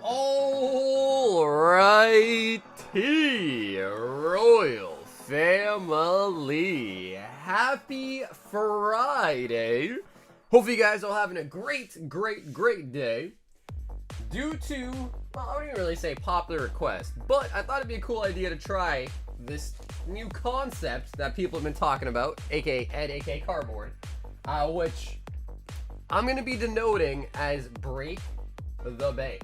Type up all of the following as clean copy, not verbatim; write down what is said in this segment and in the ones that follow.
Alrighty, Royal Family. Happy Friday. Hopefully you guys are having a great day. Due to, well, I wouldn't really say popular request, but I thought it'd be a cool idea to try this new concept that people have been talking about, aka Ed, aka Cardboard, which I'm going to be denoting as Break the Bank.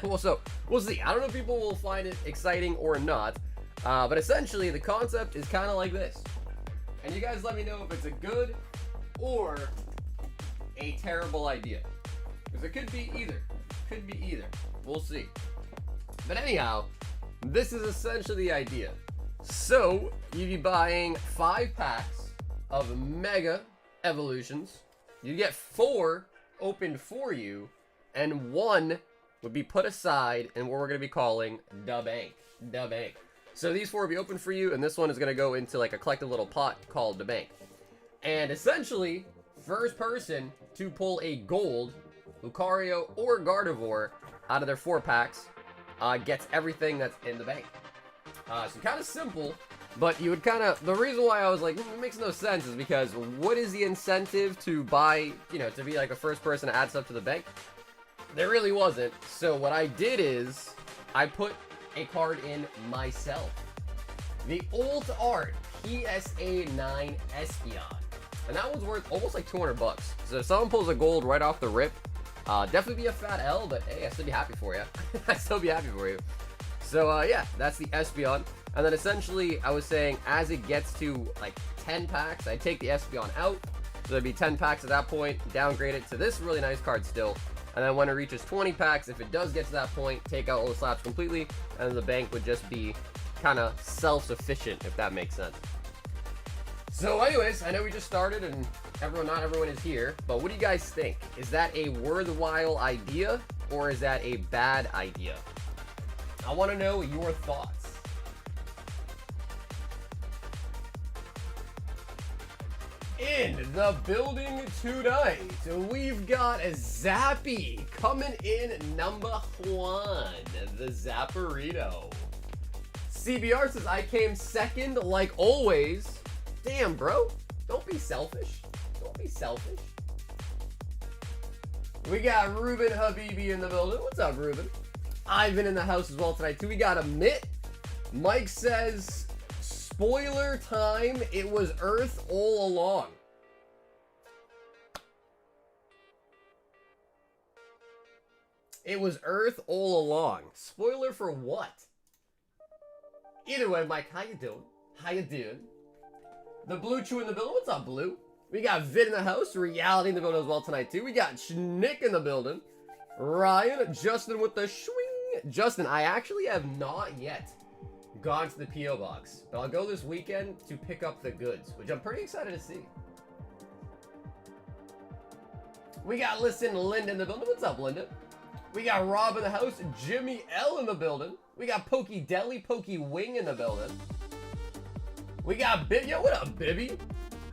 Well, so we'll see. I don't know if people will find it exciting or not, but essentially the concept is kind of like this. And you guys let me know if it's a good or a terrible idea, because it could be either. We'll see. But anyhow, this is essentially the idea. So you'd be buying 5 packs of Mega Evolutions. You get 4 opened for you, and 1 would be put aside in what we're going to be calling the bank. So these 4 will be open for you, and this one is going to go into like a collective little pot called the bank. And essentially, first person to pull a gold, Lucario, or Gardevoir out of their 4 packs gets everything that's in the bank. So kind of simple, but you would kind of, the reason why I was like, it makes no sense is because what is the incentive to buy, to be like a first person to add stuff to the bank? There really wasn't. So what I did is I put a card in myself. The Old Art PSA 9 Espeon. And that one's worth almost like 200 bucks. So if someone pulls a gold right off the rip, definitely be a fat L, but hey, I still be happy for you. I still be happy for you. So yeah, that's the Espeon. And then essentially I was saying as it gets to like 10 packs, I take the Espeon out. So there'd be 10 packs at that point, downgrade it to this really nice card still. And then when it reaches 20 packs, if it does get to that point, take out all the slaps completely, and the bank would just be kind of self-sufficient, if that makes sense. So anyways, I know we just started and not everyone is here, but what do you guys think? Is that a worthwhile idea, or is that a bad idea? I want to know your thoughts. In the building tonight, we've got a Zappy coming in number 1, the Zapperito. CBR says, I came second like always. Damn, bro. Don't be selfish. We got Ruben Habibi in the building. What's up, Ruben? Ivan in the house as well tonight, too. We got a Mitt. Mike says, spoiler time, it was Earth all along. It was Earth all along. Spoiler for what? Either way, Mike, how you doing? The Blue Chew in the building. What's up, Blue? We got Vid in the house. Reality in the building as well tonight, too. We got Schnick in the building. Ryan, Justin with the swing. Justin, I actually have not yet gone to the P.O. box, but I'll go this weekend to pick up the goods, which I'm pretty excited to see. We got Linda in the building. What's up, Linda? We got Rob in the house, Jimmy L in the building. We got Pokey Deli, Pokey Wing in the building. We got Bib. Yo, what up, Bibby?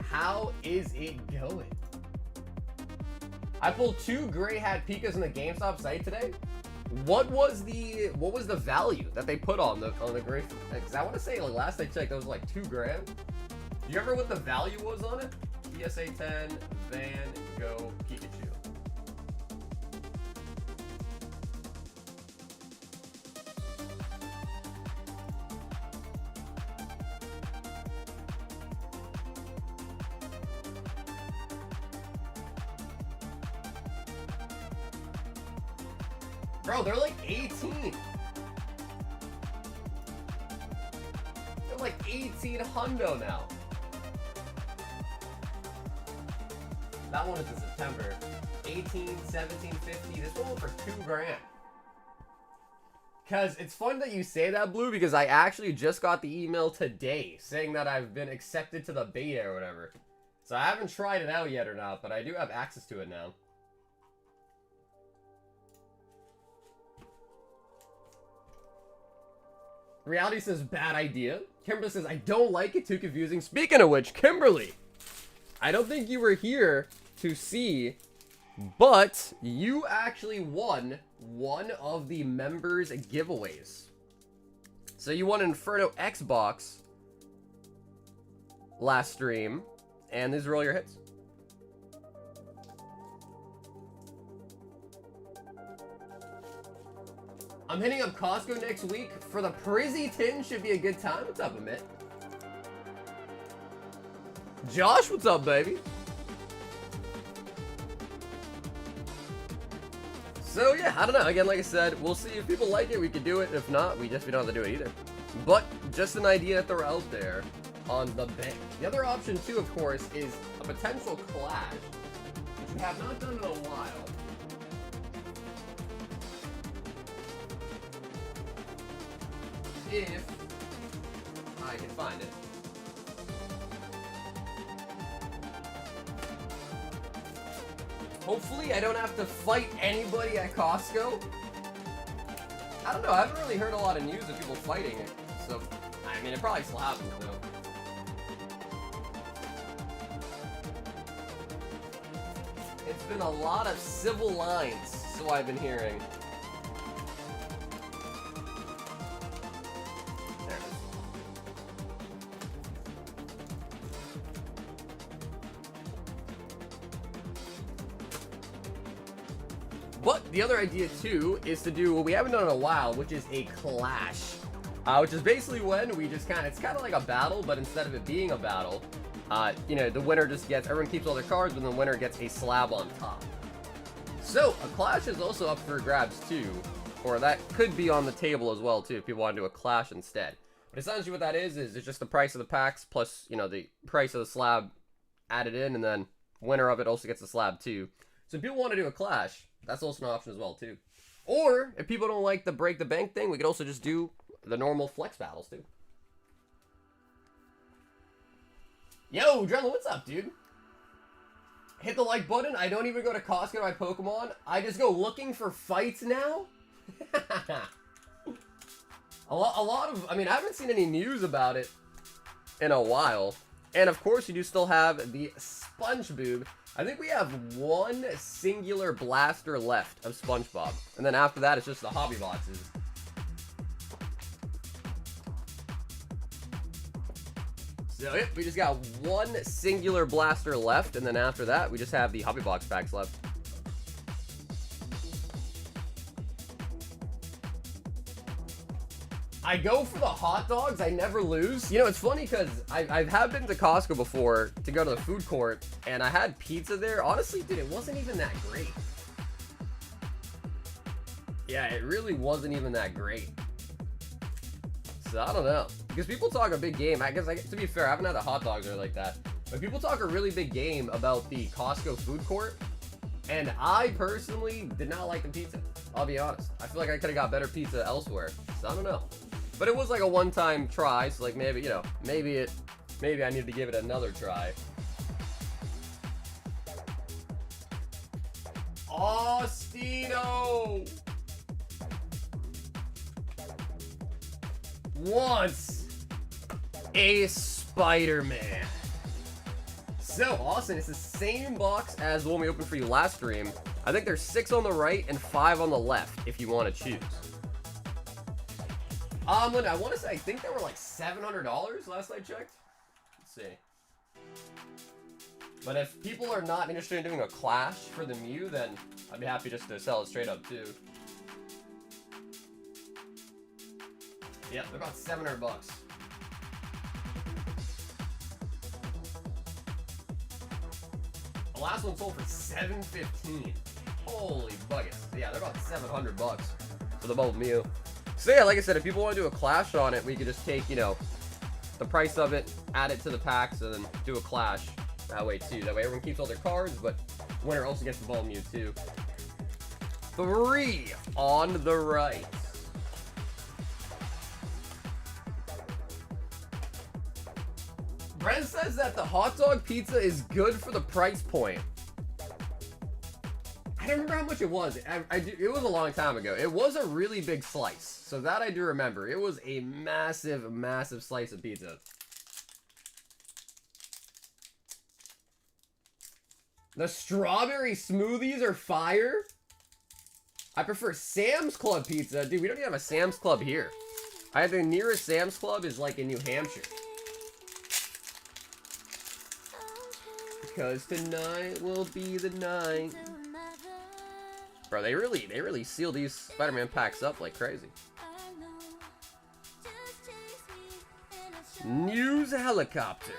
How is it going? I pulled 2 Gray Hat Pikas on the GameStop site today. What was the value that they put on the Gray? Because I want to say like, last I checked, it was like $2 grand. Do you remember what the value was on it? PSA 10 Van Gogh Pikachu. Bro, they're like 18. They're like 18 hundo now. That one is in September. 18, 17, 50. This one went for $2 grand. Cause it's fun that you say that, Blue, because I actually just got the email today saying that I've been accepted to the beta or whatever. So I haven't tried it out yet or not, but I do have access to it now. Reality says, bad idea. Kimberly says, I don't like it, too confusing. Speaking of which, Kimberly, I don't think you were here to see But you actually won one of the members' giveaways. So you won an Inferno Xbox last stream, and these are all your hits. I'm hitting up Costco next week for the Prizzy tin. Should be a good time. What's up, Amit? Josh, what's up, baby? So yeah, I don't know. Again, like I said, we'll see if people like it. We could do it. If not, we don't have to do it either. But just an idea to throw out there on the bank. The other option too, of course, is a potential clash, which we have not done in a while. If I can find it. Hopefully I don't have to fight anybody at Costco. I don't know, I haven't really heard a lot of news of people fighting it. So, I mean, it probably still happens though. It's been a lot of civil lines, so I've been hearing. There it is. But the other idea too is to do what we haven't done in a while, which is a clash. Which is basically when we just it's kind of like a battle, but instead of it being a battle, you know, the winner just gets, everyone keeps all their cards, but the winner gets a slab on top. So, a clash is also up for grabs too, or that could be on the table as well too, if people want to do a clash instead. But essentially what that is it's just the price of the packs plus, you know, the price of the slab added in, and then winner of it also gets a slab too. So if people want to do a clash, that's also an option as well too. Or, if people don't like the break the bank thing, we could also just do the normal flex battles too. Yo, Drella, what's up, dude? Hit the like button. I don't even go to Costco to buy Pokemon. I just go looking for fights now. a lot of, I mean, I haven't seen any news about it in a while. And of course, you do still have the SpongeBob. I think we have one singular blaster left of SpongeBob. And then after that, it's just the hobby boxes. So, yep, we just got one singular blaster left, and then after that, we just have the hobby box packs left. I go for the hot dogs. I never lose. You know, it's funny because I have been to Costco before to go to the food court, and I had pizza there. Honestly, dude, it wasn't even that great. Yeah, it really wasn't even that great. So, I don't know. Because people talk a big game. I guess, to be fair, I haven't had the hot dogs or like that. But people talk a really big game about the Costco food court. And I personally did not like the pizza. I'll be honest. I feel like I could have got better pizza elsewhere. So, I don't know. But it was like a one-time try. So, like, maybe, you know, maybe I need to give it another try. Austino wants a Spider-Man. So, Austin, it's the same box as the one we opened for you last stream. I think there's 6 on the right and 5 on the left if you want to choose. Linda, I want to say, I think they were like $700 last I checked. Let's see. But if people are not interested in doing a clash for the Mew, then I'd be happy just to sell it straight up too. Yeah, they're about $700. The last one sold for $715. Holy buckets. Yeah, they're about $700 for the Bubble Mew. So yeah, like I said, if people want to do a clash on it, we could just take, you know, the price of it, add it to the packs, and then do a clash that way too. That way everyone keeps all their cards, but winner also gets the Bubble Mew too. 3 on the right. Brent says that the hot dog pizza is good for the price point. I don't remember how much it was. It was a long time ago. It was a really big slice. So that I do remember. It was a massive, massive slice of pizza. The strawberry smoothies are fire. I prefer Sam's Club pizza. Dude, we don't even have a Sam's Club here. I think the nearest Sam's Club is like in New Hampshire. Because tonight will be the night. Bro, they really seal these Spider-Man packs up like crazy. News helicopter.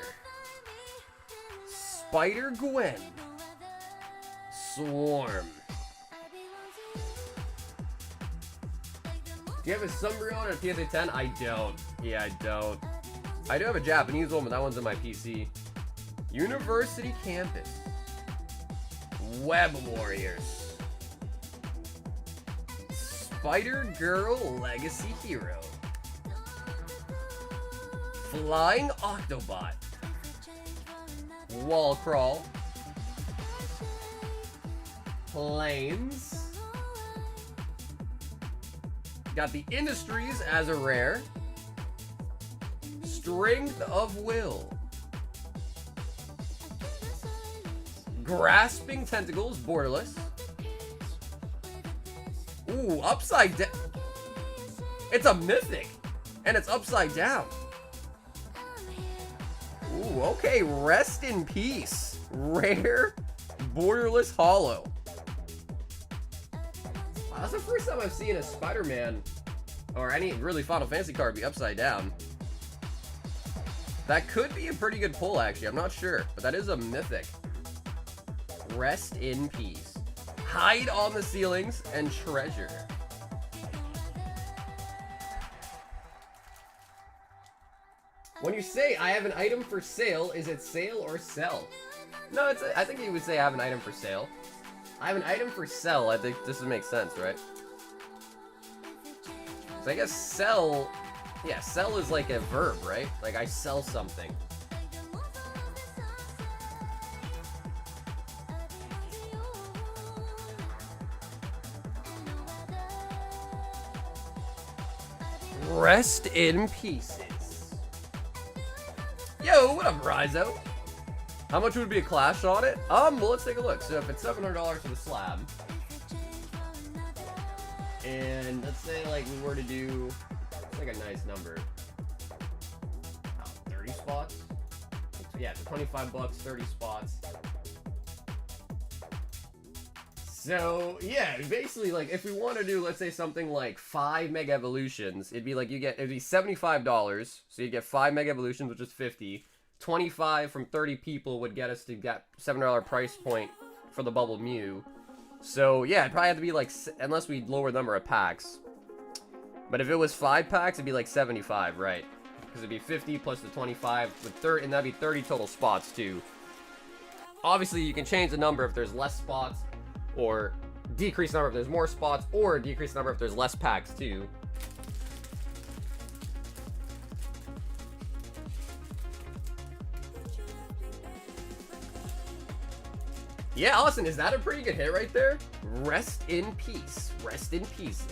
Spider-Gwen. Swarm. Do you have a Sumbreon and a PSA 10? I don't. Yeah, I don't. I do have a Japanese one, but that one's on my PC. University Campus. Web Warriors. Spider-Girl Legacy Hero. Flying Octobot. Wall Crawl. Planes. Got the Industries as a rare. Strength of Will. Grasping Tentacles, borderless. Ooh, upside down. It's a mythic. And it's upside down. Ooh, okay. Rest in peace. Rare, borderless holo. Wow, that's the first time I've seen a Spider-Man or any really Final Fantasy card be upside down. That could be a pretty good pull, actually. I'm not sure, but that is a mythic. Rest in peace. Hide on the ceilings and treasure. When you say I have an item for sale, is it sale or sell? No, I think you would say I have an item for sale. I have an item for sell. I think this would make sense, right? So I guess sell, yeah, sell is like a verb, right? Like I sell something. Rest in pieces. Yo, what up, Rizo? How much would be a Clash on it? Well, let's take a look. So if it's $700 for the slab, and let's say like we were to do, it's like a nice number, 30 spots. Yeah, for 25 bucks, 30 spots. So yeah, basically like if we want to do, let's say something like 5 Mega Evolutions, it'd be like it'd be $75. So you'd get 5 Mega Evolutions, which is 50. 25 from 30 people would get us to get $7 price point for the Bubble Mew. So yeah, it'd probably have to be like, unless we lower the number of packs. But if it was 5 packs, it'd be like 75, right? Because it'd be 50 plus the 25 with 30, and that'd be 30 total spots too. Obviously, you can change the number if there's less spots, or decrease the number if there's more spots, or decrease the number if there's less packs too. Yeah, Austin, is that a pretty good hit right there? Rest in peace. Rest in pieces.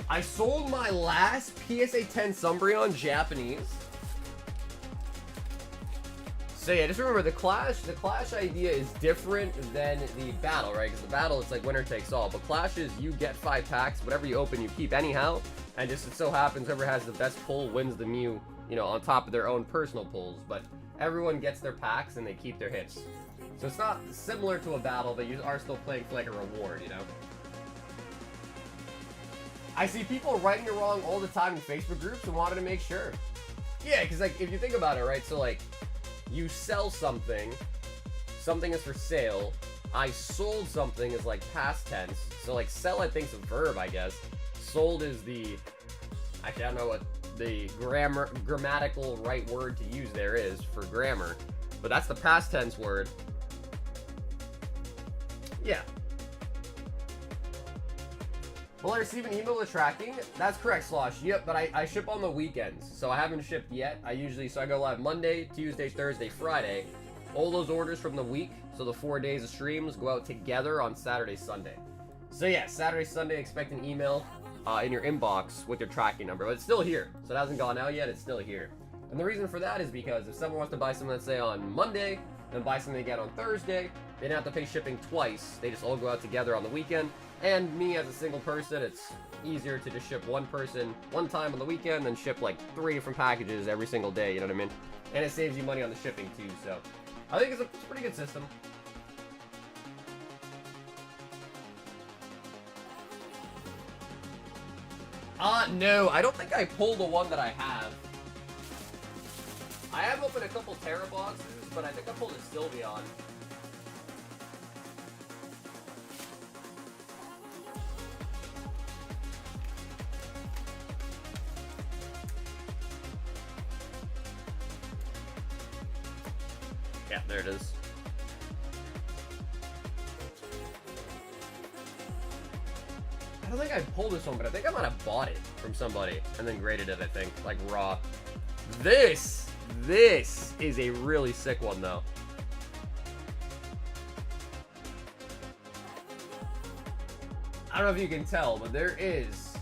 I sold my last PSA 10 Sumbreon Japanese. So yeah, just remember the Clash idea is different than the battle, right? Because the battle, it's like winner takes all. But Clash is you get 5 packs, whatever you open, you keep anyhow. And just it so happens whoever has the best pull wins the Mew, you know, on top of their own personal pulls. But everyone gets their packs and they keep their hits. So it's not similar to a battle, but you are still playing for like a reward, you know? I see people writing it wrong all the time in Facebook groups and wanted to make sure. Yeah, because like if you think about it, right? So like you sell something, something is for sale. I sold something is like past tense. So like sell, I think, is a verb, I guess. Sold is the, actually I don't know what the grammatical right word to use there is for grammar, but that's the past tense word. Yeah. Will I receive an email with tracking? That's correct, Slosh. Yep, but I ship on the weekends, so I haven't shipped yet. So I go live Monday, Tuesday, Thursday, Friday. All those orders from the week, so the 4 days of streams, go out together on Saturday, Sunday. So yeah, Saturday, Sunday, expect an email in your inbox with your tracking number. But it's still here, so it hasn't gone out yet. It's still here. And the reason for that is because if someone wants to buy something, let's say on Monday, and buy something again on Thursday, they don't have to pay shipping twice. They just all go out together on the weekend. And me as a single person, it's easier to just ship one person one time on the weekend than ship like 3 different packages every single day, you know what I mean? And it saves you money on the shipping too, so I think it's a pretty good system. No, I don't think I pulled the one that I have. I have opened a couple Terra boxes, but I think I pulled a Sylveon. Yeah, there it is. I don't think I pulled this one, but I think I might have bought it from somebody and then graded it, I think, like raw. This is a really sick one, though. I don't know if you can tell, but there is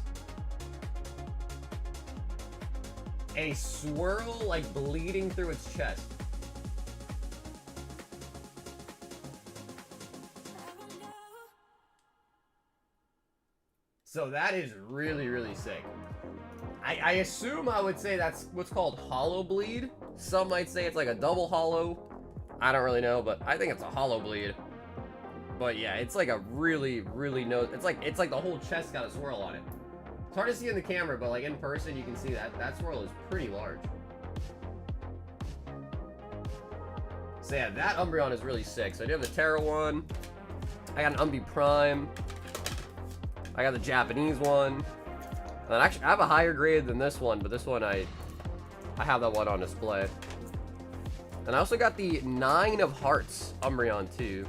a swirl, like, bleeding through its chest. So that is really, really sick. I assume I would say that's what's called hollow bleed. Some might say it's like a double hollow. I don't really know, but I think it's a hollow bleed. But yeah, it's like a really, really it's like the whole chest got a swirl on it. It's hard to see in the camera, but like in person, you can see that swirl is pretty large. So yeah, that Umbreon is really sick. So I do have the Terra one. I got an Umbi Prime. I got the Japanese one. And actually, I have a higher grade than this one, but this one I have that one on display. And I also got the 9 of Hearts Umbreon too.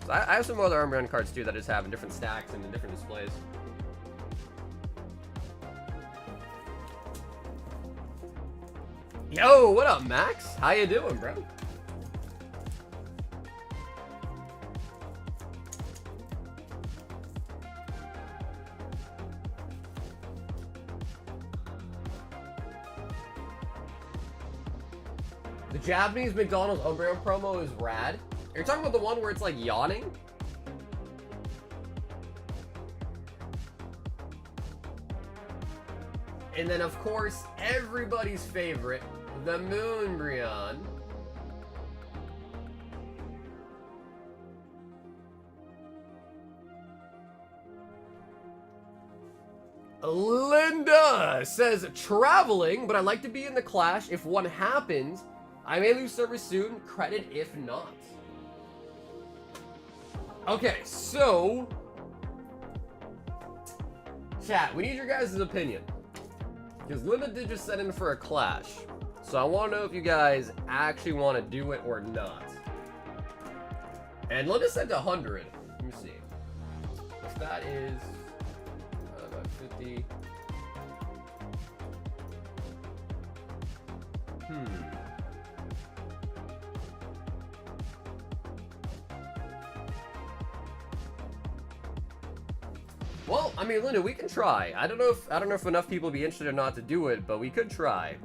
So I have some other Umbreon cards too that I just have in different stacks and in different displays. Yo, what up, Max? How you doing, bro? The Japanese McDonald's Umbreon promo is rad. You're talking about the one where it's like yawning? And then of course, everybody's favorite, the Moonbreon. Linda says, traveling, but I'd like to be in the clash. If one happens, I may lose service soon. Credit if not. Okay, so chat, we need your guys' opinion. Because Linda did just set in for a clash. So I want to know if you guys actually want to do it or not. And Linda said to 100. Let me see. If that is about 50. Well, I mean, Linda, we can try. I don't know if enough people would be interested or not to do it, but we could try.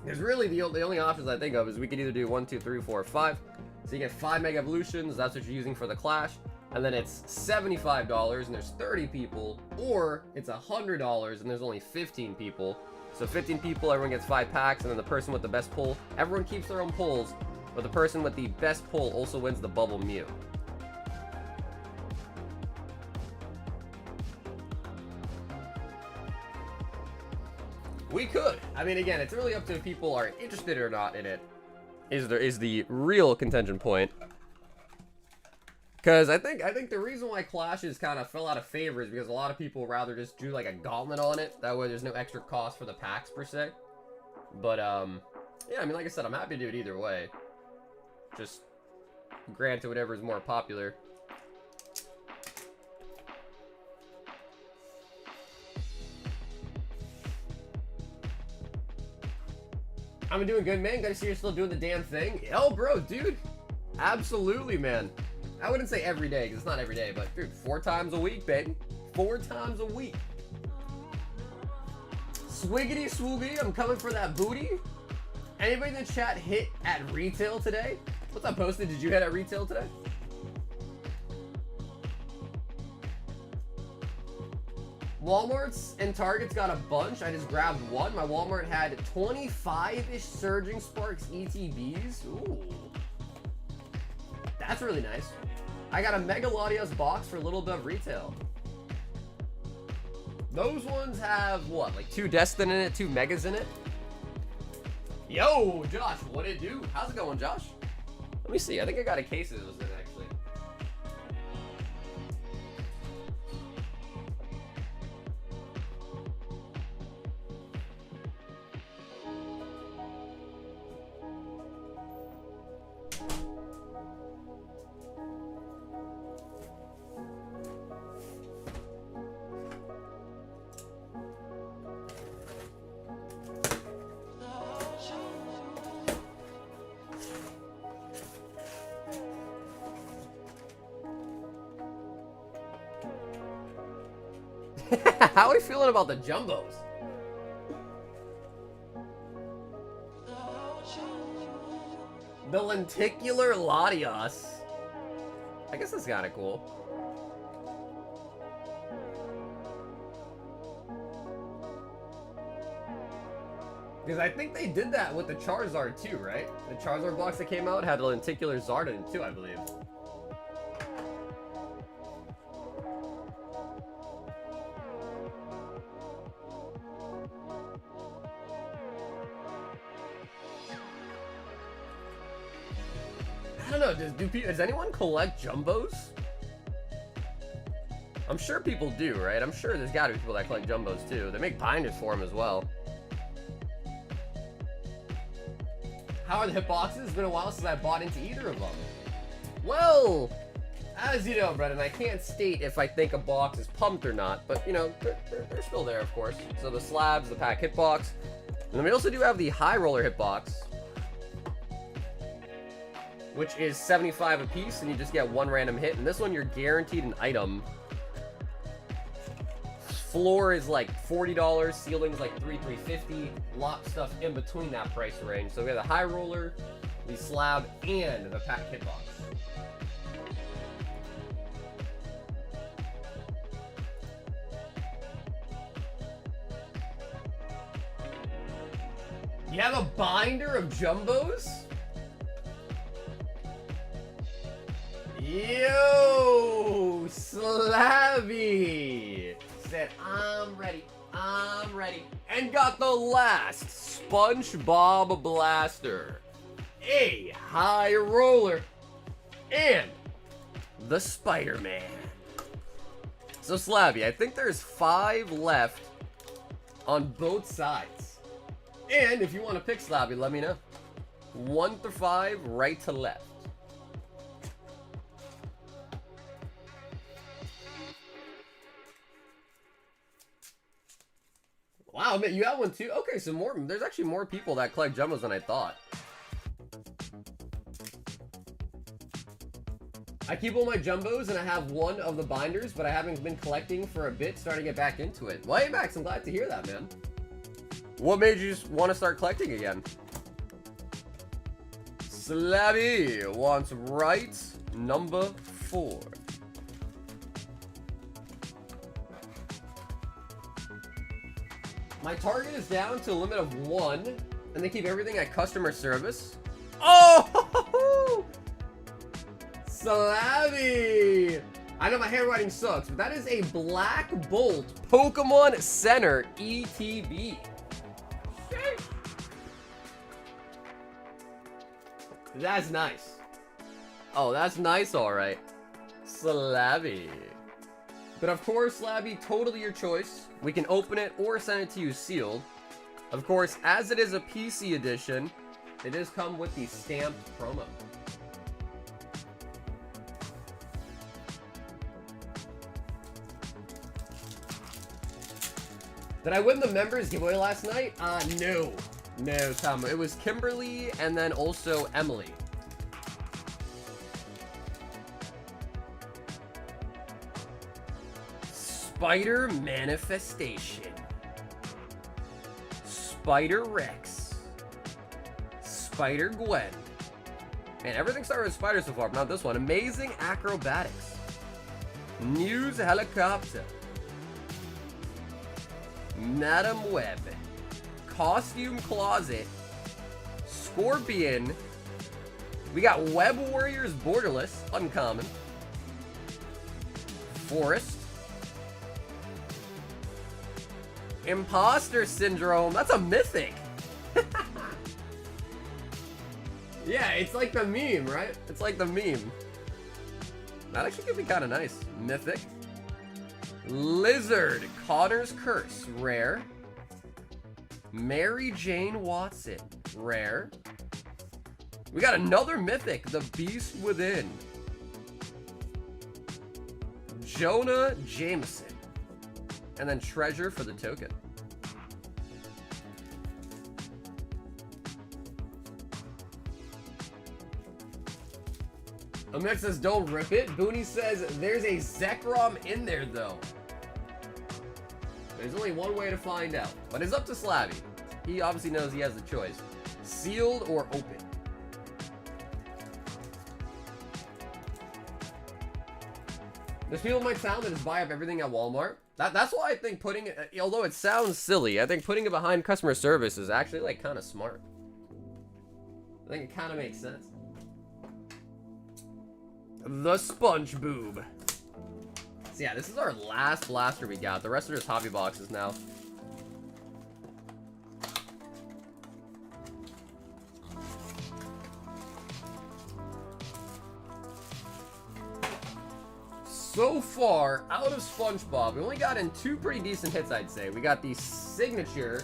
Because really, the only options I think of is we could either do 1, 2, 3, 4, 5. So you get 5 Mega Evolutions. That's what you're using for the Clash, and then it's $75 and there's 30 people, or it's $100 and there's only 15 people. So 15 people, everyone gets 5 packs, and then the person with the best pull, everyone keeps their own pulls, but the person with the best pull also wins the Bubble Mew. We could. I mean, again, it's really up to if people are interested or not in it. Is the real contention point. Because I think the reason why Clashes kind of fell out of favor is because a lot of people rather just do like a gauntlet on it. That way there's no extra cost for the packs per se. But yeah, I mean, like I said, I'm happy to do it either way. Just grant to whatever is more popular. I'm doing good, man. Gotta see you're still doing the damn thing. Oh, bro, dude. Absolutely, man. I wouldn't say every day, because it's not every day, but dude, 4 times a week, baby. 4 times a week. Swiggity swoogity, I'm coming for that booty. Anybody in the chat hit at retail today? What's up, Posted? Did you hit at retail today? Walmart's and Target's got a bunch. I just grabbed one. My Walmart had 25-ish Surging Sparks ETBs. Ooh. That's really nice. I got a Mega Latios box for a little bit of retail. Those ones have, what, like 2 Destin in it, 2 Megas in it? Yo, Josh, what it do? How's it going, Josh? Let me see. I think I got a case of those in, actually. How are we feeling about the jumbos? The lenticular Latios. I guess that's kind of cool. Because I think they did that with the Charizard too, right? The Charizard box that came out had the lenticular Zard in it too, I believe. I don't know, does anyone collect jumbos? I'm sure people do, right? I'm sure there's gotta be people that collect jumbos too. They make binders for them as well. How are the hitboxes? It's been a while since I bought into either of them. Well, as you know, Brennan, I can't state if I think a box is pumped or not, but you know, they're still there, of course. So the slabs, the pack hitbox, and then we also do have the high roller hitbox, which is 75 a piece, and you just get 1 random hit. And this one, you're guaranteed an item. Floor is like $40, ceiling's like $350. Lot of stuff in between that price range. So we have the high roller, the slab, and the pack hitbox. You have a binder of jumbos? Yo, Slavy said, I'm ready, and got the last SpongeBob blaster, a high roller, and the Spider-Man. So Slavy, I think there's 5 left on both sides, and if you want to pick Slavy, let me know. 1 through 5, right to left. Wow, man, you have one too? Okay, so there's actually more people that collect jumbos than I thought. I keep all my jumbos and I have 1 of the binders, but I haven't been collecting for a bit, starting to get back into it. Well, hey, Max, I'm glad to hear that, man. What made you want to start collecting again? Slavy wants right number 4. My target is down to a limit of 1, and they keep everything at customer service. Oh! Slavy! I know my handwriting sucks, but that is a Black Bolt Pokemon Center ETB. Sheesh. That's nice. Oh, that's nice, alright. Slavy. But of course, Slavy, totally your choice. We can open it or send it to you sealed. Of course, as it is a PC edition, it does come with the stamped promo. Did I win the members giveaway last night? No. No, Tom. It was Kimberly and then also Emily. Spider Manifestation. Spider Rex. Spider-Gwen. Man, everything started with Spider so far, but not this one. Amazing Acrobatics. News Helicopter. Madam Web. Costume Closet. Scorpion. We got Web Warriors Borderless, uncommon. Forest. Imposter Syndrome, that's a mythic. Yeah, it's like the meme, right? It's like the meme. That actually could be kind of nice. Mythic. Lizard, Connor's Curse, rare. Mary Jane Watson, rare. We got another mythic, the Beast Within. Jonah Jameson. And then treasure for the token. Amir says, don't rip it. Booney says, there's a Zekrom in there, though. There's only one way to find out. But it's up to Slavy. He obviously knows he has the choice. Sealed or open. There's people in my town that just buy up everything at Walmart. That's why I think putting it, although it sounds silly, I think putting it behind customer service is actually like kind of smart. I think it kind of makes sense. The SpongeBob. So yeah, this is our last blaster we got. The rest are just hobby boxes now. So far, out of SpongeBob, we only got in 2 pretty decent hits, I'd say. We got the signature,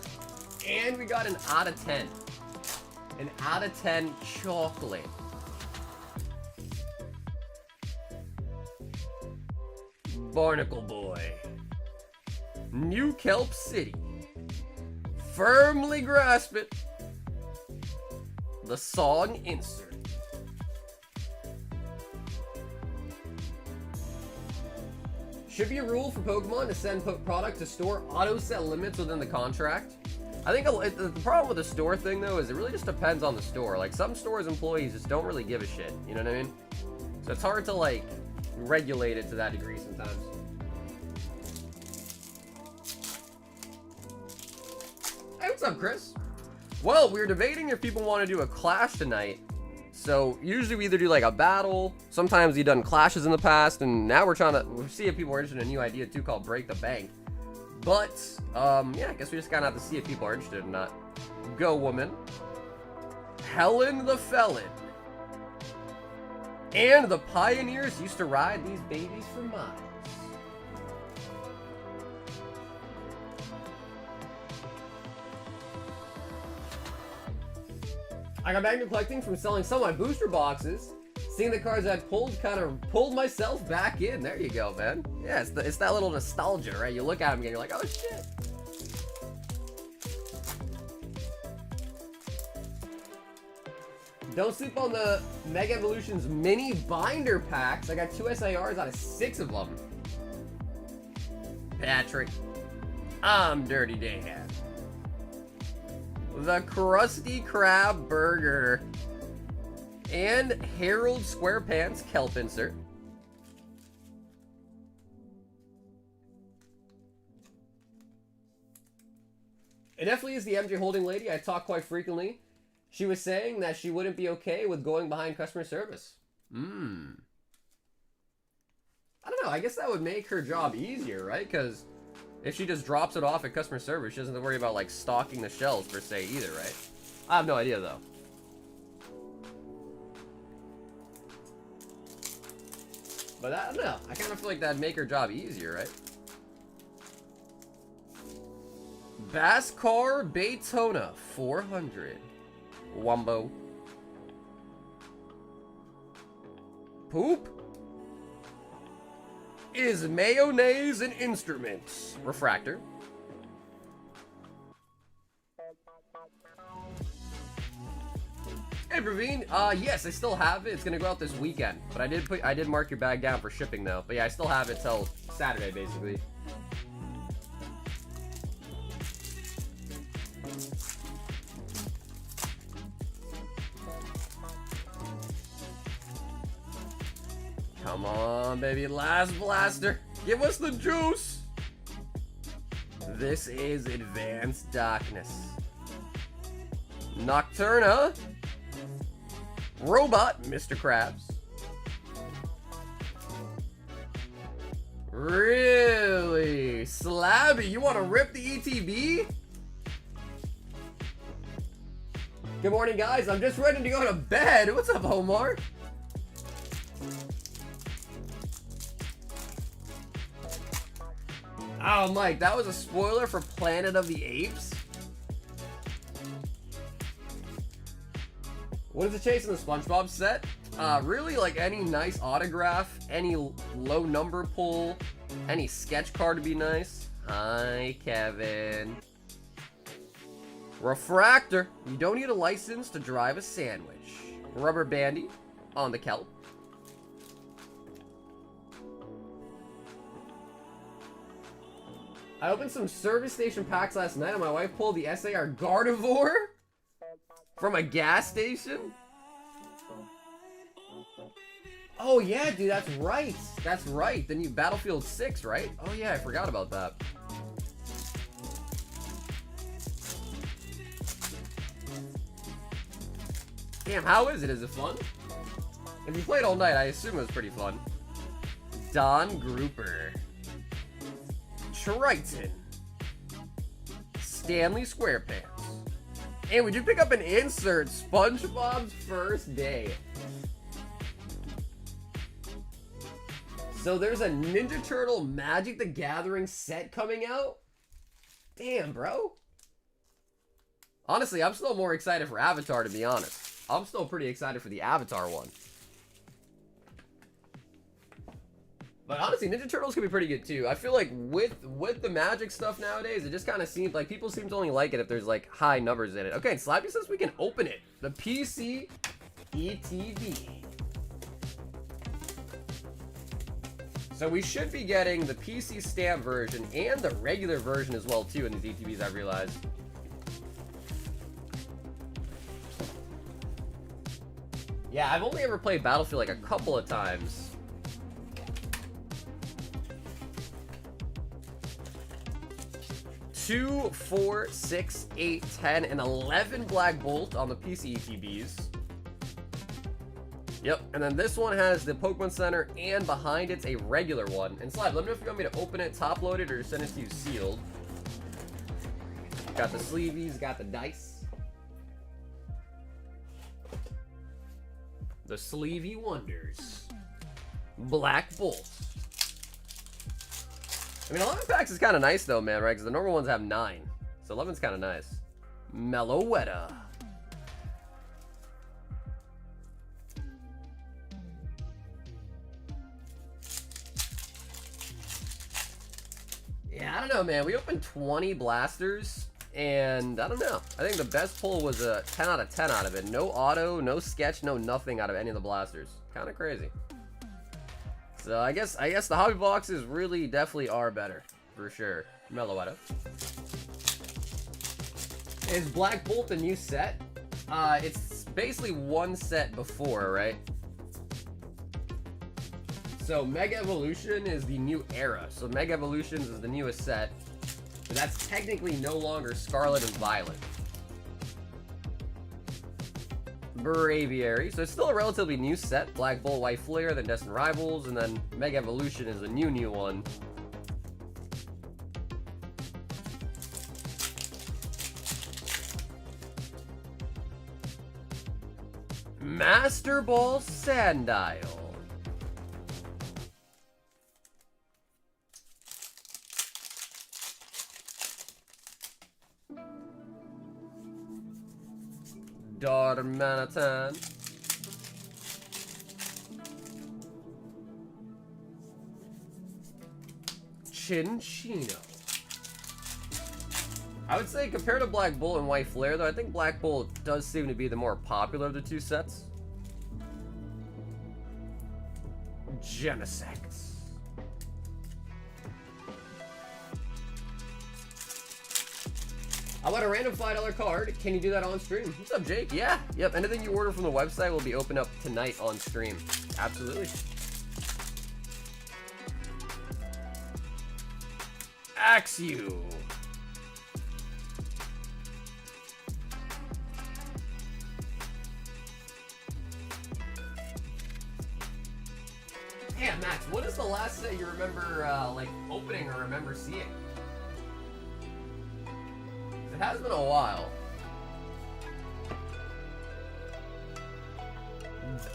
and we got an out of 10. An out of 10 chocolate. Barnacle Boy. New Kelp City. Firmly grasp it. The song insert. Should be a rule for Pokemon to send product to store auto set limits within the contract. I think the problem with the store thing though is it really just depends on the store. Like some stores' employees just don't really give a shit. You know what I mean? So it's hard to like regulate it to that degree sometimes. Hey, what's up, Chris? Well, we were debating if people want to do a clash tonight. So usually we either do like a battle, sometimes we've done clashes in the past, and now we're trying to see if people are interested in a new idea too called Break the Bank. But, yeah, I guess we just kind of have to see if people are interested or not. Go Woman. Helen the Felon. And the pioneers used to ride these babies for miles. I got back into collecting from selling some of my booster boxes. Seeing the cards I pulled kind of pulled myself back in. There you go, man. Yeah, it's that little nostalgia, right? You look at them and you're like, oh shit. Don't sleep on the Mega Evolutions mini binder packs. I got 2 SIRs out of 6 of them. Patrick, I'm Dirty Dan. The Krusty Krab Burger. And Harold SquarePants Kelp insert. It definitely is the MJ Holding lady I talk quite frequently. She was saying that she wouldn't be okay with going behind customer service. I don't know. I guess that would make her job easier, right? Because if she just drops it off at customer service, she doesn't have to worry about, like, stocking the shelves per se either, right? I have no idea, though. But I don't know. I kind of feel like that'd make her job easier, right? Baskar Baytona 400. Wumbo. Poop? Is mayonnaise an instrument? Refractor. Hey Praveen, yes, I still have it. It's gonna go out this weekend, but I did mark your bag down for shipping though. But yeah, I still have it till Saturday basically. Come on, baby. Last blaster. Give us the juice. This is Advanced Darkness. Nocturna. Robot, Mr. Krabs. Really? Slabby, you want to rip the ETB? Good morning, guys. I'm just ready to go to bed. What's up, Omar? Oh, Mike, that was a spoiler for Planet of the Apes? What is the chase in the SpongeBob set? Really, like any nice autograph, any low number pull, any sketch card would be nice. Hi, Kevin. Refractor. You don't need a license to drive a sandwich. Rubber Bandy on the kelp. I opened some service station packs last night and my wife pulled the SAR Gardevoir from a gas station. Oh yeah, dude, that's right. That's right. The new Battlefield 6, right? Oh yeah, I forgot about that. Damn, how is it? Is it fun? If you played all night, I assume it was pretty fun. Don Grouper. Triton. Stanley SquarePants. And we did pick up an insert. SpongeBob's first day. So there's a Ninja Turtle Magic the Gathering set coming out? Damn, bro. Honestly, I'm still more excited for Avatar, to be honest. I'm still pretty excited for the Avatar one. But honestly, Ninja Turtles could be pretty good too. I feel like with the Magic stuff nowadays, it just kind of seems like people seem to only like it if there's like high numbers in it. Okay, Slappy says we can open it. The PC ETB. So we should be getting the PC stamp version and the regular version as well too in these ETBs, I've realized. Yeah, I've only ever played Battlefield like a couple of times. Two, 4, 6, 8, 10, and 11 Black Bolt on the PC ETBs. Yep, and then this one has the Pokemon Center, and behind it's a regular one. And Slab, let me know if you want me to open it, top load it, or send it to you sealed. Got the sleeveys, got the dice. The Sleevey Wonders. Black Bolt. I mean, 11 packs is kind of nice though, man, right? Because the normal ones have 9. So 11's kind of nice. Meloetta. Yeah, I don't know, man. We opened 20 blasters, and I don't know. I think the best pull was a 10 out of 10 out of it. No auto, no sketch, no nothing out of any of the blasters. Kind of crazy. So I guess the hobby boxes really definitely are better, for sure. Meloetta. Is Black Bolt the new set? It's basically one set before, right? So Mega Evolution is the new era. So Mega Evolutions is the newest set. But that's technically no longer Scarlet and Violet. Braviary. So it's still a relatively new set. Black Bolt, White Flare, then Destined Rivals, and then Mega Evolution is a new one. Master Ball Sandile. Darmanitan. Chinchino. I would say compared to Black Bolt and White Flare, though, I think Black Bolt does seem to be the more popular of the two sets. Genesect. I want a random $5 card. Can you do that on stream? What's up, Jake? Yeah. Yep. Anything you order from the website will be opened up tonight on stream. Absolutely. axe you. Yeah, Max, what is the last set you remember, like, opening or remember seeing? It has been a while.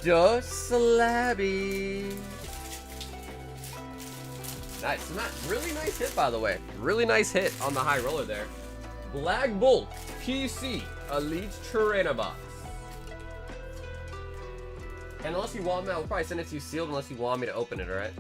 Duh, Slabby. Nice, Matt. Really nice hit, by the way. Really nice hit on the high roller there. Black Bolt, PC, Elite Trainer Box. And unless you want me, I'll probably send it to you sealed unless you want me to open it, alright?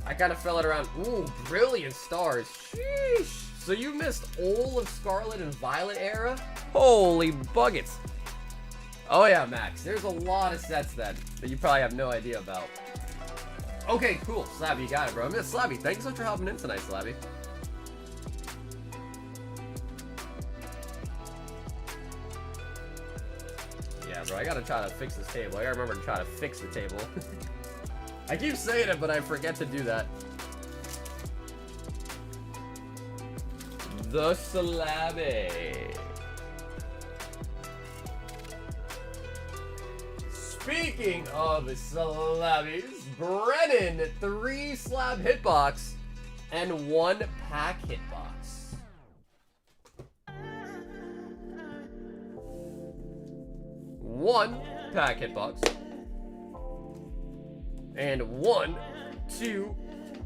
I kind of fell it around. Ooh, Brilliant Stars. Sheesh. So you missed all of Scarlet and Violet era? Holy buckets. Oh yeah, Max. There's a lot of sets then that you probably have no idea about. Okay, cool. Slabby, you got it, bro. Miss Slabby, thanks so much for hopping in tonight, Slabby. Yeah, bro, I gotta try to fix this table. I gotta remember to try to fix the table. I keep saying it, but I forget to do that. The Slabby. Speaking of Slabbies, Brennan, 3 slab hitbox and 1 pack hitbox. One pack hitbox. And 1, 2,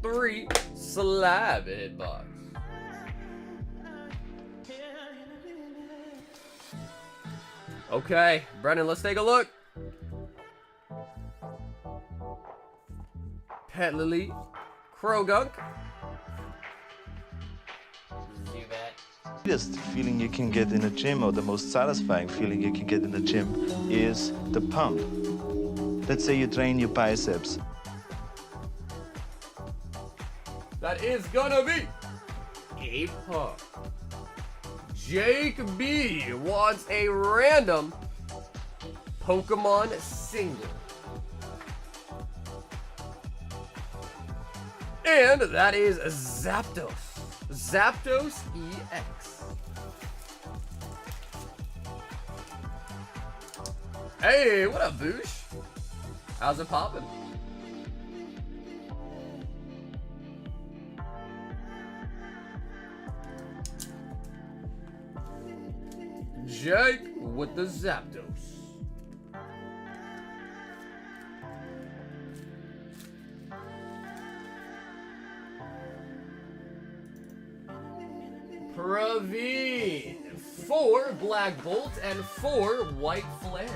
3 slab hitbox. Okay, Brennan, let's take a look. Pet Lily, Krogunk, The best feeling you can get in a gym, or the most satisfying feeling you can get in the gym, is the pump. Let's say you train your biceps. That is gonna be a pump. Jake B wants a random Pokemon single. And that is Zapdos. Zapdos EX. Hey, what up, Boosh? How's it poppin'? Jake with the Zapdos. Praveen, 4 Black Bolt and 4 White Flare.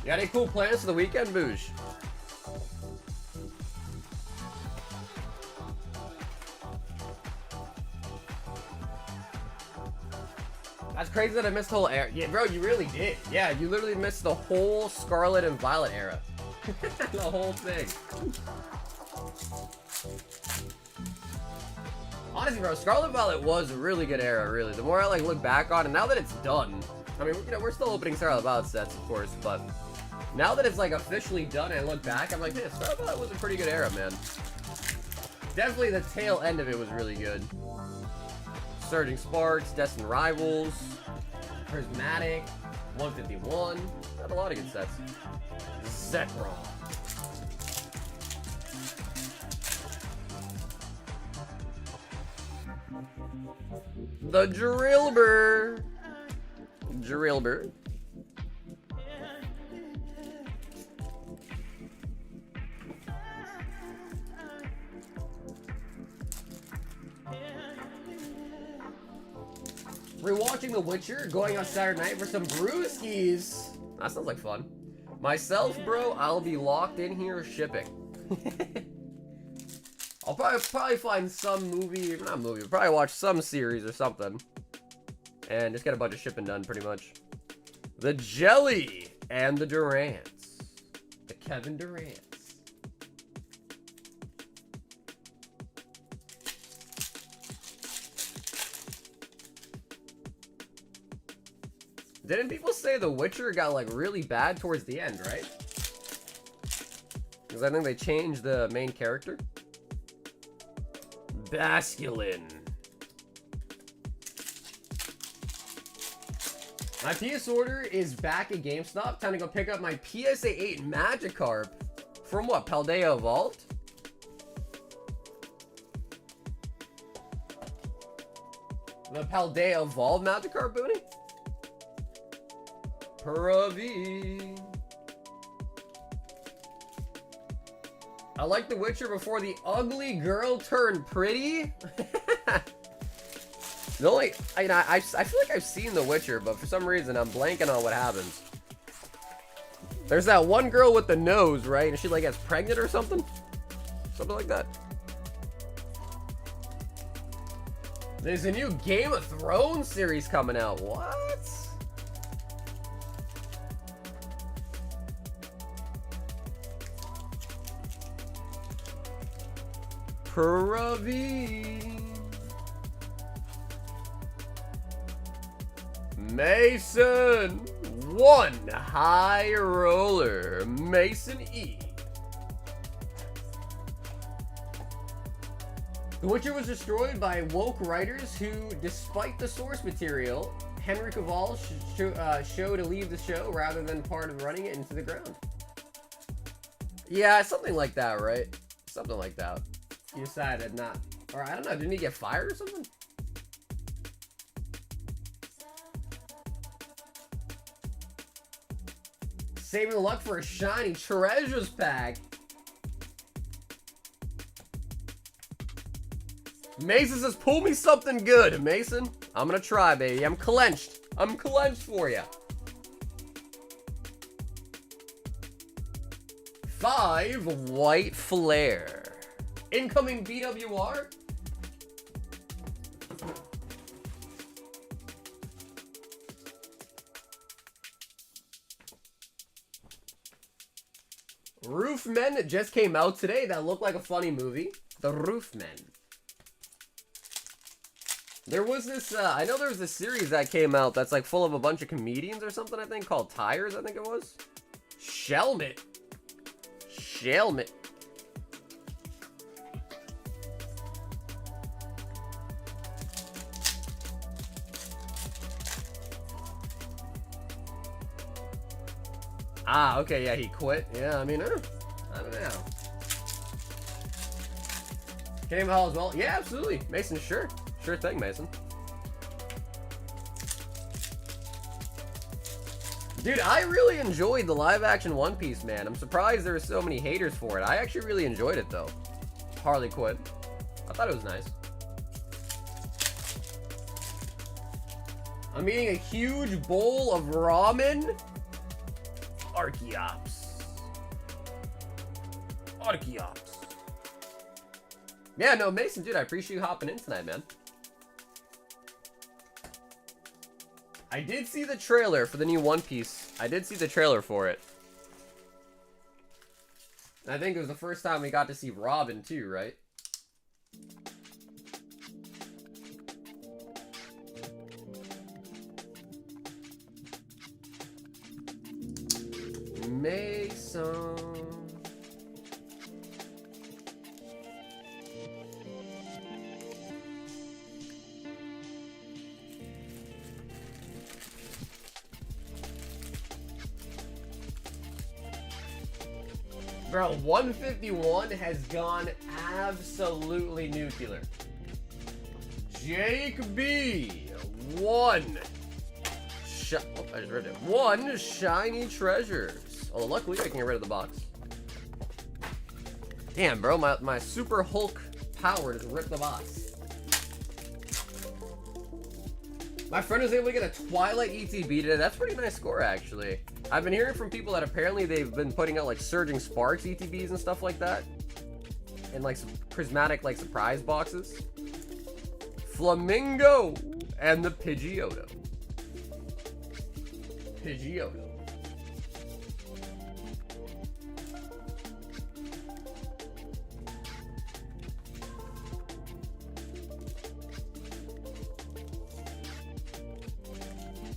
You got any cool plans for the weekend, Boosh? That's crazy that I missed the whole era. Yeah, bro, you really did. Yeah, you literally missed the whole Scarlet and Violet era. The whole thing. Honestly, bro, Scarlet Violet was a really good era, really. The more I like look back on it, now that it's done, I mean, you know, we're still opening Scarlet Violet sets, of course, but now that it's like officially done and I look back, I'm like, man, Scarlet Violet was a pretty good era, man. Definitely the tail end of it was really good. Surging Sparks, Destined Rivals, Prismatic, 151. Had a lot of good sets. Zekrom. The Drillbur. Drillbur. Rewatching The Witcher, going on Saturday night for some brewskis. That sounds like fun. Myself, bro, I'll be locked in here shipping. I'll probably find some movie, not movie, but probably watch some series or something. And just get a bunch of shipping done, pretty much. The Jelly and the Durants. The Kevin Durants. Didn't people say The Witcher got, like, really bad towards the end, right? Because I think they changed the main character. Basculin. My PS order is back at GameStop. Time to go pick up my PSA 8 Magikarp. From what, Paldea Vault? The Paldea Vault Magikarp booty? Pravi. I like The Witcher before the ugly girl turned pretty. The only, I feel like I've seen The Witcher, but for some reason I'm blanking on what happens. There's that one girl with the nose, right? And she like gets pregnant or something? Something like that. There's a new Game of Thrones series coming out. What? Pravi. Mason. One high roller. Mason E. The Witcher was destroyed by woke writers who, despite the source material, Henry Cavill show to leave the show rather than part of running it into the ground. Yeah, something like that, right? Something like that. He decided not, or I don't know, didn't he get fired or something? Saving the luck for a shiny treasures pack. Mason says, pull me something good, Mason. I'm gonna try, baby. I'm clenched. I'm clenched for you. 5 White Flare. Incoming BWR. Roofmen just came out today. That looked like a funny movie. The Roofmen. There was this, I know there was this series that came out that's like full of a bunch of comedians or something, I think, called Tires, I think it was. Shelmet. Shelmet. Ah, okay, yeah, he quit. Yeah, I mean, I don't know. Game Hall as well? Yeah, absolutely. Mason, sure. Sure thing, Mason. Dude, I really enjoyed the live-action One Piece, man. I'm surprised there were so many haters for it. I actually really enjoyed it, though. Harley Quinn. I thought it was nice. I'm eating a huge bowl of ramen. Archeops. Archeops. Yeah, no, Mason, dude, I appreciate you hopping in tonight, man. I did see the trailer for the new One Piece. I did see the trailer for it. I think it was the first time we got to see Robin, too, right? Mason. Bro, 151 has gone absolutely nuclear. Jake B. One. Oh, I just read it. 1 shiny treasures. Oh, luckily I can get rid of the box. Damn, bro, my Super Hulk power just ripped the box. My friend was able to get a Twilight ETB today. That's a pretty nice score, actually. I've been hearing from people that apparently they've been putting out like Surging Sparks ETBs and stuff like that. And like some prismatic like surprise boxes. Flamingo and the Pidgeotto. Pidgeotto.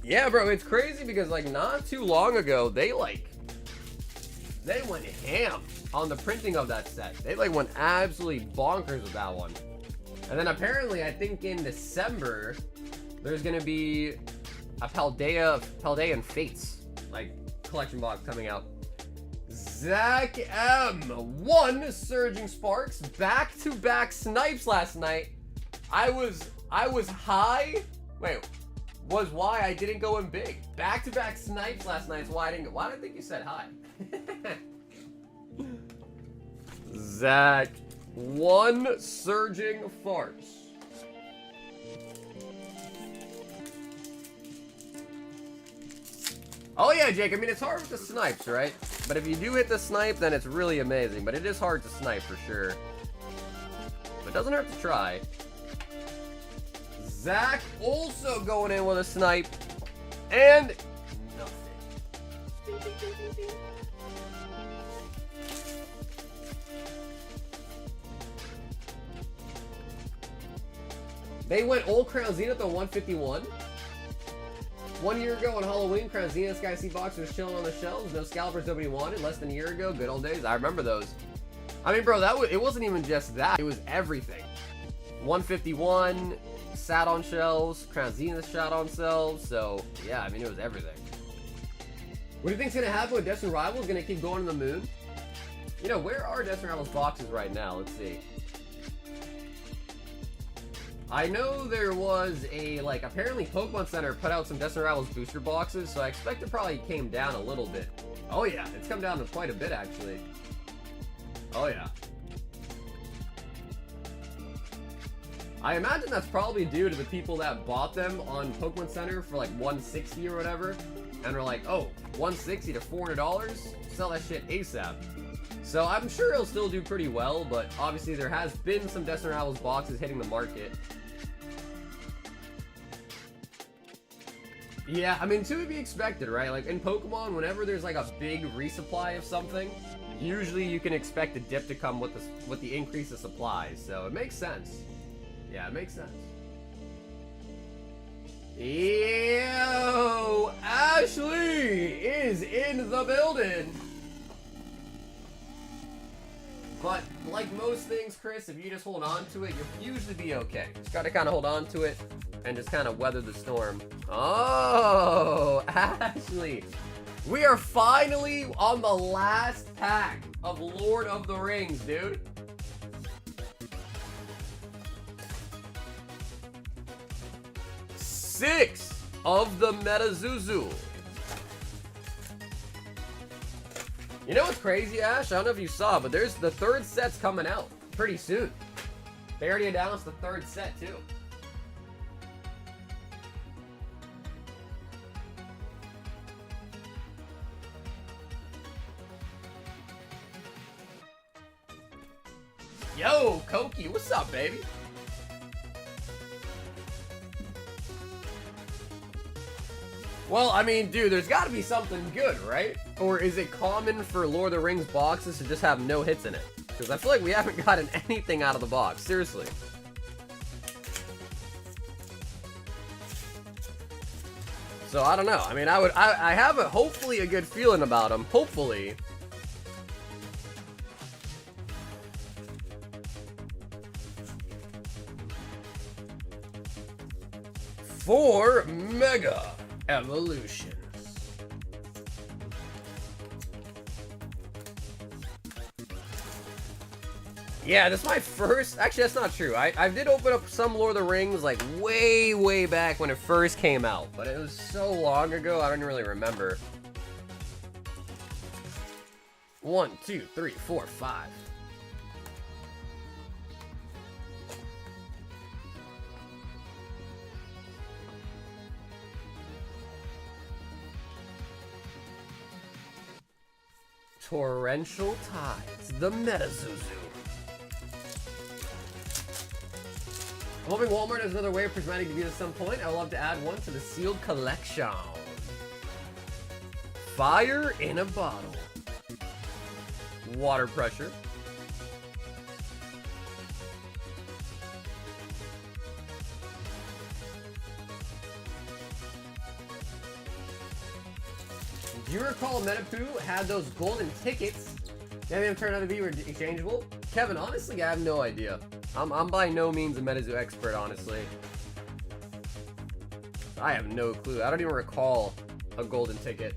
Yeah, bro, it's crazy because like not too long ago they went ham on the printing of that set. They like went absolutely bonkers with that one. And then apparently I think in December there's gonna be a Paldean Fates like collection box coming out. Zach M, 1 Surging Sparks, back-to-back snipes last night. I was high. Wait. Was why I didn't go in big. Back-to-back snipes last night is why I didn't go. Why did I think you said hi? Zach, 1 Surging Farce. Oh yeah, Jake, I mean, it's hard with the snipes, right? But if you do hit the snipe, then it's really amazing. But it is hard to snipe for sure. But it doesn't hurt to try. Zach also going in with a snipe. And nothing. They went old Crown Zenith on 151. 1 year ago on Halloween, Crown Zenith Sky Sea Box was chilling on the shelves. No scalpers nobody wanted. Less than a year ago, good old days. I remember those. I mean, bro, it wasn't even just that. It was everything. 151 sat on shelves. Crown Zenith sat on shelves. So yeah, I mean, it was everything. What do you think's gonna happen with Destiny Rivals? Gonna keep going to the moon? You know, where are Destiny Rivals boxes right now? Let's see. I know there was a, like, apparently Pokemon Center put out some Destiny Rivals booster boxes, so I expect it probably came down a little bit. Oh yeah, it's come down to quite a bit actually. Oh yeah. I imagine that's probably due to the people that bought them on Pokemon Center for like $160 or whatever, and were like, oh, $160 to $400? Sell that shit ASAP. So I'm sure it'll still do pretty well, but obviously there has been some Destiny Rivals boxes hitting the market. Yeah, I mean, to be expected, right? Like, in Pokemon, whenever there's, like, a big resupply of something, usually you can expect a dip to come with the increase of supply, so it makes sense. Yeah, it makes sense. Yo, Ashley is in the building! But, like most things, Chris, if you just hold on to it, you'll usually be okay. Just gotta kind of hold on to it and just kind of weather the storm. Oh, Ashley. We are finally on the last pack of Lord of the Rings, dude. Six of the MetaZoo. You know what's crazy, Ash? I don't know if you saw, but there's the 3rd set's coming out pretty soon. They already announced the 3rd set, too. Yo, Koki, what's up, baby? Well, I mean, dude, there's got to be something good, right? Or is it common for Lord of the Rings boxes to just have no hits in it? Because I feel like we haven't gotten anything out of the box, seriously. So, I don't know. I mean, I have hopefully a good feeling about them. Hopefully. For Mega Evolutions. Yeah, this is my first. Actually, that's not true. I did open up some Lord of the Rings like way back when it first came out, but it was so long ago I don't really remember. 1, 2, 3, 4, 5. Torrential Tides, the MetaZoo. I'm hoping Walmart has another way of prismatic to be at some point. I would love to add one to the sealed collection. Fire in a bottle. Water pressure. Do you recall MetaZoo had those golden tickets? Maybe them turned out to be exchangeable? Kevin, honestly, I have no idea. I'm by no means a MetaZoo expert, honestly. I have no clue. I don't even recall a golden ticket.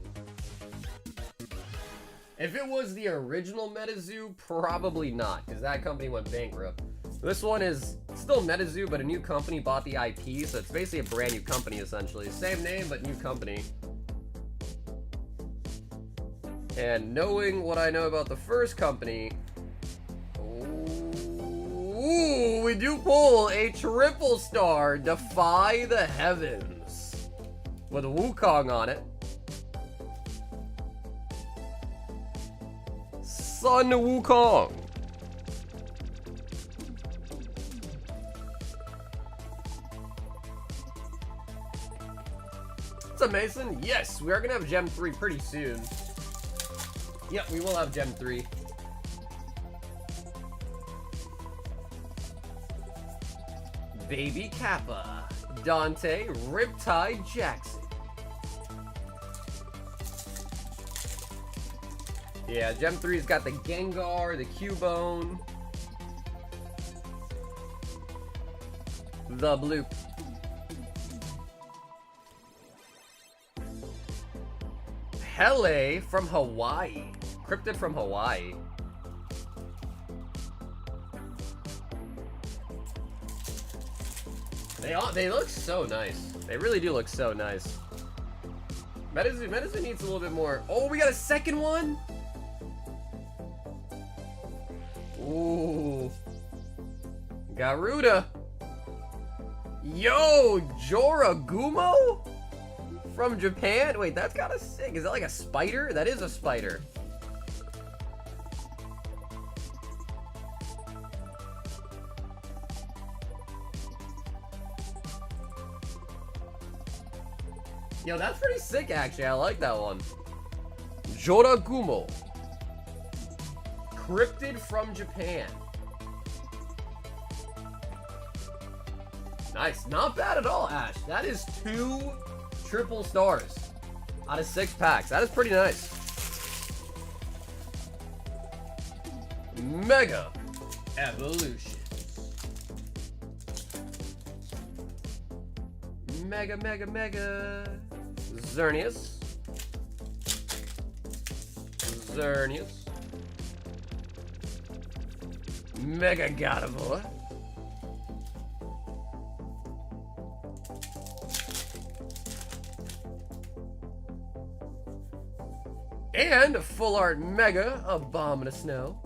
If it was the original MetaZoo, probably not, because that company went bankrupt. This one is still MetaZoo, but a new company bought the IP, so it's basically a brand new company, essentially. Same name, but new company. And knowing what I know about the first company... Ooh, we do pull a triple star, Defy the Heavens, with Wukong on it. Sun Wukong. What's up, Mason? Yes, we are gonna have Gem 3 pretty soon. Yep, we will have Gem 3. Baby Kappa, Dante, Riptide Jackson. Yeah, Gem 3's got the Gengar, the Cubone, the Bloop. Hele from Hawaii. Cryptid from Hawaii. They look so nice. They really do look so nice. MetaZoo needs a little bit more. Oh, we got a second one? Ooh. Garuda. Yo, Joragumo? From Japan? Wait, that's kind of sick. Is that like a spider? That is a spider. Yo, that's pretty sick, actually. I like that one. Joragumo. Cryptid from Japan. Nice. Not bad at all, Ash. That is 2 triple stars out of 6 packs. That is pretty nice. Mega Evolution. Mega. Xerneas. Mega Gardevoir. And full art Mega Abominable Snow.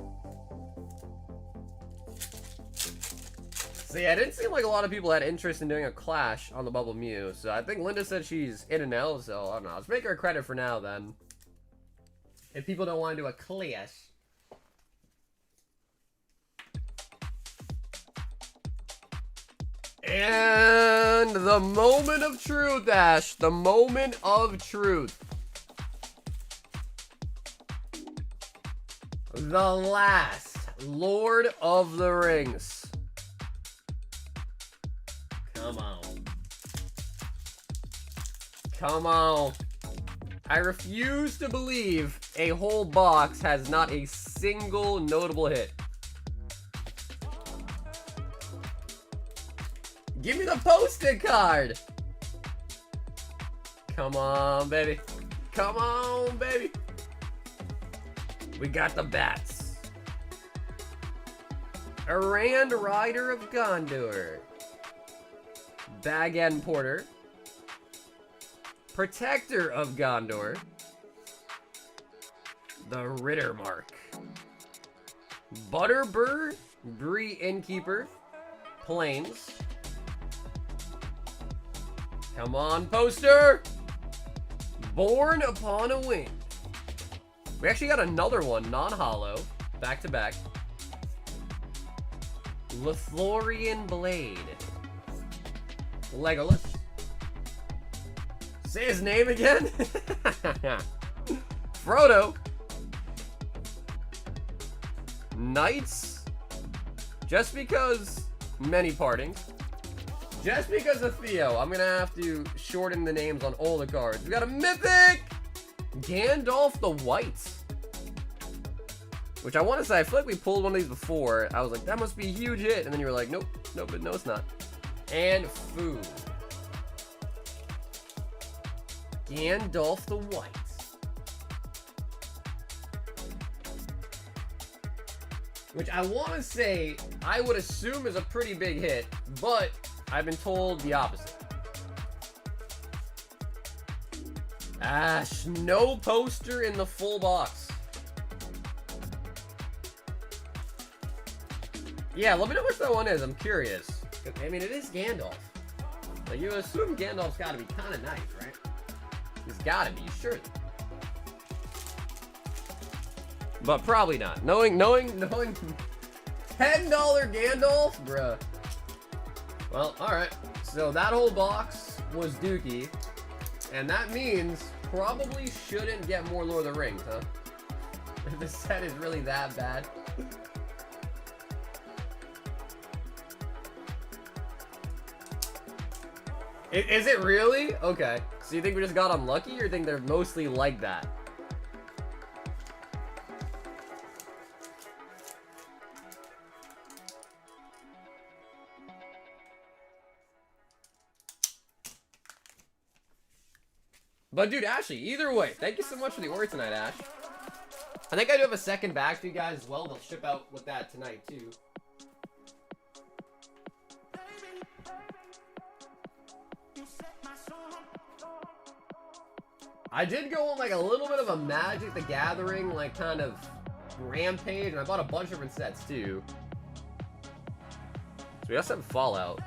So yeah, it didn't seem like a lot of people had interest in doing a clash on the Bubble Mew. So I think Linda said she's in and out, so I don't know. Let's make her credit for now then. If people don't want to do a clash. And the moment of truth, Ash. The moment of truth. The last Lord of the Rings. Come on. I refuse to believe a whole box has not a single notable hit. Give me the post-it card. Come on, baby. Come on, baby. We got the bats. Arand Rider of Gondor. Bag and Porter. Protector of Gondor. The Ritter Mark. Butterbird. Bree Innkeeper. Plains. Come on, poster. Born Upon a Wind. We actually got another one, non-holo, back to back. Lothlorien Blade. Legolas. Say his name again? Frodo. Knights. Just because many partings. Just because of Theo, I'm gonna have to shorten the names on all the cards. We got a mythic! Gandalf the White. Which I want to say, I feel like we pulled one of these before. I was like, that must be a huge hit. And then you were like, nope, nope, but no, it's not. And food. Gandalf the White. Which I want to say, I would assume is a pretty big hit, but I've been told the opposite. Ash, no poster in the full box. Yeah, let me know which that one is. I'm curious. I mean, it is Gandalf. Like, you assume Gandalf's got to be kind of nice, right? He's got to be, surely. But probably not. Knowing $10 Gandalf, bruh. Well, alright. So that whole box was dookie. And that means probably shouldn't get more Lord of the Rings, huh? If the set is really that bad. Is it really? Okay. So you think we just got unlucky, or you think they're mostly like that? But dude, Ashley, either way, thank you so much for the order tonight, Ash. I think I do have a second bag for you guys as well. They'll ship out with that tonight, too. I did go on like a little bit of a Magic the Gathering, like kind of rampage, and I bought a bunch of different sets too. So we also have Fallout.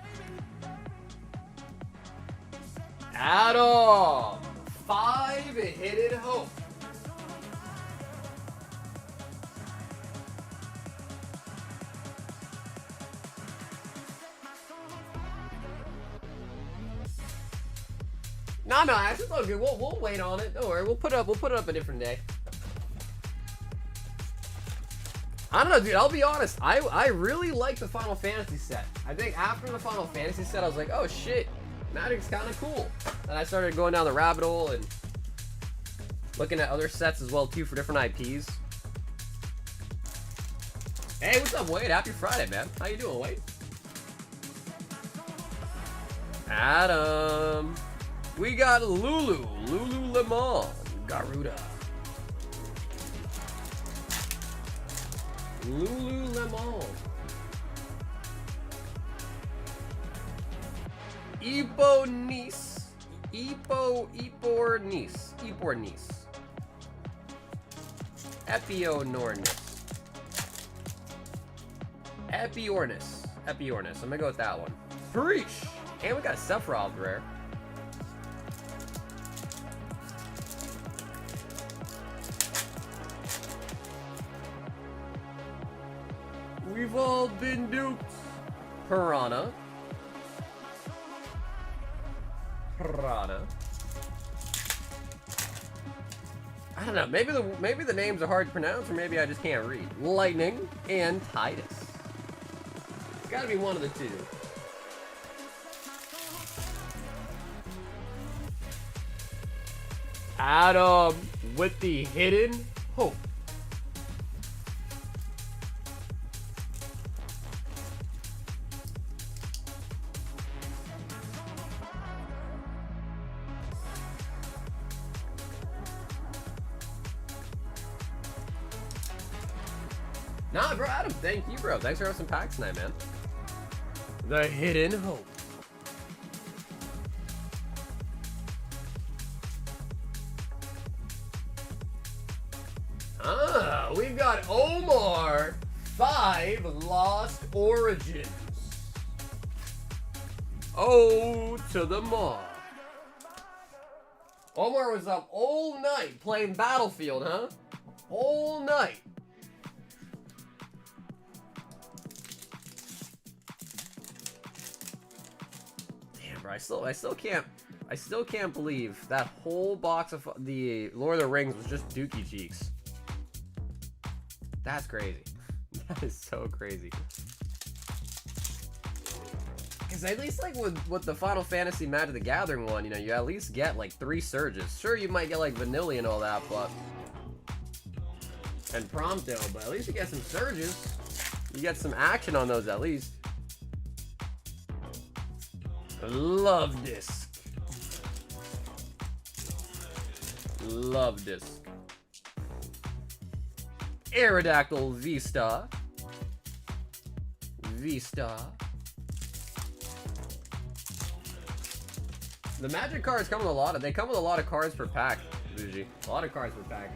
Adam! 5 Hidden Hope. No, it's all good. We'll wait on it. Don't worry. We'll put it up a different day. I don't know, dude. I'll be honest. I really like the Final Fantasy set. I think after the Final Fantasy set, I was like, oh shit, Magic's kind of cool. And I started going down the rabbit hole and looking at other sets as well too for different IPs. Hey, what's up, Wade? Happy Friday, man. How you doing, Wade? Adam. We got Lululemon, Garuda. Lululemon. Ebornis. Epiornis. I'm gonna go with that one. Preach! And we got a Sephiroth rare. We've all been duped. Piranha. I don't know. Maybe the names are hard to pronounce, or maybe I just can't read. Lightning and Titus. It's gotta be one of the two. Adam with the Hidden Hope. Nah, bro, Adam, thank you, bro. Thanks for having some packs tonight, man. The Hidden Hope. We've got Omar, 5 Lost Origins. Oh, to the mark. Omar was up all night playing Battlefield, huh? whole night. Damn, bro, I still can't believe that whole box of the Lord of the Rings was just Dookie Cheeks. That's crazy. That is so crazy. Because at least like with the Final Fantasy Magic the Gathering one, you know, you at least get like 3 surges. Sure, you might get like vanilla and all that, but and Prompto, but at least you get some surges. You get some action on those at least. Love disc. Love disc. Aerodactyl V-Star. V-Star. The Magic cards come with a lot of, they come with a lot of cards per pack, Bougie. A lot of cards per pack.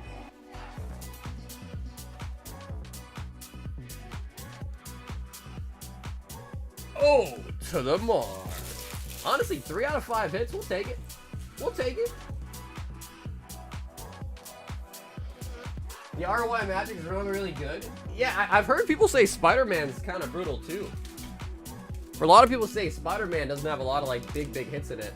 Oh, to the Mars. Honestly, 3 out of 5 hits, we'll take it. We'll take it. The ROI Magic is really, really good. Yeah, I've heard people say Spider-Man's kind of brutal too. For a lot of people say Spider-Man doesn't have a lot of like big hits in it.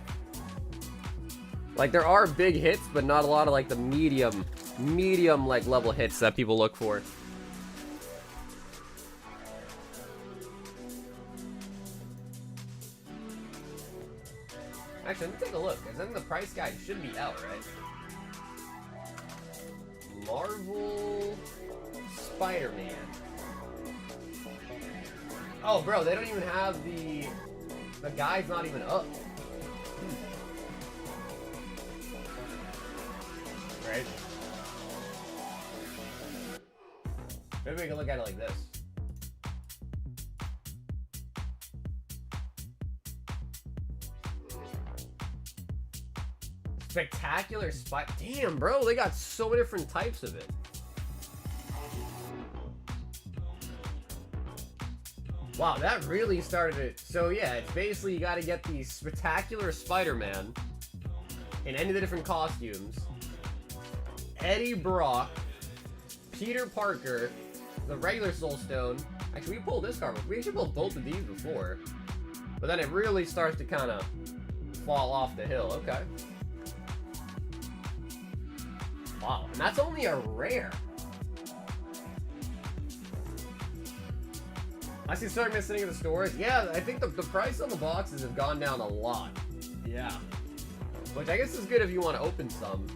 Like there are big hits, but not a lot of like the medium like level hits that people look for. Actually, let me take a look, because then the price guide should be out, right? Marvel Spider-Man. Oh, bro, they don't even have the guide's not even up. Right? Maybe we can look at it like this. Spectacular Spike. Damn, bro, they got so many different types of it. Wow, that really started it. So yeah, it's basically you got to get the Spectacular Spider-Man in any of the different costumes. Eddie Brock, Peter Parker, the regular Soul Stone. Actually, we pulled this card. We actually pulled both of these before, but then it really starts to kind of fall off the hill. Okay. Wow, and that's only a rare. I see Spider-Man sitting in the stores. Yeah, I think the price on the boxes have gone down a lot. Yeah. Which I guess is good if you want to open some.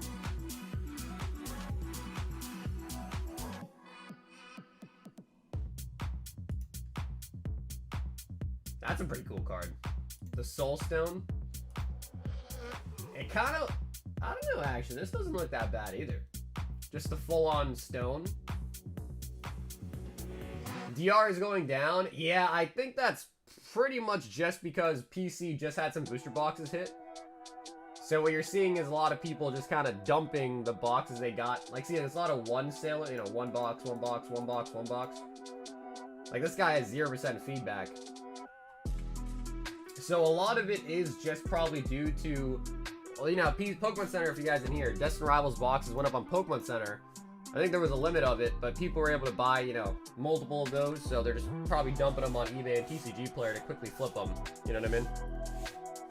That's a pretty cool card. The Soul Stone. It kind of... I don't know, actually. This doesn't look that bad either. Just the full-on stone. DR is going down. Yeah, I think that's pretty much just because PC just had some booster boxes hit. So what you're seeing is a lot of people just kind of dumping the boxes they got. Like, see, there's a lot of one sale, you know, one box, one box, one box, one box. Like, this guy has 0% feedback. So a lot of it is just probably due to... Well, you know, Pokemon Center, if you guys didn't hear, Destined Rivals boxes went up on Pokemon Center. I think there was a limit of it, but people were able to buy, you know, multiple of those, so they're just probably dumping them on eBay and TCG Player to quickly flip them. You know what I mean?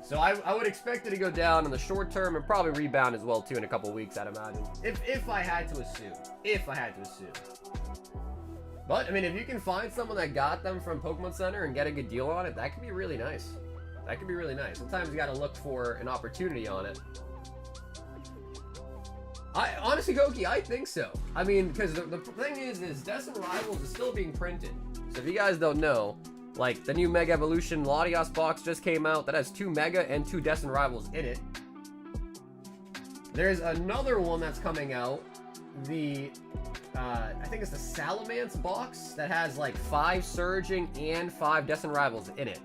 So I would expect it to go down in the short term and probably rebound as well, too, in a couple weeks, I'd imagine. If I had to assume. If I had to assume. But, I mean, if you can find someone that got them from Pokemon Center and get a good deal on it, that could be really nice. That could be really nice. Sometimes you gotta look for an opportunity on it. Honestly, Goki, I think so. I mean, because the thing is Destined Rivals is still being printed. So if you guys don't know, like, the new Mega Evolution Latias box just came out that has 2 Mega and 2 Destined Rivals in it. There's another one that's coming out. The, I think it's the Salamence box that has, like, 5 Surging and 5 Destined Rivals in it.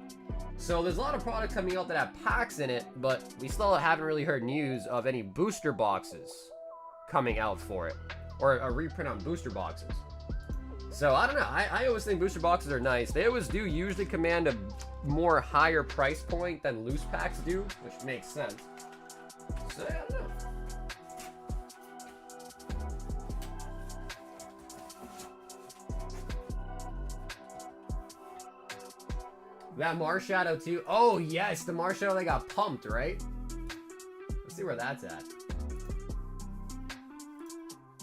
So there's a lot of products coming out that have packs in it, but we still haven't really heard news of any booster boxes coming out for it, or a reprint on booster boxes. So I don't know. I always think booster boxes are nice. They always do usually command a more higher price point than loose packs do, which makes sense. So I don't know. That Marshadow too. Oh yes, the Marshadow that got pumped, right? Let's see where that's at.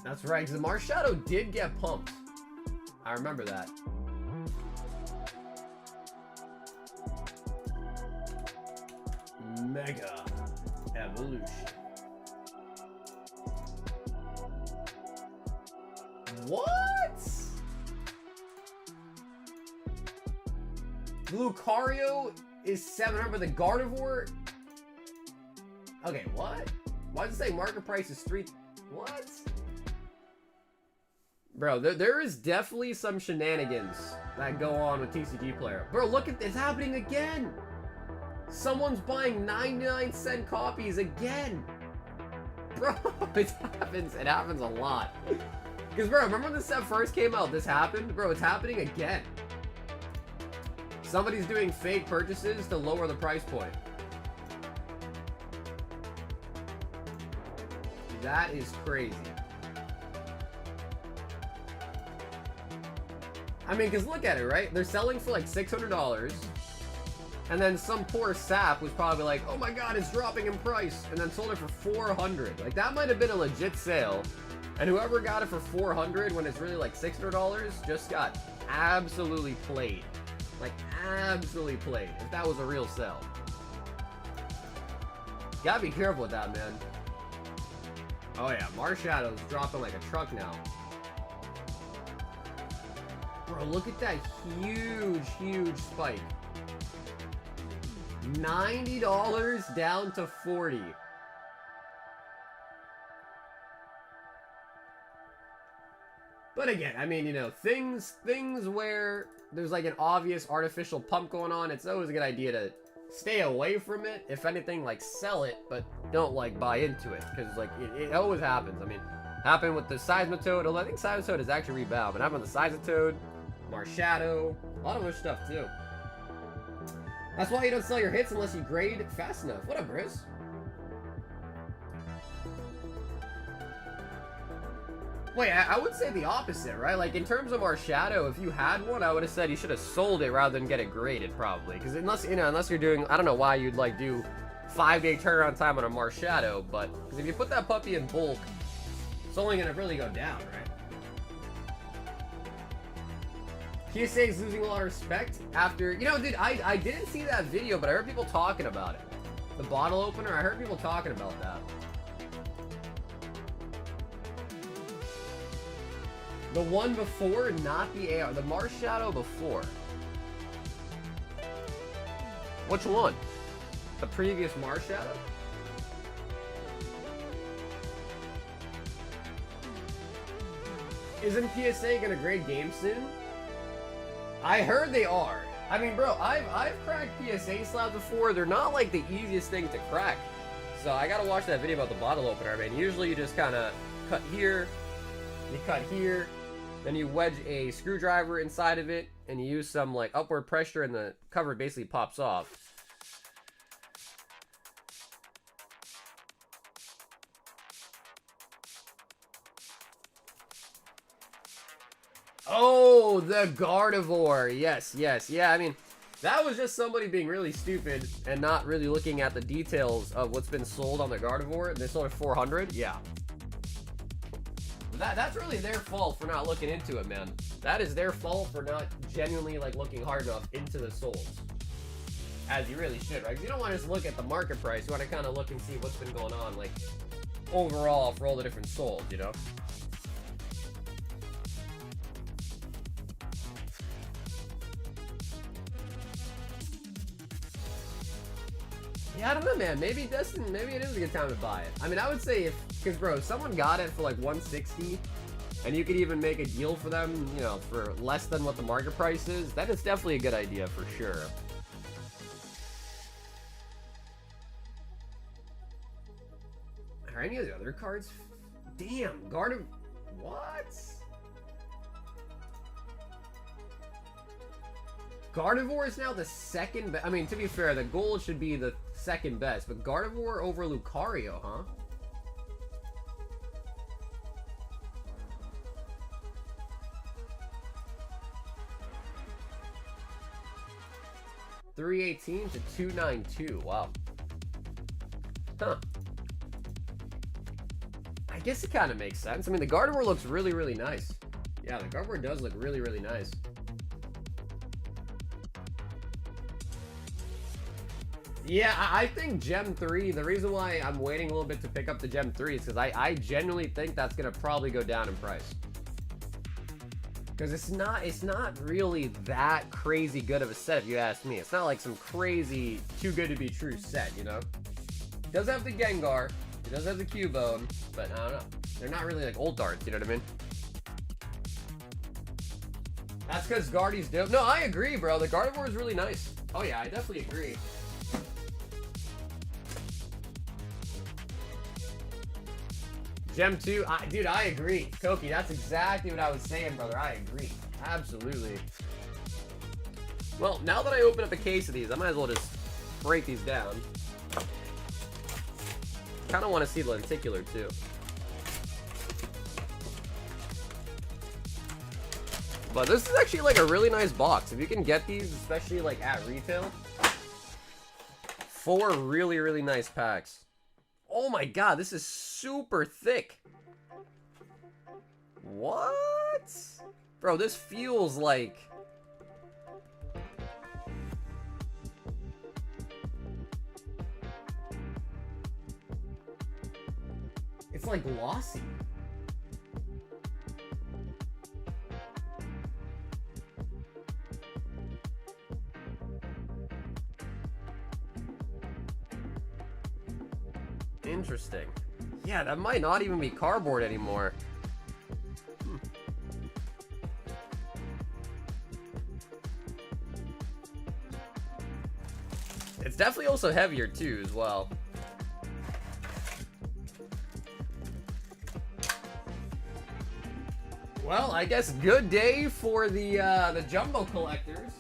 That's right, because the Marshadow did get pumped. I remember that. Mega Evolution. What? Lucario is 700, but the Gardevoir... Okay, what? Why does it say market price is 3... What? Bro, there is definitely some shenanigans that go on with TCG Player. Bro, look at this. It's happening again. Someone's buying 99-cent copies again. Bro, it happens a lot. Because, bro, remember when this set first came out, this happened? Bro, it's happening again. Somebody's doing fake purchases to lower the price point. That is crazy. I mean, because look at it, right? They're selling for like $600. And then some poor sap was probably like, oh my god, it's dropping in price. And then sold it for $400. Like, that might have been a legit sale. And whoever got it for $400 when it's really like $600 just got absolutely played. Like, absolutely played. If that was a real sale. Gotta be careful with that, man. Oh yeah, Marshadow's dropping like a truck now. Bro, look at that huge spike. $90 down to $40. But again, I mean, you know, things where there's like an obvious artificial pump going on, it's always a good idea to stay away from it. If anything, like, sell it, but don't, like, buy into it. Because, like, it always happens. I mean, happened with the Seismitoad. I think Seismitoad is actually rebound, but happened with the Seismitoad, Marshadow, a lot of other stuff, too. That's why you don't sell your hits unless you grade fast enough. What up, Briz? Wait, I would say the opposite, right? Like, in terms of Marshadow, if you had one, I would have said you should have sold it rather than get it graded, probably. Because unless you're doing, I don't know why you'd, like, do 5-day turnaround time on a Marshadow, but because if you put that puppy in bulk, it's only going to really go down, right? PSA is losing a lot of respect after, you know, dude, I didn't see that video, but I heard people talking about it. The bottle opener, I heard people talking about that. The one before, not the AR. The Marshadow before. Which one? The previous Marshadow? Isn't PSA gonna grade games soon? I heard they are. I mean, bro, I've cracked PSA slabs before. They're not like the easiest thing to crack. So I gotta watch that video about the bottle opener. I mean, usually you just kind of cut here, you cut here, then you wedge a screwdriver inside of it, and you use some like upward pressure, and the cover basically pops off. Oh, the Gardevoir. Yes, yes. Yeah, I mean, that was just somebody being really stupid and not really looking at the details of what's been sold on the Gardevoir. They sold it 400. Yeah. That's really their fault for not looking into it, man. That is their fault for not genuinely, like, looking hard enough into the solds. As you really should, right? Because you don't want to just look at the market price. You want to kind of look and see what's been going on, like, overall for all the different solds, you know? Yeah, I don't know, man. Maybe it is a good time to buy it. I mean, I would say because bro, if someone got it for like 160, and you could even make a deal for them, you know, for less than what the market price is, that is definitely a good idea for sure. Are any of the other cards? Damn, what? Gardevoir is now the second best. I mean, to be fair, the gold should be the second best, but Gardevoir over Lucario, huh? 318 to 292. Wow. Huh. I guess it kind of makes sense. I mean, the Gardevoir looks really, really nice. Yeah, the Gardevoir does look really, really nice. Yeah, I think Gem 3, the reason why I'm waiting a little bit to pick up the Gem 3 is because I genuinely think that's going to probably go down in price. Because it's not really that crazy good of a set, if you ask me. It's not like some crazy, too good to be true set, you know? It does have the Gengar, it does have the Cubone, but I don't know. They're not really like old darts, you know what I mean? That's because Guardy's dope. No, I agree, bro. The Gardevoir is really nice. Oh yeah, I definitely agree. Gem 2, dude, I agree. Koki, that's exactly what I was saying, brother. I agree. Absolutely. Well, now that I open up a case of these, I might as well just break these down. Kind of want to see the lenticular, too. But this is actually like a really nice box. If you can get these, especially like at retail. 4 really, really nice packs. Oh my god, this is super thick. What? Bro, this feels like... It's like glossy. Interesting. Yeah, that might not even be cardboard anymore. It's definitely also heavier too, as well. Well, I guess good day for the jumbo collectors.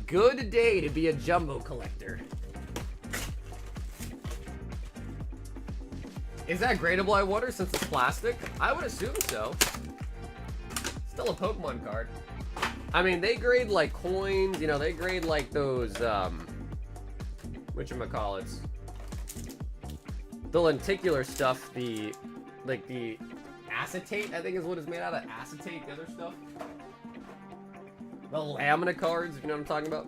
Good day to be a jumbo collector. Is that gradable, I wonder, since it's plastic? I would assume so. Still a Pokemon card. I mean, they grade like coins, you know, they grade like those, whatchamacallits. The lenticular stuff, the acetate, I think is what it's made out of. Acetate, the other stuff. The lamina cards, if you know what I'm talking about.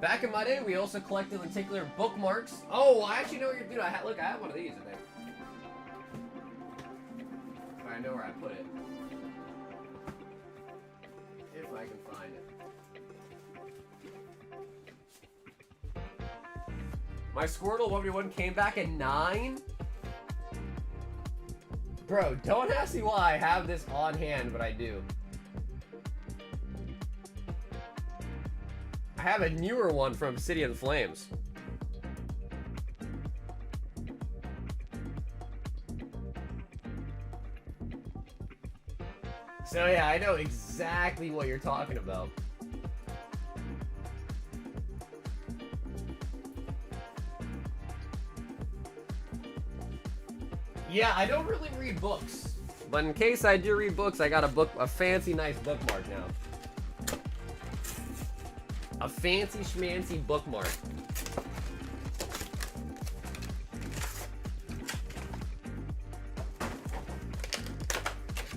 Back in my day, we also collected lenticular bookmarks. Oh, I actually know what you're doing. Look, I have one of these, I think. I know where I put it. If I can find it. My Squirtle 1v1 came back at 9? Bro, don't ask me why I have this on hand, but I do. I have a newer one from Obsidian Flames. So yeah, I know exactly what you're talking about. Yeah, I don't really read books, but in case I do read books, I got a fancy, nice bookmark now. A fancy schmancy bookmark.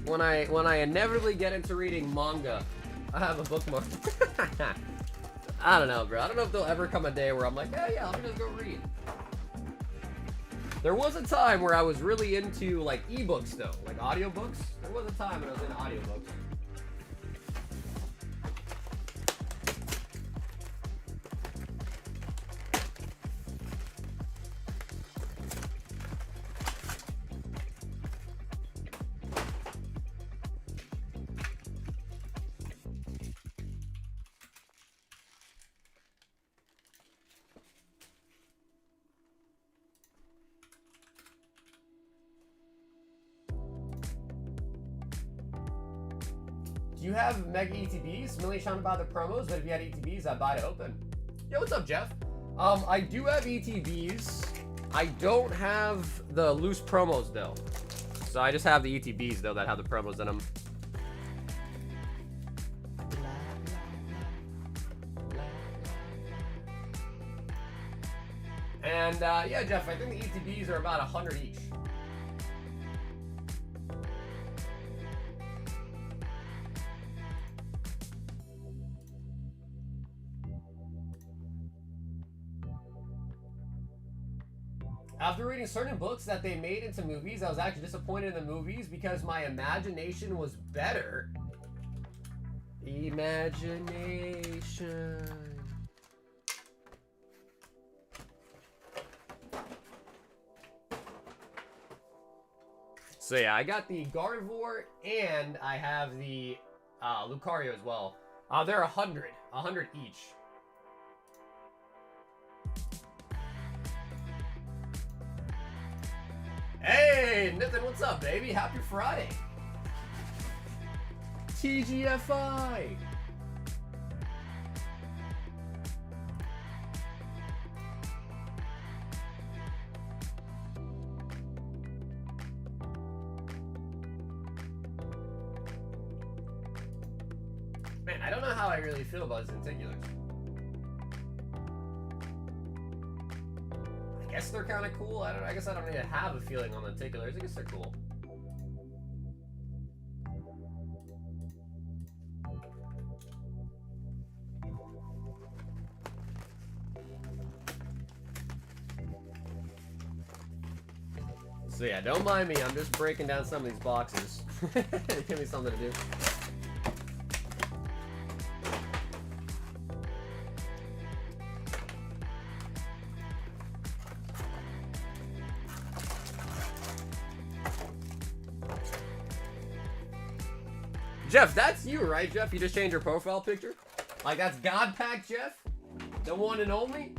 When I inevitably get into reading manga, I have a bookmark. I don't know, bro. I don't know if there'll ever come a day where I'm like, yeah, let me just go read. There was a time where I was really into like ebooks though, like audiobooks. There was a time when I was into audiobooks. Do you have Mega ETBs? Really trying to buy the promos, but if you had ETBs, I'd buy to open. Yo, what's up, Jeff? I do have ETBs. I don't have the loose promos, though. So I just have the ETBs though that have the promos in them. And yeah, Jeff, I think the ETBs are about 100 each. After reading certain books that they made into movies, I was actually disappointed in the movies because my imagination was better. Imagination. So yeah, I got the Gardevoir and I have the Lucario as well. They're 100 each. Hey, Nathan, what's up, baby? Happy Friday. TGFI. Man, I don't know how I really feel about Centiculars. I guess they're kind of cool. I guess I don't really have a feeling on Lenticulars. I guess they're cool. So yeah, don't mind me. I'm just breaking down some of these boxes. Give me something to do. Jeff, that's you, right, Jeff? You just changed your profile picture? Like, that's God Pack Jeff? The one and only?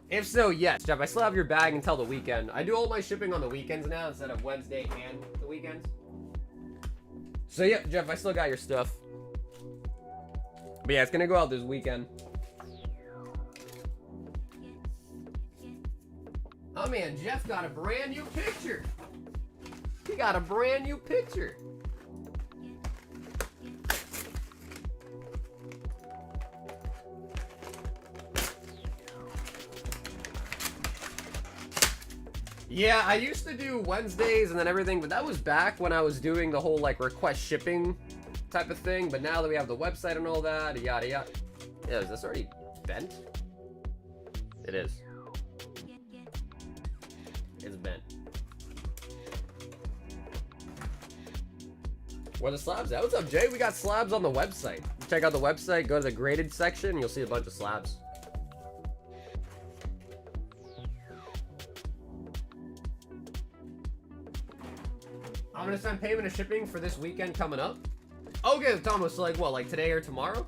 If so, yes. Jeff, I still have your bag until the weekend. I do all my shipping on the weekends now instead of Wednesday and the weekends. So, yeah, Jeff, I still got your stuff. But yeah, it's gonna go out this weekend. Oh, man, Jeff got a brand new picture. He got a brand new picture. Yeah, I used to do Wednesdays and then everything, but that was back when I was doing the whole, like, request shipping type of thing. But now that we have the website and all that, yada yada. Yeah, is this already bent? It is. It's bent. Where are the slabs at? What's up, Jay? We got slabs on the website. Check out the website, go to the graded section, you'll see a bunch of slabs. I'm gonna send payment of shipping for this weekend coming up. Okay, Thomas, so like what, like today or tomorrow?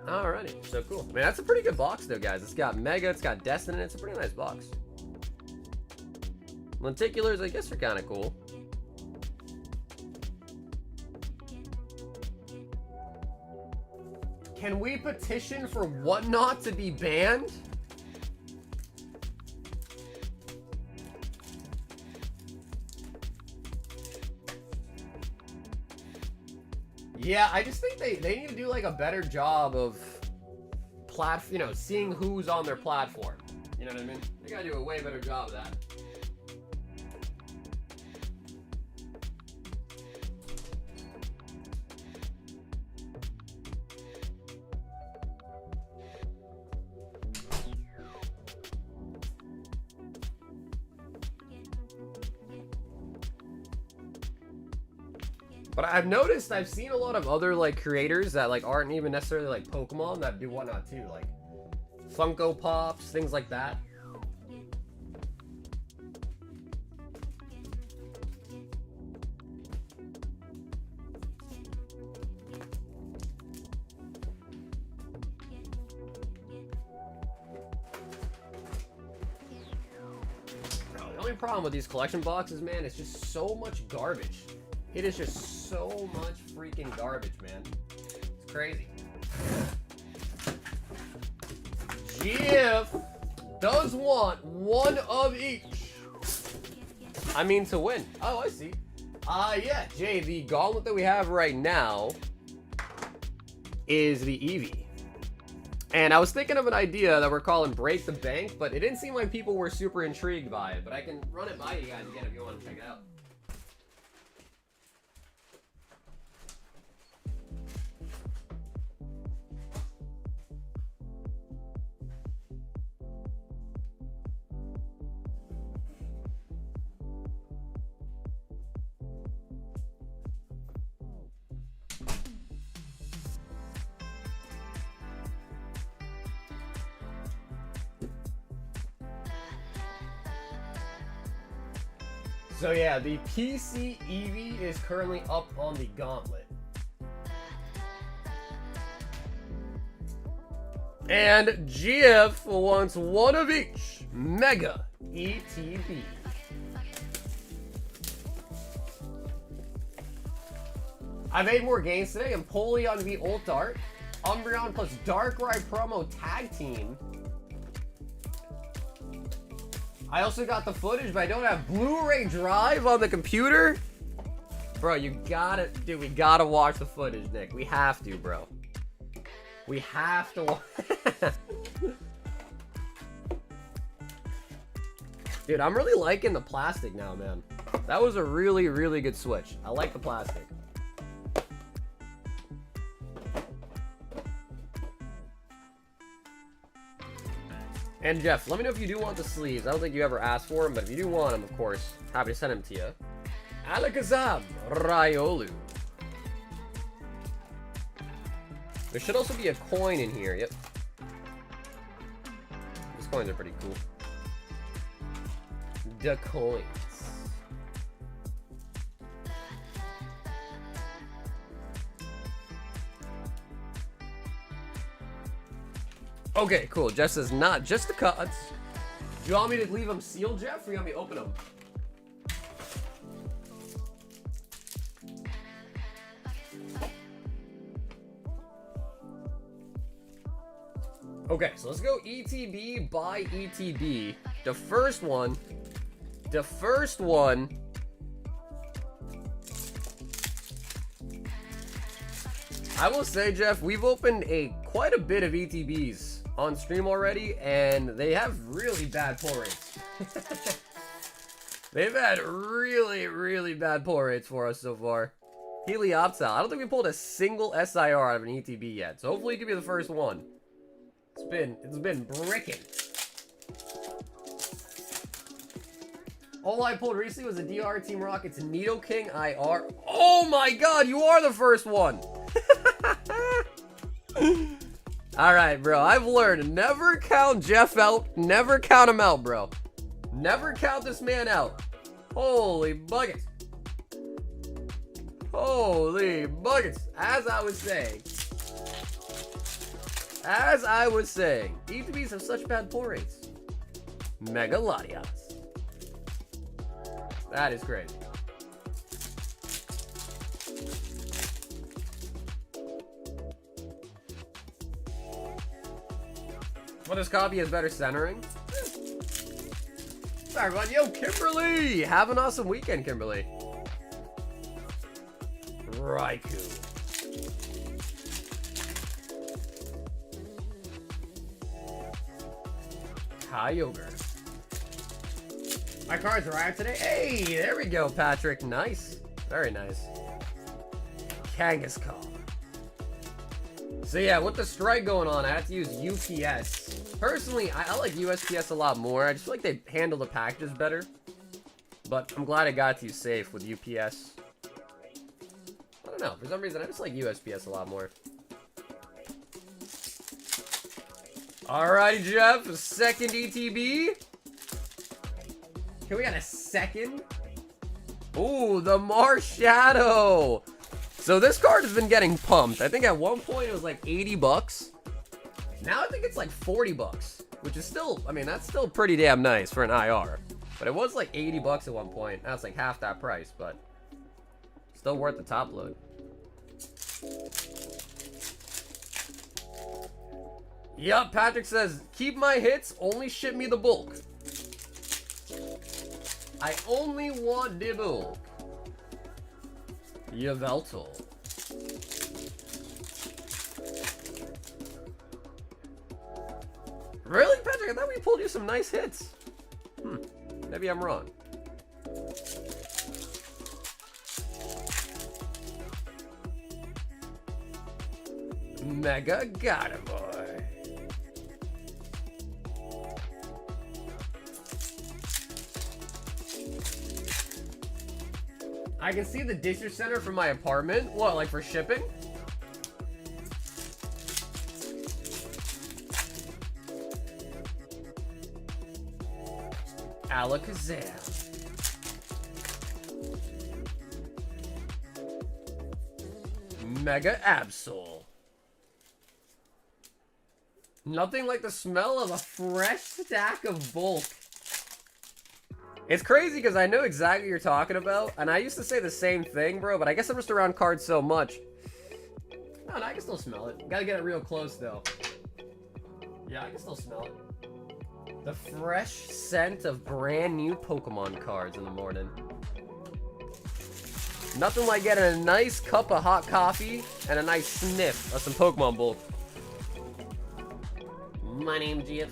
Alrighty, so cool. Man, that's a pretty good box though, guys. It's got Mega, it's got Destiny, it's a pretty nice box. Lenticulars, I guess, are kind of cool. Can we petition for Whatnot to be banned? Yeah, I just think they need to do like a better job of seeing who's on their platform. You know what I mean? They gotta do a way better job of that. But I've noticed, I've seen a lot of other like creators that like aren't even necessarily like Pokemon that do Whatnot too, like Funko Pops, things like that. The only problem with these collection boxes, man, is just so much garbage. It is just so much freaking garbage, man. It's crazy. Jeff! does want one of each. I mean to win. Oh, I see. Yeah, Jay, the gauntlet that we have right now is the Eevee. And I was thinking of an idea that we're calling Break the Bank, but it didn't seem like people were super intrigued by it. But I can run it by you guys again if you want to check it out. So yeah, the PC Eevee is currently up on the gauntlet. And GF wants one of each. Mega ETB. I've 8 more games today. Empoleon v Ult Art. Umbreon plus Darkrai promo tag team. I also got the footage, but I don't have Blu-ray drive on the computer. Bro, you gotta, dude, we gotta watch the footage, Nick. We have to, bro. We have to watch. Dude, I'm really liking the plastic now, man. That was a really, really good switch. I like the plastic. And Jeff, let me know if you do want the sleeves. I don't think you ever asked for them, but if you do want them, of course, happy to send them to you. Alakazam, Riolu. There should also be a coin in here. Yep. These coins are pretty cool. The coins. Okay, cool. Jeff says not just the cuts. Do you want me to leave them sealed, Jeff, or you want me to open them? Okay, so let's go ETB by ETB. The first one. I will say, Jeff, we've opened quite a bit of ETBs on stream already, and they have really bad pull rates. They've had really, really bad pull rates for us so far. Helioptile. I don't think we pulled a single SIR out of an ETB yet, so hopefully you can be the first one. It's been bricking. All I pulled recently was a DR Team Rocket's Nidoking IR. Oh my god, you are the first one! Alright, bro, I've learned. Never count Jeff out. Never count him out, bro. Never count this man out. Holy buckets. Holy buckets. As I was saying, ETBs have such bad pull rates. Mega Latias. That is great. Well, this copy has better centering. Sorry, everyone. Yo, Kimberly! Have an awesome weekend, Kimberly. Raikou. Kyogre. My cards arrived today. Hey, there we go, Patrick. Nice. Very nice. Kangaskhan. So yeah, with the strike going on, I have to use UPS. Personally, I like USPS a lot more. I just feel like they handle the packages better. But I'm glad I got to you safe with UPS. I don't know. For some reason, I just like USPS a lot more. Alrighty, Jeff. Second ETB. Okay, we got a second. Ooh, the Marshadow. So this card has been getting pumped. I think at one point it was like 80 bucks. Now I think it's like 40 bucks, which is still, I mean, that's still pretty damn nice for an IR. But it was like 80 bucks at one point. Now it's like half that price, but still worth the top load. Yup, Patrick says, keep my hits, only ship me the bulk. I only want the bulk. Yveltal. Really, Patrick? I thought we pulled you some nice hits. Maybe I'm wrong. Mega got him, boy. I can see the district center from my apartment. What, like for shipping? Alakazam. Mega Absol. Nothing like the smell of a fresh stack of bulk. It's crazy because I know exactly what you're talking about, and I used to say the same thing, bro, but I guess I'm just around cards so much. No, I can still smell it. Gotta get it real close, though. Yeah, I can still smell it. The fresh scent of brand new Pokemon cards in the morning. Nothing like getting a nice cup of hot coffee and a nice sniff of some Pokemon bulk. My name's Jeff.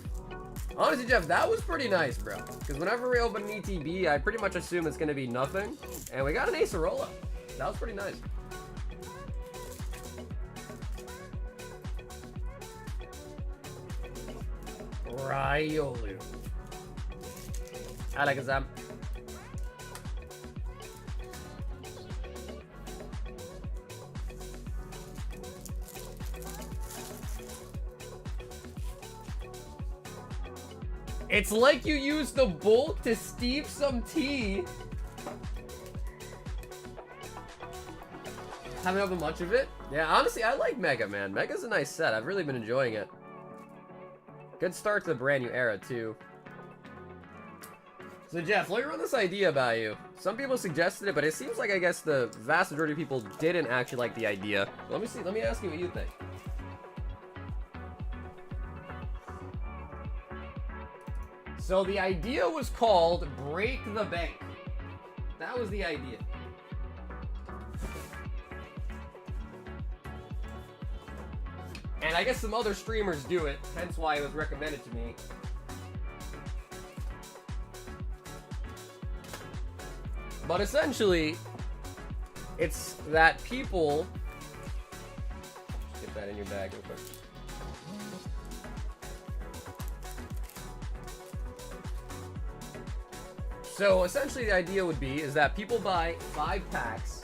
Honestly, Jeff, that was pretty nice, bro. Because whenever we open an ETB, I pretty much assume it's going to be nothing. And we got an Acerola. That was pretty nice. Riolu. Alakazam. It's like you used the bulk to steep some tea. Haven't opened much of it. Yeah, honestly, I like Mega, man. Mega's a nice set. I've really been enjoying it. Good start to the brand new era, too. So, Jeff, let me run this idea by you. Some people suggested it, but it seems like, I guess, the vast majority of people didn't actually like the idea. Let me see. Let me ask you what you think. So the idea was called Break the Bank. That was the idea. And I guess some other streamers do it, hence why it was recommended to me. But essentially, it's that people... Get that in your bag real quick. So essentially the idea would be is that people buy 5 packs.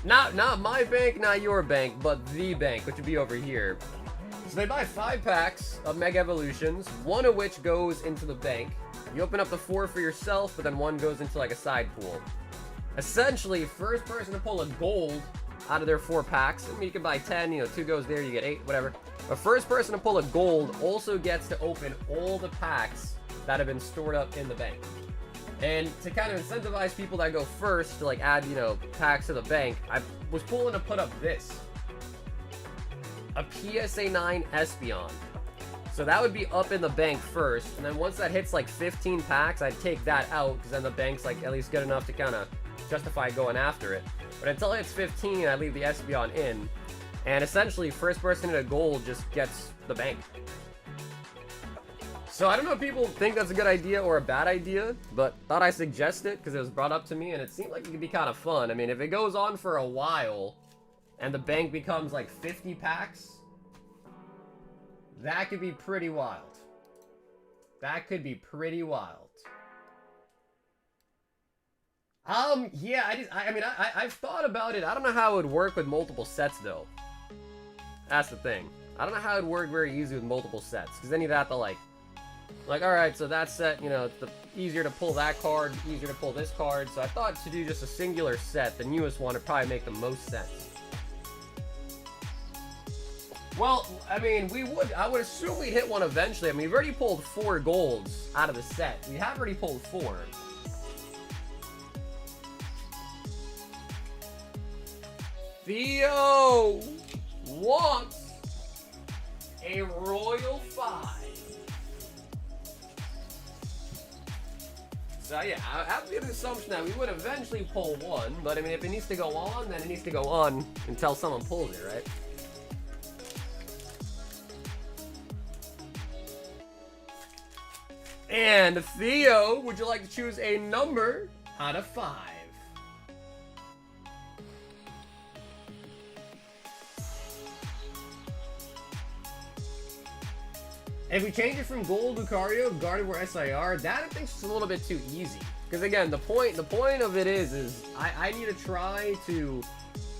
Not my bank, not your bank, but the bank, which would be over here. So they buy 5 packs of Mega Evolutions, one of which goes into the bank. You open up the 4 for yourself, but then one goes into like a side pool. Essentially, first person to pull a gold out of their 4 packs. I mean, you can buy 10, 2 goes there, you get 8, whatever. But first person to pull a gold also gets to open all the packs that have been stored up in the bank. And to kind of incentivize people that go first to like add, packs to the bank, I was pulling to put up this. A PSA 9 Espeon. So that would be up in the bank first, and then once that hits like 15 packs, I'd take that out, because then the bank's like at least good enough to kind of justify going after it. But until it's 15, I leave the Espeon in, and essentially first person to a gold just gets the bank. So I don't know if people think that's a good idea or a bad idea, but thought I'd suggest it because it was brought up to me and it seemed like it could be kind of fun. I mean, if it goes on for a while and the bank becomes like 50 packs, that could be pretty wild. That could be pretty wild. Yeah, I've thought about it. I don't know how it would work with multiple sets though. That's the thing. I don't know how it would work very easy with multiple sets, because then you'd have to like, alright, so that set, it's easier to pull that card, easier to pull this card. So I thought to do just a singular set, the newest one, would probably make the most sense. Well, I mean, I would assume we'd hit one eventually. I mean, we've already pulled 4 golds out of the set. We have already pulled 4. Theo wants a Royal 5. So yeah, I have to get the assumption that we would eventually pull one, but I mean, if it needs to go on, then it needs to go on until someone pulls it, right? And Theo, would you like to choose a number out of 5? If we change it from Gold Lucario, Gardevoir SIR, that I think is just a little bit too easy. Because again, the point of it is I need to try to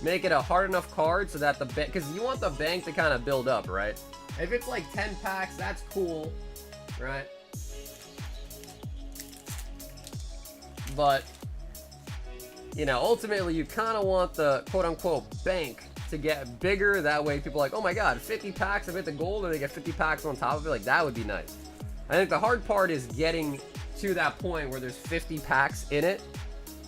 make it a hard enough card so that the bank, because you want the bank to kind of build up, right? If it's like 10 packs, that's cool, right? But, you know, ultimately you kind of want the quote-unquote bank to get bigger. That way people are like, oh my god, 50 packs of it the gold, and they get 50 packs on top of it. Like, that would be nice. I think the hard part is getting to that point where there's 50 packs in it.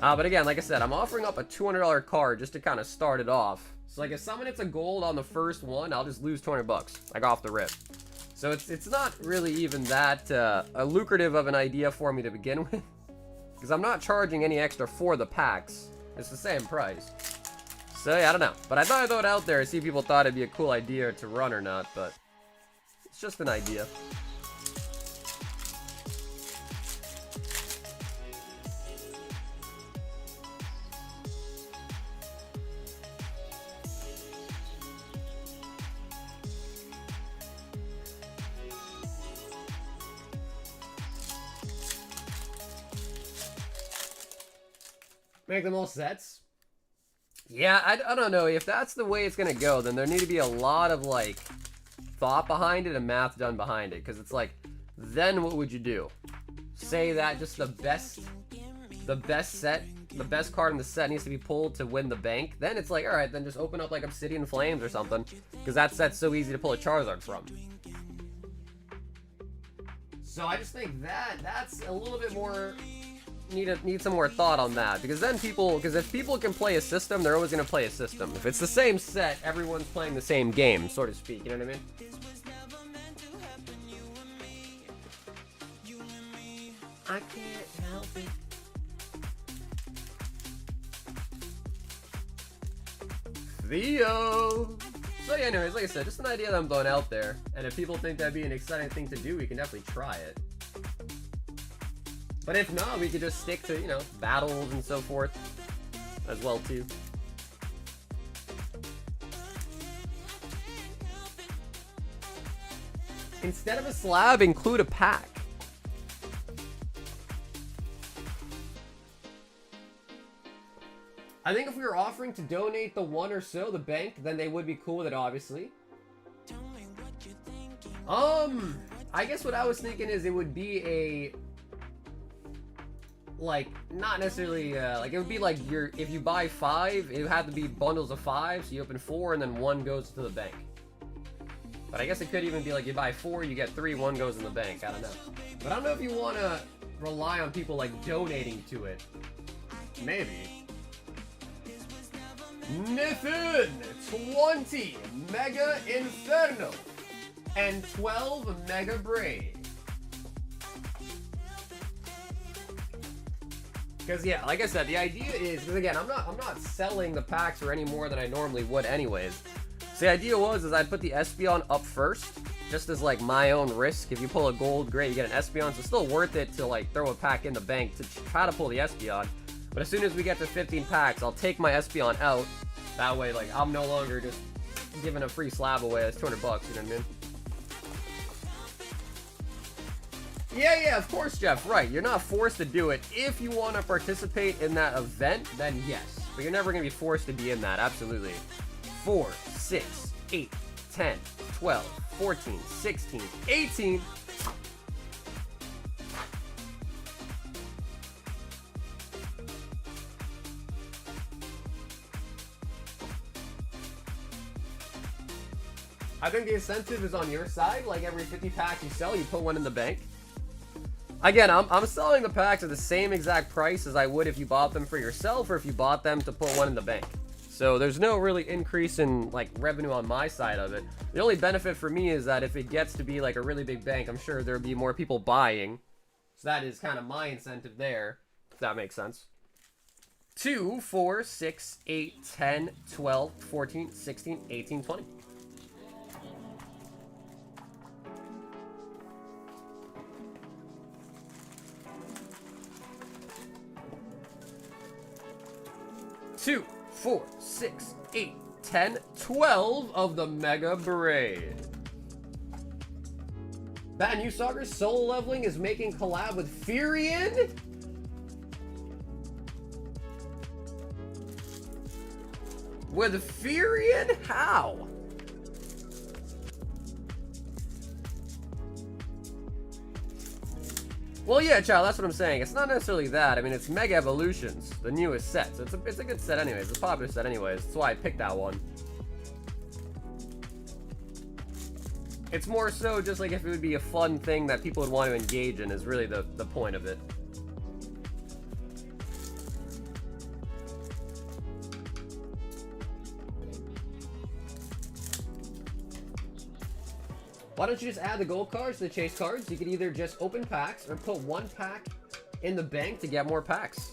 But again, like I said, I'm offering up a $200 card just to kind of start it off. So like if someone hits a gold on the first one, I'll just lose 200 bucks, like off the rip. So it's not really even that a lucrative of an idea for me to begin with. Because I'm not charging any extra for the packs. It's the same price. So yeah, I don't know. But I thought I'd throw it out there and see if people thought it'd be a cool idea to run or not. But it's just an idea. Make the most sets? Yeah, I don't know. If that's the way it's gonna go, then there need to be a lot of like thought behind it and math done behind it. Because it's like, then what would you do? Say that just the best set, the best card in the set needs to be pulled to win the bank. Then it's like, all right, then just open up like Obsidian Flames or something, because that set's so easy to pull a Charizard from. So I just think that's a little bit more. Need some more thought on that, because then if people can play a system, they're always going to play a system. If it's the same set, everyone's playing the same game, so to speak, you know what I mean? I can't help it. Theo! So yeah, anyways, like I said, just an idea that I'm throwing out there, and if people think that'd be an exciting thing to do, we can definitely try it. But if not, we could just stick to, you know, battles and so forth as well, too. Instead of a slab, include a pack. I think if we were offering to donate the one or so, the bank, then they would be cool with it, obviously. I guess what I was thinking is it would be a... like, not necessarily, like, it would be like if you buy 5, it would have to be bundles of 5, so you open 4, and then 1 goes to the bank. But I guess it could even be like you buy 4, you get 3, 1 goes in the bank, I don't know. But I don't know if you want to rely on people, like, donating to it. Maybe. Nathan, 20 Mega Inferno, and 12 Mega Brave. Because yeah, like I said, the idea is, because again, I'm not selling the packs for any more than I normally would anyways. So the idea is I'd put the Espeon up first, just as like my own risk. If you pull a gold, great, you get an Espeon, so it's still worth it to like throw a pack in the bank to try to pull the Espeon. But as soon as we get to 15 packs, I'll take my Espeon out. That way, like, I'm no longer just giving a free slab away. That's 200 bucks, you know what I mean? Yeah, of course, Jeff, right. You're not forced to do it. If you want to participate in that event, then yes. But you're never going to be forced to be in that, absolutely. 4, 6, 8, 10, 12, 14, 16, 18. I think the incentive is on your side. Like every 50 packs you sell, you put one in the bank. Again, I'm selling the packs at the same exact price as I would if you bought them for yourself or if you bought them to put one in the bank. So there's no really increase in like revenue on my side of it. The only benefit for me is that if it gets to be like a really big bank, I'm sure there'll be more people buying. So that is kind of my incentive there, if that makes sense. 2, 4, 6, 8, 10, 12, 14, 16, 18, 20. Two, 4, 6, 8, 10, 12 of the Mega Braid. Bad news, Soccer. Solo leveling is making collab with Furion. With Furion? How? Well, yeah, child, that's what I'm saying. It's not necessarily that. I mean, it's Mega Evolutions, the newest set. So it's a good set anyways. It's a popular set anyways. That's why I picked that one. It's more so just like if it would be a fun thing that people would want to engage in is really the point of it. Why don't you just add the gold cards to the chase cards? You could either just open packs or put one pack in the bank to get more packs.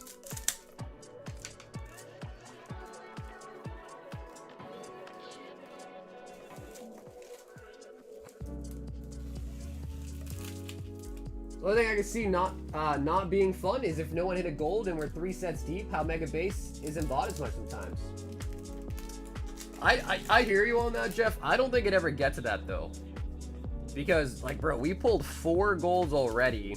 The only thing I can see not being fun is if no one hit a gold and we're 3 sets deep, how Mega Base isn't bought as much sometimes. I hear you on that, Jeff. I don't think it ever gets to that though. Because, like, bro, we pulled 4 golds already.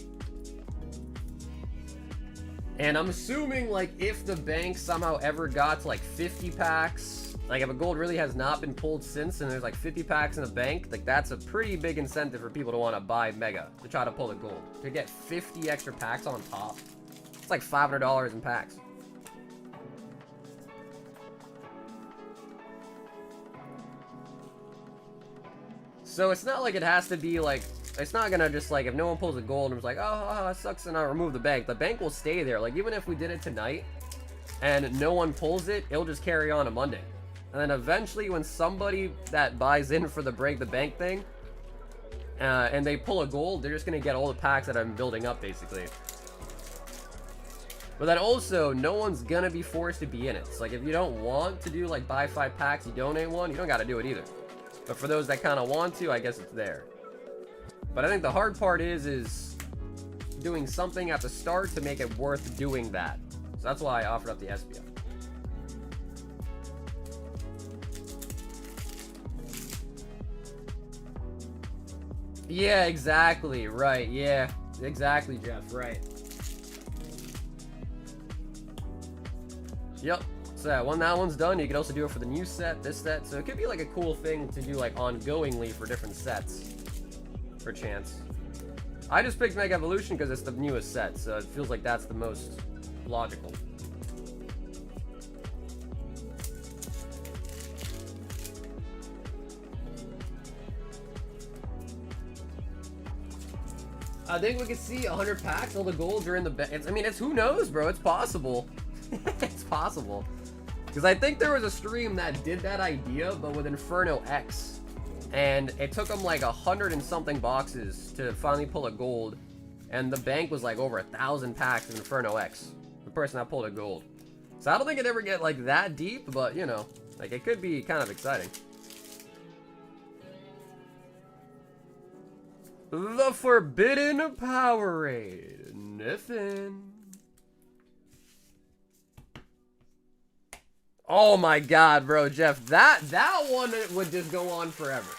And I'm assuming, like, if the bank somehow ever got to, like, 50 packs, like, if a gold really has not been pulled since and there's, like, 50 packs in the bank, like, that's a pretty big incentive for people to want to buy Mega to try to pull a gold. To get 50 extra packs on top, it's like $500 in packs. So it's not like it has to be like, it's not gonna just like, if no one pulls a gold and it's like, oh, it sucks and I remove the bank will stay there. Like, even if we did it tonight and no one pulls it, it'll just carry on to Monday. And then eventually when somebody that buys in for the break the bank thing, and they pull a gold, they're just gonna get all the packs that I'm building up basically. But then also, no one's gonna be forced to be in it. So like, if you don't want to do like buy 5 packs, you donate 1, you don't gotta do it either. But for those that kind of want to, I guess it's there. But I think the hard part is doing something at the start to make it worth doing that. So that's why I offered up the SPF. Yeah, exactly. Right. Yeah, exactly, Jeff. Right. Yep. So when that one's done, you can also do it for the new set, this set. So it could be like a cool thing to do like ongoingly for different sets, for chance. I just picked Mega Evolution because it's the newest set, so it feels like that's the most logical. I think we could see 100 packs, all the golds are in the I mean, it's who knows, bro. It's possible. It's possible. Because I think there was a stream that did that idea, but with Inferno X. And it took them like 100 and something boxes to finally pull a gold. And the bank was like over 1,000 packs in Inferno X. The person that pulled a gold. So I don't think it'd ever get like that deep, but you know, like it could be kind of exciting. The Forbidden Powerade. Nothing. Oh my god, bro, Jeff, that one would just go on forever.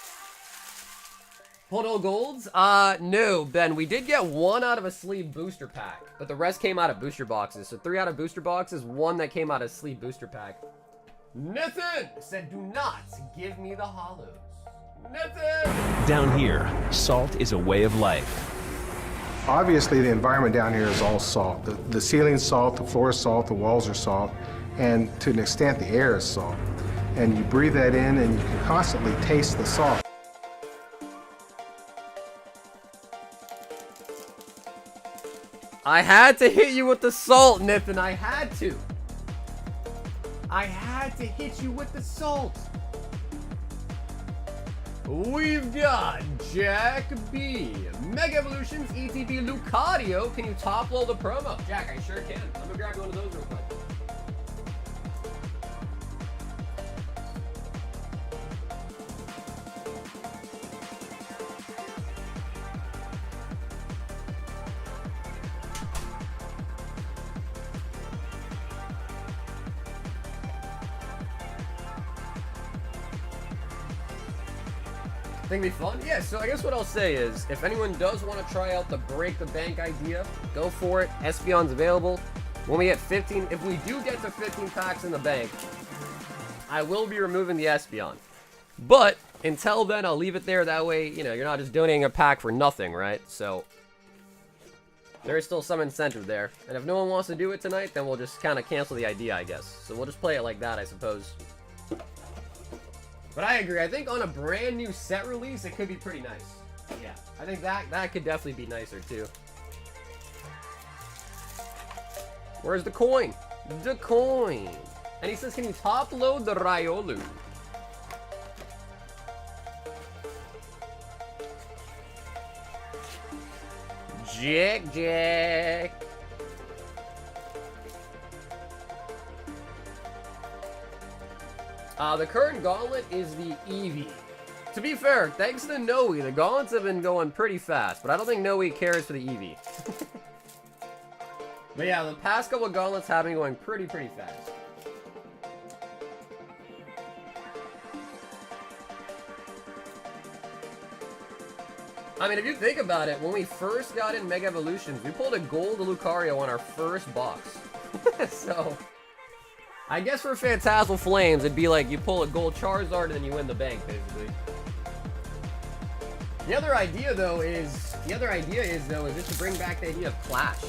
Pulled all golds? No, Ben, we did get 1 out of a sleeve booster pack, but the rest came out of booster boxes. So 3 out of booster boxes, 1 that came out of sleeve booster pack. Nathan said, do not give me the holos. Nathan! Down here, salt is a way of life. Obviously, the environment down here is all salt. The ceiling's salt, the floor is salt, the walls are salt, and to an extent, the air is salt. And you breathe that in, and you can constantly taste the salt. I had to hit you with the salt, Nathan. I had to. I had to hit you with the salt. We've got Jack B. Mega Evolutions, ETB Lucario. Can you top load the promo? Jack, I sure can. I'm gonna grab one of those real quick. Think it'd be fun? Yeah, so I guess what I'll say is, if anyone does want to try out the break the bank idea, go for it. Espeon's available. When we get 15, if we do get to 15 packs in the bank, I will be removing the Espeon. But until then, I'll leave it there. That way, you know, you're not just donating a pack for nothing, right? So there is still some incentive there. And if no one wants to do it tonight, then we'll just kind of cancel the idea, I guess. So we'll just play it like that, I suppose. But I agree. I think on a brand new set release, it could be pretty nice. Yeah, I think that could definitely be nicer too. Where's the coin? The coin. And he says, can you top load the Riolu? Jack. The current gauntlet is the Eevee. To be fair, thanks to Noe, the gauntlets have been going pretty fast, but I don't think Noe cares for the Eevee. But yeah, the past couple of gauntlets have been going pretty fast. I mean, if you think about it, when we first got in Mega Evolutions, we pulled a gold Lucario on our first box. So I guess for Fantasy Flames, it'd be like you pull a gold Charizard and then you win the bank, basically. The other idea though is just to bring back the idea of Clash,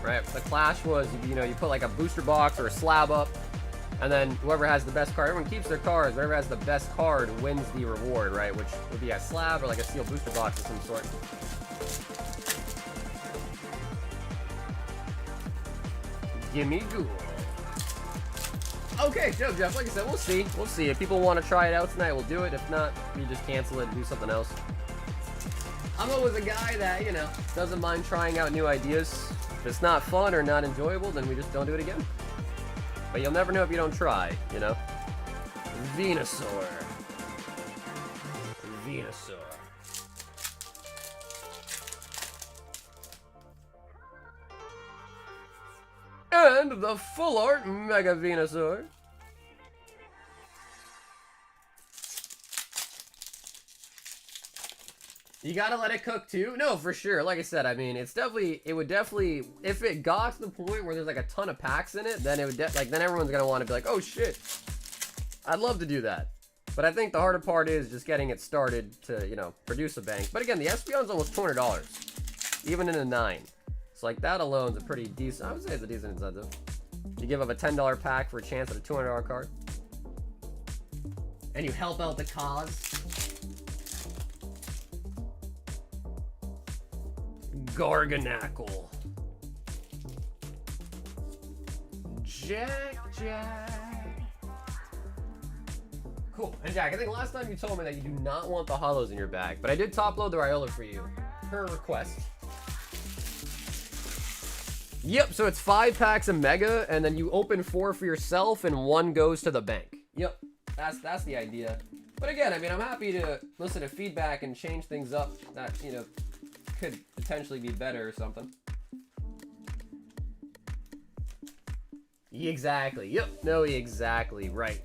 right? The Clash was, you know, you put like a booster box or a slab up, and then whoever has the best card, everyone keeps their cards. Whoever has the best card wins the reward, right? Which would be a slab or like a steel booster box of some sort. Gimme ghoul. Okay, so Jeff, like I said, we'll see. We'll see. If people want to try it out tonight, we'll do it. If not, we just cancel it and do something else. I'm always a guy that, you know, doesn't mind trying out new ideas. If it's not fun or not enjoyable, then we just don't do it again. But you'll never know if you don't try, you know? Venusaur. And the full art Mega Venusaur. You gotta let it cook too? No, for sure. Like I said, I mean, it would definitely, if it got to the point where there's like a ton of packs in it, then it would, then everyone's gonna want to be like, oh shit. I'd love to do that. But I think the harder part is just getting it started to, you know, produce a bank. But again, the Espeon's almost $200, even in a 9. So like that alone's a pretty decent, I would say it's a decent incentive. You give up a $10 pack for a chance at a $200 card. And you help out the cause. Garganackle. Jack. Cool. And Jack, I think last time you told me that you do not want the holos in your bag, but I did top load the Riola for you, per request. Yep, so it's 5 packs of Mega, and then you open 4 for yourself, and 1 goes to the bank. Yep, that's the idea. But again, I mean, I'm happy to listen to feedback and change things up that, you know, could potentially be better or something. Exactly. Yep. No, exactly. Right.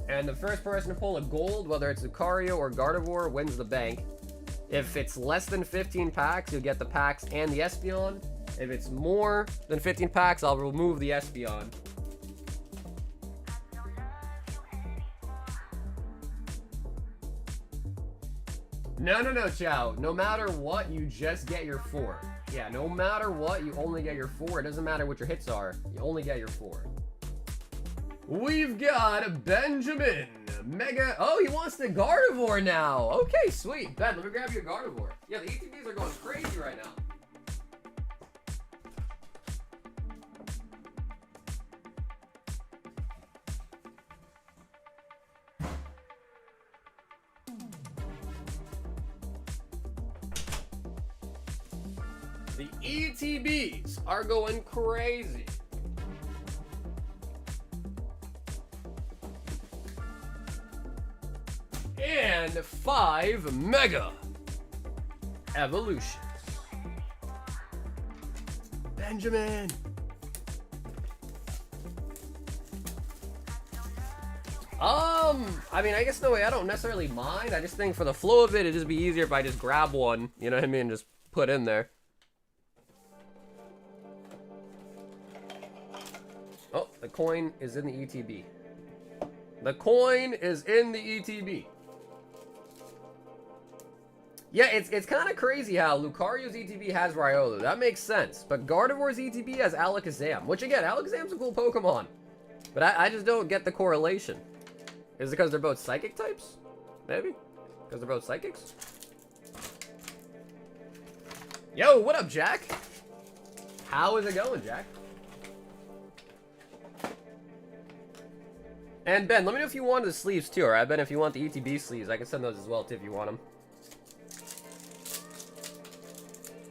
And the first person to pull a gold, whether it's Lucario or Gardevoir, wins the bank. If it's less than 15 packs, you'll get the packs and the Espeon. If it's more than 15 packs, I'll remove the Espeon. No, Chow. No matter what, you just get your 4. Yeah, no matter what, you only get your 4. It doesn't matter what your hits are. You only get your 4. We've got Benjamin. Mega. Oh, he wants the Gardevoir now. Okay, sweet. Ben, let me grab your Gardevoir. Yeah, the ETBs are going crazy right now. The ETBs are going crazy. And 5 Mega Evolutions. Benjamin. I mean, I guess no way, I don't necessarily mind. I just think for the flow of it, it'd just be easier if I just grab one, you know what I mean, just put in there. Oh, the coin is in the ETB. The coin is in the ETB. Yeah, it's kind of crazy how Lucario's ETB has Riolu. That makes sense. But Gardevoir's ETB has Alakazam, which again, Alakazam's a cool Pokemon. But I just don't get the correlation. Is it because they're both psychic types? Maybe? Because they're both psychics? Yo, what up, Jack? How is it going, Jack? And Ben, let me know if you want the sleeves too, alright? Ben, if you want the ETB sleeves, I can send those as well too if you want them.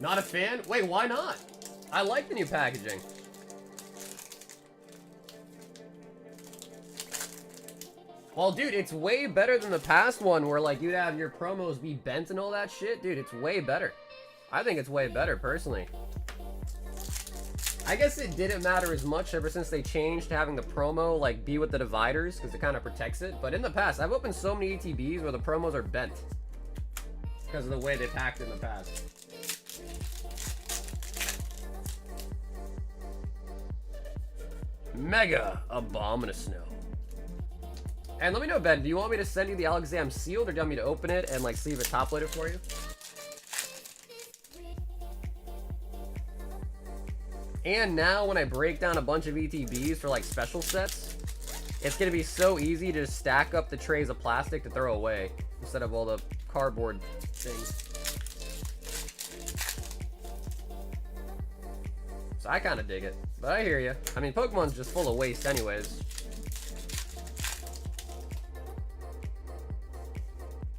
Not a fan? Wait, why not? I like the new packaging. Well, dude, it's way better than the past one where, like, you'd have your promos be bent and all that shit. Dude, it's way better. I think it's way better, personally. I guess it didn't matter as much ever since they changed to having the promo, like, be with the dividers, because it kind of protects it. But in the past, I've opened so many ETBs where the promos are bent because of the way they packed in the past. Mega Abominasnow. And let me know, Ben, do you want me to send you the Alakazam sealed, or do you want me to open it and, like, sleeve it top-loaded for you? And now, when I break down a bunch of ETBs for, like, special sets, it's gonna be so easy to just stack up the trays of plastic to throw away, instead of all the cardboard things. So I kind of dig it, but I hear you. I mean, Pokemon's just full of waste anyways.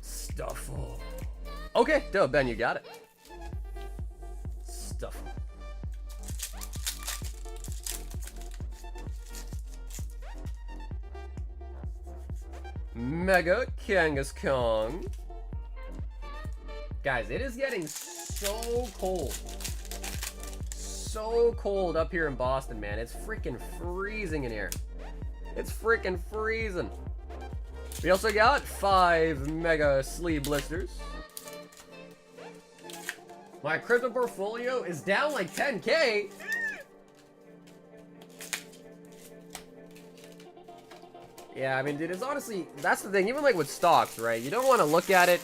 Stuffle. Okay, dope, Ben, you got it. Stuffle. Mega Kangaskhan. Guys, it is getting so cold. So cold up here in Boston, man. It's freaking freezing in here. It's freaking freezing. We also got 5 Mega Sleeve Blisters. My crypto portfolio is down like 10K. Yeah, I mean, dude, it's honestly, that's the thing. Even like with stocks, right? You don't want to look at it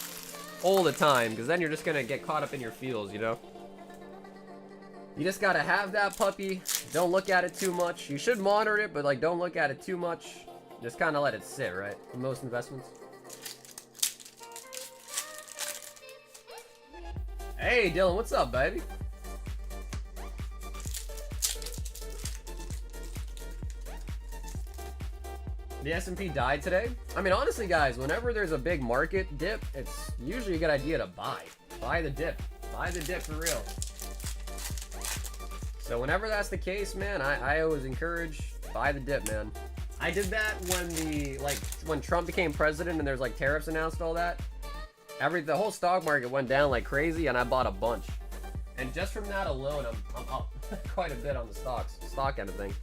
all the time, because then you're just going to get caught up in your feels, you know? You just got to have that puppy. Don't look at it too much. You should monitor it, but like, don't look at it too much. Just kind of let it sit, right? For most investments. Hey, Dylan, what's up, baby? The S&P died today. I mean, honestly, guys, whenever there's a big market dip, it's usually a good idea to buy. Buy the dip. Buy the dip for real. So whenever that's the case, man, I always encourage buy the dip, man. I did that when Trump became president and there's like tariffs announced, all that. The whole stock market went down like crazy, and I bought a bunch. And just from that alone, I'm up quite a bit on the stock end of thing.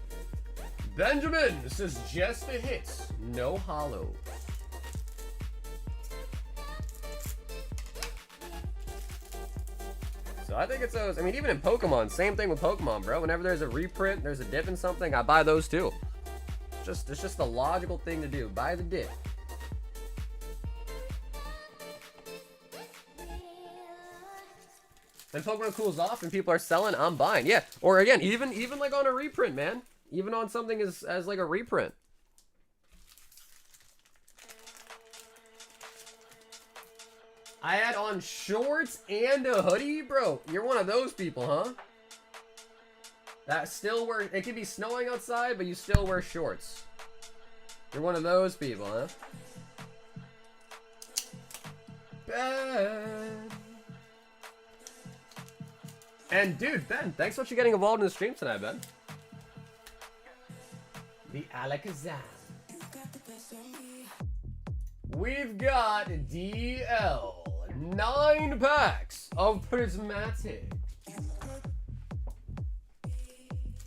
Benjamin, this is just the hits, no hollow. So I think it's those. I mean, even in Pokemon, same thing with Pokemon, bro. Whenever there's a reprint, there's a dip in something, I buy those too. It's just the logical thing to do. Buy the dip. Then Pokemon cools off and people are selling, I'm buying. Yeah. Or again, even like on a reprint, man. Even on something as like a reprint. I had on shorts and a hoodie? Bro, you're one of those people, huh? That still wear, it could be snowing outside, but you still wear shorts. You're one of those people, huh? Bad. And dude, Ben, thanks so much for getting involved in the stream tonight, Ben. The Alakazam. We've got DL 9 packs of Prismatic.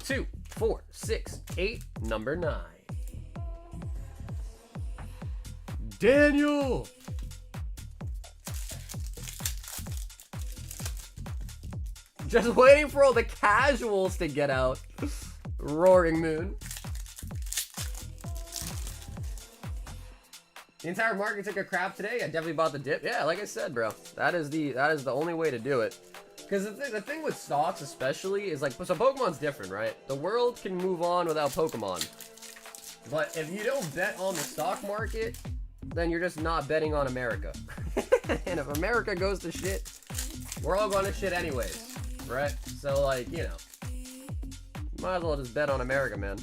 2, 4, 6, 8, number 9. Daniel. Just waiting for all the casuals to get out. Roaring Moon. The entire market took a crap today. I definitely bought the dip. Yeah, like I said, bro. That is the only way to do it. Because the thing with stocks especially is like, so Pokemon's different, right? The world can move on without Pokemon. But if you don't bet on the stock market, then you're just not betting on America. And if America goes to shit, we're all going to shit anyways, right? So like, you know, might as well just bet on America, man.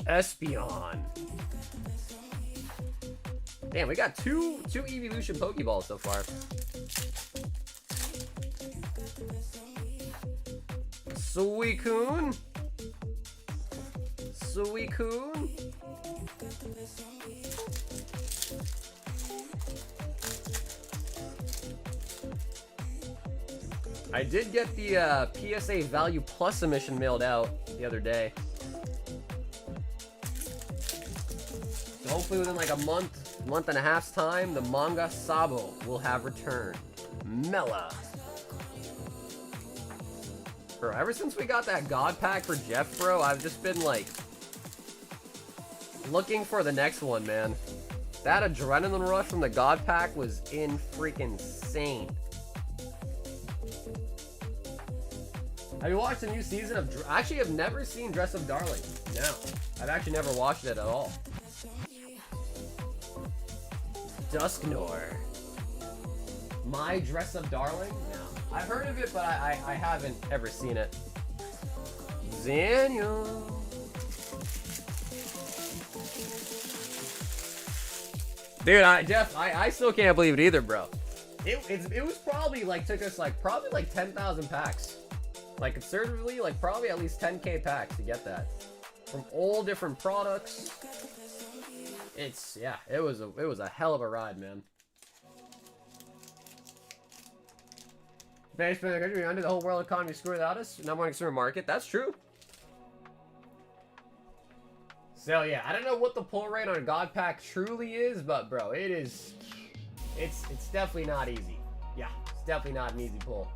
Espeon. Damn, we got two evolution Pokeballs so far. Suicune. Suicune. I did get the PSA Value Plus submission mailed out the other day. So hopefully within like a month and a half's time, the Manga Sabo will have returned. Mela. Bro, ever since we got that God Pack for Jeff, bro, I've just been like looking for the next one, man. That adrenaline rush from the God Pack was freaking insane. Have you watched the new season of... Actually, I've never seen Dress Up Darling. No. I've actually never watched it at all. Dusknoir. My Dress Up Darling? No. I've heard of it, but I haven't ever seen it. Zaniel. Dude, I still can't believe it either, bro. It was probably like, took us like, probably like 10,000 packs. Like conservatively, like probably at least 10K packs to get that. From all different products. Yeah, it was a hell of a ride, man. Base for the country under the whole world economy screw without us. Number one consumer market. That's true. So yeah, I don't know what the pull rate on God Pack truly is, but bro, it's definitely not easy. Yeah, it's definitely not an easy pull.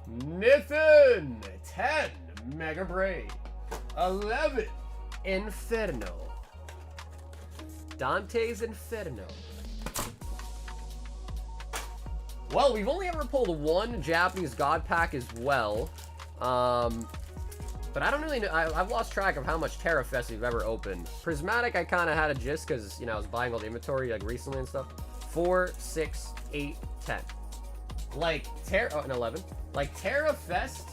Nithin 10 Mega Braid 11 Inferno Dante's Inferno. Well, we've only ever pulled one Japanese God Pack as well, but I don't really know. I've lost track of how much Terra Fest we've ever opened. Prismatic, I kind of had a gist because, you know, I was buying all the inventory like recently and stuff. 4, 6, 8, 10. Like and 11. Like Terra Fest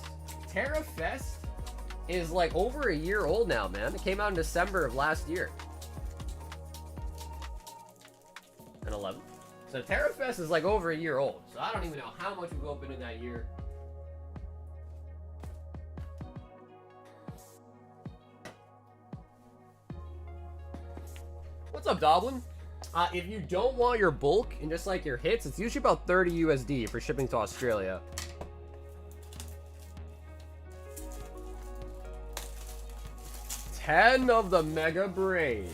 is like over a year old now, man. It came out in December of last year. And 11. So Terra Fest is like over a year old. So I don't even know how much we've opened in that year. What's up, Doblin? If you don't want your bulk and just like your hits, it's usually about 30 USD for shipping to Australia. $10 of the Mega Braid.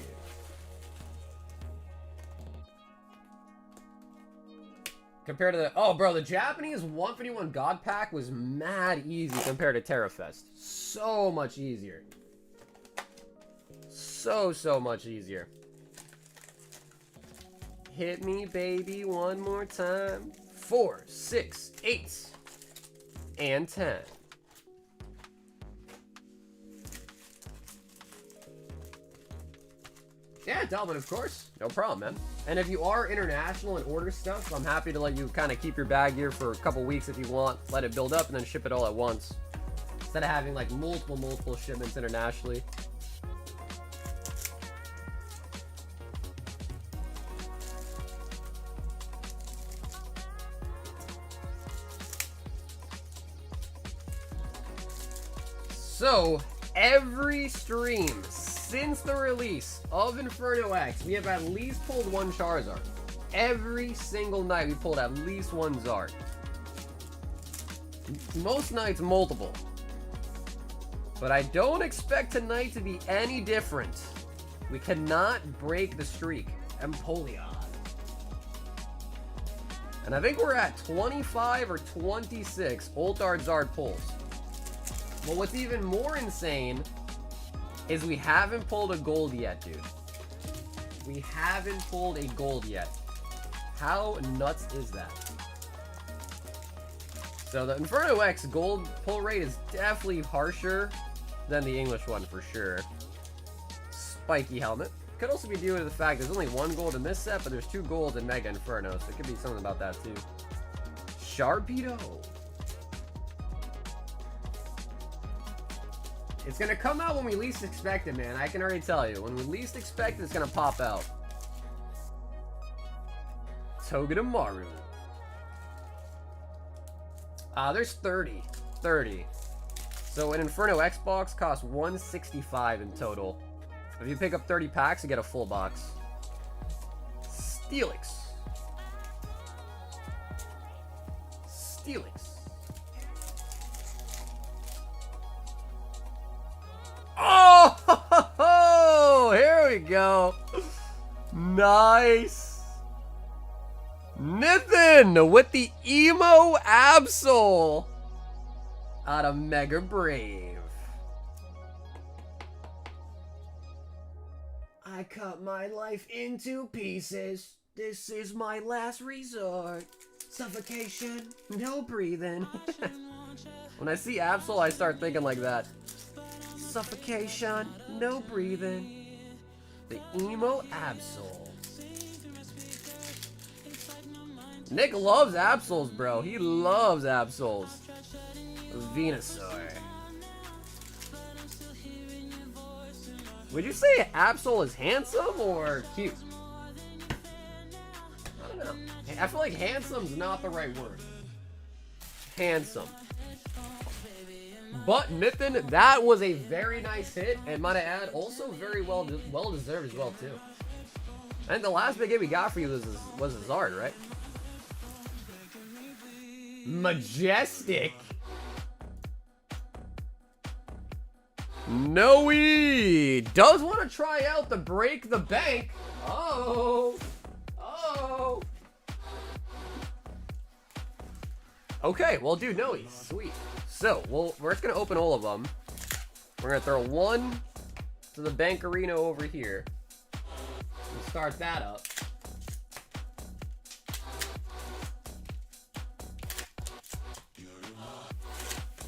Compared to the... Oh, bro, the Japanese 151 God Pack was mad easy compared to Terra Fest. So much easier. So much easier. Hit me, baby, one more time. 4, 6, 8, and 10. Yeah, Delvin, of course. No problem, man. And if you are international and order stuff, I'm happy to let you kind of keep your bag here for a couple weeks if you want. Let it build up and then ship it all at once. Instead of having like multiple shipments internationally. So, every stream since the release of Inferno X, we have at least pulled one Charizard. Every single night we pulled at least one Zard. Most nights multiple. But I don't expect tonight to be any different. We cannot break the streak. Empoleon. And I think we're at 25 or 26 Ultard Zard pulls. But what's even more insane is we haven't pulled a gold yet, dude. We haven't pulled a gold yet. How nuts is that? So the Inferno X gold pull rate is definitely harsher than the English one for sure. Spiky helmet. Could also be due to the fact there's only one gold in this set, but there's 2 golds in Mega Inferno, so it could be something about that too. Sharpedo. It's gonna come out when we least expect it, man. I can already tell you. When we least expect it, it's gonna pop out. Togedemaru. There's 30. 30. So an Inferno X box costs $165 in total. If you pick up 30 packs, you get a full box. Steelix. Steelix. Oh! Here we go. Nice. Nithin with the Emo Absol out of Mega Brave. I cut my life into pieces. This is my last resort. Suffocation, no breathing. When I see Absol, I start thinking like that. Suffocation, no breathing. The Emo Absol. Nick loves Absols, bro. He loves Absols. Venusaur. Would you say Absol is handsome or cute? I don't know. I feel like handsome's not the right word. Handsome. But Nithin, that was a very nice hit, and might I add, also very well deserved as well too. I think the last big hit we got for you was a Zard, right? Majestic. Noe does want to try out the break the bank. Oh. Okay, well, dude, Noe, sweet. So, we're just gonna open all of them. We're gonna throw one to the bank arena over here. And start that up.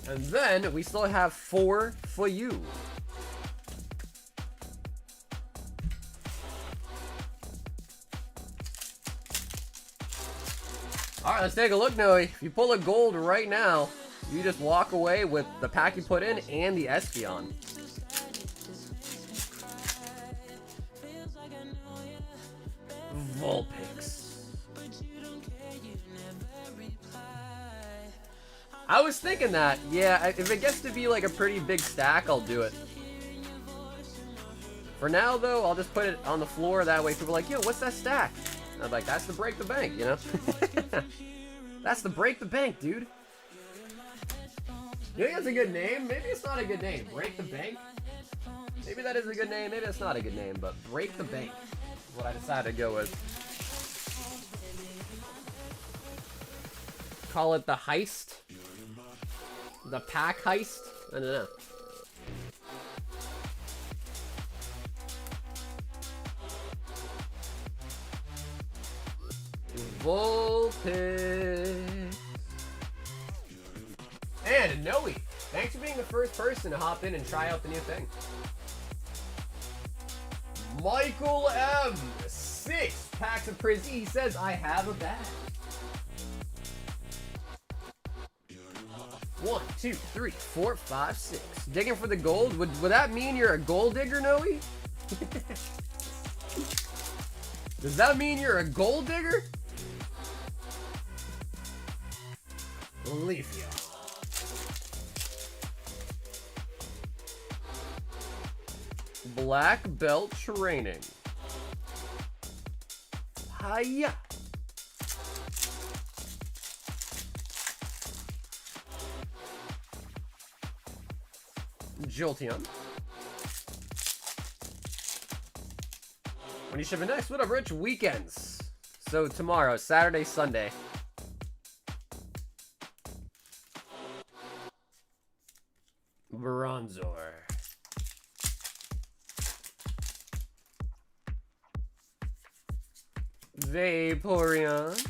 And then we still have 4 for you. Alright, let's take a look, Noe. If you pull a gold right now, you just walk away with the pack you put in and the Espeon. Vulpix. I was thinking that, yeah, if it gets to be like a pretty big stack, I'll do it. For now, though, I'll just put it on the floor, that way people are like, yo, what's that stack? And I'm like, that's the break the bank, you know? That's the break the bank, dude. You think that's a good name? Maybe it's not a good name. Break the bank? Maybe that is a good name, maybe that's not a good name, but break the bank is what I decided to go with. Call it the heist? The pack heist? I don't know. Vulpix. And Noe, thanks for being the first person to hop in and try out the new thing. Michael M. 6 packs of Prizzy. He says, I have a bag. 1, 2, 3, 4, 5, 6. Digging for the gold? Would that mean you're a gold digger, Noe? Does that mean you're a gold digger? Leafeon. Black Belt Training. Hiya. Jolteon. When you shipping next? What up, Rich? Weekends. So tomorrow, Saturday, Sunday. Bronzor. Vaporeon.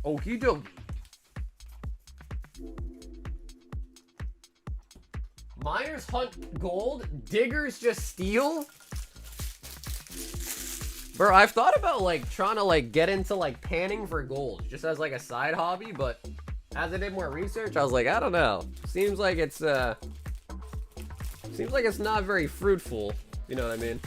Okie dokie. Miners hunt gold, diggers just steal? Bro, I've thought about like trying to like get into like panning for gold just as like a side hobby, but as I did more research, I was like, I don't know. Seems like it's not very fruitful. You know what I mean?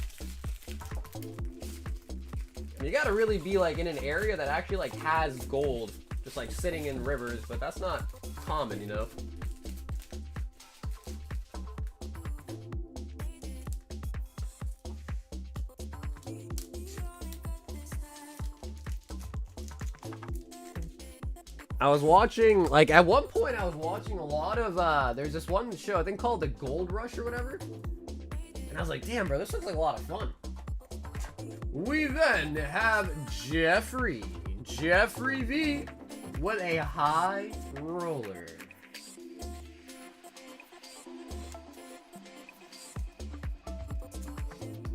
You gotta really be like in an area that actually like has gold just like sitting in rivers, but that's not common, you know? I was watching, like, at one point I was watching a lot of, there's this one show, I think called The Gold Rush or whatever. And I was like, damn, bro, this looks like a lot of fun. We then have Jeffrey V with a high roller.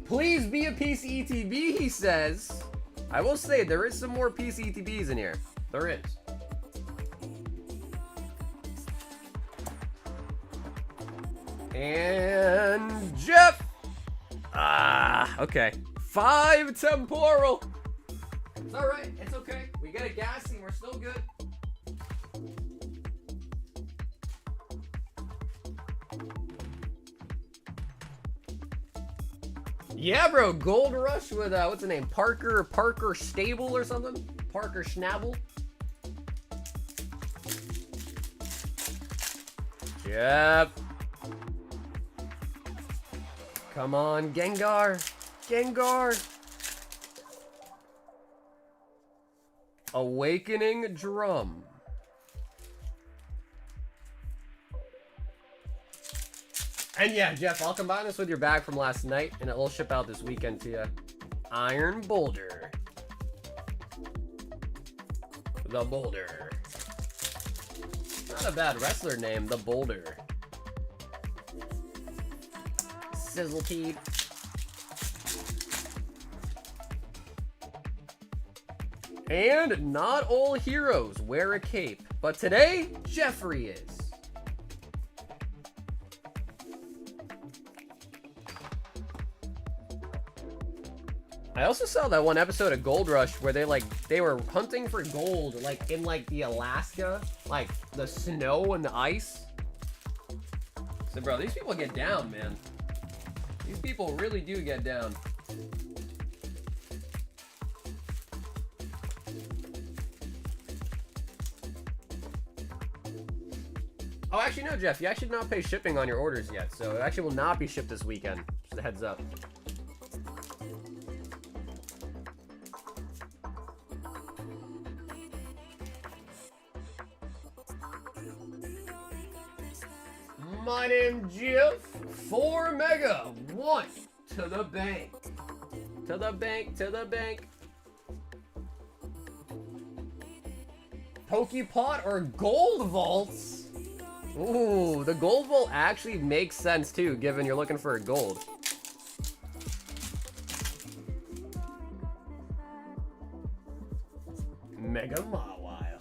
Please be a PCETB, he says. I will say, there is some more PCETBs in here. There is. And Jeff. Okay. 5 temporal. It's all right. It's okay. We get a gassy. We're still good. Yeah, bro. Gold Rush with what's the name? Parker Stable or something? Parker Schnabel. Jeff. Come on, Gengar. Awakening Drum. And yeah, Jeff, I'll combine this with your bag from last night, and it will ship out this weekend to you. Iron Boulder. The Boulder. Not a bad wrestler name, The Boulder. Sizzleteed. And not all heroes wear a cape, but today, Jeffrey is. I also saw that one episode of Gold Rush where they were hunting for gold like in like the Alaska, like the snow and the ice. So bro, these people get down, man. These people really do get down. Oh, actually, no, Jeff. You actually did not pay shipping on your orders yet, so it actually will not be shipped this weekend. Just a heads up. My name's Jeff. 4 Mega. 1 to the bank. To the bank. To the bank. Pokepot or Gold Vaults? Ooh, the Gold Vault actually makes sense too, given you're looking for a gold. Mega Mawile.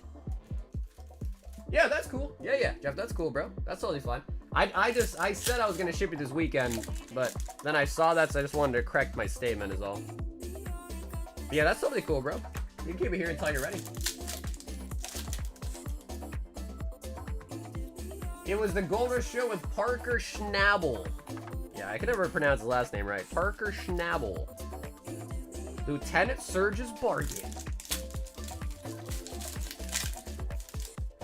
Yeah, that's cool. Yeah, Jeff, that's cool, bro. That's totally fine. I said I was gonna ship it this weekend, but then I saw that, so I just wanted to correct my statement is all. But yeah, that's totally cool, bro. You can keep it here until you're ready. It was the Gold Rush show with Parker Schnabel. Yeah, I can never pronounce his last name right. Parker Schnabel. Lieutenant Surge's Bargain.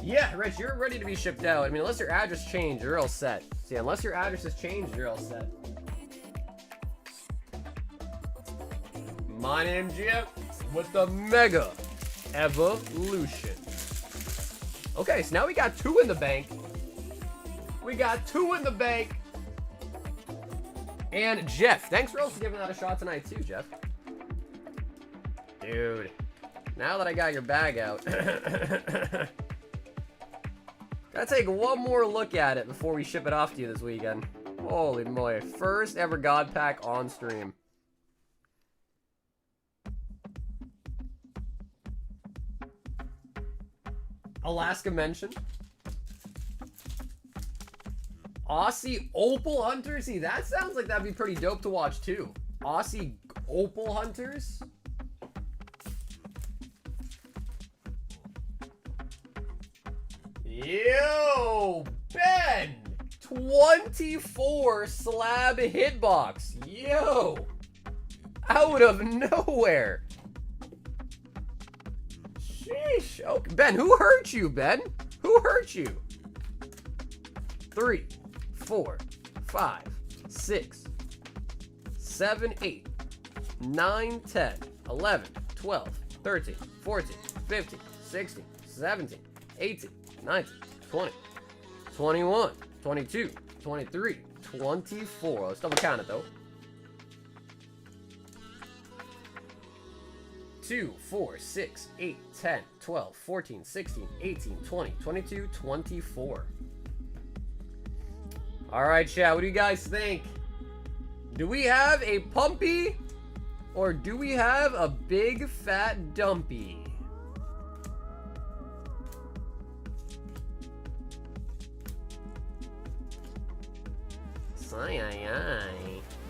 Yeah, Rich, you're ready to be shipped out. I mean, unless your address changed, you're all set. See, unless your address has changed, you're all set. My name's Jeff with the Mega Evolution. Okay, so now we got 2 in the bank. We got 2 in the bank. And Jeff, thanks for also giving that a shot tonight too, Jeff. Dude, now that I got your bag out, gotta take one more look at it before we ship it off to you this weekend. Holy moly, first ever God Pack on stream. Alaska mention. Aussie Opal Hunters. See, that sounds like that'd be pretty dope to watch too. Aussie Opal Hunters. Yo, Ben. 24 slab hitbox. Yo. Out of nowhere. Sheesh. Okay. Ben, who hurt you, Ben? Who hurt you? 3, 4, 5, 6, 7, 8, 9, 10, 11, 12, 13, 14, 15, 16, 17, 18, 19, 20, 21, 22, 23, 24. Let's double count it though. 2, 4, 6, 8, 10, 12, 14, 16, 18, 20, 22, 24. Alright, chat, what do you guys think? Do we have a pumpy or do we have a big fat dumpy?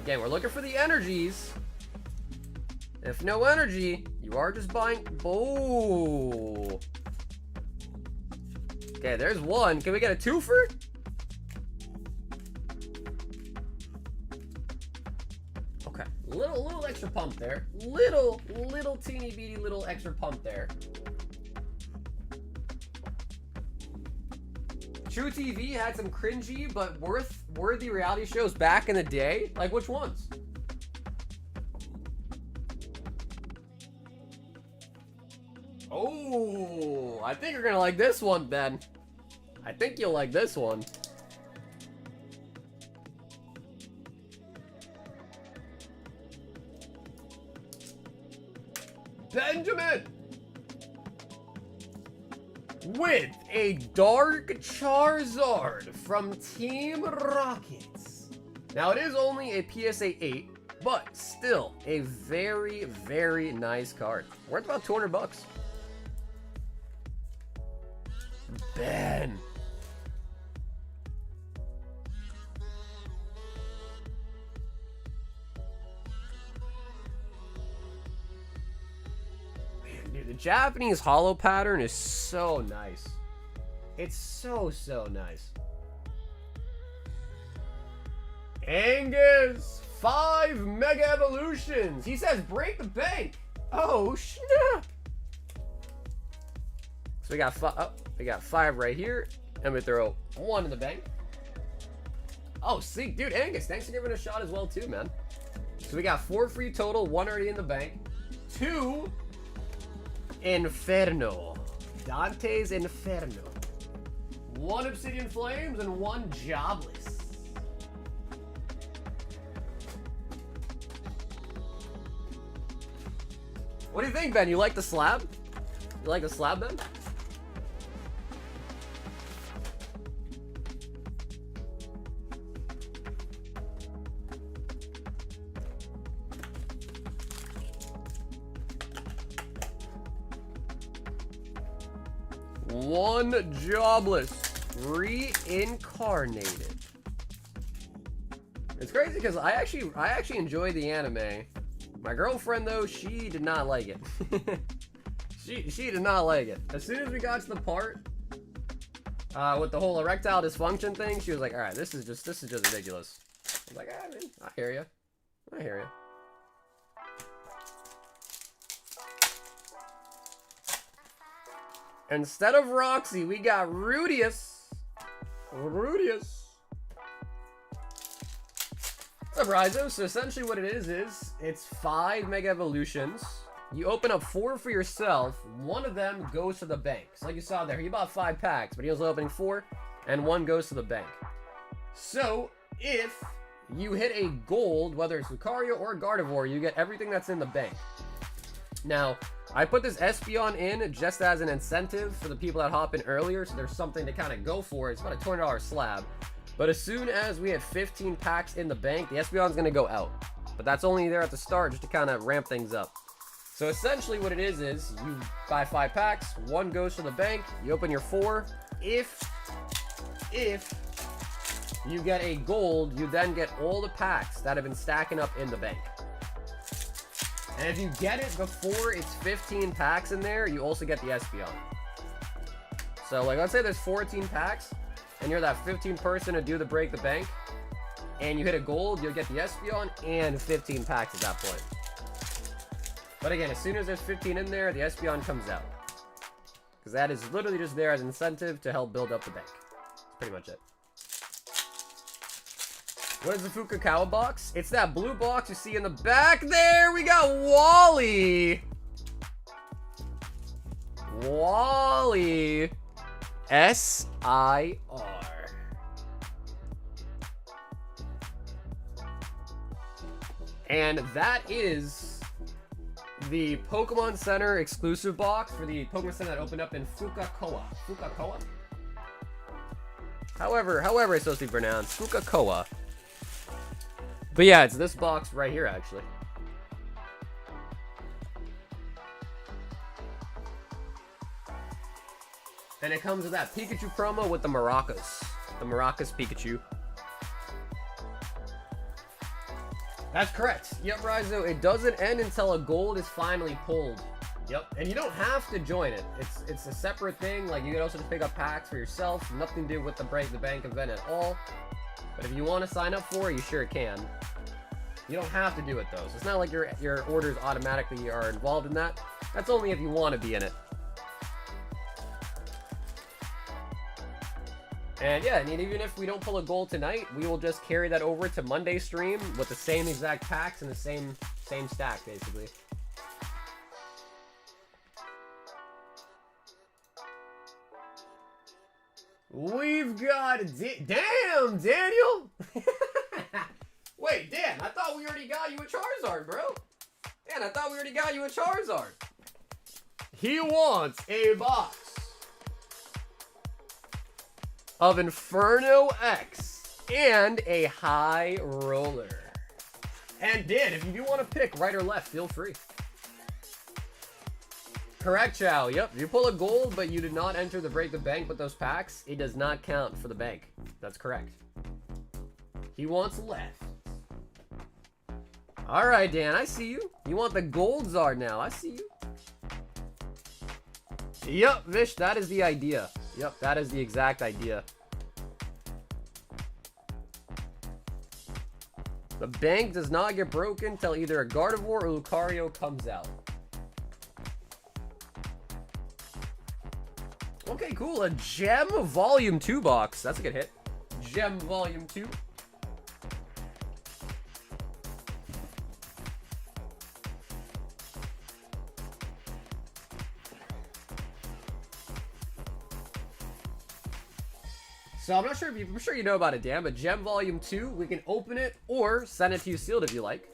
Again, we're looking for the energies. If no energy, you are just buying. Oh. Okay, there's one. Can we get a twofer? Okay, little extra pump there. Little teeny beady little extra pump there. True TV had some cringy but worthy reality shows back in the day. Like which ones? Oh, I think you're gonna like this one, Ben. I think you'll like this one. Benjamin! With a Dark Charizard from Team Rockets. Now, it is only a PSA 8, but still a very, very nice card. Worth about 200 bucks. Ben. Man, dude, the Japanese holo pattern is so nice. It's so nice. Angus, 5 Mega Evolutions. He says break the bank. Oh, snap. So we got 5. Oh, we got 5 right here. And we throw 1 in the bank. Oh, see, dude, Angus, thanks for giving it a shot as well, too, man. So we got 4 free total, 1 already in the bank. 2 Inferno. Dante's Inferno. 1 Obsidian Flames and 1 Jobless. What do you think, Ben? You like the slab? You like the slab, Ben? One Jobless reincarnated. It's crazy because I actually enjoy the anime. My girlfriend though, she did not like it. she did not like it. As soon as we got to the part with the whole erectile dysfunction thing, she was like, "All right, this is just ridiculous." I was like, "Ah, man, I hear you. I hear you." Instead of Roxy, we got Rudius. Rudius. What's up, Rizo? So essentially what it is it's 5 Mega Evolutions. You open up 4 for yourself. 1 of them goes to the bank. So like you saw there, he bought 5 packs, but he was opening 4, and 1 goes to the bank. So if you hit a gold, whether it's Lucario or Gardevoir, you get everything that's in the bank. Now, I put this Espeon in just as an incentive for the people that hop in earlier, so there's something to kind of go for. It's about a $20 slab. But as soon as we have 15 packs in the bank, the Espeon's going to go out. But that's only there at the start just to kind of ramp things up. So essentially what it is you buy 5 packs, 1 goes to the bank, you open your 4. If you get a gold, you then get all the packs that have been stacking up in the bank. And if you get it before it's 15 packs in there, you also get the Espeon. So like, let's say there's 14 packs, and you're that 15th person to do the break the bank, and you hit a gold, you'll get the Espeon and 15 packs at that point. But again, as soon as there's 15 in there, the Espeon comes out. Because that is literally just there as an incentive to help build up the bank. That's pretty much it. What is the Fukukawa box? It's that blue box you see in the back there. We got Wally. Wally. S-I-R. And that is the Pokemon Center exclusive box for the Pokemon Center that opened up in Fukukawa. Fukukawa? However it's supposed to be pronounced. Fukukawa. But yeah, it's this box right here, actually. And it comes with that Pikachu promo with the maracas. The maracas Pikachu. That's correct. Yep, Rizo, it doesn't end until a gold is finally pulled. Yep, and you don't have to join it. It's a separate thing. Like, you can also just pick up packs for yourself. Nothing to do with the Break the Bank event at all. But if you want to sign up for it, you sure can. You don't have to do it, though. So it's not like your orders automatically are involved in that. That's only if you want to be in it. And yeah, and even if we don't pull a gold tonight, we will just carry that over to Monday's stream with the same exact packs and the same stack, basically. We've got... Damn, Daniel! Wait, Dan, I thought we already got you a Charizard, bro. Dan, I thought we already got you a Charizard. He wants a box of Inferno X and a High Roller. And Dan, if you do want to pick right or left, feel free. Correct, Chow. Yep, if you pull a gold, but you did not enter the Break the Bank with those packs, it does not count for the bank. That's correct. He wants left. All right, Dan, I see you. You want the gold Zard now. I see you. Yep, Vish, that is the idea. Yep, that is the exact idea. The bank does not get broken until either a Gardevoir or Lucario comes out. Okay, cool. A Gem Volume 2 box. That's a good hit. Gem Volume 2. So I'm not sure if I'm sure you know about it, Dan, but Gem Volume 2, we can open it or send it to you sealed if you like.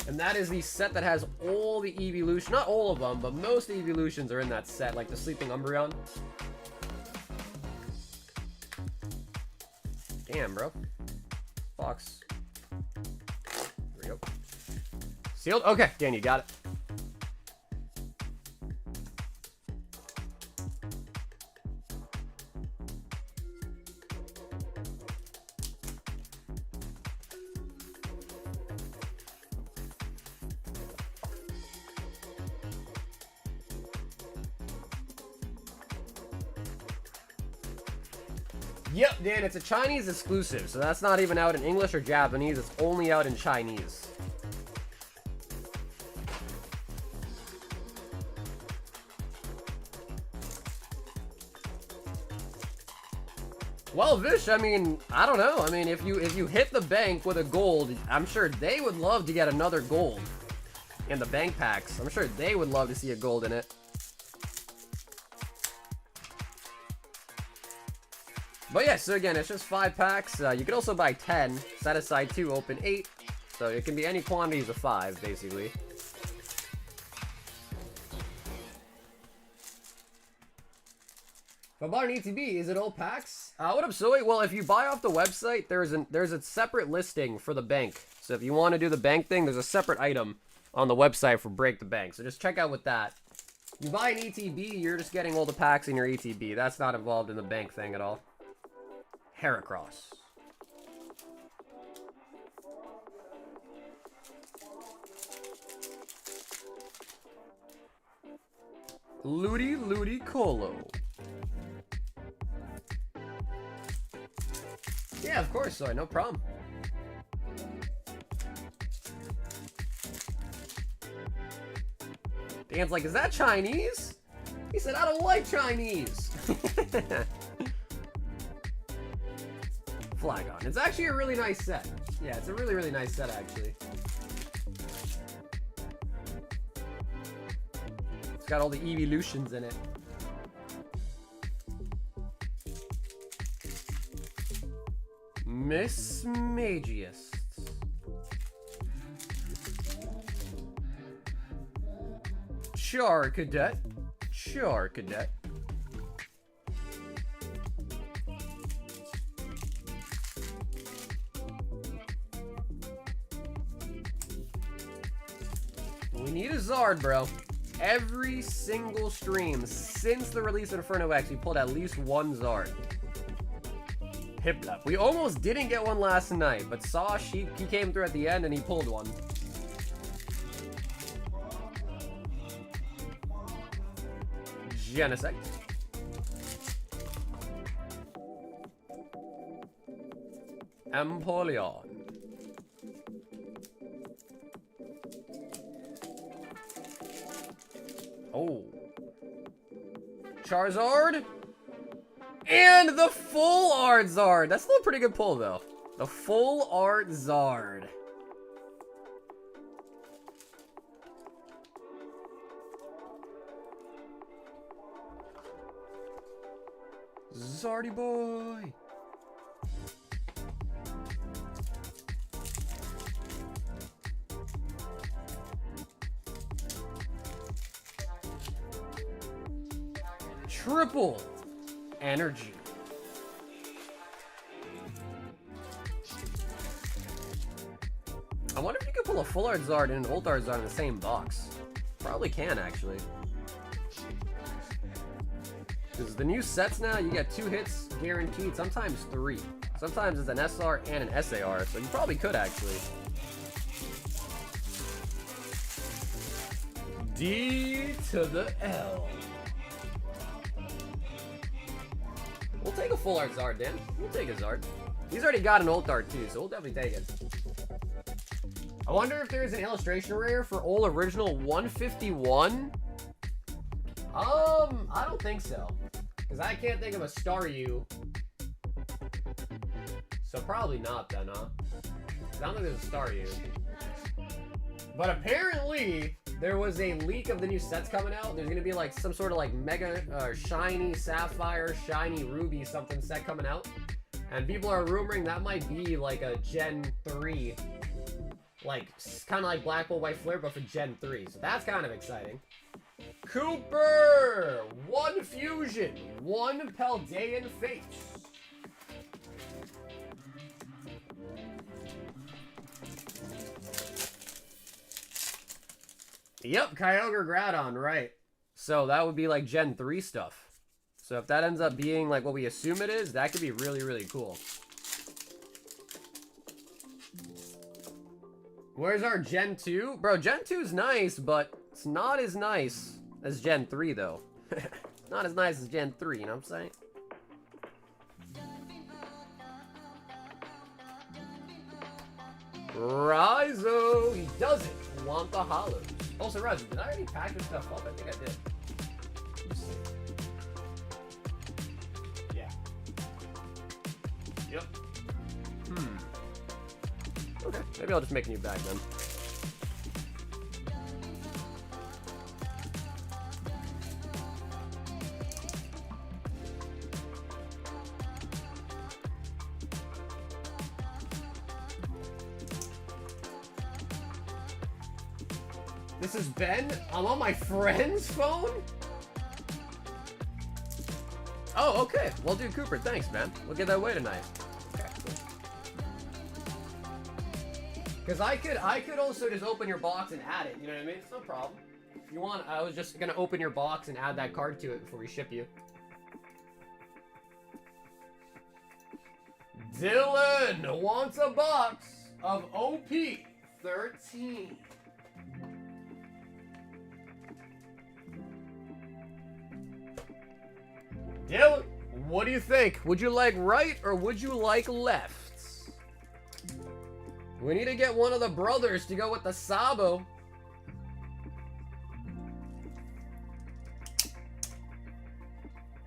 And that is the set that has all the evolutions, not all of them, but most of the evolutions are in that set, like the Sleeping Umbreon. Damn, bro. Box. There we go. Sealed? Okay, Dan, you got it. Yep, Dan, it's a Chinese exclusive, so that's not even out in English or Japanese, it's only out in Chinese. Well, Vish, I mean, I don't know. I mean, if you hit the bank with a gold, I'm sure they would love to get another gold in the bank packs. I'm sure they would love to see a gold in it. But yeah, so again, it's just 5 packs. You can also buy 10, set aside 2, open 8. So it can be any quantities of 5, basically. If I bought an ETB, is it all packs? What up, Zoe? Well, if you buy off the website, there's a separate listing for the bank. So if you want to do the bank thing, there's a separate item on the website for Break the Bank. So just check out with that. You buy an ETB, you're just getting all the packs in your ETB. That's not involved in the bank thing at all. Heracross. Ludi Colo. Yeah, of course, Soy, no problem. Dan's like, is that Chinese? He said, I don't like Chinese. Flagon. It's actually a really nice set. Yeah, it's a really, really nice set, actually. It's got all the evolutions in it. Miss Magiist. Char Cadet. We need a Zard, bro. Every single stream since the release of Inferno X, we pulled at least one Zard. Hiplap. We almost didn't get one last night, but Sosh, he came through at the end and he pulled one. Genesect. Empoleon. Oh. Charizard. And the full art Zard. That's still a pretty good pull, though. The full art Zard. Zardy boy. Triple energy. I wonder if you could pull a full art Zard and an ult art Zard in the same box. Probably can, actually. Because the new sets now, you get 2 hits guaranteed, sometimes 3. Sometimes it's an SR and an SAR, so you probably could, actually. D to the L. We'll take a full art Zard, Dan. We'll take a Zard. He's already got an ult art too, so we'll definitely take it. I wonder if there's an illustration rare for Ol Original 151. I don't think so. Because I can't think of a Staryu. So probably not then, huh? I don't think there's a Staryu. But apparently, there was a leak of the new sets coming out. There's gonna be like some sort of like mega shiny sapphire, shiny ruby something set coming out. And people are rumoring that might be like a Gen 3. Like, kind of like Black Bolt White Flare, but for Gen 3. So that's kind of exciting. Cooper! 1 Fusion, 1 Paldean Fate. Yep, Kyogre Groudon, right. So that would be like Gen 3 stuff. So if that ends up being like what we assume it is, that could be really, really cool. Where's our Gen 2? Bro, Gen 2 is nice, but it's not as nice as Gen 3, though. Not as nice as Gen 3, you know what I'm saying? Raizo, he doesn't want the holos. Also, Raizo, did I already pack this stuff up? I think I did. Let's see. Yeah. Yep. Okay, maybe I'll just make a new bag then. This is Ben? I'm on my friend's phone? Oh, okay. Well, dude, Cooper, thanks, man. We'll get that away tonight. Okay, cool. Because I could also just open your box and add it, you know what I mean? It's no problem. If you want, I was just gonna open your box and add that card to it before we ship you. Dylan wants a box of OP 13. Dylan, what do you think? Would you like right or would you like left? We need to get one of the brothers to go with the Sabo.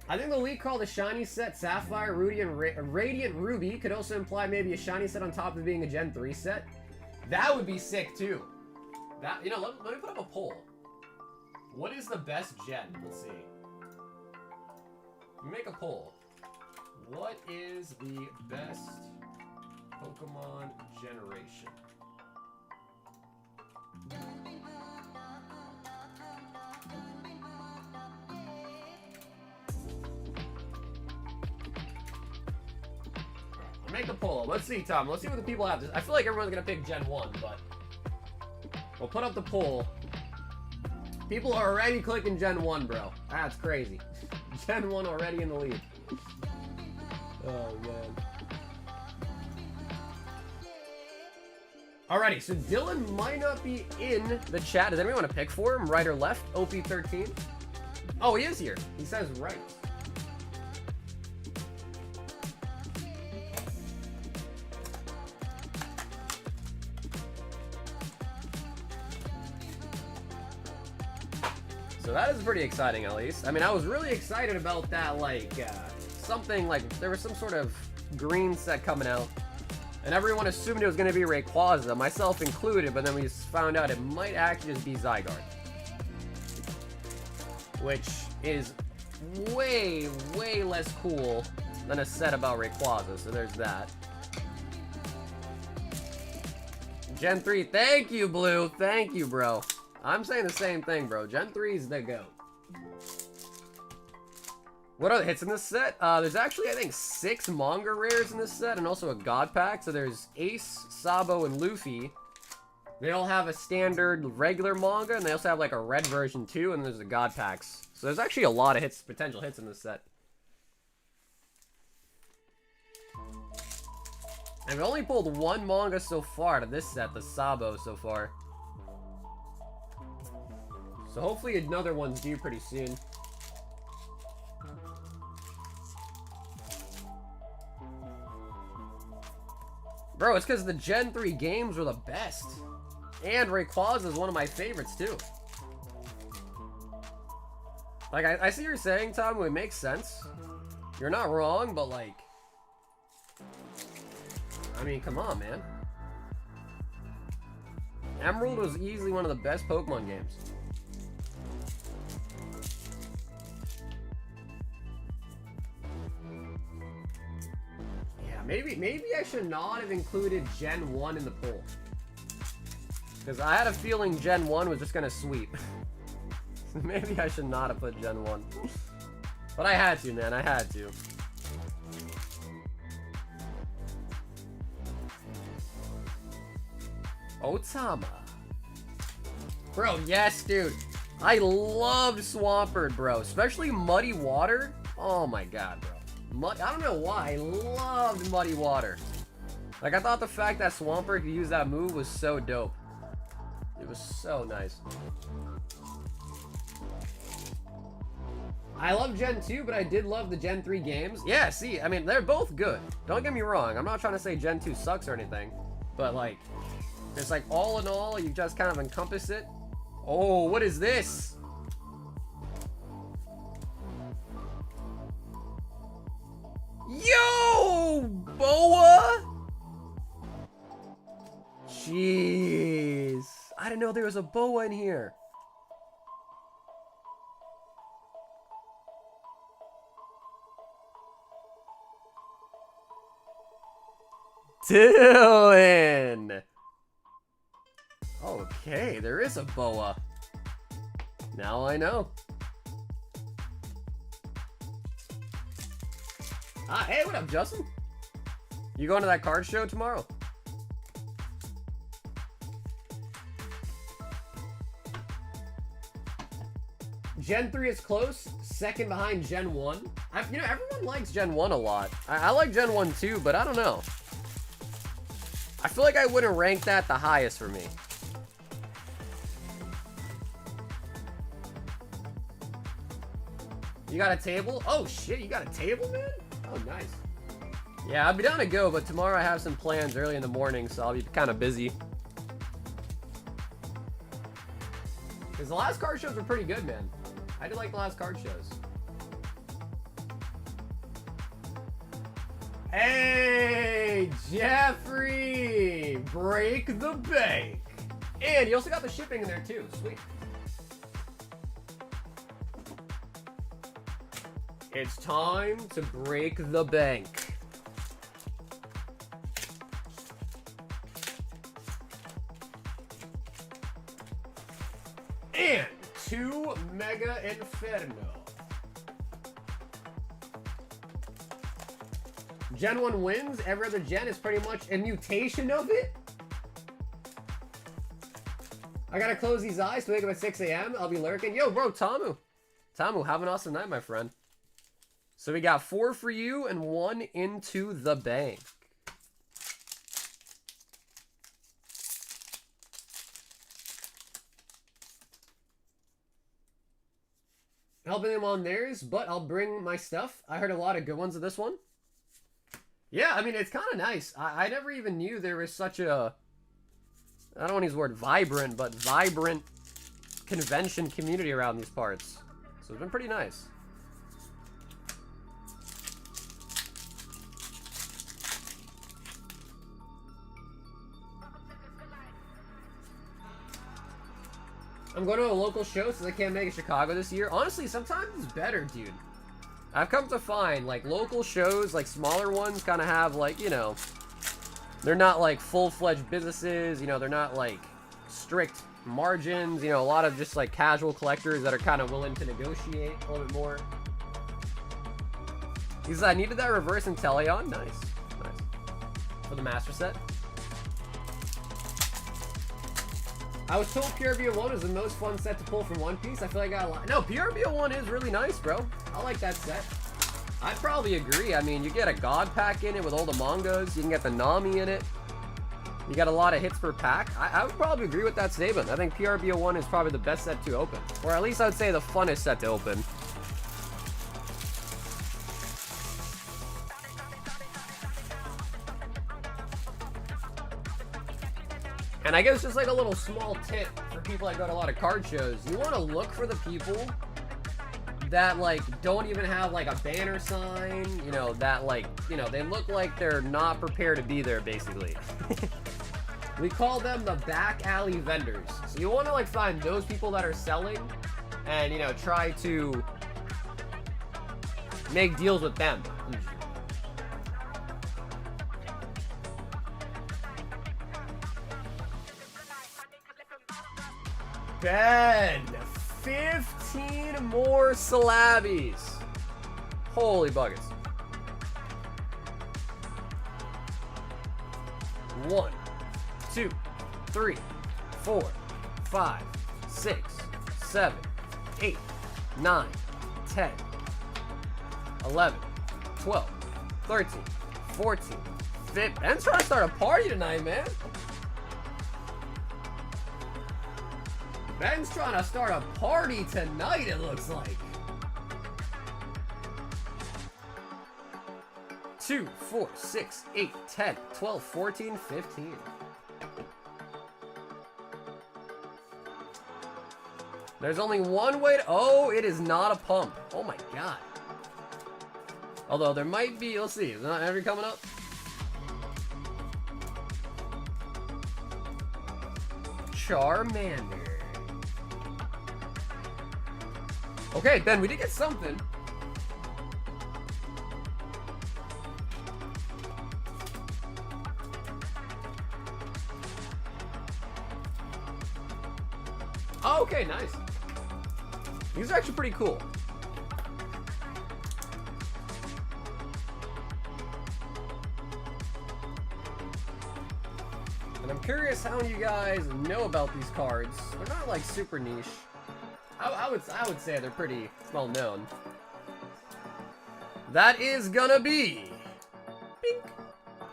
I think the leak called a shiny set Sapphire, Rudy, and Radiant Ruby could also imply maybe a shiny set on top of being a Gen 3 set. That would be sick too. That, you know, let me put up a poll. What is the best gen? Let's see. Make a poll. What is the best Pokemon generation? Make a poll. Let's see, Tom. Let's see what the people have. I feel like everyone's gonna pick Gen 1, but we'll put up the poll. People are already clicking Gen 1, bro. That's crazy. Gen 1 already in the lead. Oh, man. Alrighty, so Dylan might not be in the chat. Does anyone want to pick for him? Right or left? OP13? Oh, he is here. He says right. So that is pretty exciting, at least. I mean, I was really excited about that, like, something like, there was some sort of green set coming out, and everyone assumed it was going to be Rayquaza, myself included, but then we found out it might actually just be Zygarde. Which is way, way less cool than a set about Rayquaza, so there's that. Gen 3, thank you, Blue. Thank you, bro. I'm saying the same thing, bro. Gen 3 is the GOAT. What are the hits in this set? There's actually, I think, 6 manga rares in this set, and also a god pack. So there's Ace, Sabo, and Luffy. They all have a standard regular manga, and they also have like a red version too, and there's the god packs. So there's actually a lot of hits, potential hits in this set. And we only pulled 1 manga so far to this set, the Sabo so far. So hopefully another one's due pretty soon. Bro, it's because the Gen 3 games were the best. And Rayquaza is one of my favorites too. Like, I see what you're saying, Tom. It makes sense. You're not wrong, but like... I mean, come on, man. Emerald was easily one of the best Pokemon games. Maybe I should not have included Gen 1 in the poll. Because I had a feeling Gen 1 was just going to sweep. Maybe I should not have put Gen 1. But I had to, man. I had to. Otama. Bro, yes, dude. I loved Swampert, bro. Especially Muddy Water. Oh my god, bro. I don't know why, I loved Muddy Water. Like, I thought the fact that Swampert could use that move was so dope. It was so nice. I love Gen 2, but I did love the Gen 3 games. Yeah, see, I mean, they're both good. Don't get me wrong, I'm not trying to say Gen 2 sucks or anything. But, like, it's like, all in all, you just kind of encompass it. Oh, what is this? Yo! Boa? Jeez. I didn't know there was a boa in here. Dylan! Okay, there is a boa. Now I know. Ah, hey, what up, Justin? You going to that card show tomorrow? Gen 3 is close, second behind Gen 1. You know, everyone likes Gen 1 a lot. I like Gen 1 too, but I don't know. I feel like I wouldn't rank that the highest for me. You got a table? Oh shit, you got a table, man? Oh, nice. Yeah, I'll be down to go, but tomorrow I have some plans early in the morning, so I'll be kind of busy. Because the last card shows were pretty good, man. I did like the last card shows. Hey, Jeffrey! Break the bank! And you also got the shipping in there too. Sweet. It's time to break the bank. And 2 Mega Inferno. Gen 1 wins. Every other gen is pretty much a mutation of it. I gotta close these eyes to wake up at 6 a.m. I'll be lurking. Yo, bro, Tamu. Tamu, have an awesome night, my friend. So we got 4 for you and 1 into the bank. Helping them on theirs, but I'll bring my stuff. I heard a lot of good ones of this one. Yeah, I mean, it's kind of nice. I never even knew there was such a, I don't want to use the word vibrant, but vibrant convention community around these parts. So it's been pretty nice. I'm going to a local show since I can't make it Chicago this year. Honestly, sometimes it's better, dude. I've come to find, like, local shows, like, smaller ones kind of have, like, you know, they're not, like, full-fledged businesses, you know, they're not, like, strict margins, you know, a lot of just, like, casual collectors that are kind of willing to negotiate a little bit more. He says, I needed that reverse Inteleon. Nice. Nice. For the master set. I was told PRBO1 is the most fun set to pull from One Piece. I feel like I got a lot. No, PRBO1 is really nice, bro. I like that set. I'd probably agree. I mean, you get a God pack in it with all the mangas. You can get the Nami in it. You got a lot of hits per pack. I would probably agree with that statement. I think PRBO1 is probably the best set to open. Or at least I would say the funnest set to open. And I guess just like a little small tip for people that go to a lot of card shows, you want to look for the people that like don't even have like a banner sign, you know, that like, you know, they look like they're not prepared to be there basically. We call them the back alley vendors. So you want to like find those people that are selling and, you know, try to make deals with them. Ben, 15 more Slabbies. Holy buckets. 1, 2, 3, 4, 5, 6, 7, 8, 9, 10, 11, 12, 13, 14, 15. Ben's trying to start a party tonight, man. Ben's trying to start a party tonight, it looks like. 2, 4, 6, 8, 10, 12, 14, 15. There's only one way to... Oh, it is not a pump. Oh my god. Although there might be... Let's see. Is not every coming up? Charmander. Okay, Ben, we did get something. Oh, okay, nice. These are actually pretty cool. And I'm curious how you guys know about these cards. They're not like super niche. I would say they're pretty well known. That is gonna be bink,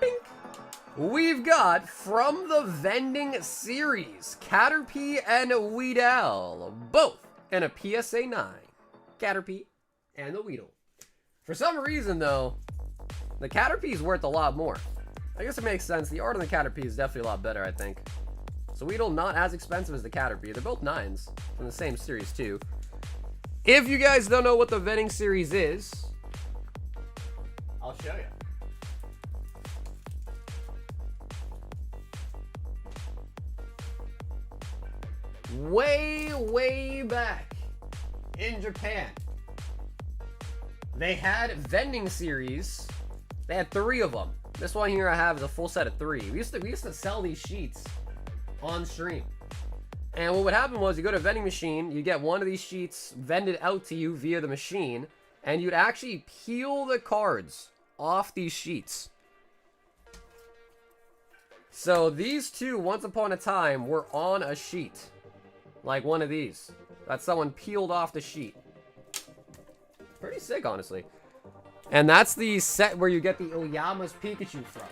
bink. We've got from the Vending series, Caterpie and Weedle, both in a PSA 9. Caterpie and the Weedle. For some reason though, the Caterpie is worth a lot more. I guess it makes sense. The art on the Caterpie is definitely a lot better, I think. So Weedle not as expensive as the Caterpie. They're both 9s from the same series too. If you guys don't know what the Vending series is, I'll show you. Way back in Japan, they had Vending series. They had 3 of them. This one here I have is a full set of 3. We used to sell these sheets on stream. And what would happen was you go to a vending machine, you get one of these sheets vended out to you via the machine, and you'd actually peel the cards off these sheets. So these 2, once upon a time, were on a sheet. Like one of these. That someone peeled off the sheet. Pretty sick, honestly. And that's the set where you get the Oyama's Pikachu from.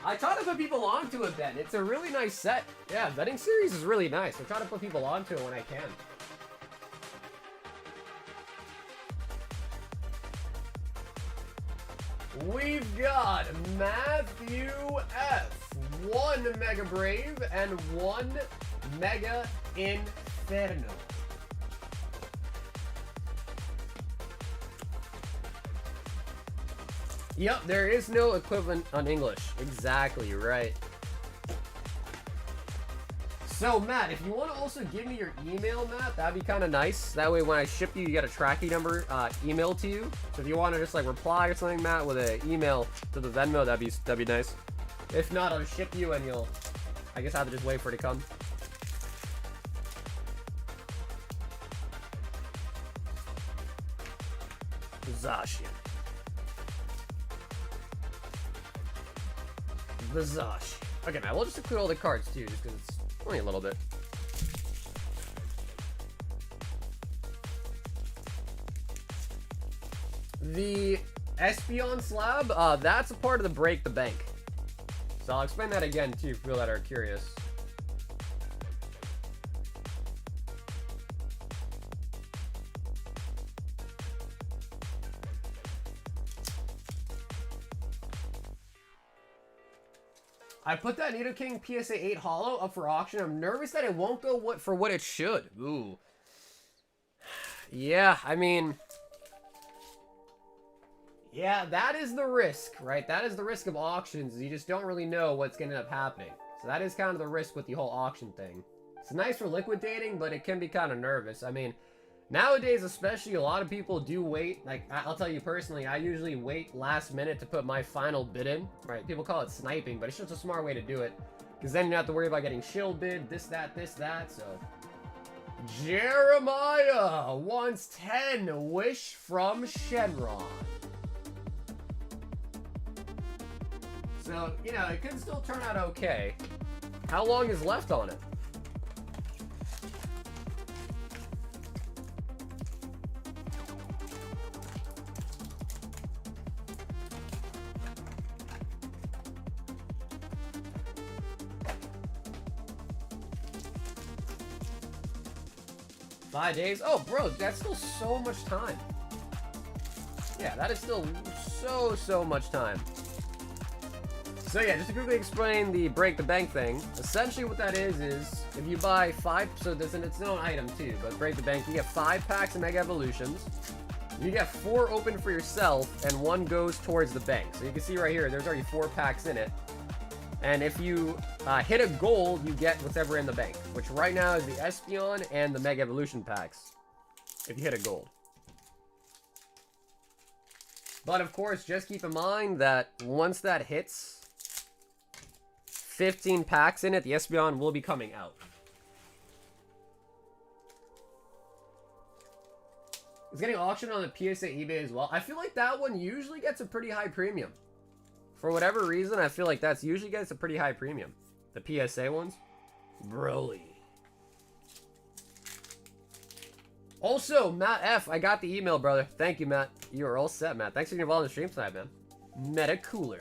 I try to put people onto it, Ben. It's a really nice set. Yeah, Vending series is really nice. I try to put people onto it when I can. We've got Matthew F. 1 Mega Brave and 1 Mega Inferno. Yep, there is no equivalent on English. Exactly right. So, Matt, if you want to also give me your email, Matt, that'd be kind of nice. That way, when I ship you, you get a tracking number emailed to you. So, if you want to just like reply or something, Matt, with an email to the Venmo, that'd be nice. If not, I'll ship you, and you'll, I guess, I have to just wait for it to come. Zacian. Vizash. Okay, man, we'll just include all the cards too, just because it's only a little bit. The Espeon slab, that's a part of the Break the Bank. So I'll explain that again too, for people that are curious. I put that Nidoking PSA 8 Holo up for auction. I'm nervous that it won't go for what it should. Ooh. Yeah, I mean... yeah, that is the risk, right? That is the risk of auctions. You just don't really know what's going to end up happening. So that is kind of the risk with the whole auction thing. It's nice for liquidating, but it can be kind of nervous. I mean, nowadays especially, a lot of people do wait. Like, I'll tell you personally, I usually wait last minute to put my final bid in. Right? People call it sniping, but it's just a smart way to do it. Because then you don't have to worry about getting shield bid, this, that, so... Jeremiah wants 10 Wish from Shenron. So, you know, it could still turn out okay. How long is left on it? $5 days? Oh, bro, that's still so much time. Yeah, that is still so much time. So yeah, just to quickly explain the Break the Bank thing, essentially what that is if you buy 5, so it's an own item too, but Break the Bank, you get 5 packs of Mega Evolutions. You get 4 open for yourself, and 1 goes towards the bank. So you can see right here, there's already 4 packs in it. And if you hit a gold, you get whatever in the bank, which right now is the Espeon and the Mega Evolution packs, if you hit a gold. But of course, just keep in mind that once that hits 15 packs in it, the Espeon will be coming out. It's getting auctioned on the PSA eBay as well. I feel like that one usually gets a pretty high premium. For whatever reason, I feel like that's usually gets a pretty high premium. The PSA ones. Broly. Also, Matt F, I got the email, brother. Thank you, Matt. You are all set, Matt. Thanks for getting involved in the stream tonight, man. Meta Cooler.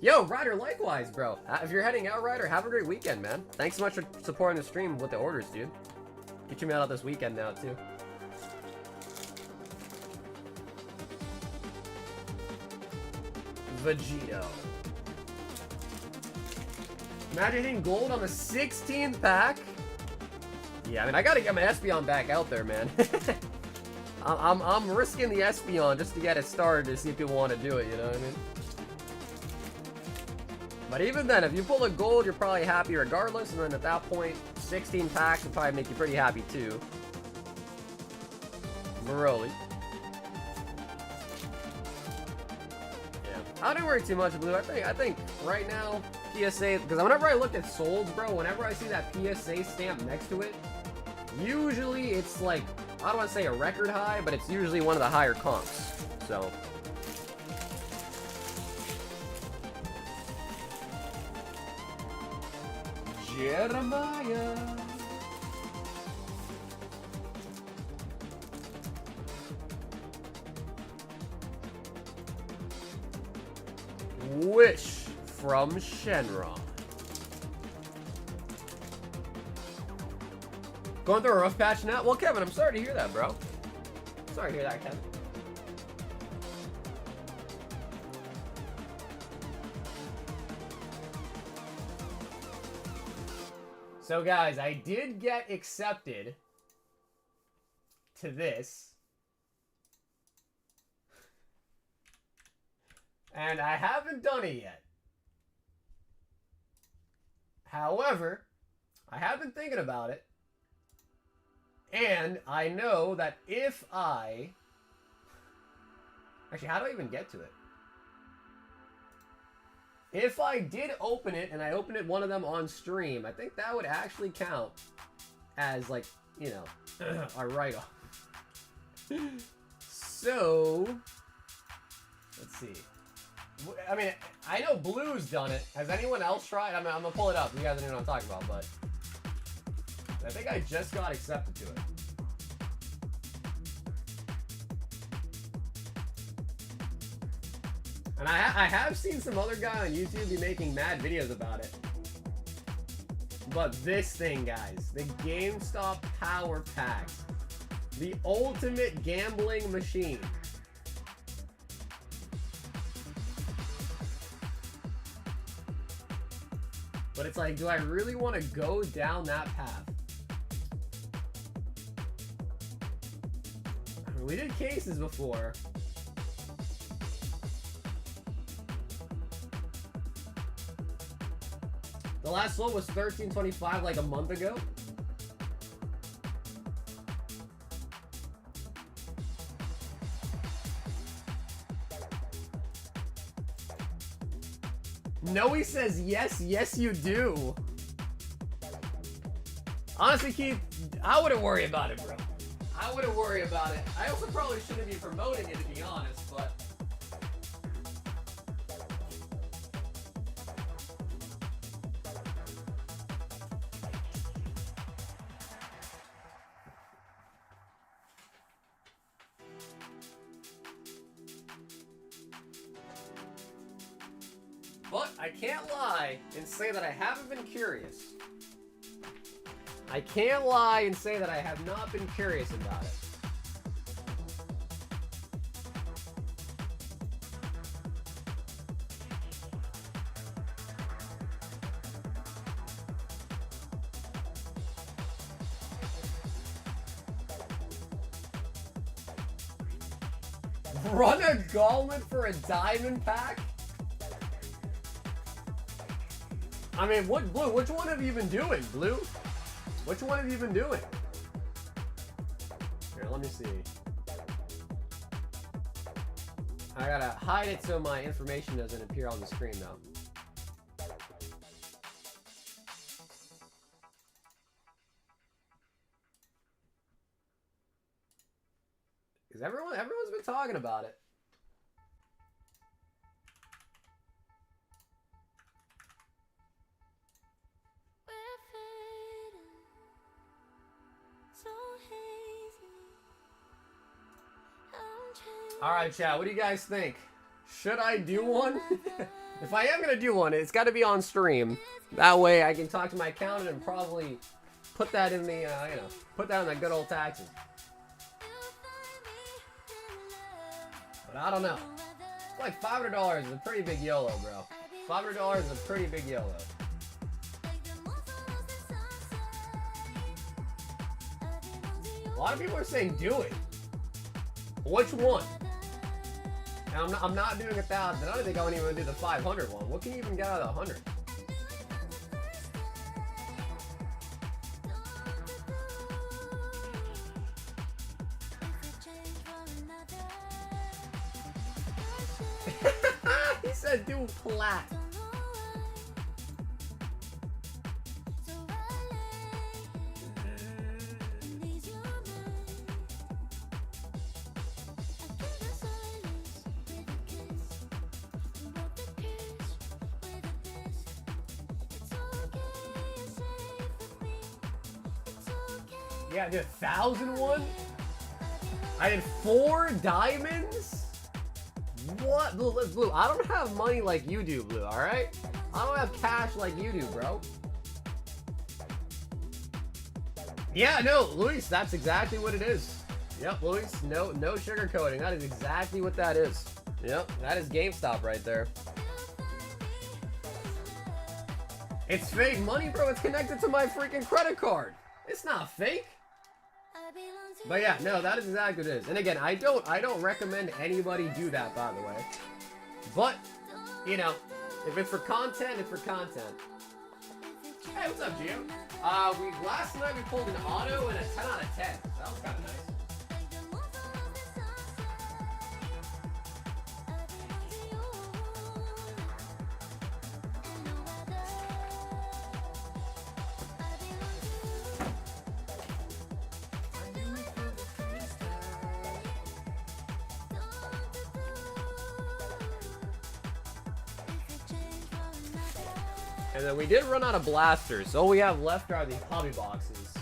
Yo, Ryder, likewise, bro. If you're heading out, Ryder, have a great weekend, man. Thanks so much for supporting the stream with the orders, dude. Get your mail out this weekend now, too. Vegito. Imagine hitting gold on the 16th pack. Yeah, I mean, I gotta get my Espeon back out there, man. I'm risking the Espeon just to get it started to see if people want to do it, you know what I mean? But even then, if you pull a gold, you're probably happy regardless, and then at that point, 16 packs will probably make you pretty happy too. Broly. Yeah, I don't worry too much, Blue. I think right now, PSA, because whenever I look at solds, bro, whenever I see that PSA stamp next to it, usually it's like, I don't want to say a record high, but it's usually one of the higher comps. So. Jeremiah. Wish from Shenron. Going through a rough patch now? Well, Kevin, I'm sorry to hear that, bro. Sorry to hear that, Kevin. So guys, I did get accepted to this. And I haven't done it yet. However, I have been thinking about it. And I know that if I... Actually, how do I even get to it? If I did open it, and I opened it one of them on stream, I think that would actually count as, like, you know, a write-off. So, let's see. I mean, I know Blue's done it. Has anyone else tried? I mean, I'm going to pull it up. You guys don't know what I'm talking about, but I think I just got accepted to it. And I have seen some other guy on YouTube be making mad videos about it. But this thing, guys, the GameStop Power Pack, the ultimate gambling machine. But it's like, do I really want to go down that path? I mean, we did cases before. The last one was 1325 like a month ago. Noe says yes, yes you do. Honestly, Keith, I wouldn't worry about it, bro. I wouldn't worry about it. I also probably shouldn't be promoting it, to be honest, but... But I can't lie and say that I haven't been curious. I can't lie and say that I have not been curious about it. Run a gauntlet for a diamond pack? I mean, Blue, which one have you been doing, Blue? Which one have you been doing? Here, let me see. I gotta hide it so my information doesn't appear on the screen, though. Because everyone's been talking about it. Alright, chat, what do you guys think? Should I do one? If I am gonna do one, it's gotta be on stream. That way I can talk to my accountant and probably put that in the, you know, put that in the good old taxes. But I don't know. It's like $500 is a pretty big YOLO, bro. $500 is a pretty big YOLO. A lot of people are saying do it. Which one? And I'm not doing 1,000. I don't think I would even do the 500 one. What can you even get out of the 100? He said do plat. Yeah, I did 1,001. I did 4 diamonds. What? Blue, I don't have money like you do, Blue, alright? I don't have cash like you do, bro. Yeah, no, Luis, that's exactly what it is. Yep, Luis, no sugarcoating. That is exactly what that is. Yep, that is GameStop right there. It's fake money, bro. It's connected to my freaking credit card. It's not fake. But yeah, no, that is exactly what it is. And again, I don't recommend anybody do that, by the way. But, you know, if it's for content, it's for content. Hey, what's up, Gio? Last night we pulled an auto and a 10 out of 10. That was kind of nice. And then we did run out of blasters, so all we have left are the hobby boxes.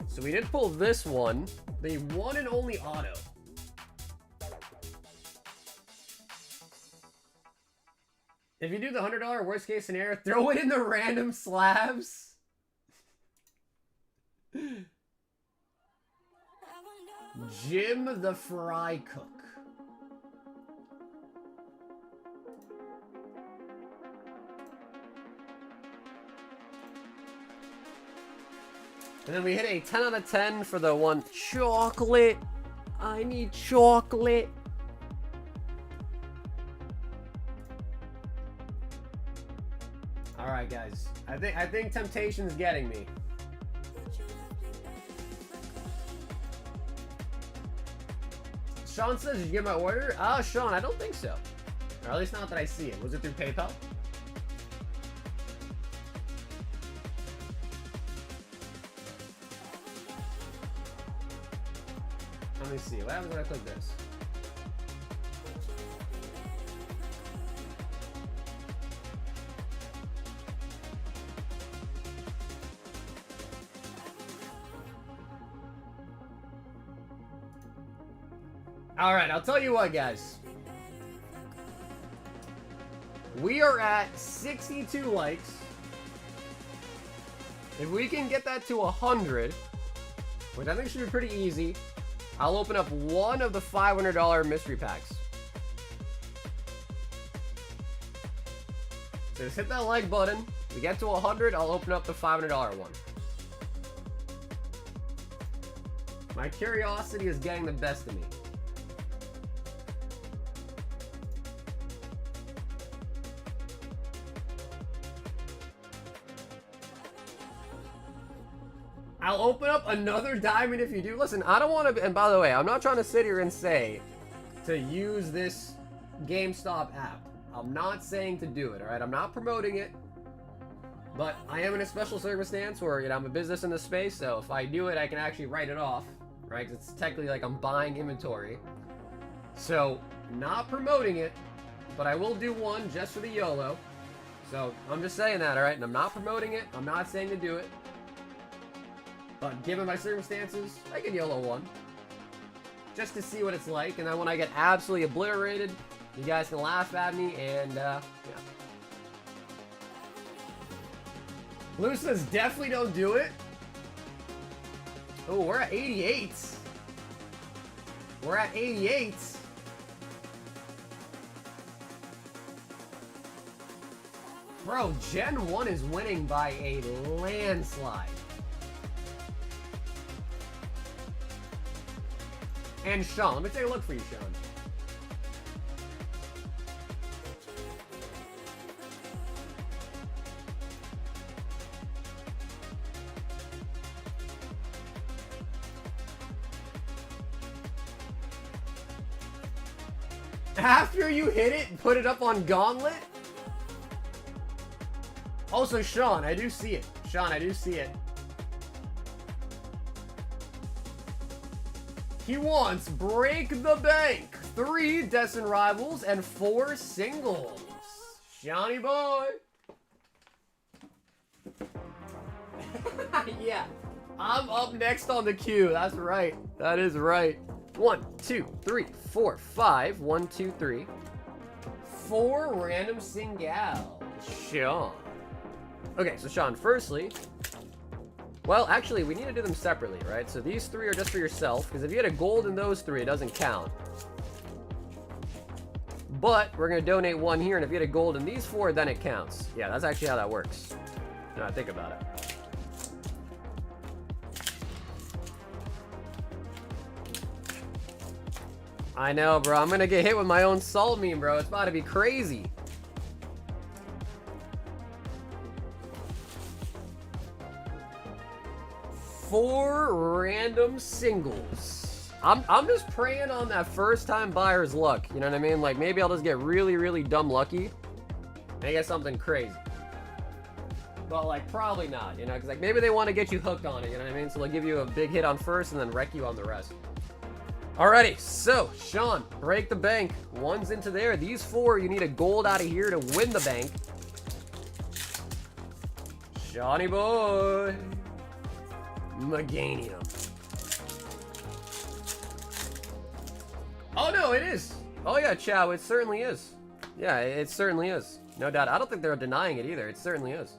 So we did pull this one, the one and only auto. If you do the $100 worst case scenario, throw it in the random slabs. Jim the Fry Cook. And then we hit a 10 out of 10 for the one chocolate. I need chocolate. All right, guys. I think Temptation's getting me. Sean says, did you get my order? Sean, I don't think so. Or at least not that I see it. Was it through PayPal? Let me see. What happens when I click this? Alright, I'll tell you what, guys. We are at 62 likes. If we can get that to 100, which I think should be pretty easy, I'll open up one of the $500 mystery packs. So just hit that like button. We get to 100, I'll open up the $500 one. My curiosity is getting the best of me. I'll open up another diamond if you do. Listen, I don't want to... And by the way, I'm not trying to sit here and say to use this GameStop app. I'm not saying to do it, alright? I'm not promoting it. But I am in a special circumstance where, you know, I'm a business in this space, so if I do it, I can actually write it off, right? 'Cause it's technically like I'm buying inventory. So, not promoting it, but I will do one just for the YOLO. So, I'm just saying that, alright? And I'm not promoting it. I'm not saying to do it. But given my circumstances, I can YOLO one. Just to see what it's like, and then when I get absolutely obliterated, you guys can laugh at me, and, yeah. Blue says definitely don't do it. Oh, we're at 88. We're at 88. Bro, Gen 1 is winning by a landslide. And Sean, let me take a look for you, Sean. After you hit it, put it up on Gauntlet? Also, Sean, I do see it. Sean, I do see it. He wants Break the Bank, 3 Destined Rivals, and 4 singles. Shawnee boy. Yeah, I'm up next on the queue. That's right. That is right. 1, 2, 3, 4, 5. 1, 2, 3. 4 random singles. Sean. Okay, so Sean, firstly... Well, actually, we need to do them separately, right? So these 3 are just for yourself, because if you get a gold in those 3, it doesn't count. But we're going to donate 1 here, and if you get a gold in these 4, then it counts. Yeah, that's actually how that works. Now I think about it. I know, bro. I'm going to get hit with my own salt meme, bro. It's about to be crazy. Four random singles. I'm just praying on that first time buyer's luck. You know what I mean? Like, maybe I'll just get really, really dumb lucky and I get something crazy. But, like, probably not, you know? Because, like, maybe they want to get you hooked on it, you know what I mean? So they'll give you a big hit on first and then wreck you on the rest. Alrighty, so, Sean, break the bank. 1's into there. These 4, you need a gold out of here to win the bank. Shawnee boy. Meganium. Oh no, it is. Oh yeah, Chow, it certainly is. Yeah, it certainly is. No doubt. I don't think they're denying it either. It certainly is.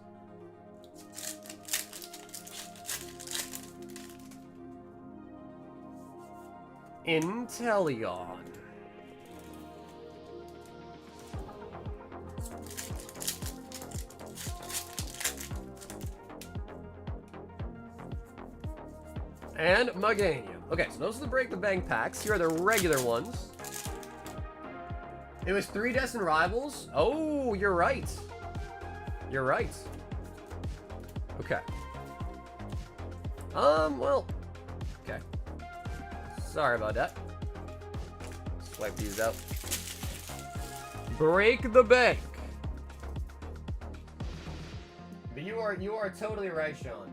Inteleon. And Meganium. Okay, so those are the Break the Bank packs. Here are the regular ones. It was 3 Destined Rivals. Oh, you're right. You're right. Okay. Well. Okay. Sorry about that. Swipe these out. Break the Bank. But you are totally right, Sean.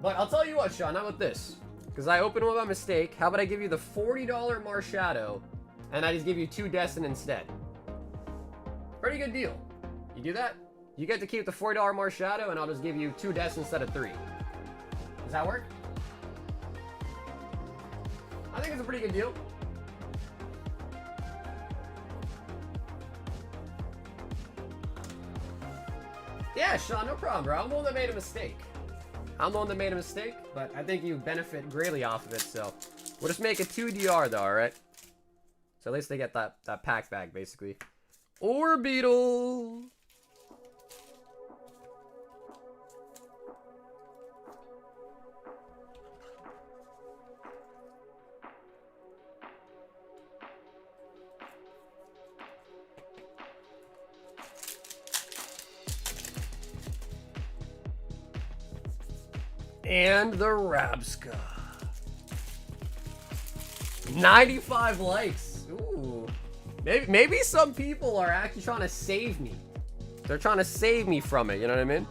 But I'll tell you what, Sean, how about this? Because I opened one by mistake. How about I give you the $40 Marshadow, and I just give you 2 Destin instead? Pretty good deal. You do that? You get to keep the $40 Marshadow, and I'll just give you 2 Destin instead of 3. Does that work? I think it's a pretty good deal. Yeah, Sean, no problem, bro. I'm the one that made a mistake. I'm the one that made a mistake, but I think you benefit greatly off of it, so we'll just make it 2 DR though, alright? So at least they get that pack back, basically. Orbital! And the Rabska. 95 likes. Ooh. Maybe some people are actually trying to save me. They're trying to save me from it, you know what I mean?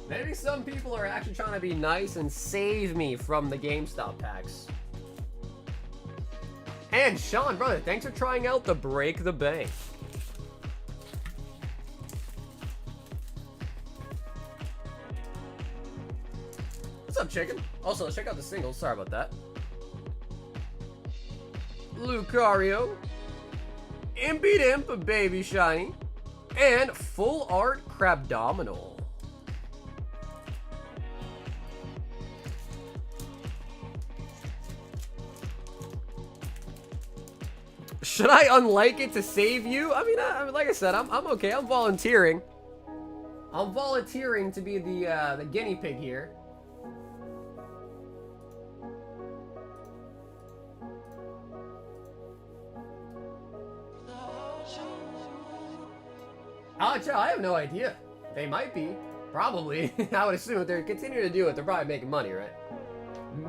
Maybe some people are actually trying to be nice and save me from the GameStop packs. And Sean, brother, thanks for trying out the Break the Bank. What's up, chicken? Also, check out the singles. Sorry about that. Lucario, Impy Dimp, Baby Shiny, and Full Art Crabdominal. Should I unlike it to save you? I mean, like I said, I'm okay. I'm volunteering. I'm volunteering to be the guinea pig here. I have no idea. They might be. Probably. I would assume if they're continuing to do it, they're probably making money, right?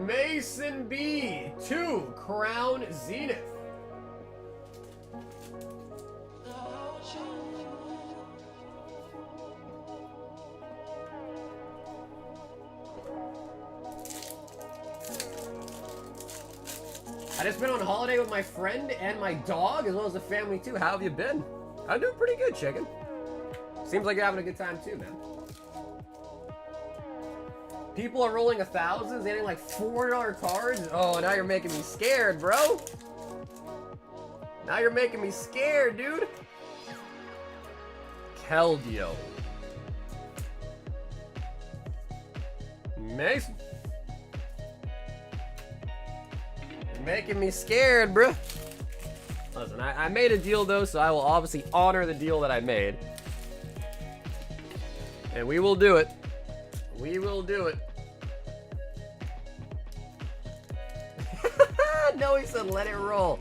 Mason B. 2. Crown Zenith. I just been on holiday with my friend and my dog, as well as the family too. How have you been? I'm doing pretty good, chicken. Seems like you're having a good time too, man. People are rolling 1,000s, getting like $4 cards. Oh, now you're making me scared, bro. Now you're making me scared, dude. Keldeo. Mason. You're making me scared, bro. Listen, I made a deal though, so I will obviously honor the deal that I made. And we will do it. We will do it. No, he said let it roll.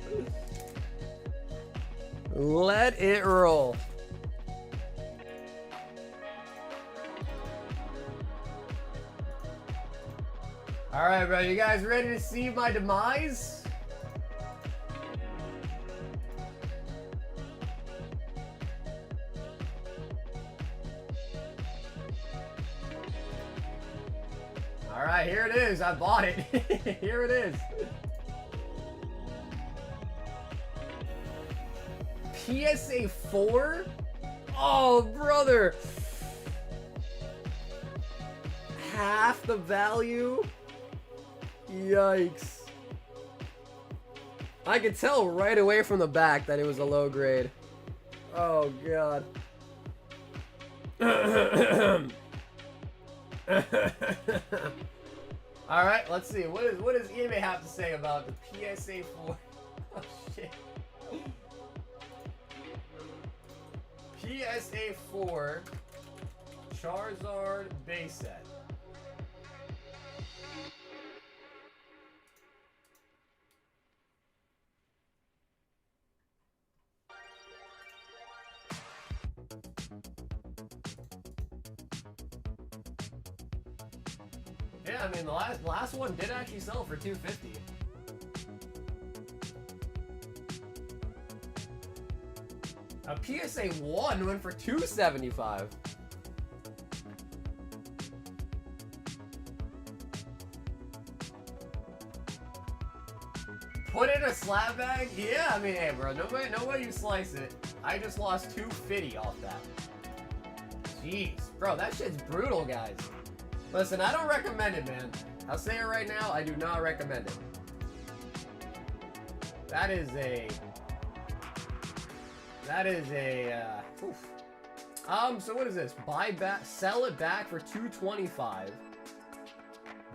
Let it roll. Alright, bro, you guys ready to see my demise? Alright, here it is. I bought it. Here it is. PSA 4? Oh, brother. Half the value? Yikes. I could tell right away from the back that it was a low grade. Oh, God. All right, let's see. What does eBay have to say about the PSA 4? Oh shit. PSA 4 Charizard base set. Yeah, I mean the last one did actually sell for $250. A PSA 1 went for $275. Put in a slab bag? Yeah, I mean, hey, bro, no way you slice it. I just lost $250 off that. Jeez, bro, that shit's brutal, guys. Listen, I don't recommend it, man. I'll say it right now, I do not recommend it. That is a... oof. So what is this? Buy back, sell it back for $225.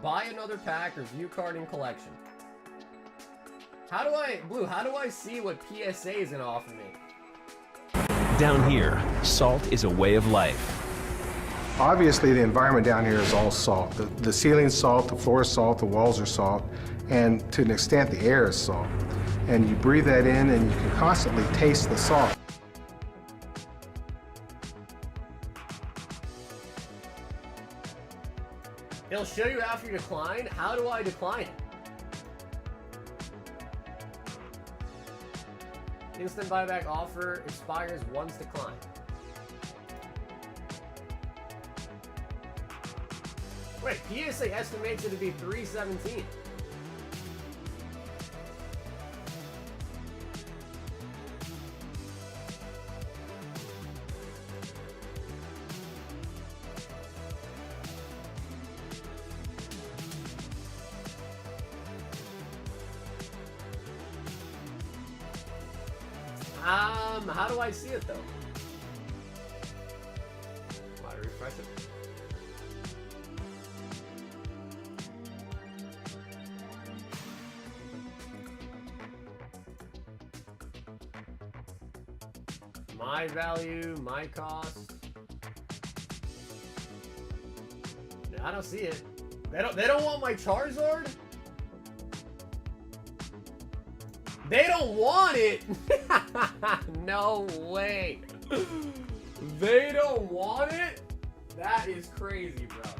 Buy another pack or view card in collection. How do I see what PSA is gonna offer me? Down here, salt is a way of life. Obviously, the environment down here is all salt. The ceiling's salt, the floor is salt, the walls are salt, and to an extent, the air is salt. and you breathe that in and you can constantly taste the salt. It'll show you after you decline. How do I decline it? Instant buyback offer expires once declined. Wait, PSA estimates it to be 317. How do I see it though? Want to refresh it? My value, my cost. I don't see it. They don't want my Charizard? They don't want it! No way. They don't want it? That is crazy, bro.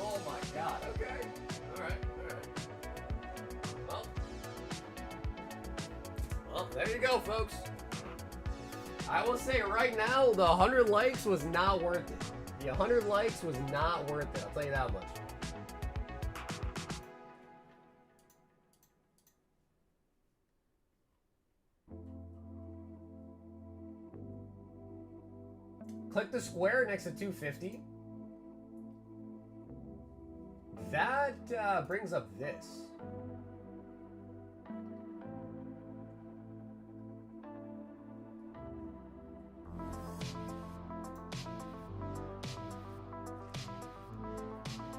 Oh my god, okay. Alright. Well, there you go, folks. I will say right now, the 100 likes was not worth it. The 100 likes was not worth it, I'll tell you that much. Click the square next to 250. That brings up this.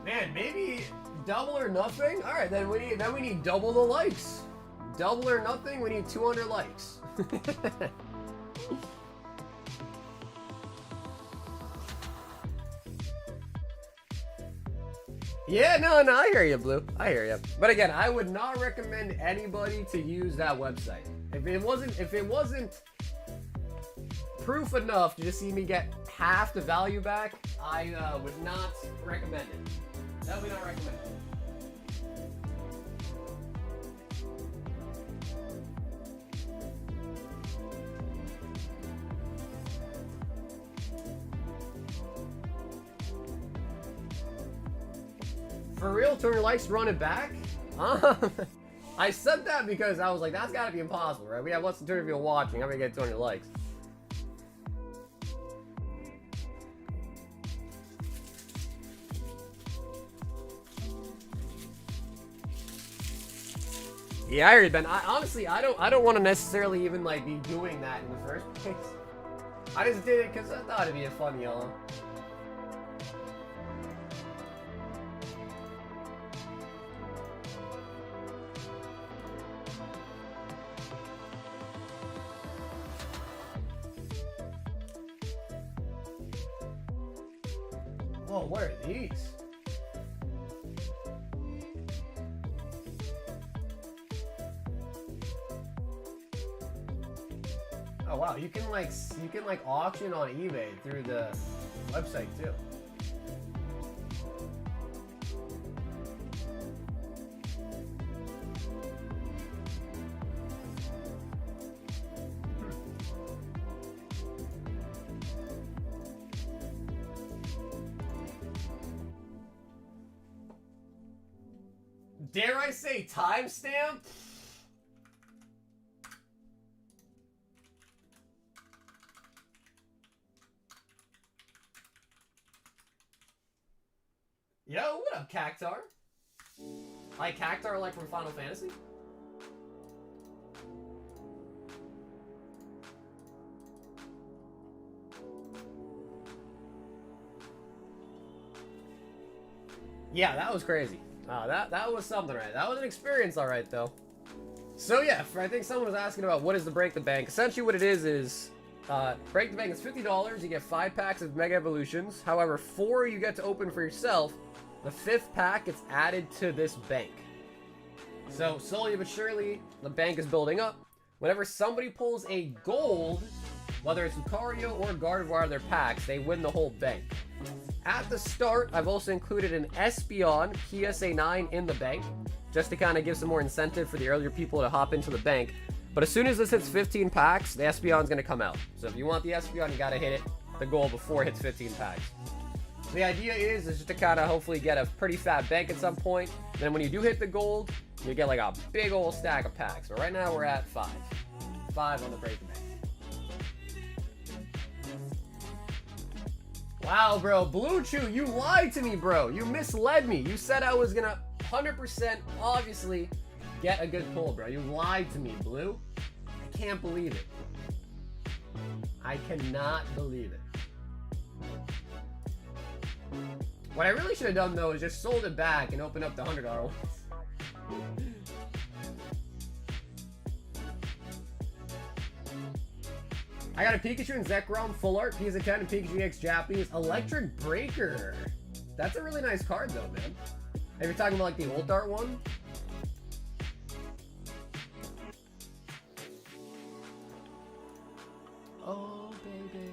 Man, maybe double or nothing? Alright, then we need double the likes. Double or nothing, we need 200 likes. Yeah, no, I hear you, Blue. I hear you. But again, I would not recommend anybody to use that website. If it wasn't proof enough to just see me get half the value back, I would not recommend it. Definitely not recommend it. For real, 200 likes, run it back? I said that because I was like, that's gotta be impossible, right? We have less than 200 people watching. How am I gonna get 200 likes? Yeah, I heard Ben. Honestly, I don't want to necessarily even like be doing that in the first place. I just did it because I thought it'd be a fun yellow. Whoa, what are these? Oh wow, you can like auction on eBay through the website too. Dare I say timestamp? Yo, what up, Cactar? Like Cactar, like from Final Fantasy? Yeah, that was crazy. That was something, right? That was an experience, all right, though. So yeah, I think someone was asking about what is the Break the Bank. Essentially, what it is Break the Bank is $50. You get 5 packs of Mega Evolutions. However, 4 you get to open for yourself. The 5th pack gets added to this bank. So slowly but surely, the bank is building up. whenever somebody pulls a gold, whether it's Lucario or Gardevoir of their packs, they win the whole bank. At the start, I've also included an Espeon PSA 9 in the bank, just to kind of give some more incentive for the earlier people to hop into the bank. But as soon as this hits 15 packs, the Espeon's going to come out. So if you want the Espeon, you got to hit it, the goal, before it hits 15 packs. The idea is just to kind of hopefully get a pretty fat bank at some point. Then when you do hit the gold, you get like a big old stack of packs. But right now we're at 5. 5 on the break bank. Wow, bro. Blue Chew, you lied to me, bro. You misled me. You said I was going to 100% obviously get a good pull, bro. You lied to me, Blue. I can't believe it. I cannot believe it. What I really should have done, though, is just sold it back and opened up the $100 ones. I got a Pikachu and Zekrom Full Art, PSA 10 and Pikachu X Japanese Electric Breaker. That's a really nice card, though, man. If you're talking about like the old art one. Oh, baby.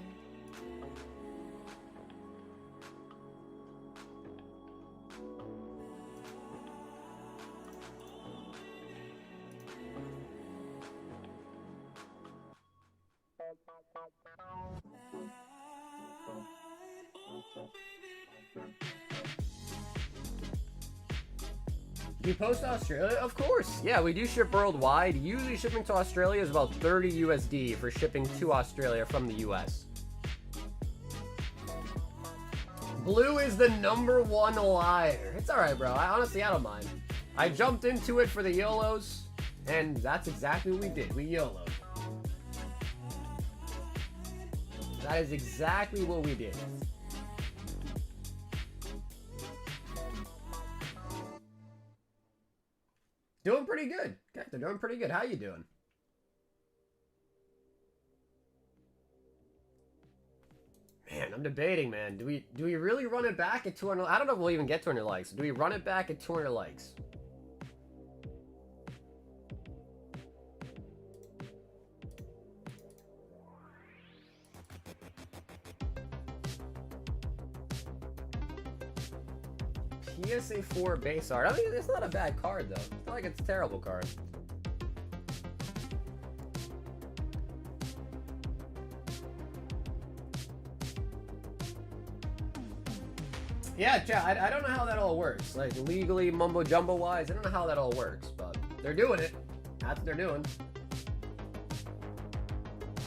You post to Australia? Of course. Yeah, we do ship worldwide. Usually shipping to Australia is about 30 USD for shipping to Australia from the US. Blue is the #1 liar. It's alright, bro. I don't mind. I jumped into it for the YOLOs, and that's exactly what we did. We YOLO'd. That is exactly what we did. Doing pretty good. Okay, they're doing pretty good. How you doing? Man, I'm debating, man. Do we really run it back at 200? I don't know if we'll even get 200 likes. Do we run it back at 200 likes? PSA 4 base art. I mean, it's not a bad card, though. It's not like it's a terrible card. Yeah, chat, I don't know how that all works. Like, legally, mumbo-jumbo-wise, I don't know how that all works, but they're doing it. That's what they're doing.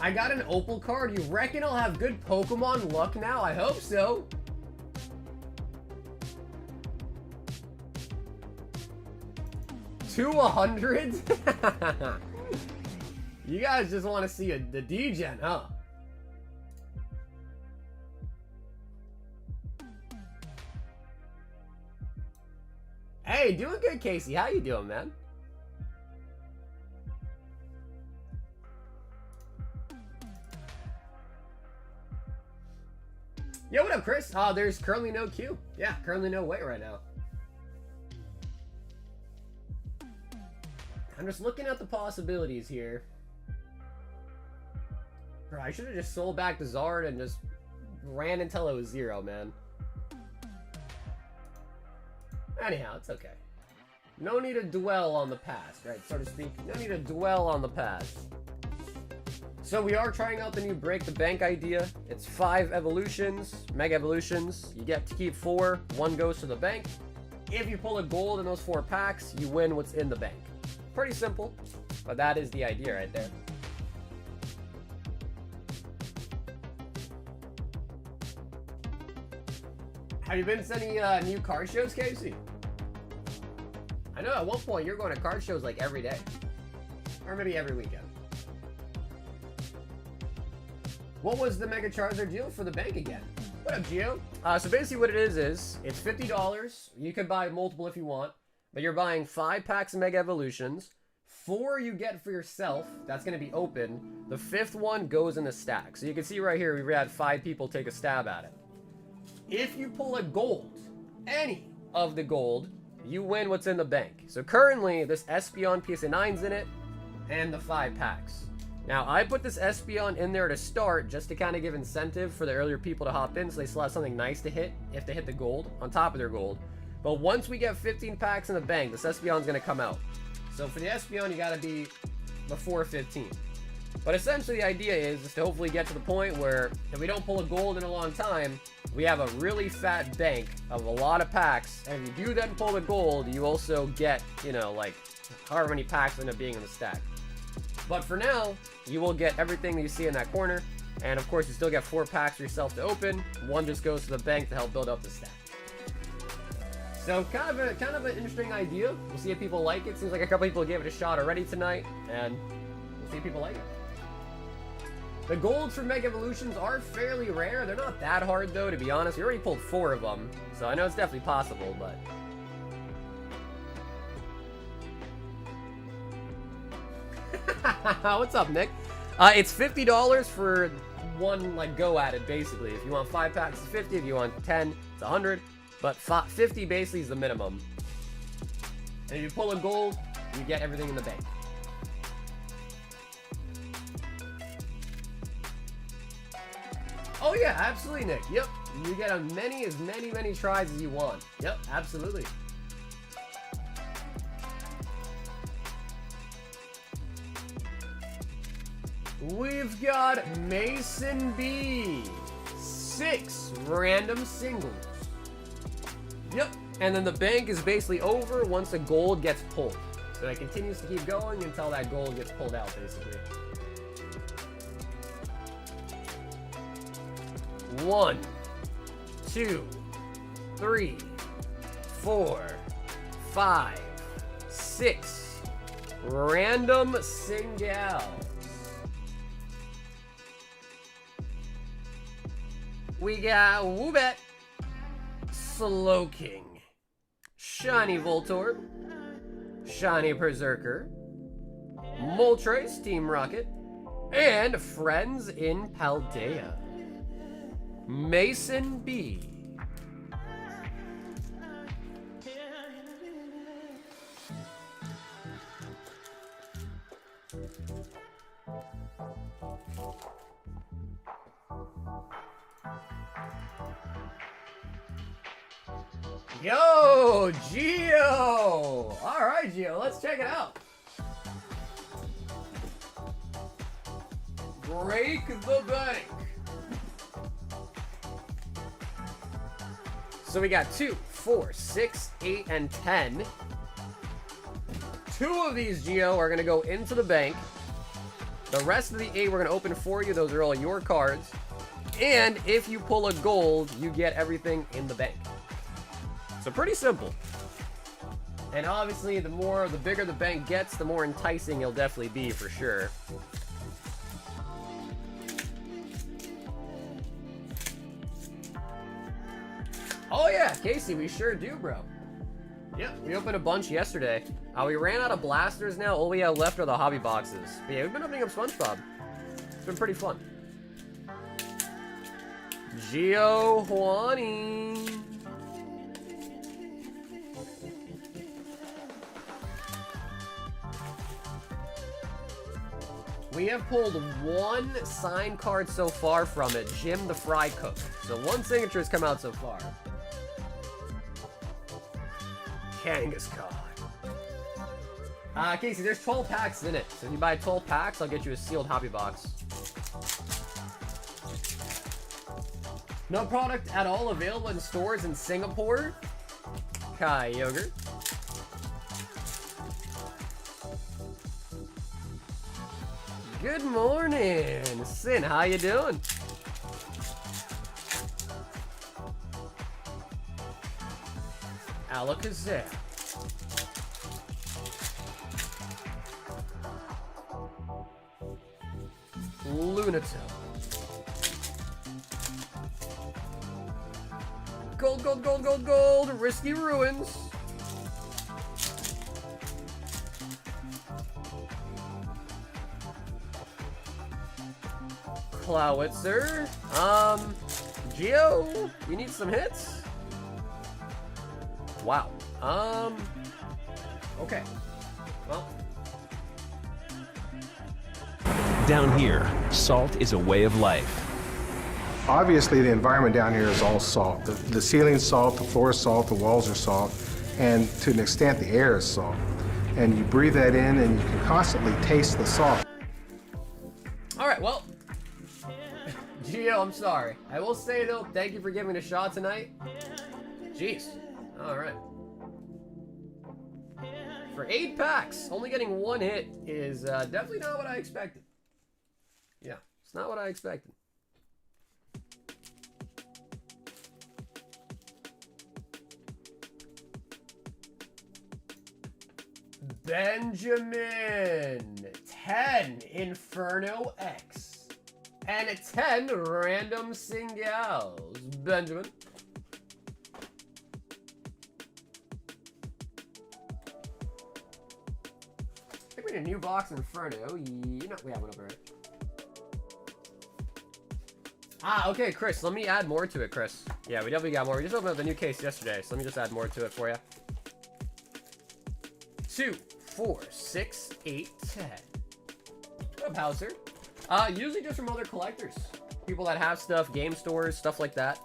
I got an Opal card. You reckon I'll have good Pokemon luck now? I hope so. To 100? You guys just want to see the D-Gen, huh? Hey, doing good, Casey. How you doing, man? Yo, what up, Chris? There's currently no queue. Yeah, currently no wait right now. I'm just looking at the possibilities here. Bro, I should have just sold back the Zard and just ran until it was 0, man. Anyhow, it's okay. No need to dwell on the past, right, so to speak. No need to dwell on the past. So we are trying out the new Break the Bank idea. It's 5 evolutions, Mega Evolutions. You get to keep 4. 1 goes to the bank. If you pull a gold in those 4 packs, you win what's in the bank. Pretty simple, but that is the idea right there. Have you been to any new card shows, Casey? I know at one point you're going to card shows like every day. Or maybe every weekend. What was the Mega Charizard deal for the bank again? What up, Gio? So basically what it is it's $50. You can buy multiple if you want. But you're buying 5 packs of Mega Evolutions. 4 you get for yourself. That's going to be open. The 5th one goes in the stack. So you can see right here, we had 5 people take a stab at it. If you pull a gold, any of the gold, you win what's in the bank. So currently, this Espeon PSA 9's in it. and the 5 packs. Now, I put this Espeon in there to start just to kind of give incentive for the earlier people to hop in so they still have something nice to hit if they hit the gold on top of their gold. But once we get 15 packs in the bank, this Espeon's going to come out. So for the Espeon, you got to be before 15. But essentially the idea is to hopefully get to the point where if we don't pull a gold in a long time, we have a really fat bank of a lot of packs, and if you do then pull the gold, you also get, you know, like however many packs end up being in the stack. But for now, you will get everything that you see in that corner, and of course you still get 4 packs for yourself to open. 1 just goes to the bank to help build up the stack. So kind of an interesting idea. We'll see if people like it. Seems like a couple people gave it a shot already tonight, and we'll see if people like it. The golds for Mega Evolutions are fairly rare. They're not that hard, though, to be honest. We already pulled 4 of them, so I know it's definitely possible, but... What's up, Nick? It's $50 for 1, like, go at it, basically. If you want 5 packs, it's 50. If you want 10, it's 100. But 50 basically is the minimum. And if you pull a gold, you get everything in the bank. Oh yeah, absolutely, Nick. Yep, you get as many tries as you want. Yep, absolutely. We've got Mason B. 6 random singles. Yep, and then the bank is basically over once a gold gets pulled. So it continues to keep going until that gold gets pulled out, basically. 1, 2, 3, 4, 5, 6 random singles. We got Woobat, Slowking, Shiny Voltorb, Shiny Berserker, Moltres, Team Rocket, and Friends in Paldea. Mason B. Yo, Geo! Alright, Geo, let's check it out. Break the bank. So we got 2, 4, 6, 8, and 10. 2 of these, Geo, are going to go into the bank. The rest of the 8 we're going to open for you. Those are all your cards. And if you pull a gold, you get everything in the bank. So pretty simple. And obviously, the bigger the bank gets, the more enticing it'll definitely be for sure. Oh yeah, Casey, we sure do, bro. Yep, we opened a bunch yesterday. We ran out of blasters now. All we have left are the hobby boxes. But yeah, we've been opening up SpongeBob. It's been pretty fun. Gio Juani. We have pulled 1 signed card so far from it, Jim the Fry Cook. So 1 signature has come out so far. Kangaskhan. Casey, there's 12 packs in it. So if you buy 12 packs, I'll get you a sealed hobby box. No product at all available in stores in Singapore. Kai Yogurt. Good morning, Sin. How you doing? Alakazam. Lunato. Gold, gold, gold, gold, gold. Risky Ruins. Clowitzer. Geo, you need some hits? Wow. Okay. Well, Down here, salt is a way of life. Obviously, the environment down here is all salt. The ceiling's salt, the floor is salt, the walls are salt, and to an extent, the air is salt. And you breathe that in, and you can constantly taste the salt. All right, well, Gio, I'm sorry. I will say, though, thank you for giving it a shot tonight. Jeez. All right. For 8 packs, only getting 1 hit is definitely not what I expected. Yeah, it's not what I expected. Benjamin, 10 Inferno X, and 10 random singles. Benjamin. I think we need a new box Inferno. You know, we have one over right. Ah, okay, Chris, let me add more to it, Chris. Yeah, we definitely got more. We just opened up the new case yesterday, so let me just add more to it for you. 2, 4, 6, 8, 10. What up, Hauser? Usually just from other collectors. People that have stuff, game stores, stuff like that.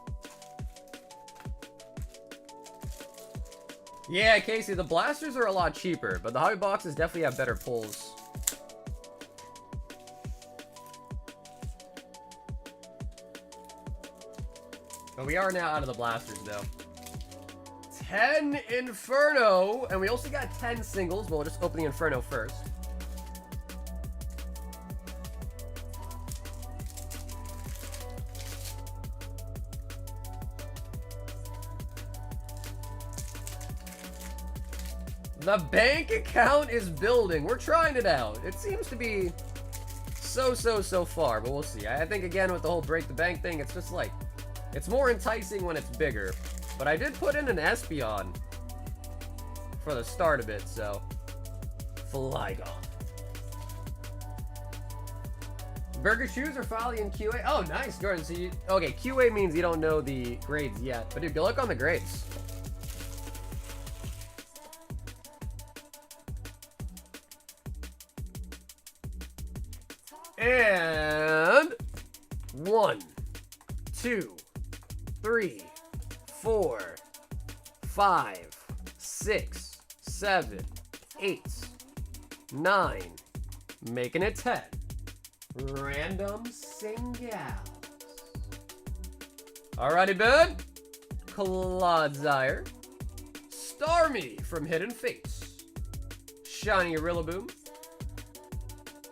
Yeah, Casey, the blasters are a lot cheaper, but the hobby boxes definitely have better pulls. But we are now out of the blasters, though. 10 Inferno, and we also got 10 singles, but we'll just open the Inferno first. The bank account is building. We're trying it out. It seems to be so far, but we'll see. I think, again, with the whole break the bank thing, it's just like, it's more enticing when it's bigger. But I did put in an Espeon for the start of it, so Flygon. Burger Shoes are finally in QA. Oh, nice, Jordan. So you, okay, QA means you don't know the grades yet, but dude, good luck on the grades. And 1, 2, 3, 4, 5, 6, 7, 8, 9, making it 10. Random singles. Alrighty, Ben. Clodsire. Starmie from Hidden Fates. Shiny Rillaboom.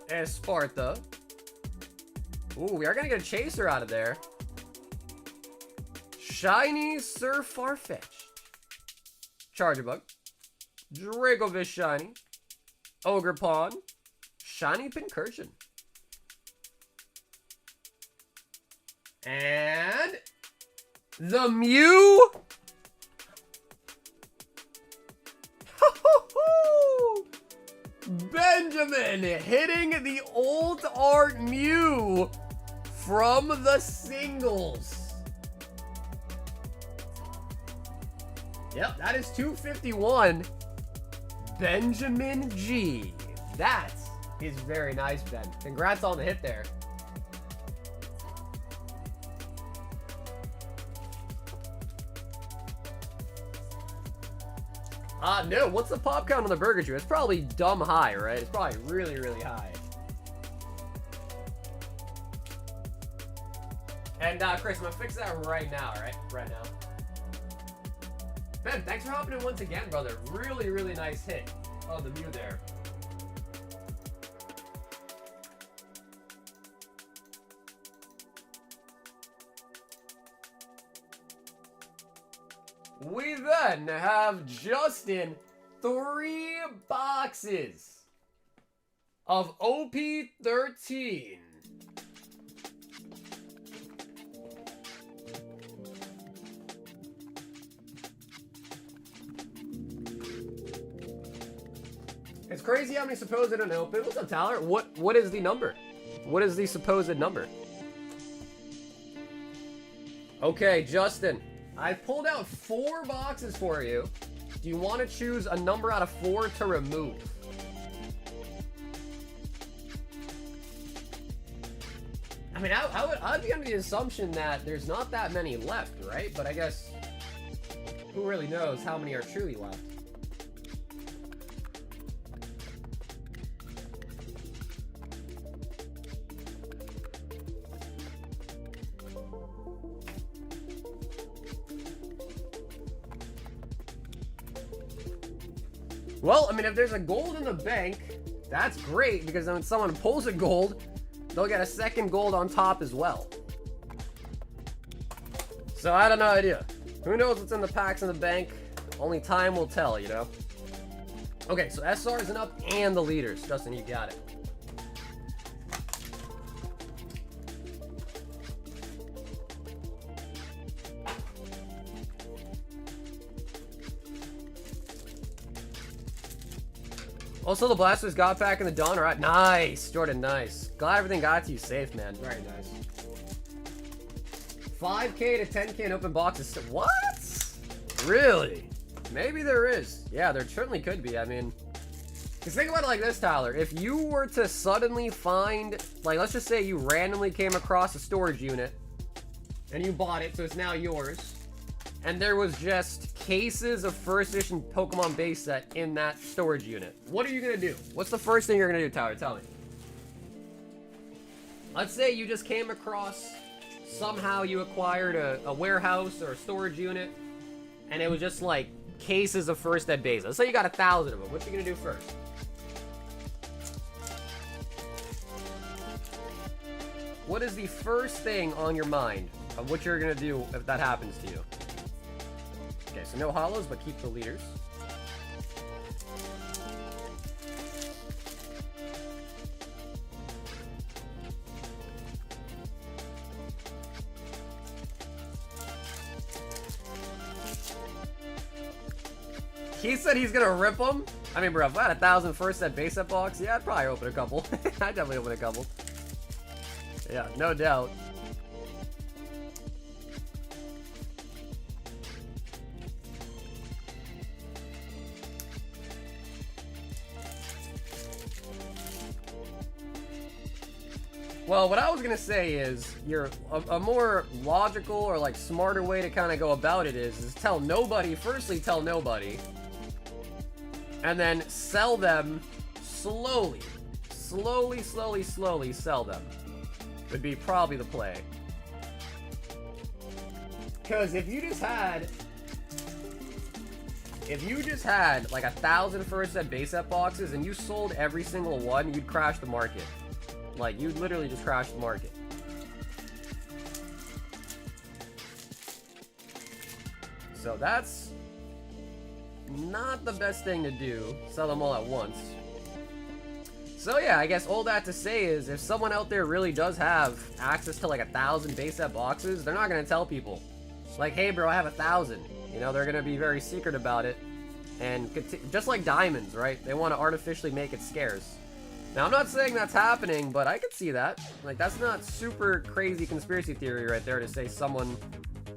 Esparta. Ooh, we are gonna get a chaser out of there. Shiny Sir Farfetch'd. Chargerbug. Dracovish Shiny. Ogre Pawn. Shiny Pincursion. And the Mew. Benjamin hitting the old art Mew from the singles. Yep, that is 251. Benjamin G. That is very nice, Ben. Congrats on the hit there. No, what's the pop count on the Burger Chew? It's probably dumb high, right? It's probably really high. And, Chris, I'm gonna fix that right now, right? Right now. Ben, thanks for hopping in once again, brother. Really nice hit of the Mew there. We then have Justin 3 boxes of OP13. It's crazy how many supposed don't open. What's up, Tyler? What is the number? What is the supposed number? Okay, Justin. I pulled out 4 boxes for you. Do you want to choose a number out of 4 to remove? I mean, I'd be under the assumption that there's not that many left, right? But I guess who really knows how many are truly left? Well, I mean, if there's a gold in the bank, that's great, because then when someone pulls a gold, they'll get a second gold on top as well. So I have no idea. Who knows what's in the packs in the bank? Only time will tell, you know? Okay, so SR isn't up and the leaders. Justin, you got it. Also, the Blasters got back in the Dawn. All right, nice, Jordan, nice. Glad everything got to you safe, man. Very nice. 5K to 10K in open boxes. What? Really? Maybe there is. Yeah, there certainly could be. I mean, just think about it like this, Tyler. If you were to suddenly find, like, let's just say you randomly came across a storage unit and you bought it, so it's now yours, and there was just cases of first edition Pokemon base set in that storage unit, what are you gonna do? What's the first thing you're gonna do, Tyler? Tell me. Let's say you just came across, somehow you acquired a warehouse or a storage unit, and it was just like cases of first ed base. Let's say you got 1,000 of them. What you gonna do first? What is the first thing on your mind of what you're gonna do if that happens to you? Okay, so no holos, but keep the leaders. He said he's gonna rip them. I mean, bro, if I had 1,000 first set base set box, yeah, I'd probably open a couple. I'd definitely open a couple. Yeah, no doubt. Well, what I was gonna say is, a more logical or like smarter way to kind of go about it is tell nobody. Firstly, tell nobody, and then sell them slowly, slowly sell them. Would be probably the play. Because if you just had like 1,000 first set base set boxes and you sold every single one, you'd crash the market. Like, you'd literally just crash the market. So that's not the best thing to do. Sell them all at once. So yeah, I guess all that to say is, if someone out there really does have access to like 1,000 base set boxes, they're not gonna tell people. Like, hey bro, I have 1,000. You know, they're gonna be very secret about it. And just like diamonds, right? They want to artificially make it scarce. Now, I'm not saying that's happening, but I could see that. Like, that's not super crazy conspiracy theory right there to say someone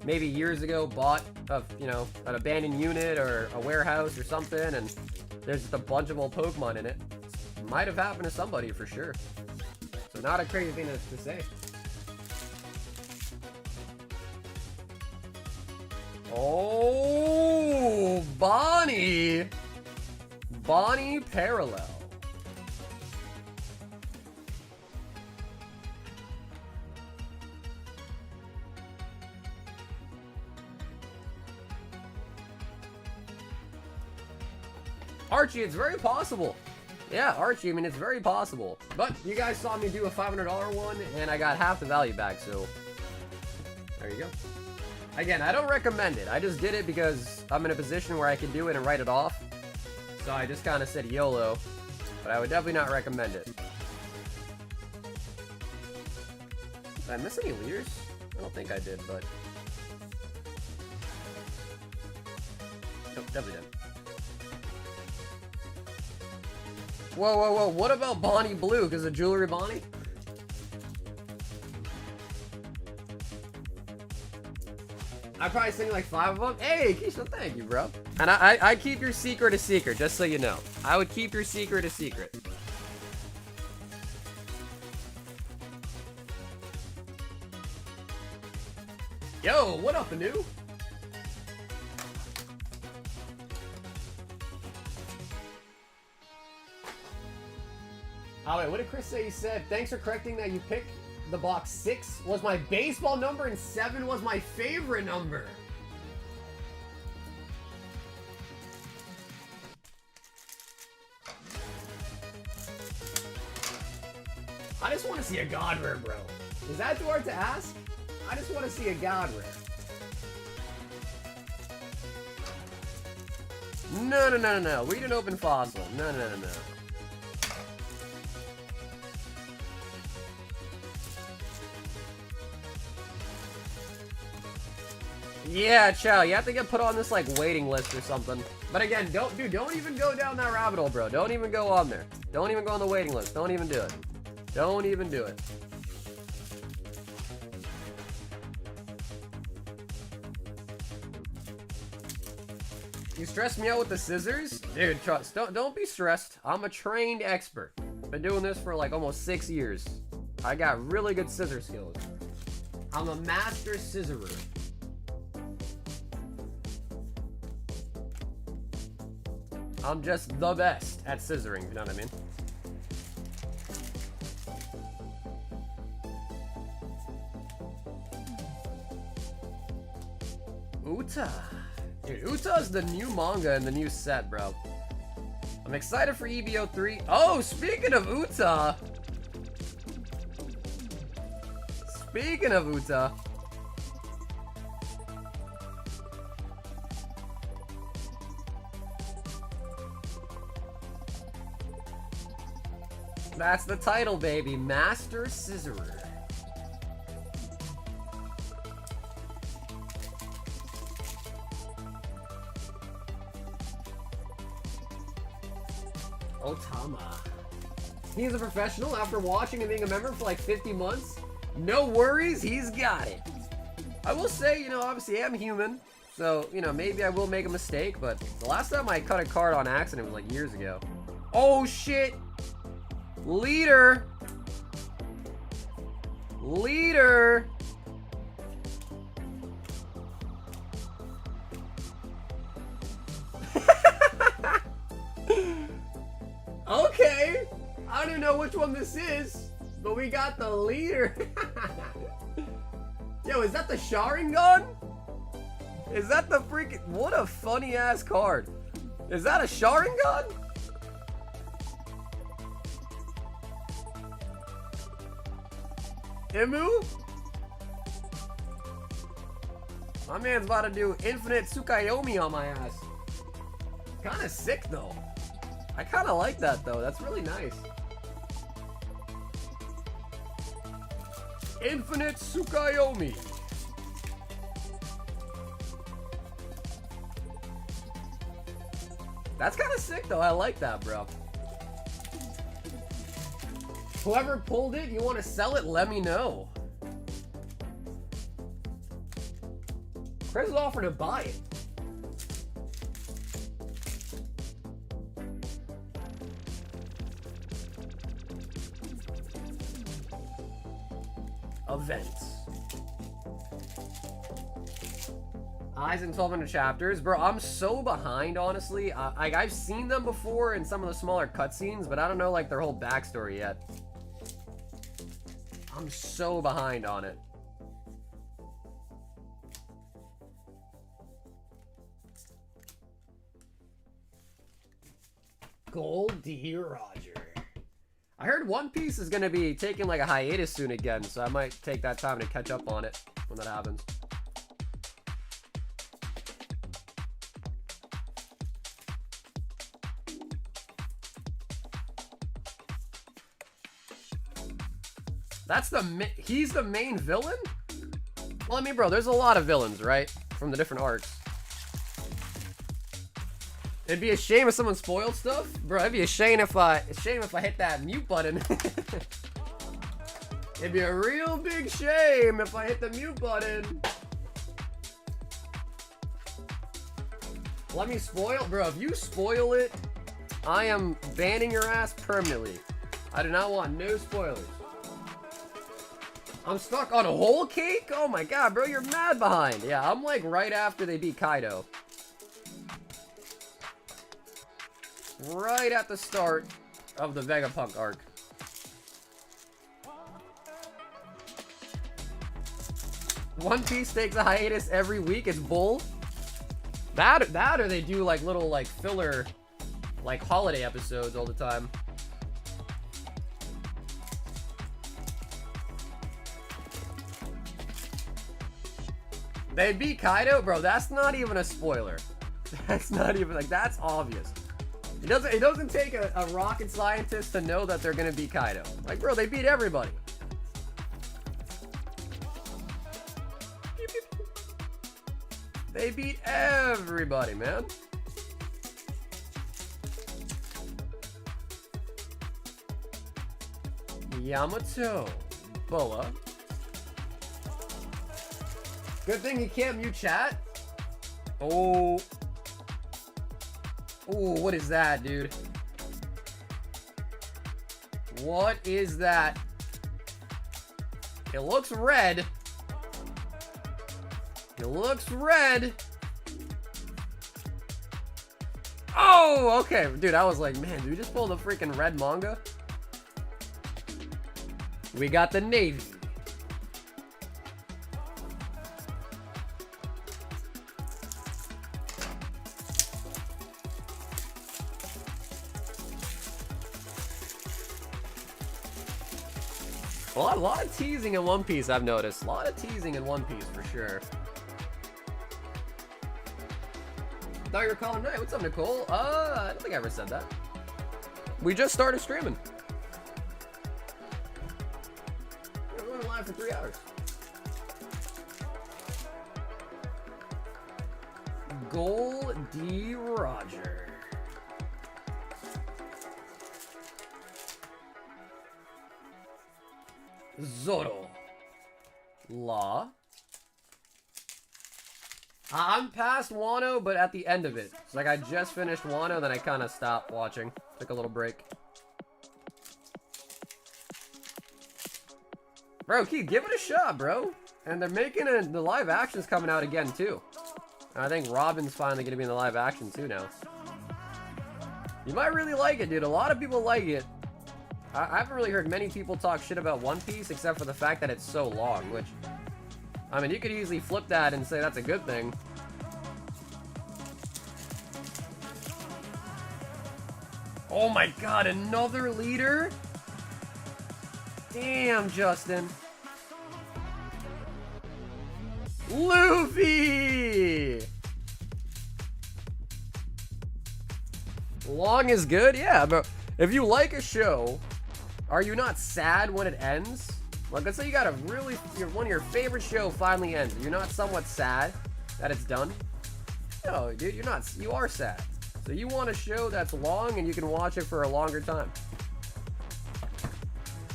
maybe years ago bought you know, an abandoned unit or a warehouse or something, and there's just a bunch of old Pokemon in it. Might have happened to somebody for sure. So not a crazy thing to say. Oh, Bonnie Parallel. Archie, it's very possible. Yeah, Archie, I mean, it's very possible. But you guys saw me do a $500 one, and I got half the value back, so there you go. Again, I don't recommend it. I just did it because I'm in a position where I can do it and write it off. So I just kind of said YOLO, but I would definitely not recommend it. Did I miss any leaders? I don't think I did, but... Nope, definitely didn't. Whoa, what about Bonnie Blue? Because of Jewelry Bonnie? I'd probably sing like 5 of them. Hey, Keisha, thank you, bro. And I keep your secret a secret, just so you know. I would keep your secret a secret. Yo, what up, Anu? Oh, wait, what did Chris say? He said, thanks for correcting that you picked the box 6 was my baseball number and 7 was my favorite number. I just want to see a God Rare, bro. Is that too hard to ask? I just want to see a God Rare. No, no, no, no, no. We didn't open Fossil. No, no, no, no. Yeah, Chow, you have to get put on this, like, waiting list or something. But again, don't even go down that rabbit hole, bro. Don't even go on there. Don't even go on the waiting list. Don't even do it. Don't even do it. You stress me out with the scissors? Dude, trust, don't be stressed. I'm a trained expert. Been doing this for like almost 6 years. I got really good scissor skills. I'm a master scissorer. I'm just the best at scissoring, you know what I mean? Uta. Dude, Uta is the new manga in the new set, bro. I'm excited for EBO3. Oh, speaking of Uta. Speaking of Uta. That's the title, baby. Master Scissorer. Otama. He's a professional after watching and being a member for like 50 months. No worries, he's got it. I will say, you know, obviously I'm human. So, you know, maybe I will make a mistake, but the last time I cut a card on accident was like years ago. Oh, shit. Leader. Leader. Okay. I don't even know which one this is, but we got the leader. Yo, is that the Sharingan? Is that the freaking... What a funny ass card. Is that a Sharingan? Emu? My man's about to do infinite Tsukayomi on my ass. Kinda sick though. I kinda like that though. That's really nice. Infinite Tsukayomi. That's kinda sick though. I like that, bro. Whoever pulled it, you want to sell it, let me know. Chris is offering to buy it. Events. Eyes in 1,200 chapters. Bro, I'm so behind, honestly. I've seen them before in some of the smaller cutscenes, but I don't know like their whole backstory yet. I'm so behind on it. Gold D. Roger. I heard One Piece is going to be taking like a hiatus soon again, so I might take that time to catch up on it when that happens. He's the main villain? Well, I mean, bro, there's a lot of villains, right? From the different arcs. It'd be a shame if someone spoiled stuff. Bro, it'd be a shame if I hit that mute button. It'd be a real big shame if I hit the mute button. Let me spoil, bro, if you spoil it, I am banning your ass permanently. I do not want no spoilers. I'm stuck on a whole cake? Oh my god, bro, you're mad behind. Yeah, I'm like right after they beat Kaido. Right at the start of the Vegapunk arc. One Piece takes a hiatus every week. It's bull. That or they do like little like filler, like holiday episodes all the time. They beat Kaido, bro. That's not even a spoiler. That's not even like, that's obvious. It doesn't take a rocket scientist to know that they're gonna beat Kaido. Like, bro, they beat everybody. They beat everybody, man. Yamato. Boa. Good thing you can't mute chat. Oh. Oh, what is that, dude? What is that? It looks red. It looks red. Oh, okay. Dude, I was like, man, did we just pull the freaking red manga? We got the Navy. A lot of teasing in One Piece, I've noticed. A lot of teasing in One Piece, for sure. Thought you were calling night. What's up, Nicole? I don't think I ever said that. We just started streaming. We're going live for 3 hours. Goal D. Roger. Zoro. Law. I'm past Wano, but at the end of it. It's like I just finished Wano, then I kind of stopped watching. Took a little break. Bro, Keith, give it a shot, bro. And they're making the live action's coming out again, too. And I think Robin's finally going to be in the live action, too, now. You might really like it, dude. A lot of people like it. I haven't really heard many people talk shit about One Piece, except for the fact that it's so long, which... I mean, you could easily flip that and say that's a good thing. Oh my god, another leader? Damn, Justin. Luffy! Long is good? Yeah, but if you like a show, are you not sad when it ends? Like, let's say you got a really, one of your favorite show finally ends. You're not somewhat sad that it's done? No, dude, you're not. You are sad. So you want a show that's long and you can watch it for a longer time.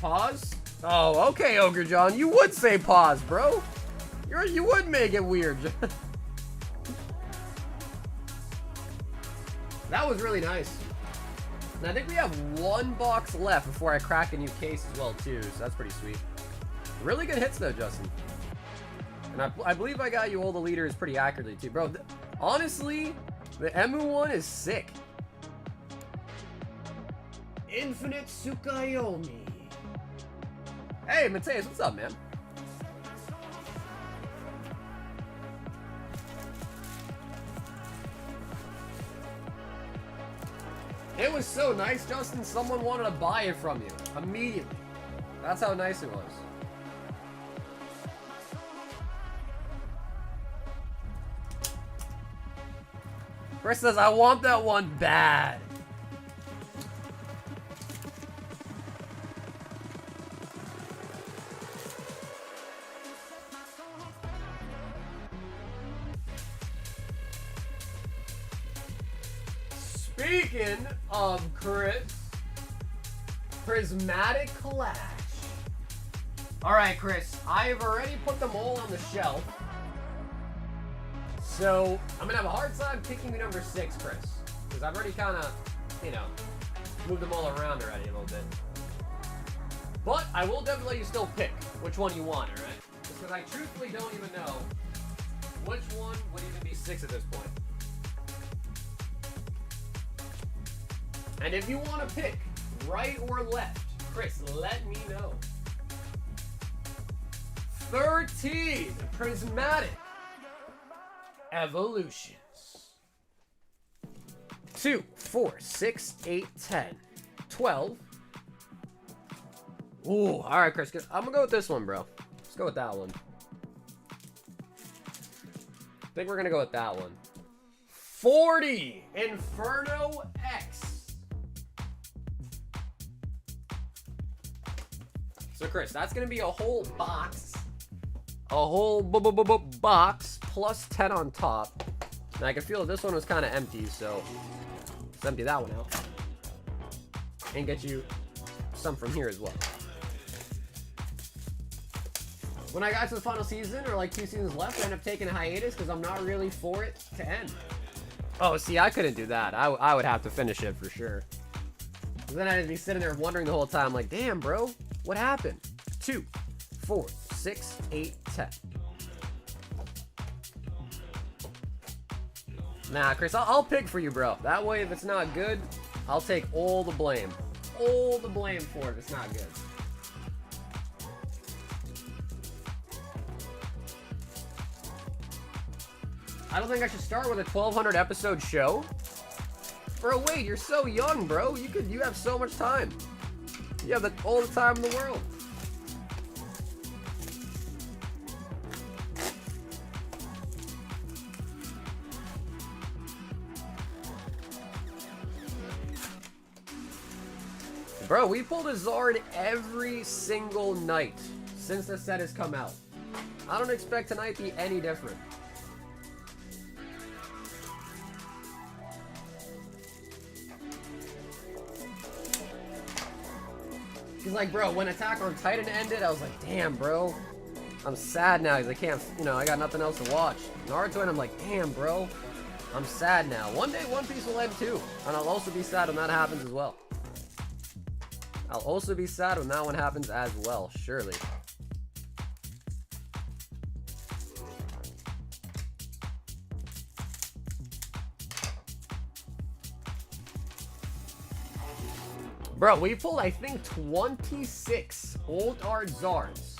Pause? Oh, okay, Ogre John. You would say pause, bro. You would make it weird. That was really nice. And I think we have 1 box left before I crack a new case as well, too. So that's pretty sweet. Really good hits, though, Justin. And I believe I got you all the leaders pretty accurately, too. Bro, honestly, the Emu one is sick. Infinite Tsukayomi. Hey, Mateus, what's up, man? It was so nice, Justin. Someone wanted to buy it from you immediately. That's how nice it was. Chris says, I want that one bad. Speaking of Chris, Prismatic Clash. Alright, Chris, I've already put them all on the shelf. So, I'm gonna have a hard time picking number 6, Chris. Because I've already kind of, you know, moved them all around already a little bit. But I will definitely let you still pick which one you want, alright? Just because I truthfully don't even know which one would even be 6 at this point. And if you want to pick right or left, Chris, let me know. 13 Prismatic Evolutions. 2, 4, 6, 8, 10, 12. Ooh, alright, Chris. I'm gonna go with this one, bro. Let's go with that one. I think we're gonna go with that one. 40 Inferno X. So, Chris, that's gonna be a whole box. A whole box plus 10 on top. And I can feel this one was kind of empty, so let's empty that one out. And get you some from here as well. When I got to the final season, or like 2 seasons left, I ended up taking a hiatus because I'm not really for it to end. Oh, see, I couldn't do that. I would have to finish it for sure. Then I'd be sitting there wondering the whole time, like, damn, bro, what happened? 2, 4, 6, 8, 10. Nah, Chris, I'll pick for you, bro. That way, if it's not good, I'll take all the blame. All the blame for it if it's not good. I don't think I should start with a 1,200 episode show. Bro, wait, you're so young, bro. You have so much time. You have all the time in the world. Bro, we pulled a Zard every single night since the set has come out. I don't expect tonight to be any different. He's like, bro, when Attack on Titan ended, I was like, damn, bro. I'm sad now because I can't, I got nothing else to watch. Naruto, and I'm like, damn, bro. I'm sad now. One day One Piece will end too. And I'll also be sad when that happens as well. I'll also be sad when that one happens as well, surely. Bro, we pulled, I think, 26 old art Zards.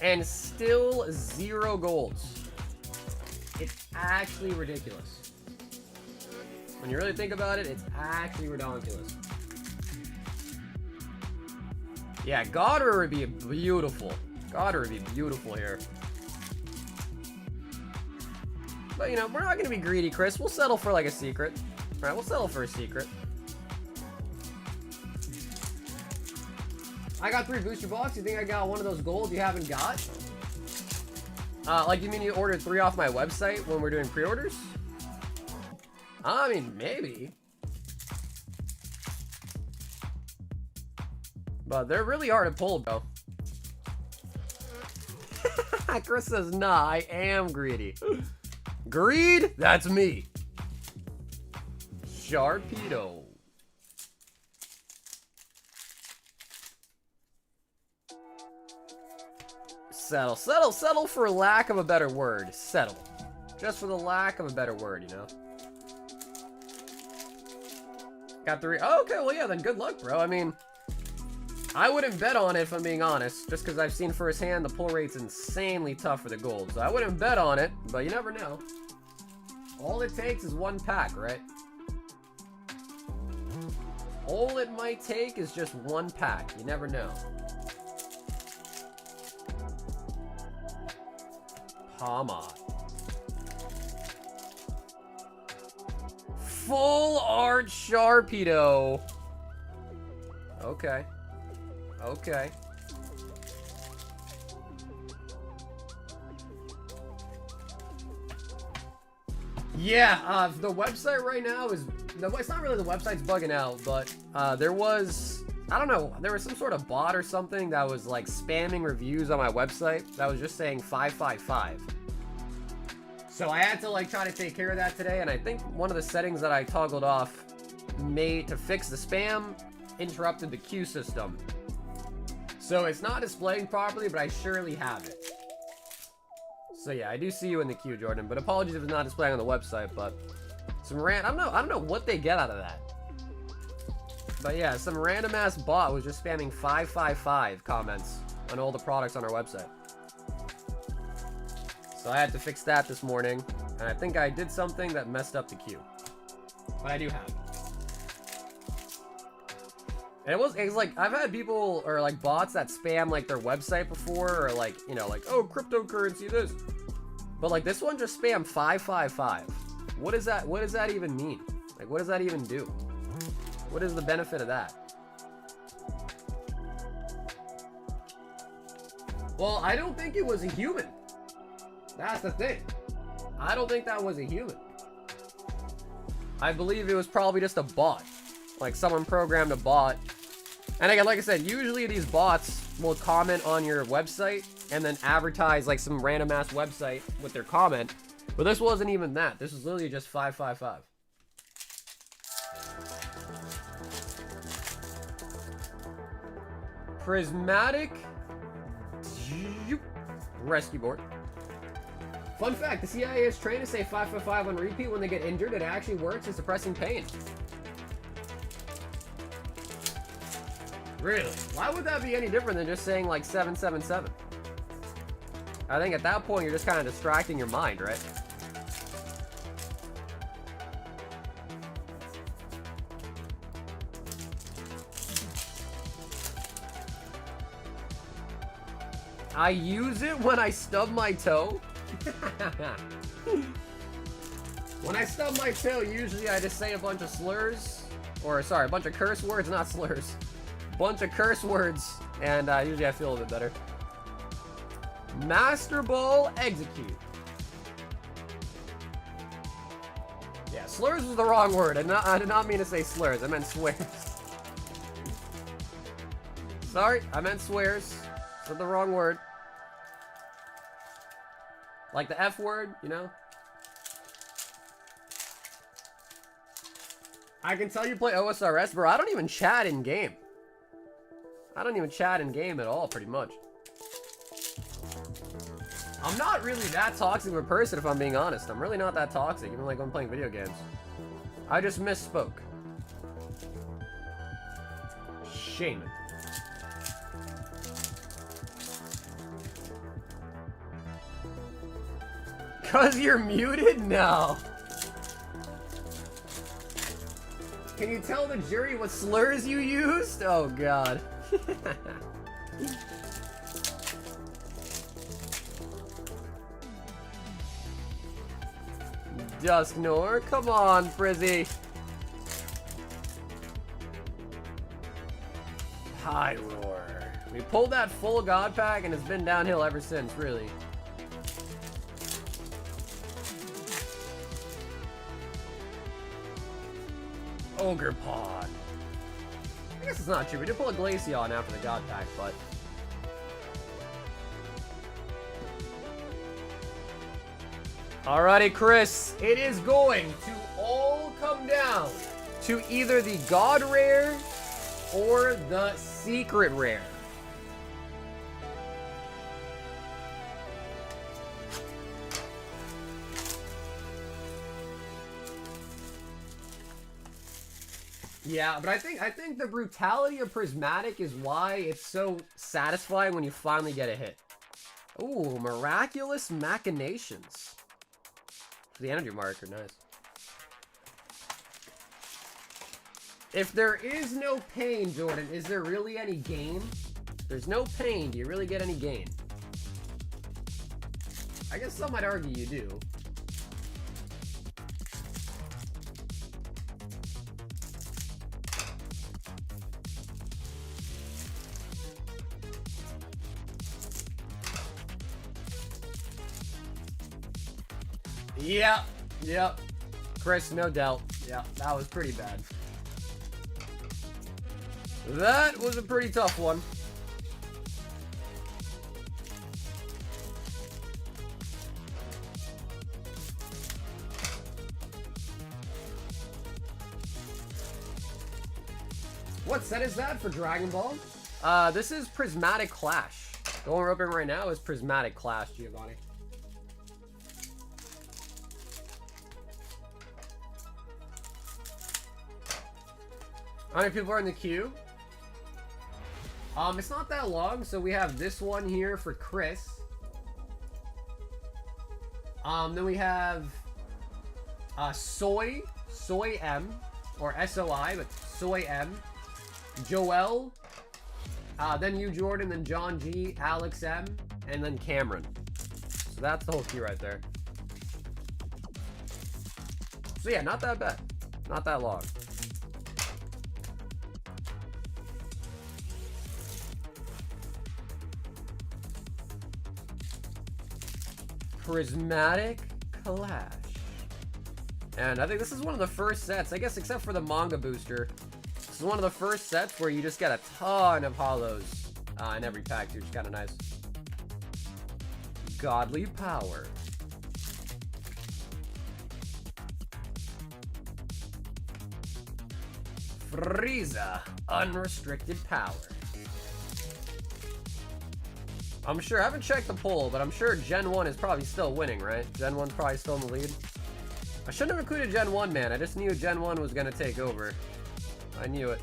And still 0 golds. It's actually ridiculous. When you really think about it, it's actually ridiculous. Yeah, Goddard would be beautiful. Goddard would be beautiful here. But, we're not going to be greedy, Chris. We'll settle for, like, a secret. All right, we'll settle for a secret. I got 3 booster boxes. You think I got one of those gold you haven't got? Like, you mean you ordered 3 off my website when we're doing pre-orders? I mean, maybe. But they're really hard to pull, though. Chris says, nah, I am greedy. Greed? That's me. Sharpedo. Settle for lack of a better word. Settle. Just for the lack of a better word, Got 3. Oh, okay, well, yeah, then good luck, bro. I mean, I wouldn't bet on it, if I'm being honest, just because I've seen firsthand the pull rate's insanely tough for the gold. So I wouldn't bet on it, but you never know. All it takes is 1 pack, right? All it might take is just 1 pack. You never know. Palma. Full art Sharpedo. Okay. Okay. Yeah, the website right now is... It's not really the website's bugging out, but there was... I don't know, there was some sort of bot or something that was like spamming reviews on my website that was just saying 555. So I had to like try to take care of that today, and I think one of the settings that I toggled off made to fix the spam interrupted the queue system. So it's not displaying properly, but I surely have it. So yeah, I do see you in the queue, Jordan, but apologies if it's not displaying on the website, but some I don't know what they get out of that. But yeah, some random ass bot was just spamming 555 comments on all the products on our website. So I had to fix that this morning, and I think I did something that messed up the queue. But I do have it. And it's like, I've had people, or like bots that spam like their website before, or like, you know, like, oh, cryptocurrency this. But like this one just spammed 555. What does that even mean? Like, what does that even do? What is the benefit of that? Well, I don't think it was a human. That's the thing. I don't think that was a human. I believe it was probably just a bot. Like someone programmed a bot. And again, like I said, usually these bots will comment on your website and then advertise like some random ass website with their comment. But this wasn't even that. This was literally just 555. Prismatic rescue board. Fun fact, the CIA is trained to say 555 on repeat when they get injured. It actually works in suppressing pain. Really? Why would that be any different than just saying like 777? I think at that point you're just kind of distracting your mind, right? I use it when I stub my toe. When I stub my toe, usually I just say a bunch of slurs. Or, sorry, a bunch of curse words, not slurs. Bunch of curse words. And usually I feel a little bit better. Master Ball Execute. Yeah, slurs was the wrong word. I did not mean to say slurs. I meant swears. Sorry, I meant swears. Said the wrong word. Like the F word, you know? I can tell you play OSRS, bro. I don't even chat in game. I don't even chat in game at all, pretty much. I'm not really that toxic of a person, if I'm being honest. I'm really not that toxic, even like when I'm playing video games. I just misspoke. Shame it. Cause you're muted? No. Can you tell the jury what slurs you used? Oh god. Dusknor, come on, Frizzy. High Roar. We pulled that full god pack and it's been downhill ever since, really. Ogre Pawn. I guess it's not true. We did pull a Glaceon after the god pack, but... Alrighty, Chris. It is going to all come down to either the God Rare or the Secret Rare. Yeah, but I think the brutality of Prismatic is why it's so satisfying when you finally get a hit. Ooh, Miraculous Machinations. For the energy marker, nice. If there is no pain, Jordan, is there really any gain? If there's no pain, do you really get any gain? I guess some might argue you do. Yep. Chris, no doubt. Yeah, that was pretty bad. That was a pretty tough one. What set is that for Dragon Ball? This is Prismatic Clash. The one we're opening right now is Prismatic Clash, Giovanni. How many people are in the queue? It's not that long, so we have this one here for Chris. Then we have Soy M, or SOI, but Soy M, Joel, then you, Jordan, then John G, Alex M, and then Cameron. So that's the whole queue right there. So yeah, not that bad. Not that long. Prismatic Clash. And I think this is one of the first sets, I guess except for the manga booster, this is one of the first sets where you just get a ton of holos in every pack, which is kind of nice. Godly Power. Frieza, Unrestricted Power. I'm sure, I haven't checked the poll, but I'm sure Gen 1 is probably still winning, right? Gen 1's probably still in the lead. I shouldn't have included Gen 1, man. I just knew Gen 1 was going to take over. I knew it.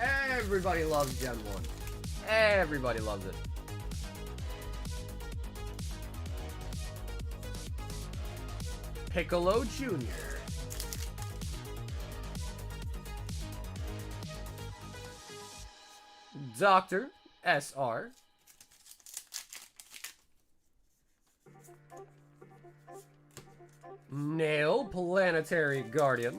Everybody loves Gen 1. Everybody loves it. Piccolo Jr. Dr. SR. Nail Planetary Guardian.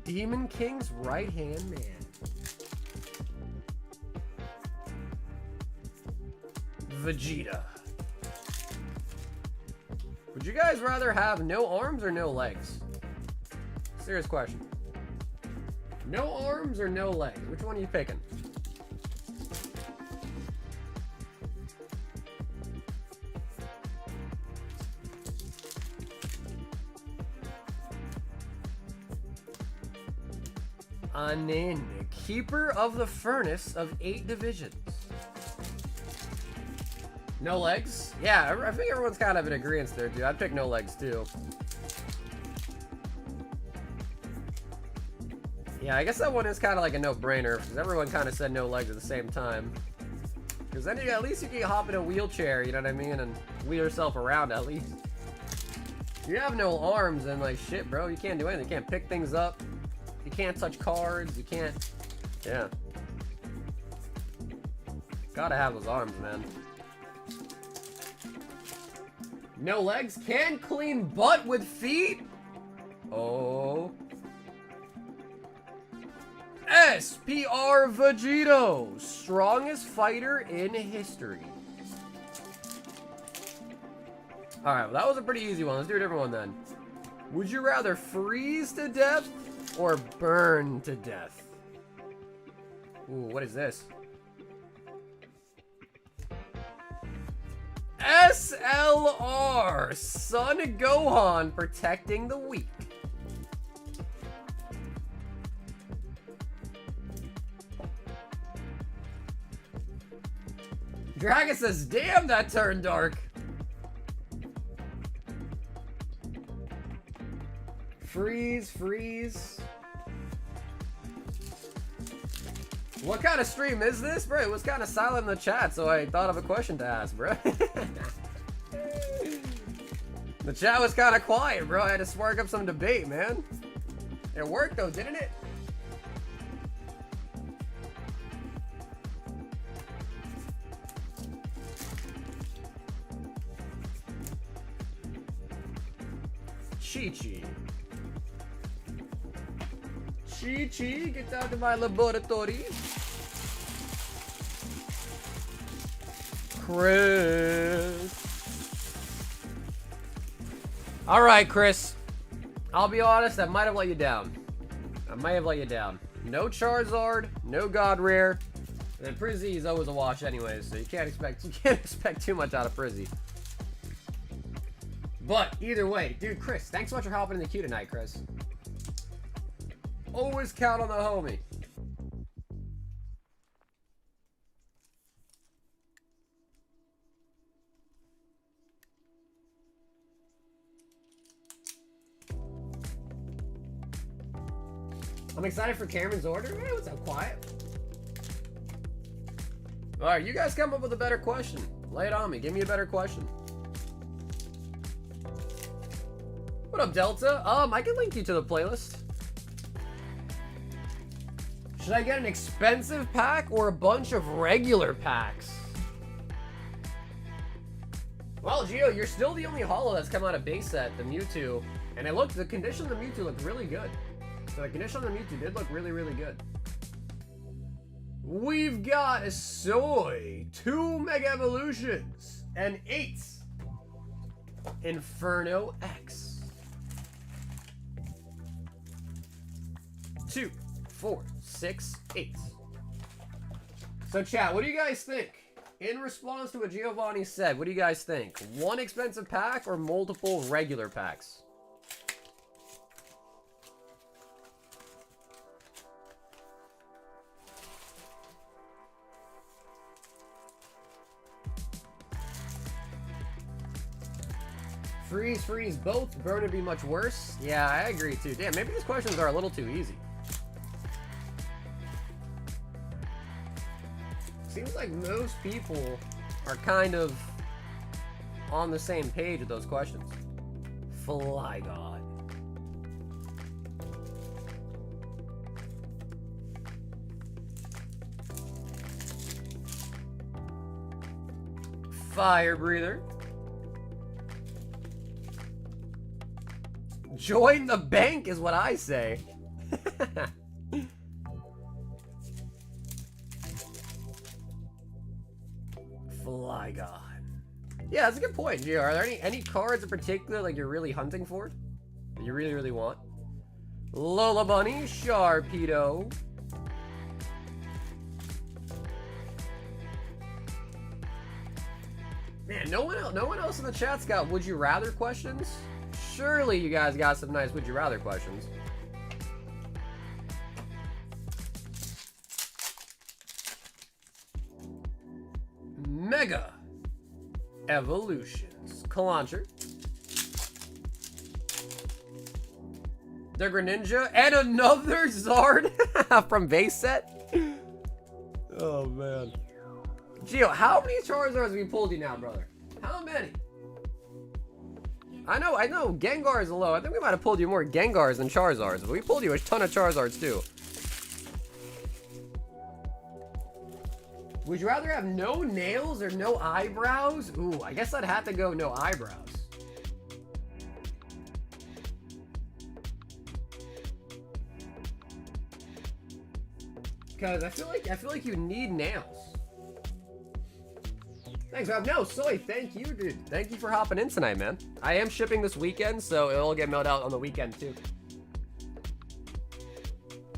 Demon King's right-hand man. Vegeta. Would you guys rather have no arms or no legs? Serious question. No arms or no legs? Which one are you picking? Anin, Keeper of the Furnace of 8 Divisions. No legs? Yeah, I think everyone's kind of in agreement there, dude. I'd pick no legs, too. Yeah, I guess that one is kind of like a no-brainer, because everyone kind of said no legs at the same time. Because then at least you can hop in a wheelchair, you know what I mean, and wheel yourself around at least. You have no arms, and like, shit, bro, you can't do anything. You can't pick things up. You can't touch cards. You can't... Yeah. Gotta have those arms, man. No legs? Can clean butt with feet? Oh... SPR Vegito, strongest fighter in history. Alright, well, that was a pretty easy one. Let's do a different one then. Would you rather freeze to death or burn to death? Ooh, what is this? SLR, Son Gohan protecting the weak. Dragon says, damn, that turned dark. Freeze, freeze. What kind of stream is this, bro? It was kind of silent in the chat, so I thought of a question to ask, bro. The chat was kind of quiet, bro. I had to spark up some debate, man. It worked, though, didn't it? Chi-Chi. Chi-Chi, get out of my laboratory. Chris. Alright, Chris. I'll be honest, I might have let you down. No Charizard, no God Rare. And Prizzy is always a wash anyways, so you can't expect too much out of Prizzy. But either way, dude, Chris, thanks so much for hopping in the queue tonight, Chris. Always count on the homie. I'm excited for Cameron's order. Hey, what's up, Quiet? Alright, you guys come up with a better question. Lay it on me. Give me a better question. What up, Delta? I can link you to the playlist. Should I get an expensive pack or a bunch of regular packs? Well, Gio, you're still the only holo that's come out of base set, the Mewtwo. And the condition of the Mewtwo looked really good. So the condition on the Mewtwo did look really, really good. We've got a Soy, 2 Mega Evolutions, and 8 Inferno X. 2, 4, 6, 8. So chat, what do you guys think? In response to what Giovanni said, what do you guys think? One expensive pack or multiple regular packs? Freeze, both. Burn would be much worse. Yeah, I agree too. Damn, maybe these questions are a little too easy. Seems like most people are kind of on the same page with those questions. Fly God. Fire Breather. Join the bank is what I say. Fly God. Yeah, that's a good point, Gio. Are there any cards in particular like you're really hunting for? That you really, really want? Lola Bunny, Sharpedo. Man, no one else in the chat's got would you rather questions? Surely you guys got some nice would you rather questions. Mega Evolutions. Kalancher. The Greninja. And another Zard from base set. Oh, man. Gio, how many Charizards have we pulled you now, brother? How many? I know, Gengar is low. I think we might have pulled you more Gengars than Charizards, but we pulled you a ton of Charizards too. Would you rather have no nails or no eyebrows? Ooh, I guess I'd have to go no eyebrows. Because I feel like you need nails. Thanks, Rob. No, Soy, thank you, dude. Thank you for hopping in tonight, man. I am shipping this weekend, so it'll get mailed out on the weekend, too.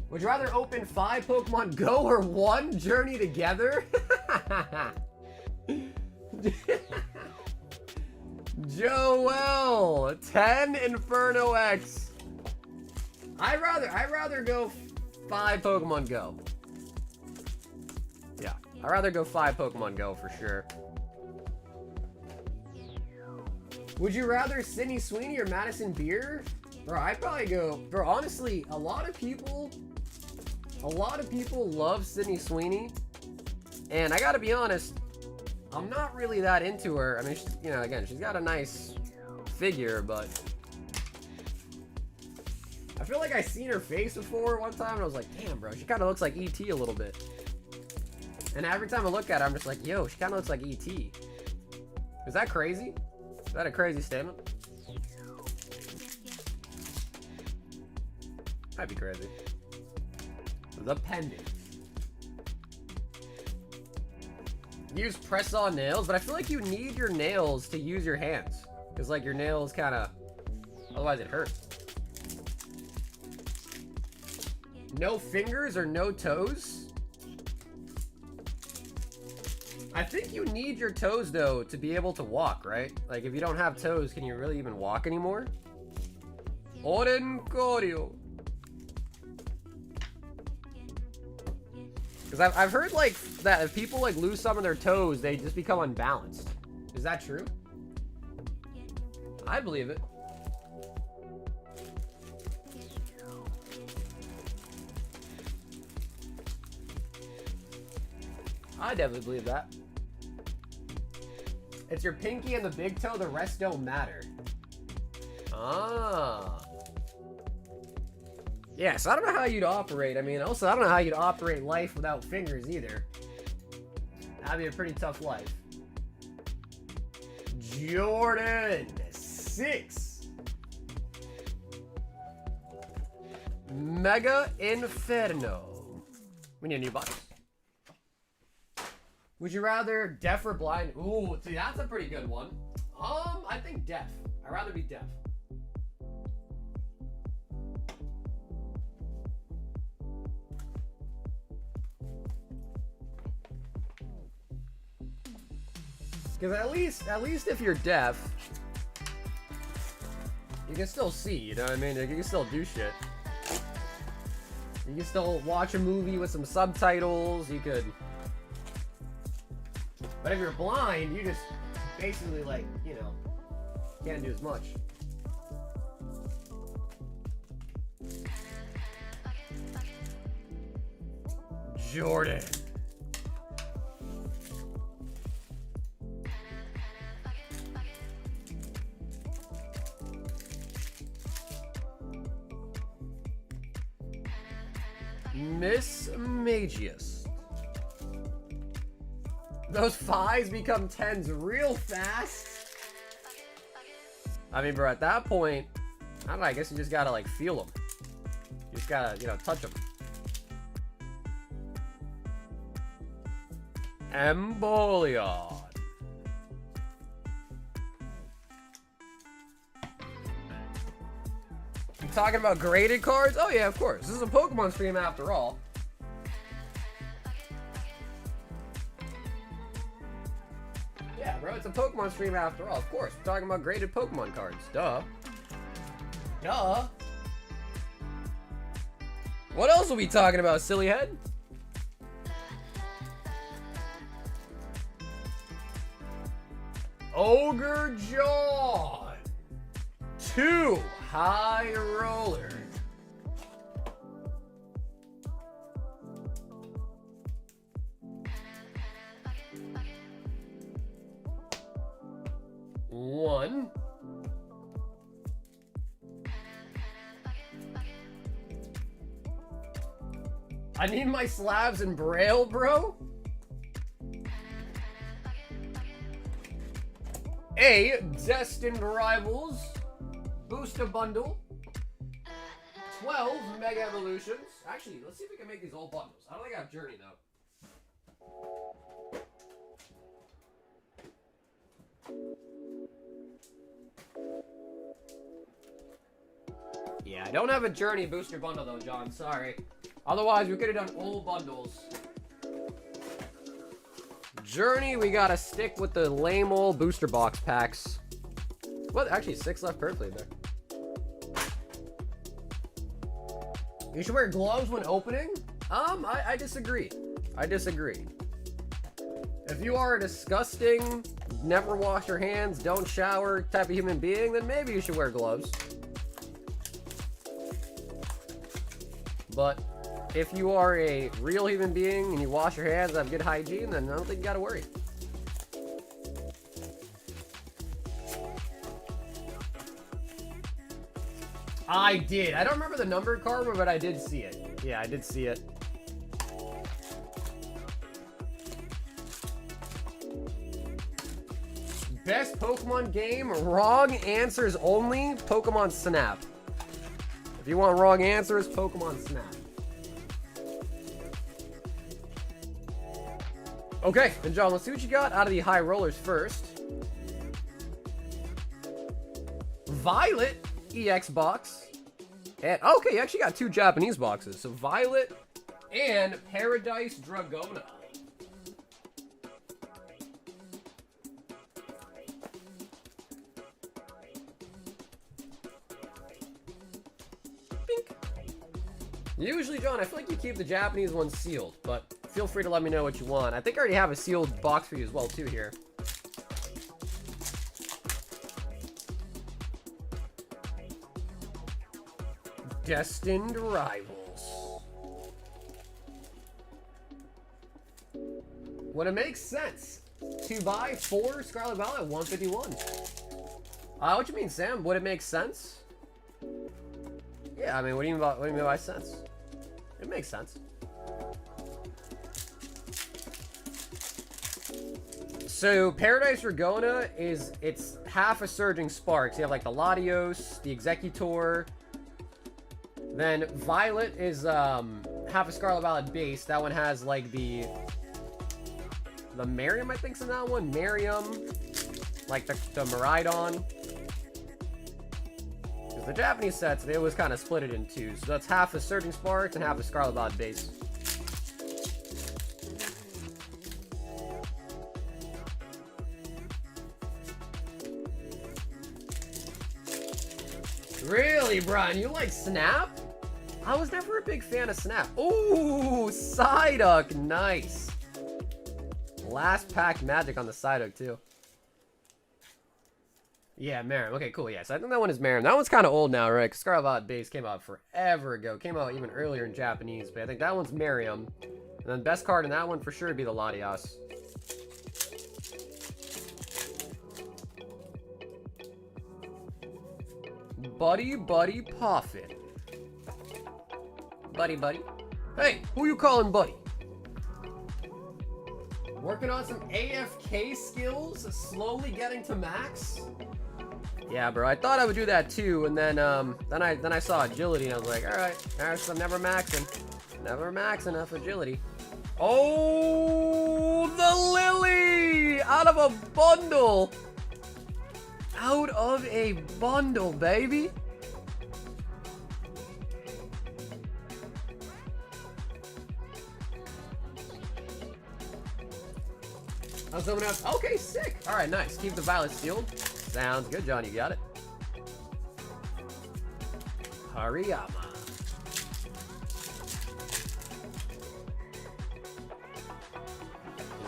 Would you rather open 5 Pokemon Go or 1 Journey Together? Joel, 10 Inferno X. I'd rather go 5 Pokemon Go. Yeah, I'd rather go 5 Pokemon Go for sure. Would you rather Sydney Sweeney or Madison Beer? Bro, I'd probably go, bro, honestly, a lot of people love Sydney Sweeney. And I gotta be honest, I'm not really that into her. I mean, you know, again, she's got a nice figure, but I feel like I seen her face before one time and I was like, damn, bro, she kind of looks like E.T. a little bit. And every time I look at her, I'm just like, yo, she kind of looks like E.T. Is that crazy? Is that a crazy statement? Might be crazy. The pendant. Use press-on nails, but I feel like you need your nails to use your hands. Because, like, your nails kind of... Otherwise, it hurts. No fingers or no toes? I think you need your toes, though, to be able to walk, right? Like, if you don't have toes, can you really even walk anymore? Orengorio. Because I've heard, like, that if people, like, lose some of their toes, they just become unbalanced. Is that true? I believe it. I definitely believe that. It's your pinky and the big toe, the rest don't matter. Ah. Yeah, so I don't know how you'd operate. I mean, also, I don't know how you'd operate life without fingers either. That'd be a pretty tough life. Jordan, 6. Mega Inferno. We need a new box. Would you rather deaf or blind? Ooh, see, that's a pretty good one. I think deaf. I'd rather be deaf. Because at least if you're deaf, you can still see, you know what I mean? You can still do shit. You can still watch a movie with some subtitles, you could... But if you're blind, you just basically, like, you know, can't do as much. Jordan. Miss Magius. Those 5s become 10s real fast. I mean, bro, at that point, I don't know, I guess you just gotta, like, feel them. You just gotta, you know, touch them. Empoleon. You talking about graded cards? Oh, yeah, of course. This is a Pokemon stream after all. Yeah, bro, it's a Pokemon stream after all. Of course, we're talking about graded Pokemon cards. Duh. Duh. What else are we talking about, silly head? Ogre John. 2 high roller. One. I need my slabs in Braille, bro. A Destined Rivals Booster Bundle. 12 Mega Evolutions. Actually, let's see if we can make these all bundles. I don't think I have Journey, though. Yeah, I don't have a Journey booster bundle though, John. Sorry. Otherwise, we could have done all bundles. Journey, we gotta stick with the lame old booster box packs. Well, actually, 6 left perfectly there. You should wear gloves when opening? I disagree. I disagree. If you are a disgusting, never wash your hands, don't shower type of human being, then maybe you should wear gloves. But if you are a real human being and you wash your hands and have good hygiene, then I don't think you gotta worry. I did. I don't remember the numbered card, but I did see it. Yeah, I did see it. Best Pokemon game, wrong answers only, Pokemon Snap. If you want wrong answers, Pokemon Snap. Okay, then John, let's see what you got out of the high rollers first. Violet EX box. And okay, you actually got 2 Japanese boxes. So Violet and Paradise Dragona. Usually, John, I feel like you keep the Japanese ones sealed, but feel free to let me know what you want. I think I already have a sealed box for you as well, too, here. Destined Rivals. Would it make sense to buy 4 Scarlet Violet at 151? What you mean, Sam? Would it make sense? Yeah, I mean, what do you mean by sense? It makes sense. So, Paradise Regona it's half a Surging Sparks. You have like the Latios, the Executor. Then Violet is half a Scarlet Violet base. That one has like the Miriam, I think's in that one. Miriam, like the Miraidon. Because the Japanese sets, they always kind of split it in two. So that's half a Surging Sparks and half a Scarlet Violet base. Really, Brian? You like Snap? I was never a big fan of Snap. Ooh, Psyduck, nice. Last pack magic on the Psyduck, too. Yeah, Marin. Okay, cool, yes. I think that one is Marin. That one's kind of old now, right? Because Scarlet Violet base came out forever ago. Came out even earlier in Japanese, but I think that one's Miriam. And then best card in that one for sure would be the Latias. Buddy Poffin. Buddy. Hey, who you calling buddy? Working on some AFK skills, slowly getting to max. Yeah, bro, I thought I would do that too, and then I saw agility, and I was like, all right, so I'm never maxing enough agility. Oh, the Lily out of a bundle. Out of a bundle, baby. Oh, someone else. Okay, sick. All right, nice. Keep the Violet sealed. Sounds good, John. You got it. Hariyama.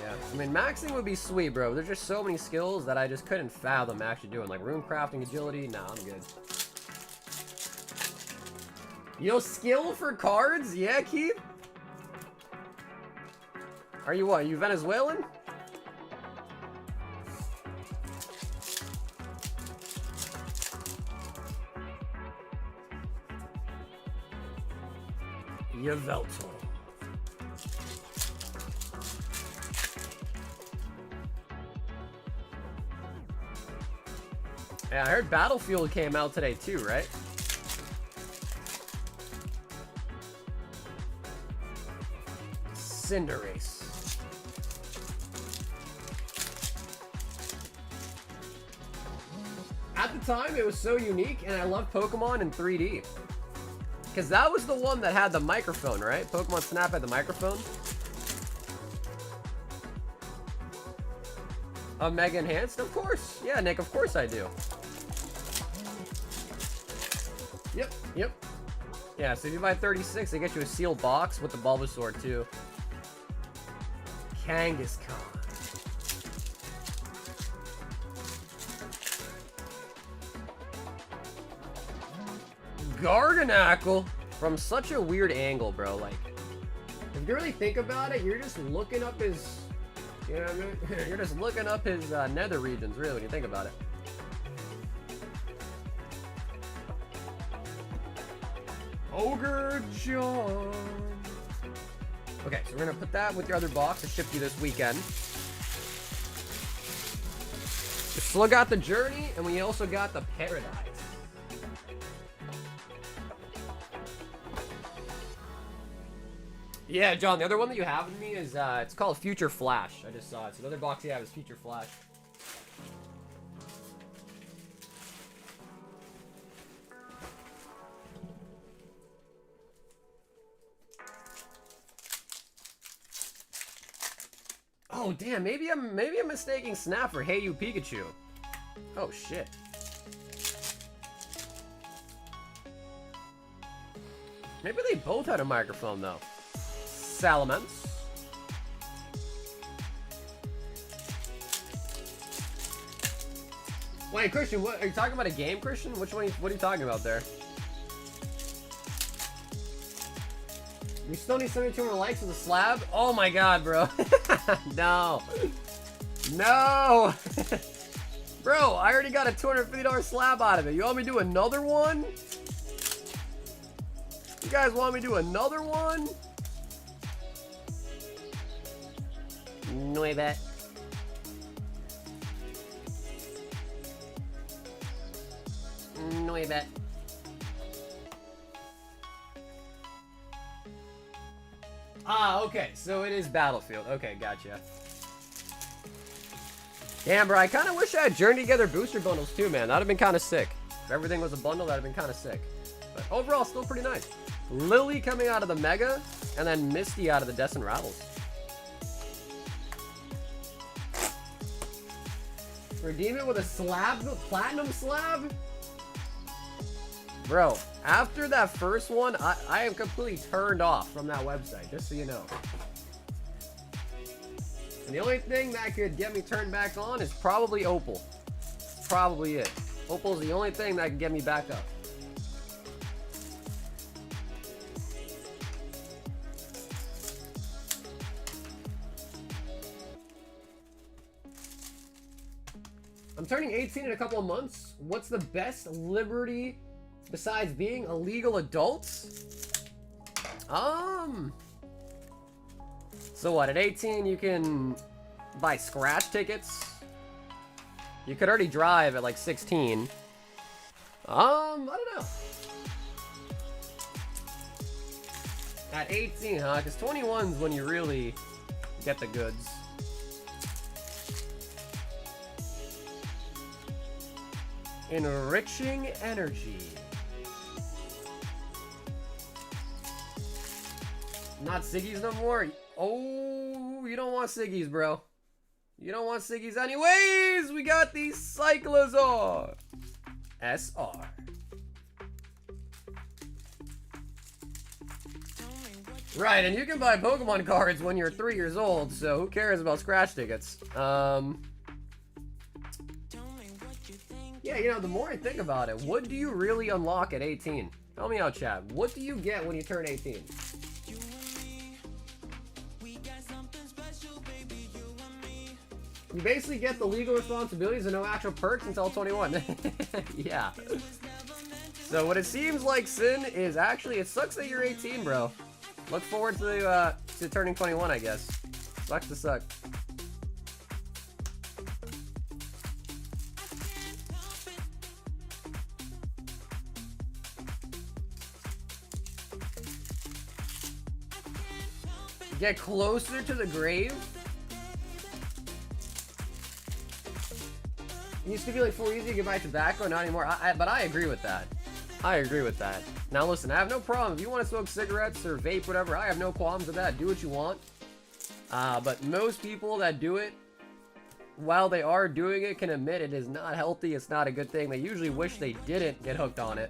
Yeah, I mean, maxing would be sweet, bro. There's just so many skills that I just couldn't fathom actually doing. Like rune crafting, agility. Nah, I'm good. You'll skill for cards? Yeah, Keith? Are you what? Are you Venezuelan? Yveltal. Yeah, I heard Battlefield came out today too, right? Cinderace. At the time, it was so unique, and I loved Pokemon in 3D. Because that was the one that had the microphone, right? Pokemon Snap had the microphone. Mega Enhanced? Of course. Yeah, Nick, of course I do. Yep. Yeah, so if you buy 36, they get you a sealed box with the Bulbasaur, too. Kangaskhan. Gardenackle from such a weird angle, bro. Like, if you really think about it, you're just looking up his, you know what I mean? You're just looking up his nether regions, really, when you think about it. Ogre John. Okay, so we're gonna put that with your other box to ship you this weekend. We still got the Journey, and we also got the Paradise. Yeah, John, the other one that you have with me is, it's called Future Flash. I just saw it. So the other box you have is Future Flash. Oh, damn, maybe I'm mistaking Snap for Hey You Pikachu. Oh, shit. Maybe they both had a microphone, though. Salamence. Wait, Christian, what are you talking about? A game, Christian? Which one? What are you talking about there? We still need 72 more likes with a slab? Oh my god, bro. No. No. Bro, I already got a $250 slab out of it. You want me to do another one? You guys want me to do another one? No way bet. No way bet. Ah, okay, so it is Battlefield. Okay, gotcha. Damn, bro, I kind of wish I had Journey Together booster bundles too, man. That would have been kind of sick. If everything was a bundle, that would have been kind of sick. But overall, still pretty nice. Lily coming out of the Mega, and then Misty out of the Descent Rattles. Redeem it with a slab, platinum slab? Bro, after that first one, I am completely turned off from that website, just so you know. And the only thing that could get me turned back on is probably Opal. Probably it. Opal's the only thing that can get me back up. I'm turning 18 in a couple of months. What's the best liberty besides being a legal adult? So what, at 18 you can buy scratch tickets? You could already drive at like 16. I don't know. At 18, huh? Because 21's when you really get the goods. Enriching energy. Not Siggy's no more. Oh, you don't want Siggy's, bro. You don't want Siggy's anyways. We got the Cyclozar SR. Right, and you can buy Pokemon cards when you're 3 years old, so who cares about scratch tickets? Yeah, you know, the more I think about it, what do you really unlock at 18? Tell me out, chat. What do you get when you turn 18? You basically get the legal responsibilities and no actual perks until 21. Yeah. So what it seems like, Sin, is actually, it sucks that you're 18, bro. Look forward to turning 21, I guess. Sucks to suck. Get closer to the grave? It used to be like 4 years you could buy tobacco, not anymore. But I agree with that. I agree with that. Now listen, I have no problem. If you want to smoke cigarettes or vape, whatever, I have no qualms with that. Do what you want. But most people that do it, while they are doing it, can admit it is not healthy. It's not a good thing. They usually wish they didn't get hooked on it.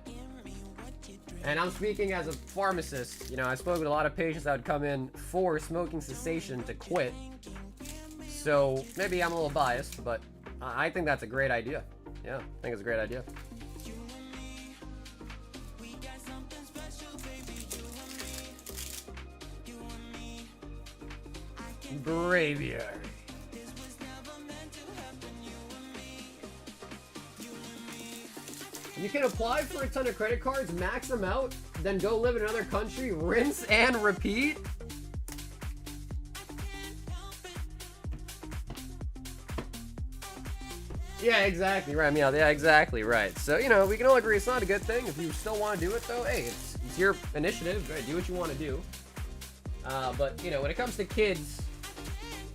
And I'm speaking as a pharmacist. You know, I spoke with a lot of patients that would come in for smoking cessation to quit. So maybe I'm a little biased, but I think that's a great idea. Yeah, I think it's a great idea. Braviary. You can apply for a ton of credit cards, max them out, then go live in another country, rinse and repeat? Yeah, exactly right. Yeah, exactly right. So, you know, we can all agree it's not a good thing. If you still want to do it, though, hey, it's your initiative. Right? Do what you want to do. But, you know, when it comes to kids,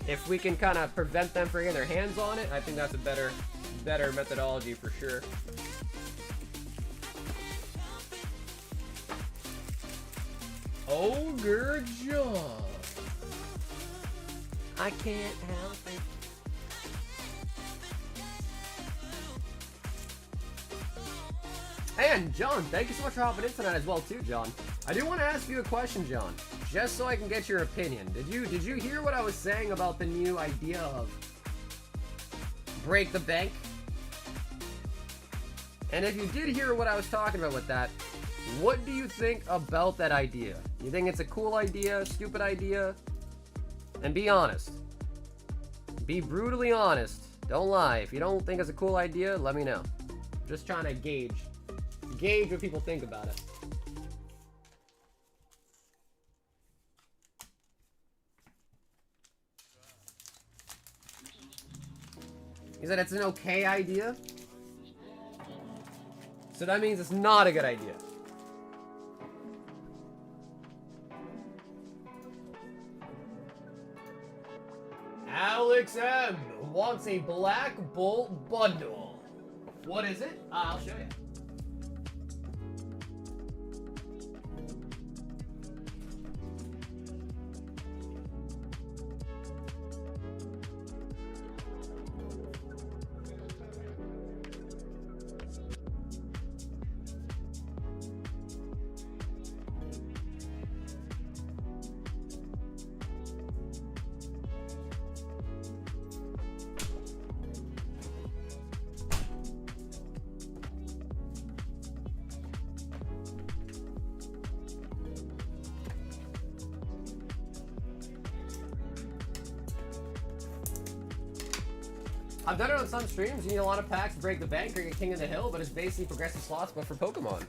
if we can kind of prevent them from getting their hands on it, I think that's a better methodology for sure. Ogre John. I can't help it. And John, thank you so much for hopping in tonight as well too, John. I do want to ask you a question, John, just so I can get your opinion. Did you hear what I was saying about the new idea of break the bank? And if you did hear what I was talking about with that, what do you think about that idea? You think it's a cool idea, stupid idea? And be honest. Be brutally honest. Don't lie. If you don't think it's a cool idea, let me know. Just trying to gauge what people think about it. He said it's an okay idea. So that means it's not a good idea. Alex M wants a Black Bolt bundle. What is it? I'll show you. I've done it on some streams. You need a lot of packs to break the bank or get King of the Hill, but it's basically progressive slots, but for Pokemon.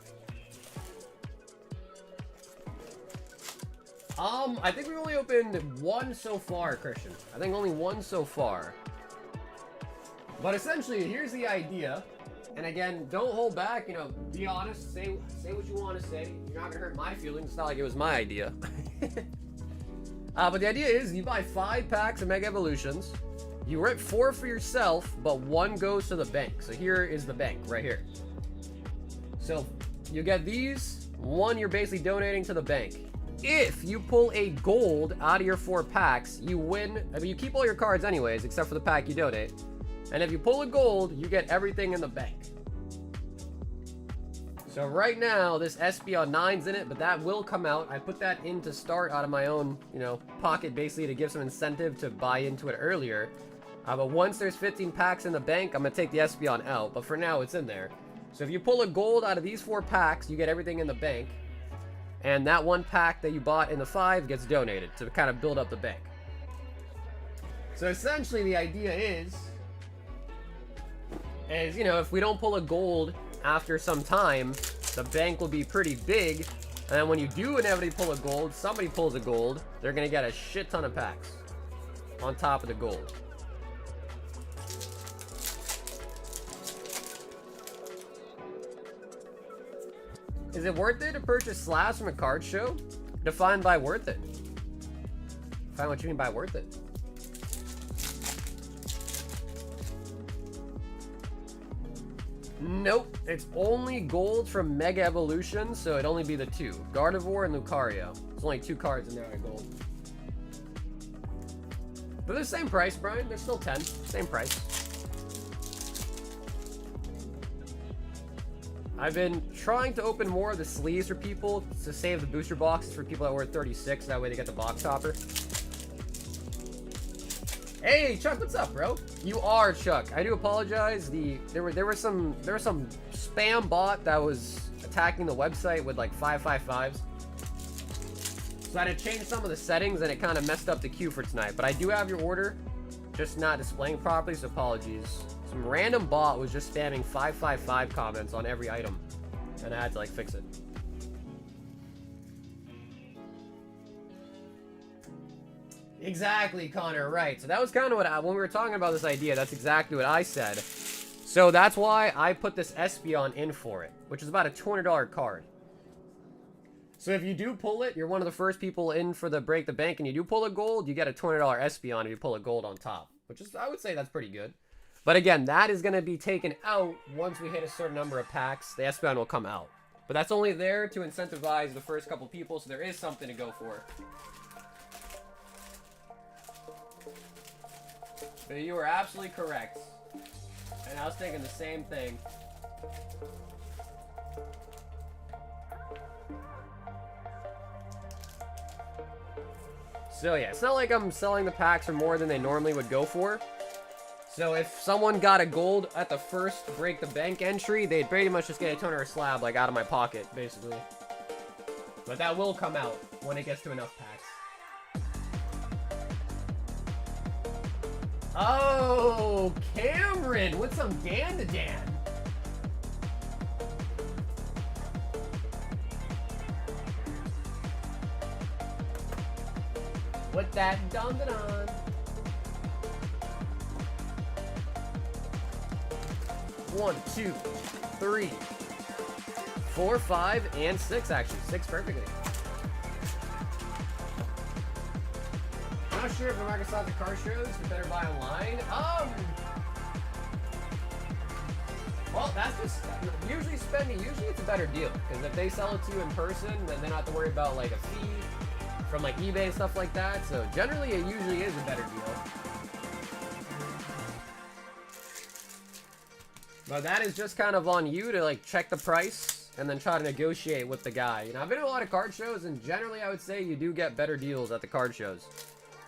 I think we've only opened one so far, Christian. I think only one so far. But essentially, here's the idea. And again, don't hold back. You know, be honest. Say what you want to say. You're not gonna hurt my feelings. It's not like it was my idea. But the idea is, you buy 5 packs of Mega Evolutions. You rip 4 for yourself, but 1 goes to the bank. So here is the bank, right here. So you get these. 1 you're basically donating to the bank. If you pull a gold out of your 4 packs, you win. I mean, you keep all your cards anyways, except for the pack you donate. And if you pull a gold, you get everything in the bank. So right now, this Espeon 9's in it, but that will come out. I put that in to start out of my own, you know, pocket, basically to give some incentive to buy into it earlier. But once there's 15 packs in the bank, I'm going to take the Espeon out. But for now, it's in there. So if you pull a gold out of these 4 packs, you get everything in the bank. And that 1 pack that you bought in the 5 gets donated to kind of build up the bank. So essentially, the idea is, you know, if we don't pull a gold after some time, the bank will be pretty big. And then when you do inevitably pull a gold, somebody pulls a gold, they're going to get a shit ton of packs on top of the gold. Is it worth it to purchase slabs from a card show? Defined by worth it. Define what you mean by worth it. Nope, it's only gold from Mega Evolution, so it'd only be the 2. Gardevoir and Lucario. There's only 2 cards in there at gold. But they're the same price, Brian. They're still 10. Same price. I've been trying to open more of the sleeves for people to save the booster boxes for people that were 36. That way they get the box topper. Hey, Chuck, what's up, bro? You are Chuck. I do apologize. There was some spam bot that was attacking the website with like 555s. So I had to change some of the settings and it kind of messed up the queue for tonight. But I do have your order, just not displaying properly, so apologies. Some random bot was just spamming 555 comments on every item, and I had to like fix it. Exactly, Connor, right. So that was kind of what when we were talking about this idea, that's exactly what I said. So that's why I put this Espeon in for it, which is about a $200 card. So if you do pull it, you're one of the first people in for the break the bank, and you do pull a gold, you get a $200 Espeon if you pull a gold on top, which is, I would say that's pretty good. But again, that is going to be taken out once we hit a certain number of packs. The Espeon will come out. But that's only there to incentivize the first couple people, so there is something to go for. But you are absolutely correct. And I was thinking the same thing. So yeah, it's not like I'm selling the packs for more than they normally would go for. So if someone got a gold at the first break the bank entry, they'd pretty much just get a toner or slab like out of my pocket, basically. But that will come out when it gets to enough packs. Oh, Cameron with some Dan-to-Dan. With that dun-dun-dun. 1, 2, 3, 4, 5, and 6 actually. 6 perfectly. I'm not sure if the Microsoft the car shows, you better buy online. Well, that's just usually it's a better deal. Because if they sell it to you in person, then they don't have to worry about like a fee from like eBay and stuff like that. So generally it usually is a better deal. But that is just kind of on you to like check the price and then try to negotiate with the guy. You know, I've been to a lot of card shows and generally I would say you do get better deals at the card shows.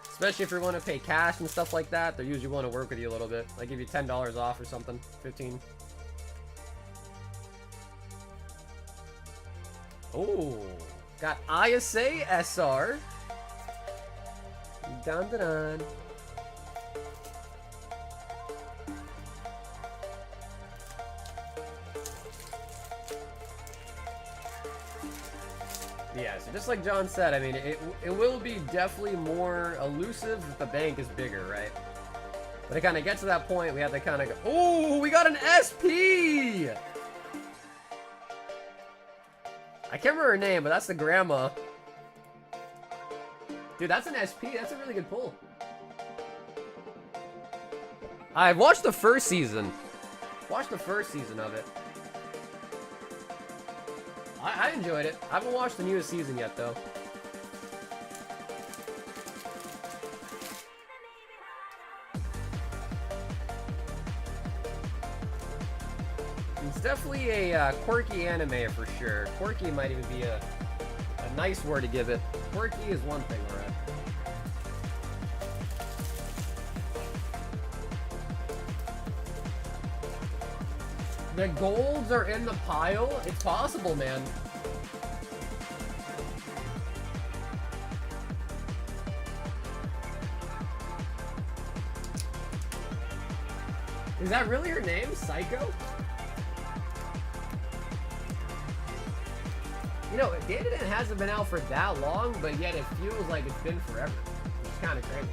Especially if you're willing to pay cash and stuff like that, they're usually willing to work with you a little bit. Like give you $10 off or something, 15. Oh, got ISA SR. Dun dun dun. Yeah, so just like John said, I mean, it will be definitely more elusive if the bank is bigger, right? But to kind of get to that point, we have to kind of go, oh, we got an SP! I can't remember her name, but that's the grandma. Dude, that's an SP. That's a really good pull. I watched the first season. Watched the first season of it. I enjoyed it. I haven't watched the newest season yet, though. It's definitely a quirky anime for sure. Quirky might even be a nice word to give it. Quirky is one thing, alright. The golds are in the pile? It's possible, man. Is that really her name? Psycho? You know, Data hasn't been out for that long, but yet it feels like it's been forever. It's kind of crazy.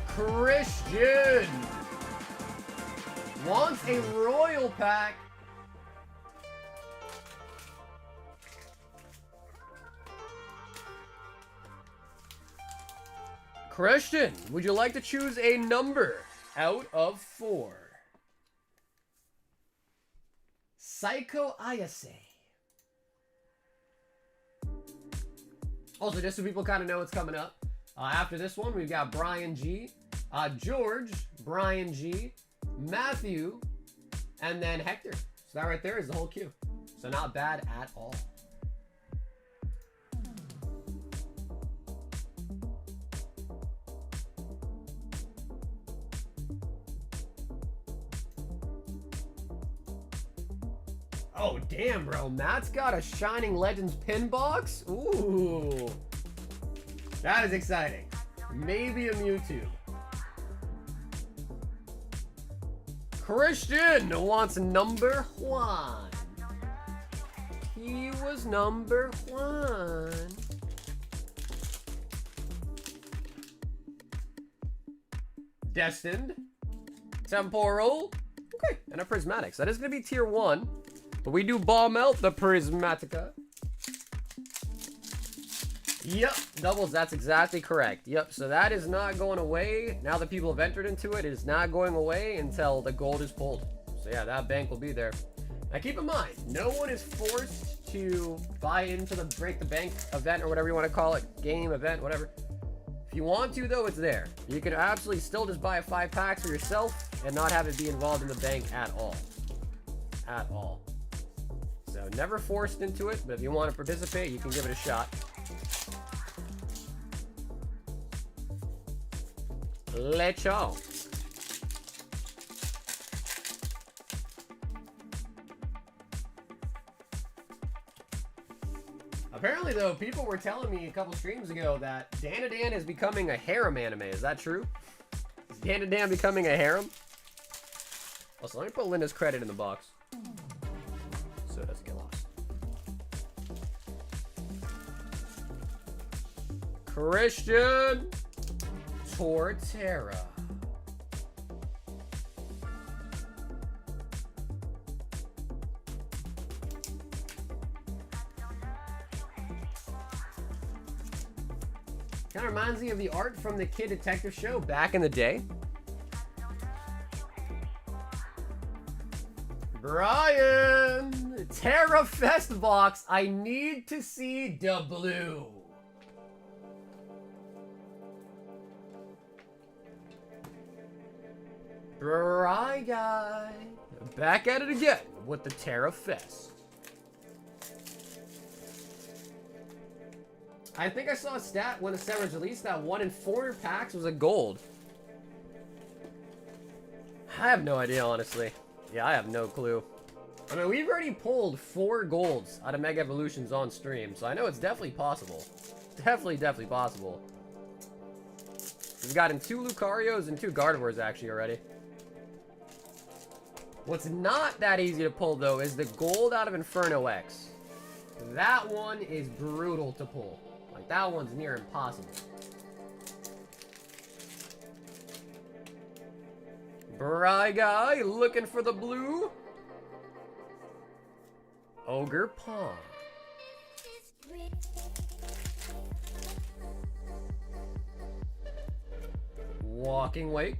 Christian wants a royal pack. Christian, would you like to choose a number out of 4? Psycho Ayase. Also, just so people kind of know what's coming up, after this one, we've got Brian G, George, Brian G, Matthew, and then Hector. So that right there is the whole queue. So not bad at all. Oh, damn, bro. Matt's got a Shining Legends pin box? Ooh. That is exciting. Maybe a Mewtwo. Christian wants number 1. He was number 1. Destined. Temporal. Okay, and a Prismatics. That is going to be tier 1. But we do bomb out the Prismatica. Yep, doubles, that's exactly correct. Yep, so that is not going away. Now that people have entered into it, it is not going away until the gold is pulled. So yeah, that bank will be there. Now keep in mind, no one is forced to buy into the Break the Bank event or whatever you want to call it. Game, event, whatever. If you want to, though, it's there. You can absolutely still just buy a 5-pack for yourself and not have it be involved in the bank at all. At all. So never forced into it, but if you want to participate, you can give it a shot. Lechon. Apparently, though, people were telling me a couple streams ago that Dan is becoming a harem anime. Is that true? Is Dan becoming a harem? Also, let me put Linda's credit in the box so it doesn't get lost. Christian Torterra. Kind of reminds me of the art from the Kid Detective show back in the day. Brian! Terra Fest box. I need to see the blue. Bry guy. Back at it again with the Terra Fest. I think I saw a stat when the set was released that 1 in 400 packs was a gold. I have no idea, honestly. Yeah, I have no clue. I mean, we've already pulled 4 golds out of Mega Evolutions on stream, so I know it's definitely possible. Definitely possible. We've gotten 2 Lucarios and 2 Gardevoirs actually already. What's not that easy to pull, though, is the gold out of Inferno X. That one is brutal to pull. Like, that one's near impossible. Bry guy looking for the blue. Ogre Pawn. Walking Wake.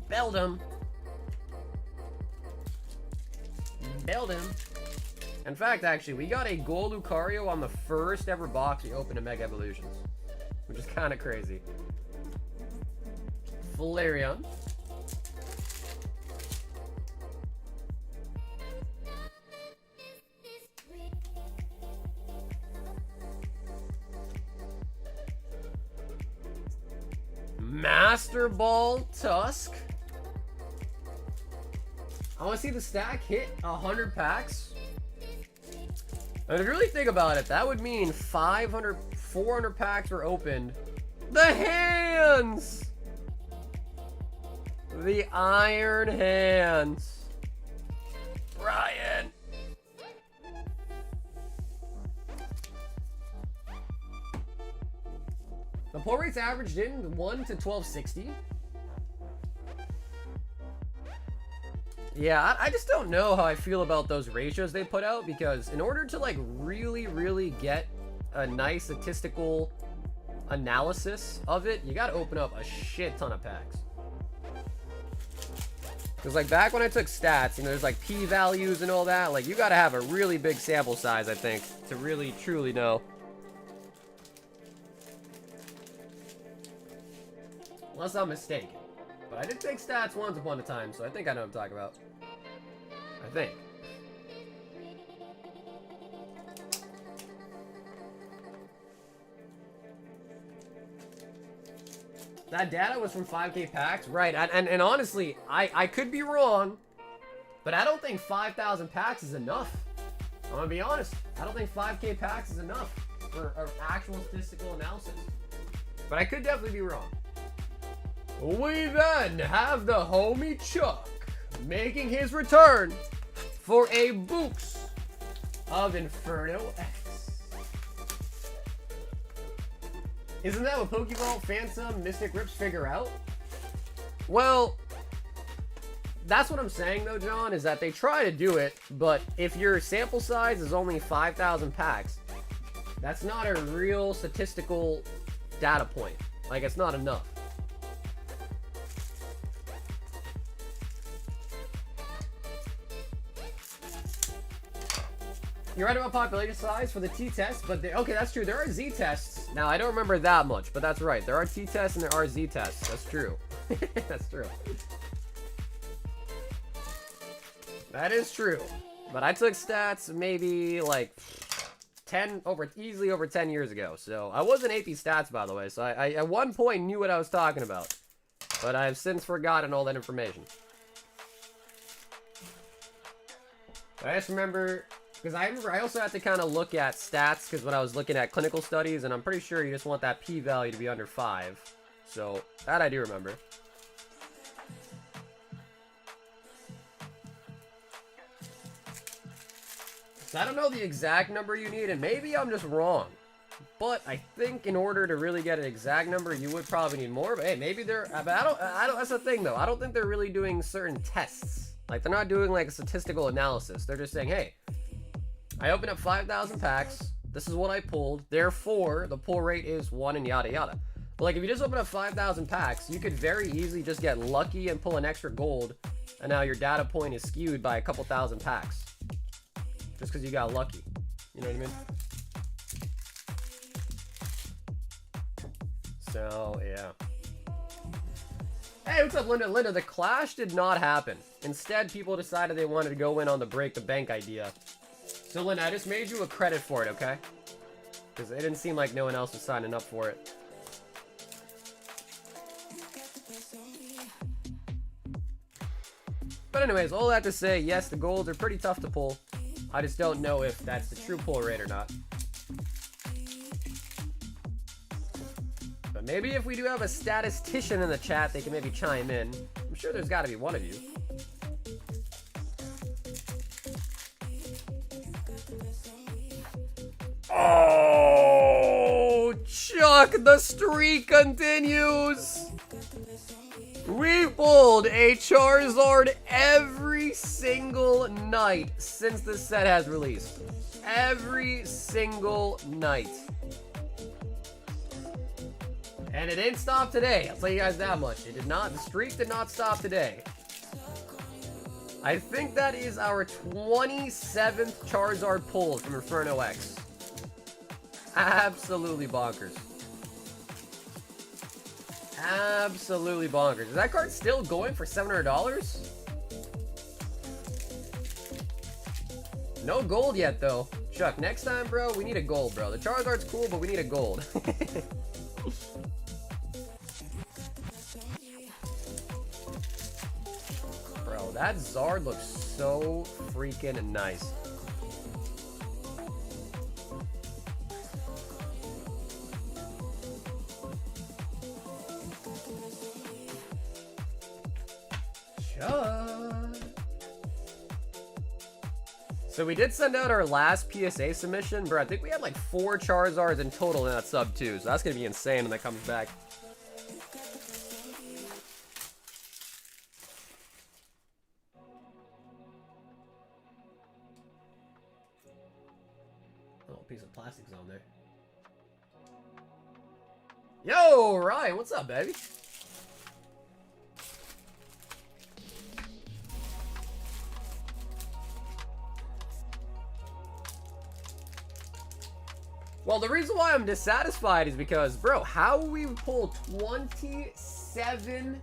Beldum. In fact, actually, we got a gold Lucario on the first ever box we opened in Mega Evolutions, which is kind of crazy. Flareon. Master Ball Tusk. I want to see the stack hit 100 packs. And if you really think about it, that would mean 400 packs were opened. The hands! The Iron Hands. Ryan! The pull rates averaged in 1 to 1260. Yeah, I just don't know how I feel about those ratios they put out, because in order to like really get a nice statistical analysis of it, you gotta open up a shit ton of packs. Because like back when I took stats, you know, there's like p-values and all that, like you gotta have a really big sample size, I think, to really truly know. Unless I'm mistaken. But I did take stats once upon a time, so I think I know what I'm talking about. I think. That data was from 5K packs? Right, and honestly, I could be wrong, but I don't think 5,000 packs is enough. I'm gonna be honest. I don't think 5K packs is enough for an actual statistical analysis. But I could definitely be wrong. We then have the homie Chuck making his return for a Books of Inferno X. Isn't that what Pokeball, Phantom, Mystic Rips figure out? Well, that's what I'm saying though, John, is that they try to do it, but if your sample size is only 5,000 packs, that's not a real statistical data point. Like, it's not enough. You're right about population size for the T-test, but okay, that's true. There are Z-tests. Now, I don't remember that much, but that's right. There are T-tests and there are Z-tests. That's true. That's true. That is true. But I took stats maybe like easily over 10 years ago. So I was in AP Stats, by the way. So I at one point knew what I was talking about. But I've since forgotten all that information. I just remember, because I also had to kind of look at stats, because when I was looking at clinical studies, and I'm pretty sure you just want that p-value to be under 5. So, that I do remember. So I don't know the exact number you need, and maybe I'm just wrong. But I think in order to really get an exact number, you would probably need more. But hey, maybe they're, but I don't, that's the thing though. I don't think they're really doing certain tests. Like, they're not doing like a statistical analysis. They're just saying, hey, I opened up 5,000 packs. This is what I pulled. Therefore, the pull rate is 1 and yada yada. But like, if you just open up 5,000 packs, you could very easily just get lucky and pull an extra gold. And now your data point is skewed by a couple thousand packs. Just because you got lucky. You know what I mean? So, yeah. Hey, what's up, Linda? Linda, the clash did not happen. Instead, people decided they wanted to go in on the break the bank idea. So, Linda, I just made you a credit for it, okay? Because it didn't seem like no one else was signing up for it. But anyways, all that to say, yes, the golds are pretty tough to pull. I just don't know if that's the true pull rate or not. But maybe if we do have a statistician in the chat, they can maybe chime in. I'm sure there's got to be one of you. Oh, Chuck, the streak continues. We pulled a Charizard every single night since this set has released. Every single night. And it didn't stop today. I'll tell you guys that much. It did not. The streak did not stop today. I think that is our 27th Charizard pull from Inferno X. Absolutely bonkers. Absolutely bonkers. Is that card still going for $700? No gold yet, though. Chuck, next time, bro, we need a gold, bro. The Charizard's cool, but we need a gold. Bro, that Zard looks so freaking nice. So we did send out our last PSA submission, bro. I think we had like 4 Charizards in total in that sub too, so that's gonna be insane when that comes back. Oh, piece of plastic's on there. Yo, Ryan, what's up, baby? Well, the reason why I'm dissatisfied is because, bro, how we pull 27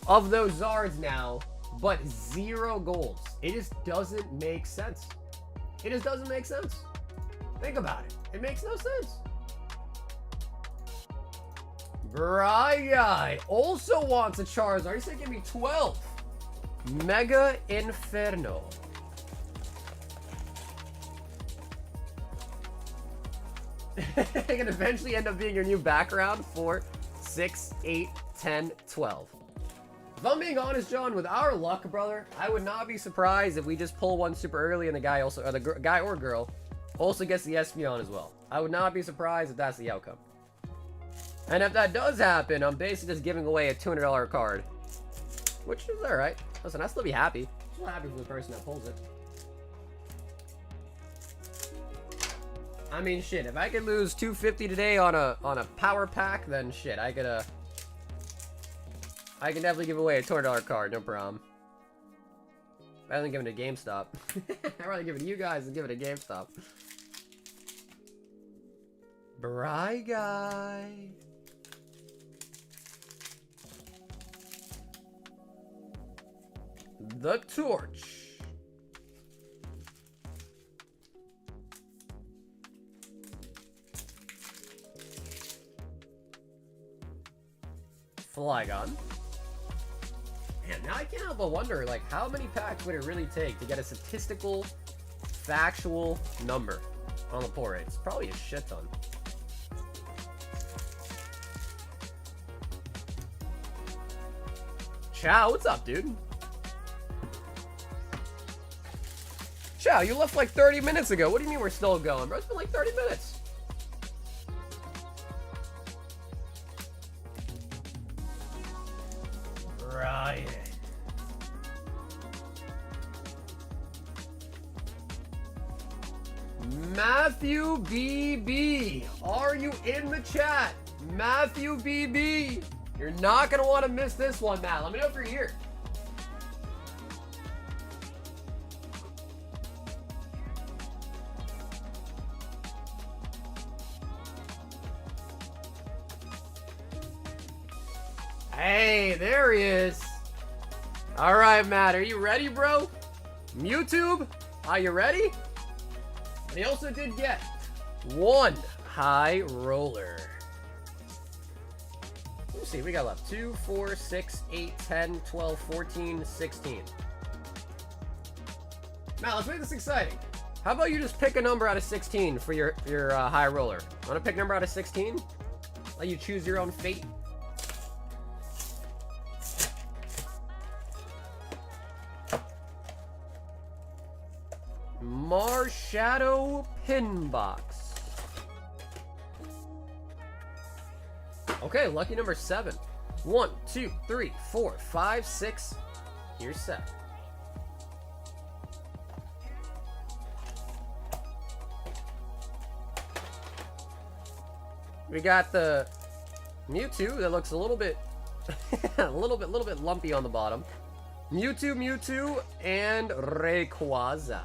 of those Zards now, but 0 golds? It just doesn't make sense. It just doesn't make sense. Think about it. It makes no sense. Brian also wants a Charizard. He said give me 12. Mega Inferno. It can eventually end up being your new background for 6, 8, 10, 12. If I'm being honest, John, with our luck, brother, I would not be surprised if we just pull one super early and the guy also, or the guy or girl, also gets the Espeon as well. I would not be surprised if that's the outcome. And if that does happen, I'm basically just giving away a $200 card, which is all right. Listen, I'll still be happy. I'm still happy for the person that pulls it. I mean, shit, if I could lose $250 today on a power pack, then shit, I can definitely give away a $200 card, no problem. Rather than give it to GameStop. I'd rather give it to you guys than give it to GameStop. Bry guy. The torch. Flygon. Man, now I can't help but wonder, like, how many packs would it really take to get a statistical, factual number on the pull rate? It's probably a shit ton. Chow, what's up, dude? Chow, you left like 30 minutes ago. What do you mean we're still going, bro? It's been like 30 minutes. Right. Matthew BB, are you in the chat? Matthew BB, you're not gonna want to miss this one, Matt. Let me know if you're here. Hey, there he is. All right, Matt, are you ready, bro? YouTube, are you ready? And he also did get one high roller. Let's see, we got left 2, 4, 6, 8, 10, 12, 14, 16. Now, let's make this exciting. How about you just pick a number out of 16 for your high roller? Want to pick a number out of 16? Let you choose your own fate. Marshadow Pin Box. Okay, lucky number 7. 1, 2, 3, 4, 5, 6. Here's 7. We got the Mewtwo that looks a little bit a little bit lumpy on the bottom. Mewtwo, and Rayquaza.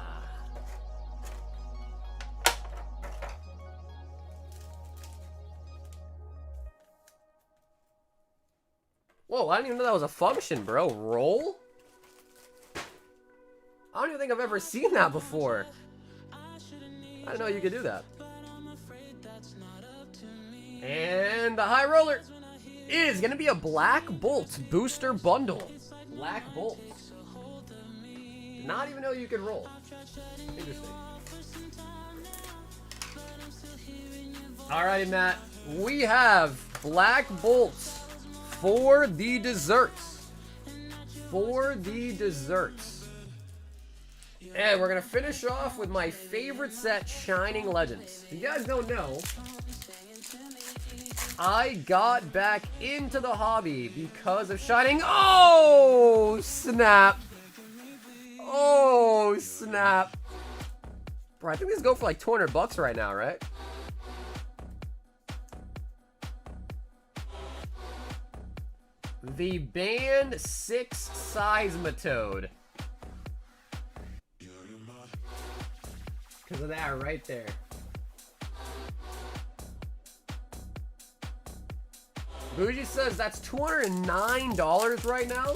Whoa, I didn't even know that was a function, bro. Roll? I don't even think I've ever seen that before. I didn't know you could do that. And the high roller is going to be a Black Bolt booster bundle. Black Bolt. Did not even know you could roll. Interesting. Alrighty, Matt. We have Black Bolts for the desserts. For the desserts. And we're going to finish off with my favorite set, Shining Legends. If you guys don't know, I got back into the hobby because of Shining. Oh, snap. Oh, snap. Bro, I think these go for like $200 right now, right? The Band 6 Seismitoad. Because of that right there. Bougie says that's $209 right now.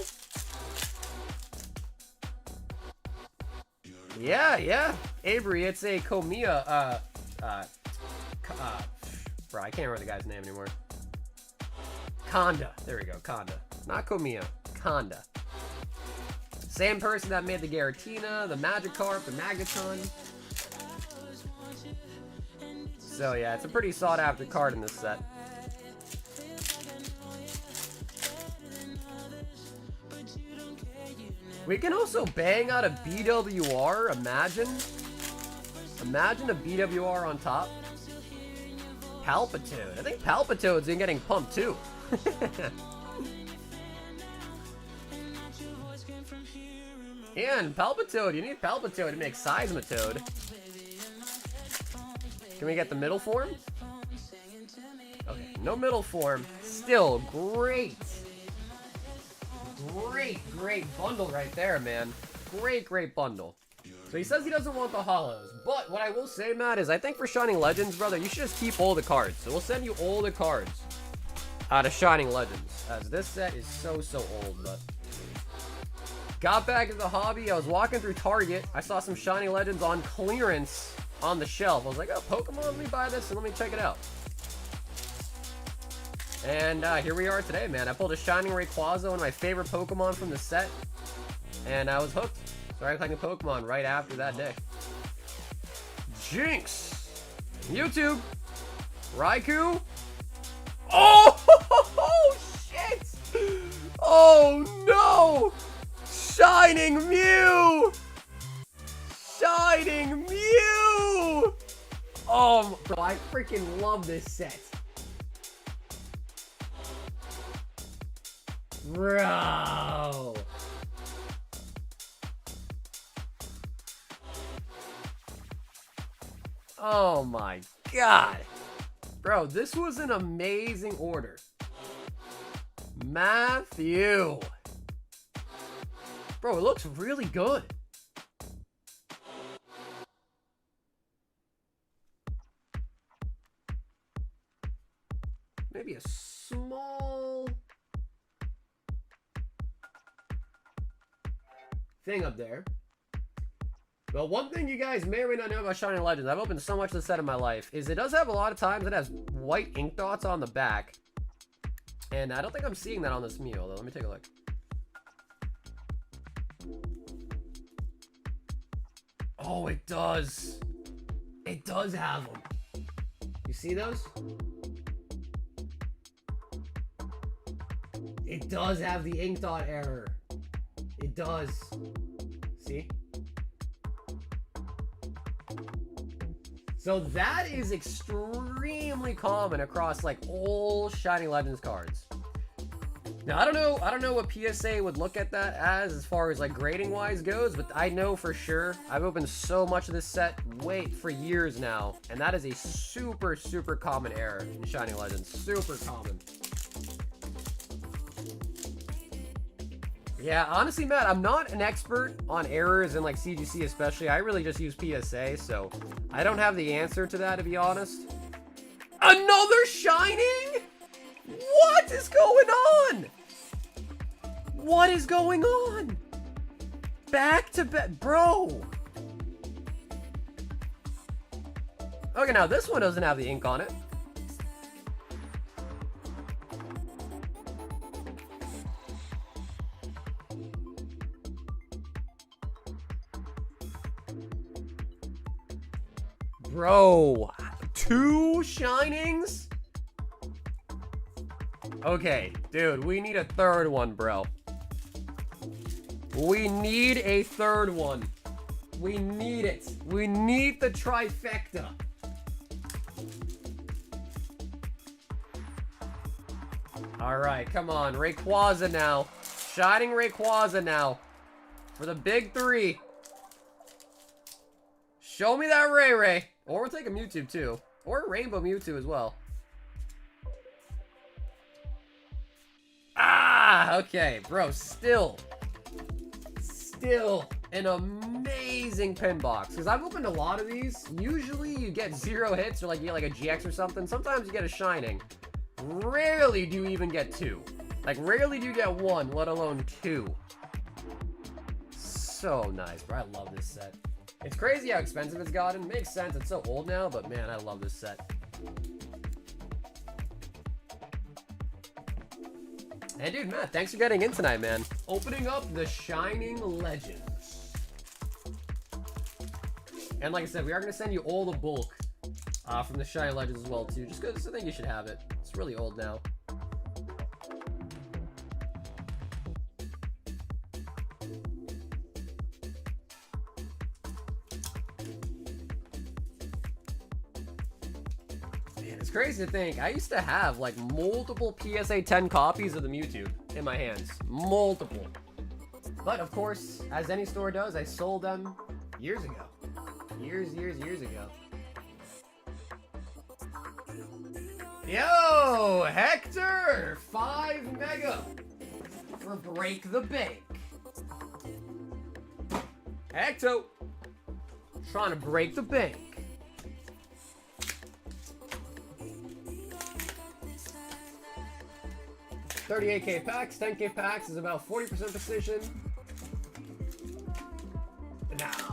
Yeah. Avery, it's a Komiya, bro, I can't remember the guy's name anymore. Conda. There we go, Conda. Not Komiya, Conda. Same person that made the Giratina, the Magikarp, the Magneton. So yeah, it's a pretty sought after card in this set. We can also bang out a BWR, imagine. Imagine a BWR on top. Palpitoad. I think Palpitoad's been getting pumped too. And Palpitoad, you need Palpitoad to make Seismitoad. Can we get the middle form? Okay, no middle form. Still great. Great bundle right there, man. Great bundle. So he says he doesn't want the holos. But what I will say, Matt, is I think for Shining Legends, brother, you should just keep all the cards. So we'll send you all the cards out of Shining Legends. As this set is so old, but... Got back into the hobby. I was walking through Target. I saw some Shining Legends on clearance on the shelf. I was like, oh, Pokemon, let me buy this and let me check it out. And here we are today, man. I pulled a Shining Rayquaza, one of my favorite Pokemon from the set. And I was hooked. Started collecting Pokemon right after that day. Jinx! YouTube! Raikou! Oh, shit! Oh, no! Shining Mew! Shining Mew! Oh, bro, I freaking love this set. Bro. Oh my god. Bro, this was an amazing order. Matthew. Bro, it looks really good. Maybe a small thing up there. Well, one thing you guys may or may not know about Shining Legends, I've opened so much of the set in my life, is it does have a lot of times it has white ink dots on the back. And I don't think I'm seeing that on this Mew, although let me take a look. Oh, it does. It does have them. You see those? It does have the ink dot error. It does. See? So that is extremely common across like all Shining Legends cards. Now I don't know what PSA would look at that as far as like grading wise goes, but I know for sure I've opened so much of this set for years now, and that is a super common error in Shining Legends. Super common. Yeah, honestly, Matt, I'm not an expert on errors in like CGC especially. I really just use PSA, so I don't have the answer to that, to be honest. Another Shining? What is going on? What is going on? Back to back, bro. Okay, now this one doesn't have the ink on it. Bro, 2 Shinings? Okay, dude, we need a third one, bro. We need a third one. We need it. We need the trifecta. Alright, come on. Rayquaza now. Shining Rayquaza now. For the big 3. Show me that Ray. Or we'll take a Mewtwo too. Or a Rainbow Mewtwo as well. Ah, okay, bro, still an amazing pin box. Because I've opened a lot of these. Usually you get 0 hits or like you get like a GX or something. Sometimes you get a Shining. Rarely do you even get 2. Like rarely do you get 1, let alone 2. So nice, bro. I love this set. It's crazy how expensive it's gotten. Makes sense, it's so old now, but man, I love this set. And dude, Matt, thanks for getting in tonight, man. Opening up the Shining Legends. And like I said, we are going to send you all the bulk from the Shining Legends as well, too. Just because I think you should have it. It's really old now. Crazy to think, I used to have like multiple PSA 10 copies of the Mewtwo in my hands. Multiple. But of course, as any store does, I sold them years ago. Years ago. Yo, Hector! 5 Mega for Break the Bank. Hector! Trying to break the bank. 38k packs, 10k packs is about 40% precision.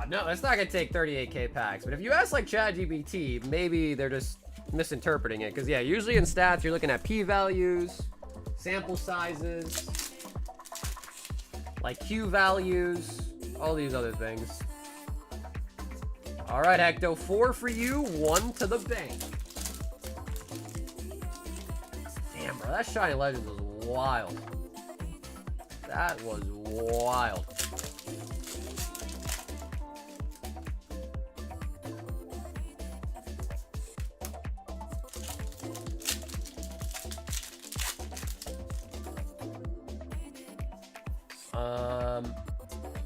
No, it's not gonna take 38k packs. But if you ask like ChatGPT, maybe they're just misinterpreting it. Because, yeah, usually in stats, you're looking at p-values, sample sizes, like Q values, all these other things. All right, Hecto, 4 for you, 1 to the bank. Damn, bro, that Shiny Legend was wild. That was wild.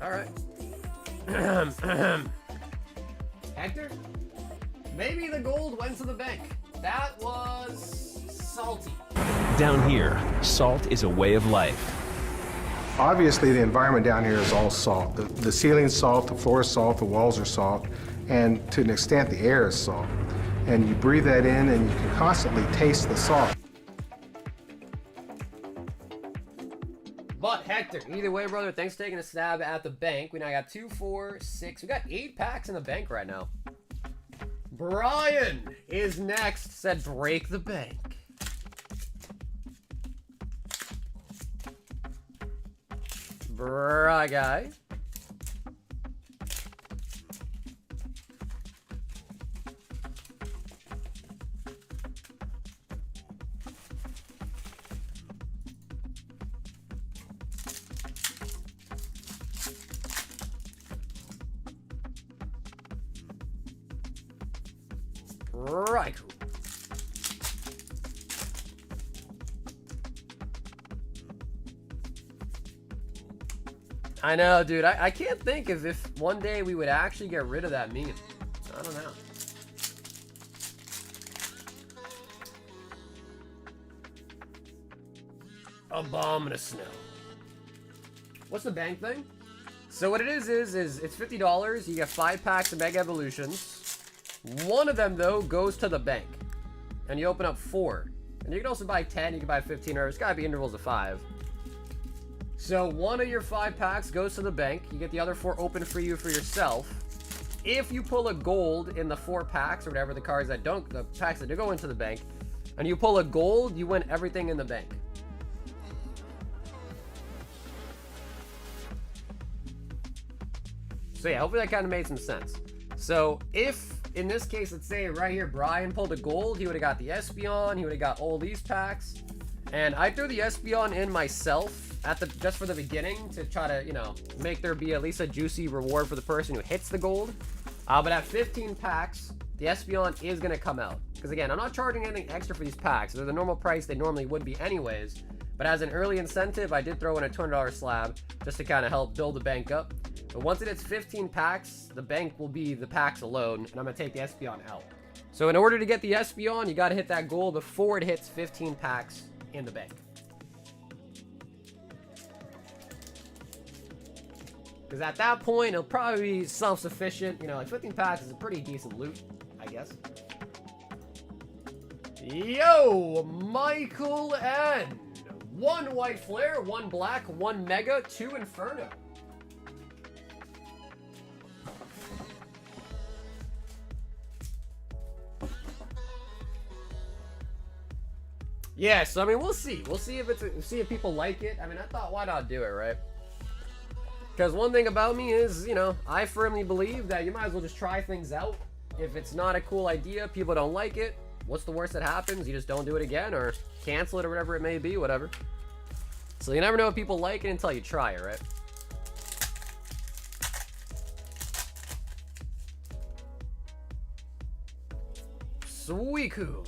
All right. Hector? Maybe the gold went to the bank. That was salty. Down here, salt is a way of life. Obviously, the environment down here is all salt. The ceiling's salt, the floor is salt, the walls are salt, and to an extent, the air is salt. And you breathe that in, and you can constantly taste the salt. But Hector, either way, brother, thanks for taking a stab at the bank. We now got 2, 4, 6. We got 8 packs in the bank right now. Brian is next. Said break the bank. Bri guy. Right. I know, dude. I can't think of if one day we would actually get rid of that meme. I don't know. A bomb in a snow. What's the bank thing? So what it is it's $50. You get 5 packs of Mega Evolutions. One of them, though, goes to the bank. And you open up 4. And you can also buy 10, you can buy 15, or it's gotta be intervals of 5. So one of your 5 packs goes to the bank. You get the other 4 open for you for yourself. If you pull a gold in the 4 packs, or whatever, the cards that don't, the packs that do go into the bank, and you pull a gold, you win everything in the bank. So yeah, hopefully that kind of made some sense. So if, in this case, let's say right here, Brian pulled a gold, he would have got the Espeon, he would have got all these packs. And I threw the Espeon in myself at the just for the beginning to try to, you know, make there be at least a juicy reward for the person who hits the gold. But at 15 packs, the Espeon is going to come out. Because again, I'm not charging anything extra for these packs. They're the normal price they normally would be anyways. But as an early incentive, I did throw in a $200 slab just to kind of help build the bank up. But once it hits 15 packs, the bank will be the packs alone, and I'm going to take the Espeon out. So in order to get the Espeon, you got to hit that goal before it hits 15 packs in the bank. Because at that point, it'll probably be self-sufficient. You know, like 15 packs is a pretty decent loot, I guess. Yo, Michael N. 1 White Flare, 1 Black, 1 Mega, 2 Inferno. Yeah, so I mean, we'll see. We'll see if if people like it. I mean, I thought, why not do it, right? Because one thing about me is, you know, I firmly believe that you might as well just try things out. If it's not a cool idea, people don't like it, what's the worst that happens? You just don't do it again, or cancel it, or whatever it may be, whatever. So you never know if people like it until you try it, right? Suicune.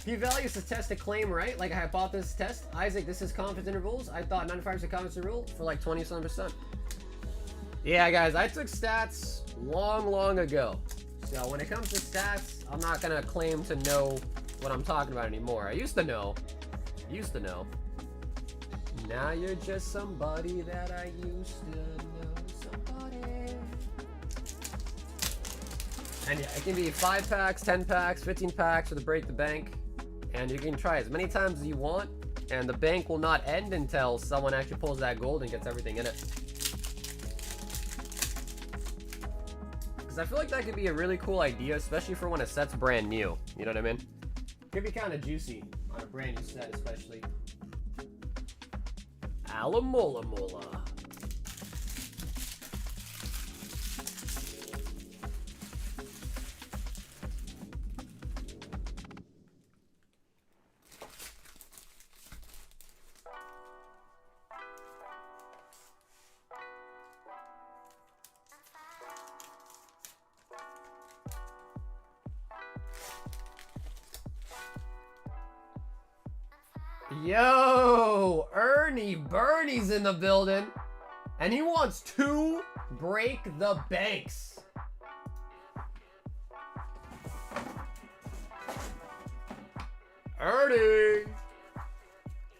P-value is to test a claim, right? Like a hypothesis test. Isaac, this is confidence intervals. I thought 95% confidence interval for like 20-some%. Yeah, guys, I took stats long ago. So when it comes to stats, I'm not gonna claim to know what I'm talking about anymore. I used to know. Now you're just somebody that I used to know. Somebody. And yeah, it can be 5 packs, 10 packs, 15 packs for the break the bank. And you can try as many times as you want, and the bank will not end until someone actually pulls that gold and gets everything in it. Because Because I feel like that could be a really cool idea, especially for when a set's brand new. You know what I mean? Could be kind of juicy on a brand new set, especially. Alamola Mola. Yo, Ernie Bernie's in the building, and he wants to break the banks. Ernie,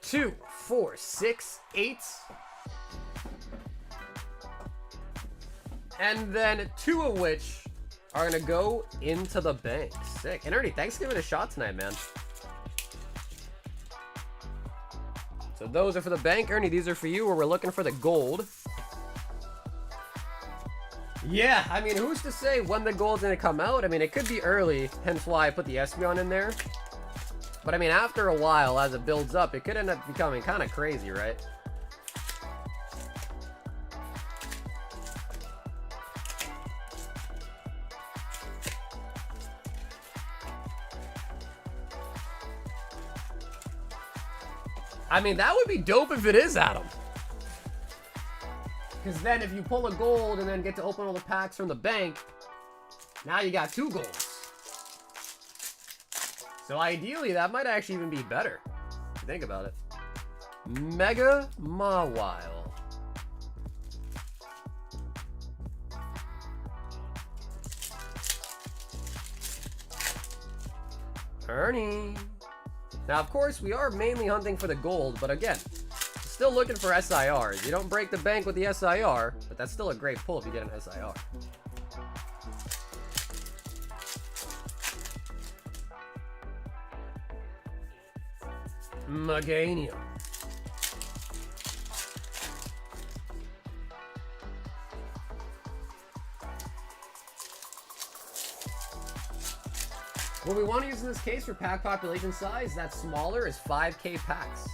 2, 4, 6, 8, and then 2 of which are gonna go into the bank. Sick. And Ernie, thanks for giving it a shot tonight, man. So those are for the bank. Ernie, these are for you, where we're looking for the gold. Yeah, I mean, who's to say when the gold's gonna come out? I mean, it could be early, hence why I put the Espeon in there. But I mean, after a while, as it builds up, it could end up becoming kind of crazy, right? I mean, that would be dope if it is, Adam. Because then if you pull a gold and then get to open all the packs from the bank, now you got 2 golds. So ideally, that might actually even be better. If you think about it. Mega Mawile. Ernie. Now, of course, we are mainly hunting for the gold, but again, still looking for SIRs. You don't break the bank with the SIR, but that's still a great pull if you get an SIR. Meganium. What we want to use in this case for pack population size that's smaller is 5K packs.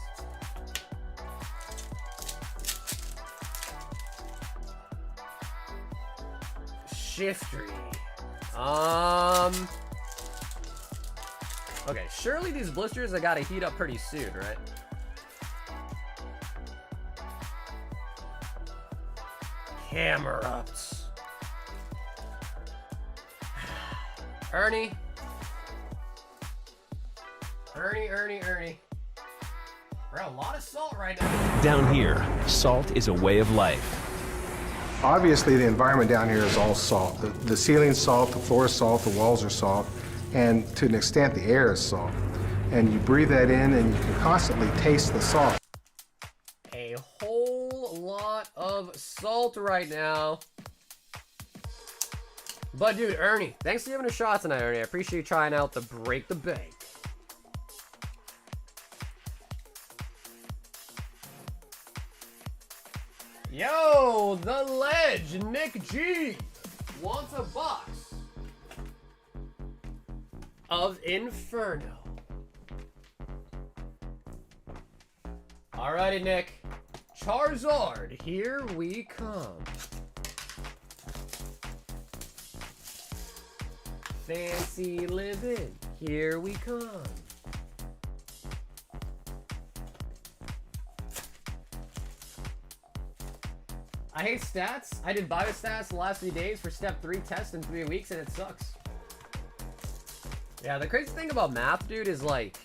Shiftry. Okay, surely these blisters have got to heat up pretty soon, right? Hammer ups. Ernie. Ernie. We're at a lot of salt right now. Down here, salt is a way of life. Obviously, the environment down here is all salt. The ceiling's salt, the floor is salt, the walls are salt, and to an extent, the air is salt. And you breathe that in, and you can constantly taste the salt. A whole lot of salt right now. But dude, Ernie, thanks for giving a shot tonight, Ernie. I appreciate you trying out the break the bank. Yo, the ledge, Nick G wants a box of Inferno. Alrighty, Nick. Charizard, here we come. Fancy living, here we come. I hate stats. I did biostats the last 3 days for step 3 test in 3 weeks, and it sucks. Yeah, the crazy thing about math, dude, is like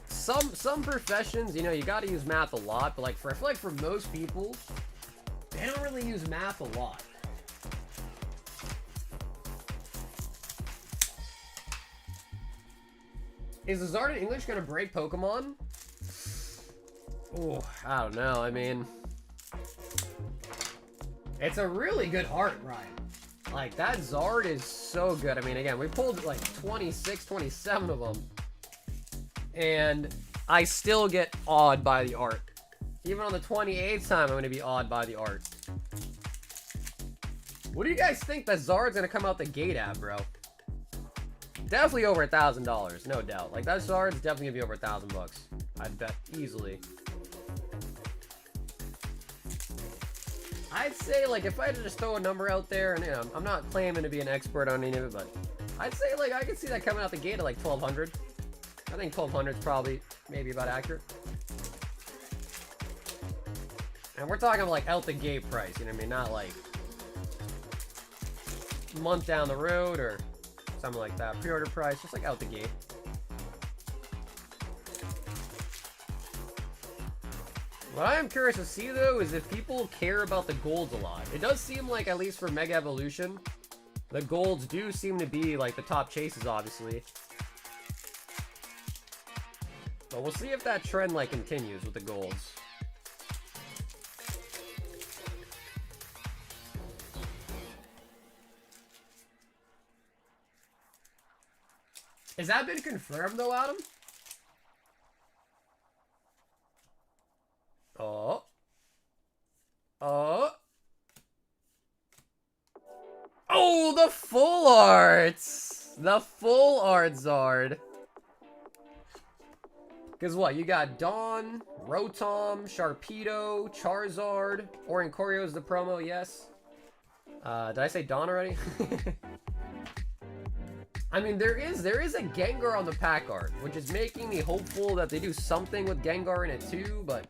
some professions, you know, you got to use math a lot, but like I feel like for most people, they don't really use math a lot. Is the Zard in English gonna break Pokemon? Oh, I don't know. I mean, it's a really good art, Ryan. Like, that Zard is so good. I mean, again, we pulled like 26, 27 of them. And I still get awed by the art. Even on the 28th time, I'm going to be awed by the art. What do you guys think that Zard's gonna come out the gate at, bro? Definitely over $1,000, no doubt. Like, that Zard's definitely gonna be over $1,000. I bet easily. I'd say, like, if I had to just throw a number out there, and, you know, I'm not claiming to be an expert on any of it, but I'd say, like, I could see that coming out the gate at, like, 1,200. I think 1,200 is probably, maybe about accurate. And we're talking, like, out the gate price, you know what I mean? Not, like, month down the road or something like that. Pre-order price, just, like, out the gate. What I am curious to see, though, is if people care about the golds a lot. It does seem like, at least for Mega Evolution, the golds do seem to be, like, the top chases, obviously. But we'll see if that trend, like, continues with the golds. Has that been confirmed, though, Adam? Oh. Oh. Oh, the full arts! The full art Zard. Because what? You got Dawn, Rotom, Sharpedo, Charizard, Orincorio's the promo, yes. Did I say Dawn already? I mean, there is a Gengar on the pack art, which is making me hopeful that they do something with Gengar in it too, but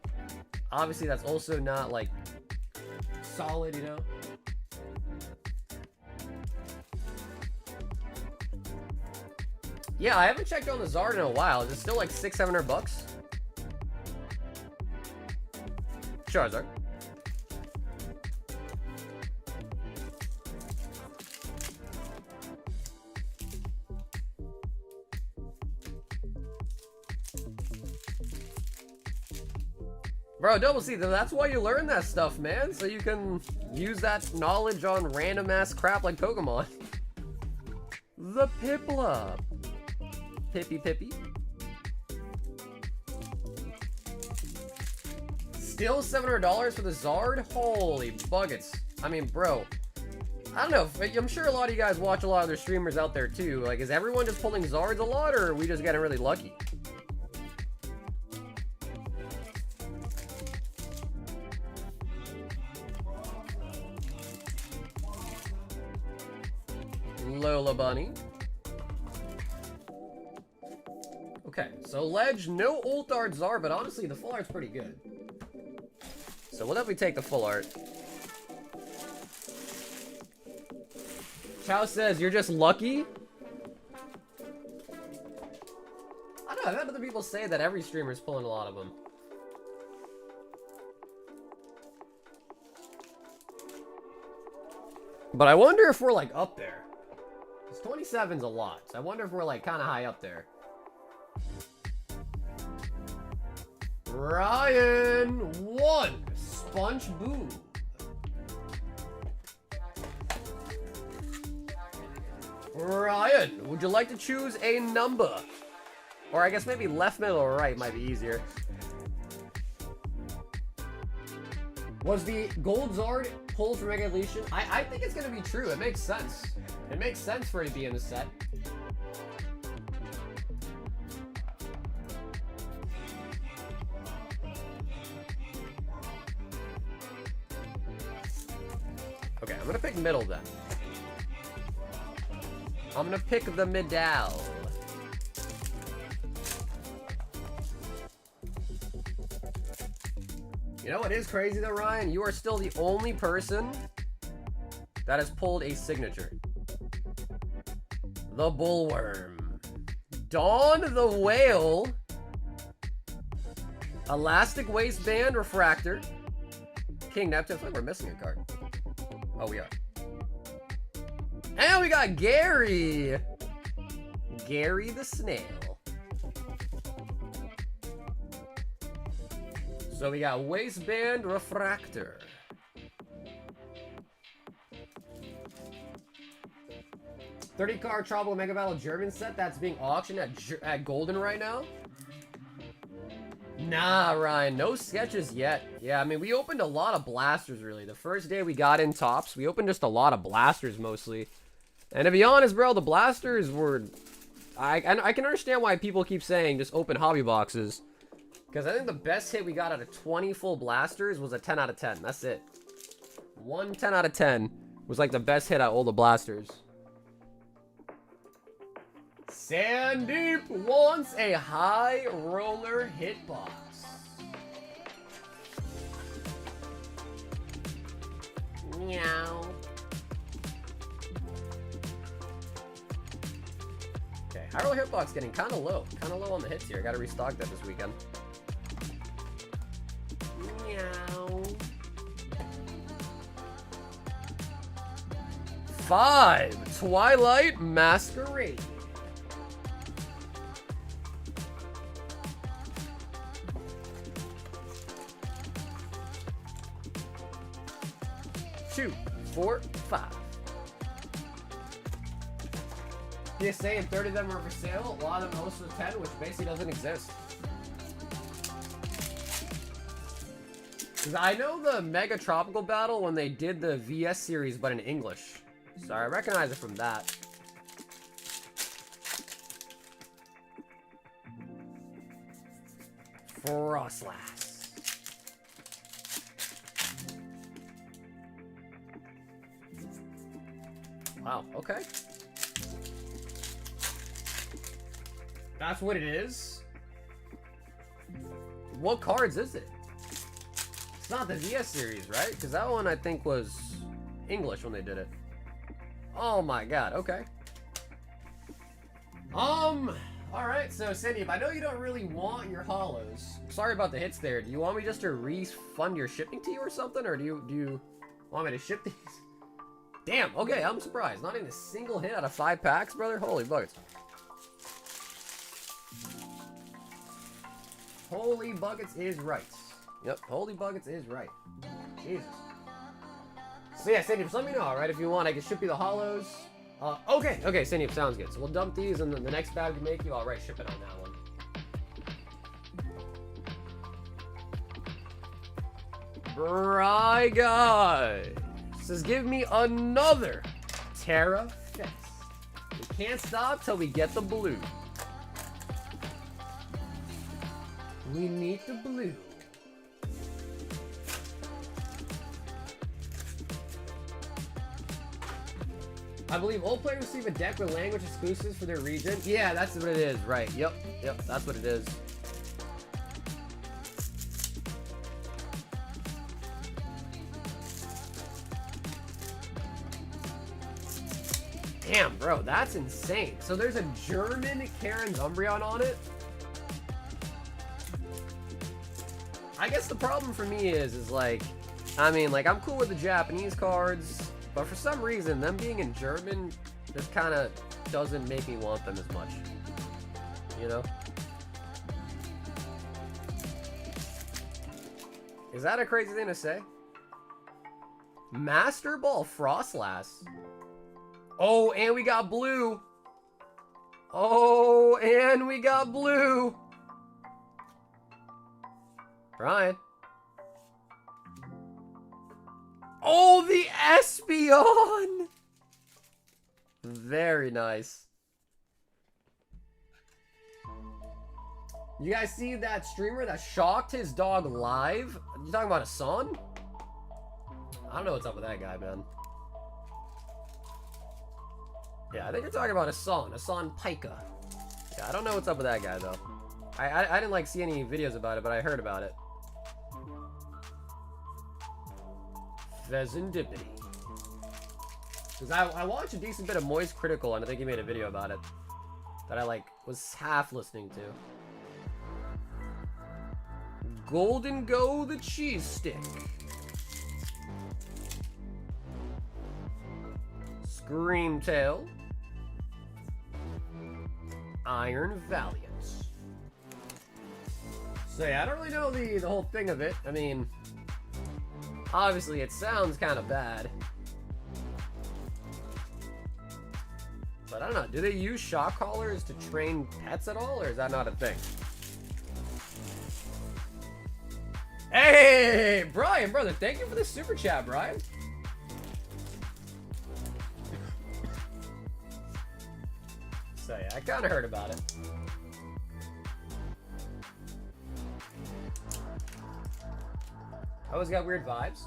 obviously that's also not, like, solid, you know? Yeah, I haven't checked on the Zard in a while. Is it still like $600-700? Charizard. Bro, Double C, that's why you learn that stuff, man. So you can use that knowledge on random ass crap like Pokemon. The Piplup. Pippy. Still $700 for the Zard? Holy buckets. I mean, bro. I don't know. I'm sure a lot of you guys watch a lot of other streamers out there too. Like, is everyone just pulling Zards a lot, or are we just getting really lucky? Lola Bunny. Okay, so Ledge, no ult art Zard, but honestly, the full art's pretty good. So we'll definitely take the full art. Chow says, you're just lucky? I don't know, I've had other people say that every streamer's pulling a lot of them. But I wonder if we're, like, up there. Because 27's a lot, so I wonder if we're, like, kind of high up there. Ryan 1 SpongeBob. Ryan, would you like to choose a number? Or I guess maybe left, middle, or right might be easier. Was the Gold Zard pulled from Mega Evolution? I think it's going to be true. It makes sense. It makes sense for it to be in the set. Okay, I'm gonna pick middle then. I'm gonna pick the middle. You know what is crazy though, Ryan? You are still the only person that has pulled a signature. The Bullworm. Dawn the Whale. Elastic Waistband Refractor. King Neptune. I feel like we're missing a card. Oh, we are. And we got Gary. Gary the Snail. So we got Waistband Refractor. $30-card Trouble Mega Battle German set that's being auctioned at Golden right now. Nah, Ryan, no sketches yet. Yeah, I mean, we opened a lot of blasters, really. The first day we got in tops, we opened just a lot of blasters, mostly. And to be honest, bro, the blasters were... I can understand why people keep saying just open hobby boxes. Because I think the best hit we got out of 20 full blasters was a 10 out of 10. That's it. One 10 out of 10 was like the best hit out of all the blasters. Sandeep wants a high roller hitbox. Meow. Okay, high roller hitbox getting kind of low. Kind of low on the hits here. Got to restock that this weekend. Meow. 5 Twilight Masquerade. Two, 4, 5. PSA and 30 of them are for sale. A lot of them most of the 10, which basically doesn't exist. Because I know the Mega Tropical Battle when they did the VS series, but in English. So I recognize it from that. Frostlass. Wow, okay. That's what it is? What cards is it? It's not the VS series, right? Because that one I think was English when they did it. Oh my god, okay. Alright, so Cindy, I know you don't really want your holos. Sorry about the hits there. Do you want me just to refund your shipping to you or something? Or do you want me to ship these? Damn, okay, I'm surprised. Not even a single hit out of 5 packs, brother? Holy buckets. Holy buckets is right. Yep, holy buckets is right. Jesus. So yeah, Sandy, just let me know, alright? If you want, I can ship you the holos. Okay, Sandy, sounds good. So we'll dump these, and then the next bag we make you, alright, ship it on that one. Right, guys. Says, give me another Terra Fest. We can't stop till we get the blue. We need the blue. I believe all players receive a deck with language exclusives for their region. Yeah, that's what it is, right. Yep, that's what it is. Damn, bro, that's insane. So there's a German Karen's Umbreon on it? I guess the problem for me is like, I mean, like, I'm cool with the Japanese cards, but for some reason, them being in German just kind of doesn't make me want them as much. You know? Is that a crazy thing to say? Master Ball Frostlass. Oh, and we got blue. Oh, and we got blue. Brian. Oh, the Espeon! Very nice. You guys see that streamer that shocked his dog live? You talking about Hassan? I don't know what's up with that guy, man. Yeah, I think you're talking about Hassan Pika. Yeah, I don't know what's up with that guy, though. I didn't, like, see any videos about it, but I heard about it. Pheasantipity. Because I watched a decent bit of Moist Critical, and I think he made a video about it. That I, like, was half listening to. Golden Go the Cheese Stick. Screamtail. Iron Valiant. So yeah, I don't really know the whole thing of it. I mean, obviously it sounds kind of bad. But I don't know, do they use shock collars to train pets at all, or is that not a thing? Hey, Brian, brother, thank you for the super chat, Brian. So yeah, I kind of heard about it. I always got weird vibes.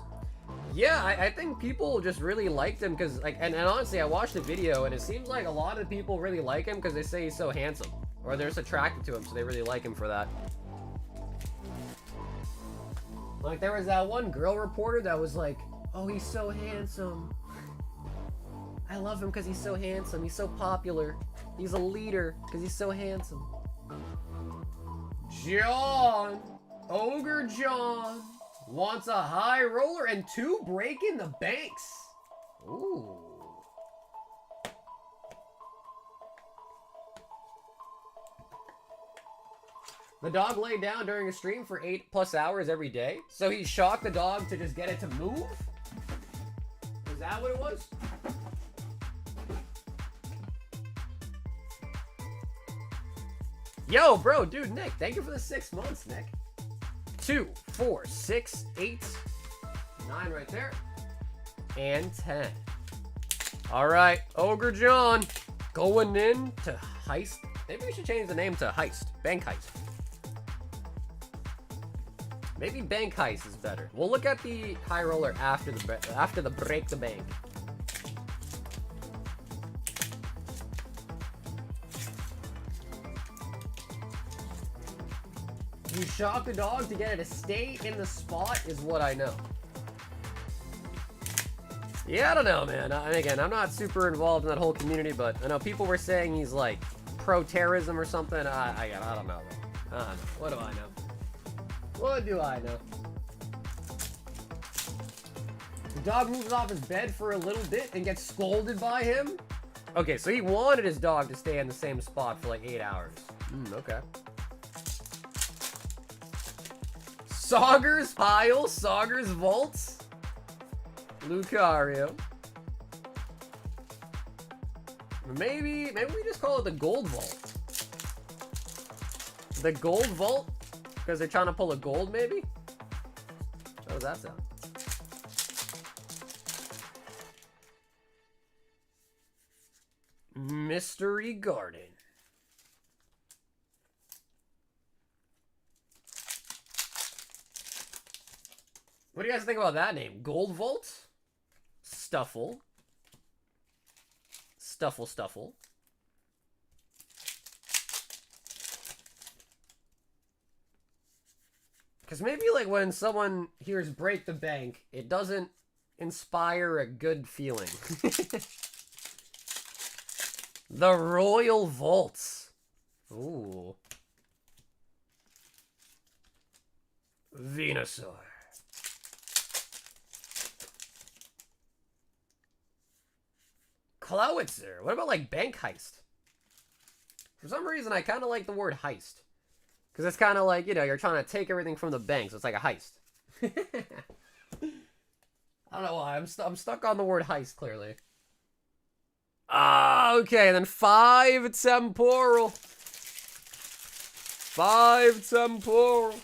Yeah, I think people just really liked him because, like, and honestly, I watched the video and it seems like a lot of people really like him because they say he's so handsome, or they're just attracted to him, so they really like him for that. Like, there was that one girl reporter that was like, oh, he's so handsome. I love him because he's so handsome. He's so popular. He's a leader because he's so handsome. John, Ogre John, wants a high roller and 2 breaking the banks. Ooh. The dog laid down during a stream for 8+ hours every day. So he shocked the dog to just get it to move? Is that what it was? Yo, bro, dude, Nick, thank you for the 6 months, Nick. 2, 4, 6, 8, 9 right there. And 10. All right, Ogre John, going in to Heist. Maybe we should change the name to Heist. Bank Heist. Maybe Bank Heist is better. We'll look at the high roller after the break the bank. You shock the dog to get it to stay in the spot is what I know. Yeah, I don't know, man. And again, I'm not super involved in that whole community, but I know people were saying he's like pro-terrorism or something. I don't know. I don't know. What do I know? What do I know? The dog moves off his bed for a little bit and gets scolded by him? Okay, so he wanted his dog to stay in the same spot for like 8 hours. Okay. Saugers Pile, Saugers Vaults, Lucario. Maybe we just call it the Gold Vault. The Gold Vault? Because they're trying to pull a gold, maybe? How does that sound? Mystery Garden. What do you guys think about that name? Gold Vault? Stuffle. Stuffle. Because maybe, like, when someone hears Break the Bank, it doesn't inspire a good feeling. The Royal Vaults. Ooh. Venusaur. Clowitzer. What about, like, Bank Heist? For some reason, I kind of like the word heist. Because it's kind of like, you know, you're trying to take everything from the bank, so it's like a heist. I don't know why. I'm stuck on the word heist, clearly. Ah, okay. And then 5 temporal. 5 temporal.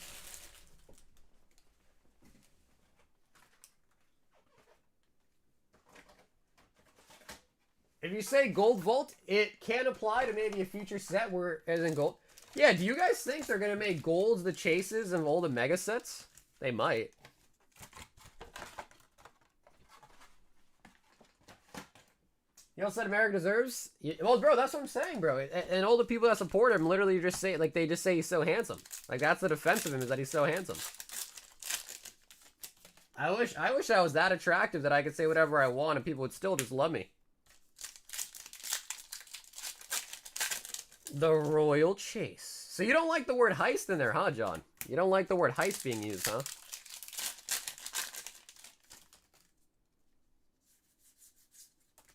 If you say Gold Vault, it can apply to maybe a future set where, as in gold. Yeah, do you guys think they're going to make golds the chases of all the mega sets? They might. You know, said America deserves? Well, bro, that's what I'm saying, bro. And all the people that support him literally just say, like, they just say he's so handsome. Like, that's the defense of him, is that he's so handsome. I wish I was that attractive that I could say whatever I want and people would still just love me. The Royal Chase. So you don't like the word heist in there, huh, John? You don't like the word heist being used, huh?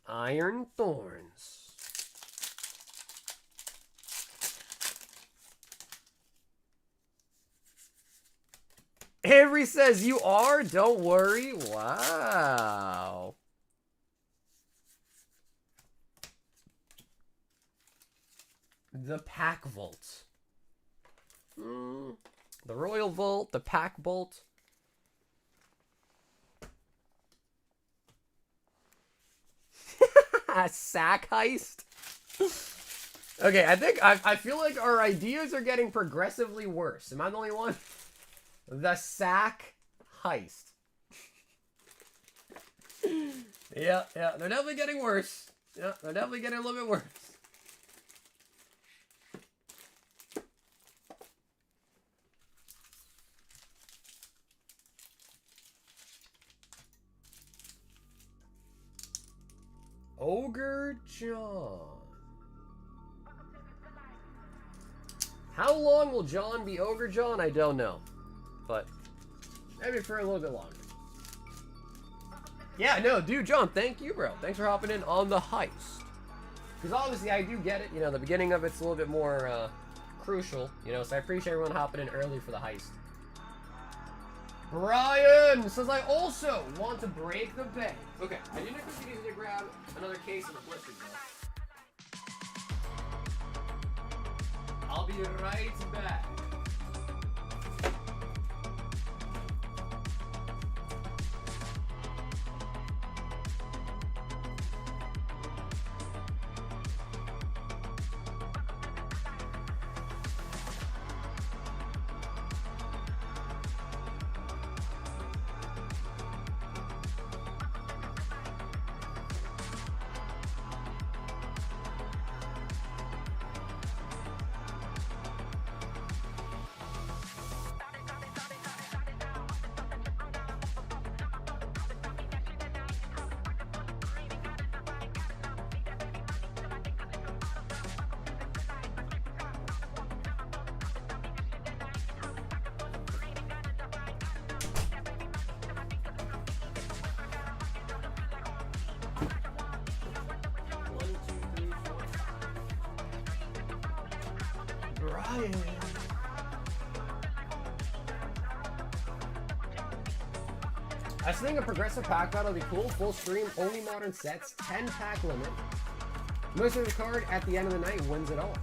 Iron Thorns. Avery says you are? Don't worry. Wow. The Pack Vault. The Royal Vault, the Pack Bolt. Sack heist. Okay, I feel like our ideas are getting progressively worse. Am I the only one? The sack heist. Yeah, they're definitely getting worse. Yeah, they're definitely getting a little bit worse. Ogre John. How long will John be Ogre John? I don't know. But maybe for a little bit longer. Yeah, no, dude, John, thank you, bro. Thanks for hopping in on the heist. Because obviously I do get it. You know, the beginning of it's a little bit more crucial. You know, so I appreciate everyone hopping in early for the heist. Brian says, I also want to break the bank. Okay, I do quickly need to grab another case of the blisters, though. I'll be right back. Brian. I just think a progressive pack battle would be cool. Full stream, only modern sets, 10 pack limit. Most of the card at the end of the night wins it all.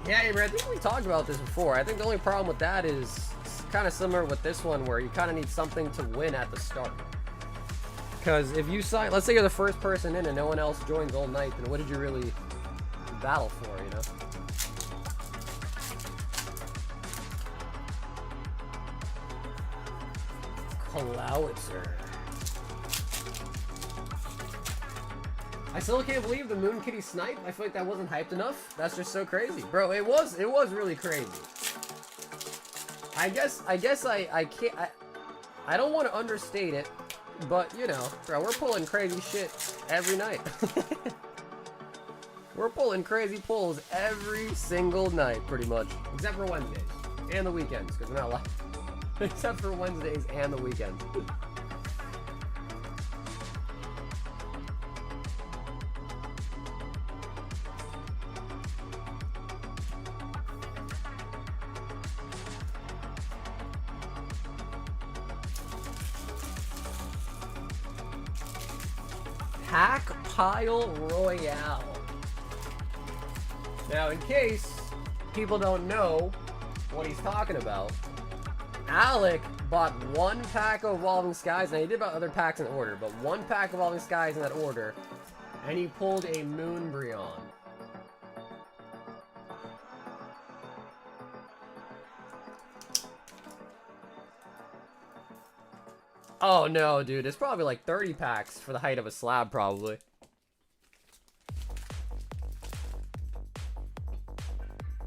Yeah, I think we talked about this before. I think the only problem with that is it's kind of similar with this one where you kind of need something to win at the start. Because if you sign, let's say you're the first person in and no one else joins all night, then what did you really battle for, you know? Clowitzer. I still can't believe the Moon Kitty snipe. I feel like that wasn't hyped enough. That's just so crazy. Bro, it was really crazy. I guess I can't, I don't want to understate it. But, you know, bro, we're pulling crazy shit every night. We're pulling crazy pulls every single night, pretty much. Except for Wednesdays. And the weekends, because we're not allowed. Except for Wednesdays and the weekends. Pack Pile Royale. Now, in case people don't know what he's talking about, Alec bought one pack of Evolving Skies, and he did about other packs in order, but one pack of Evolving Skies in that order, and he pulled a Moonbreon. Oh no, dude, it's probably like 30 packs for the height of a slab, probably.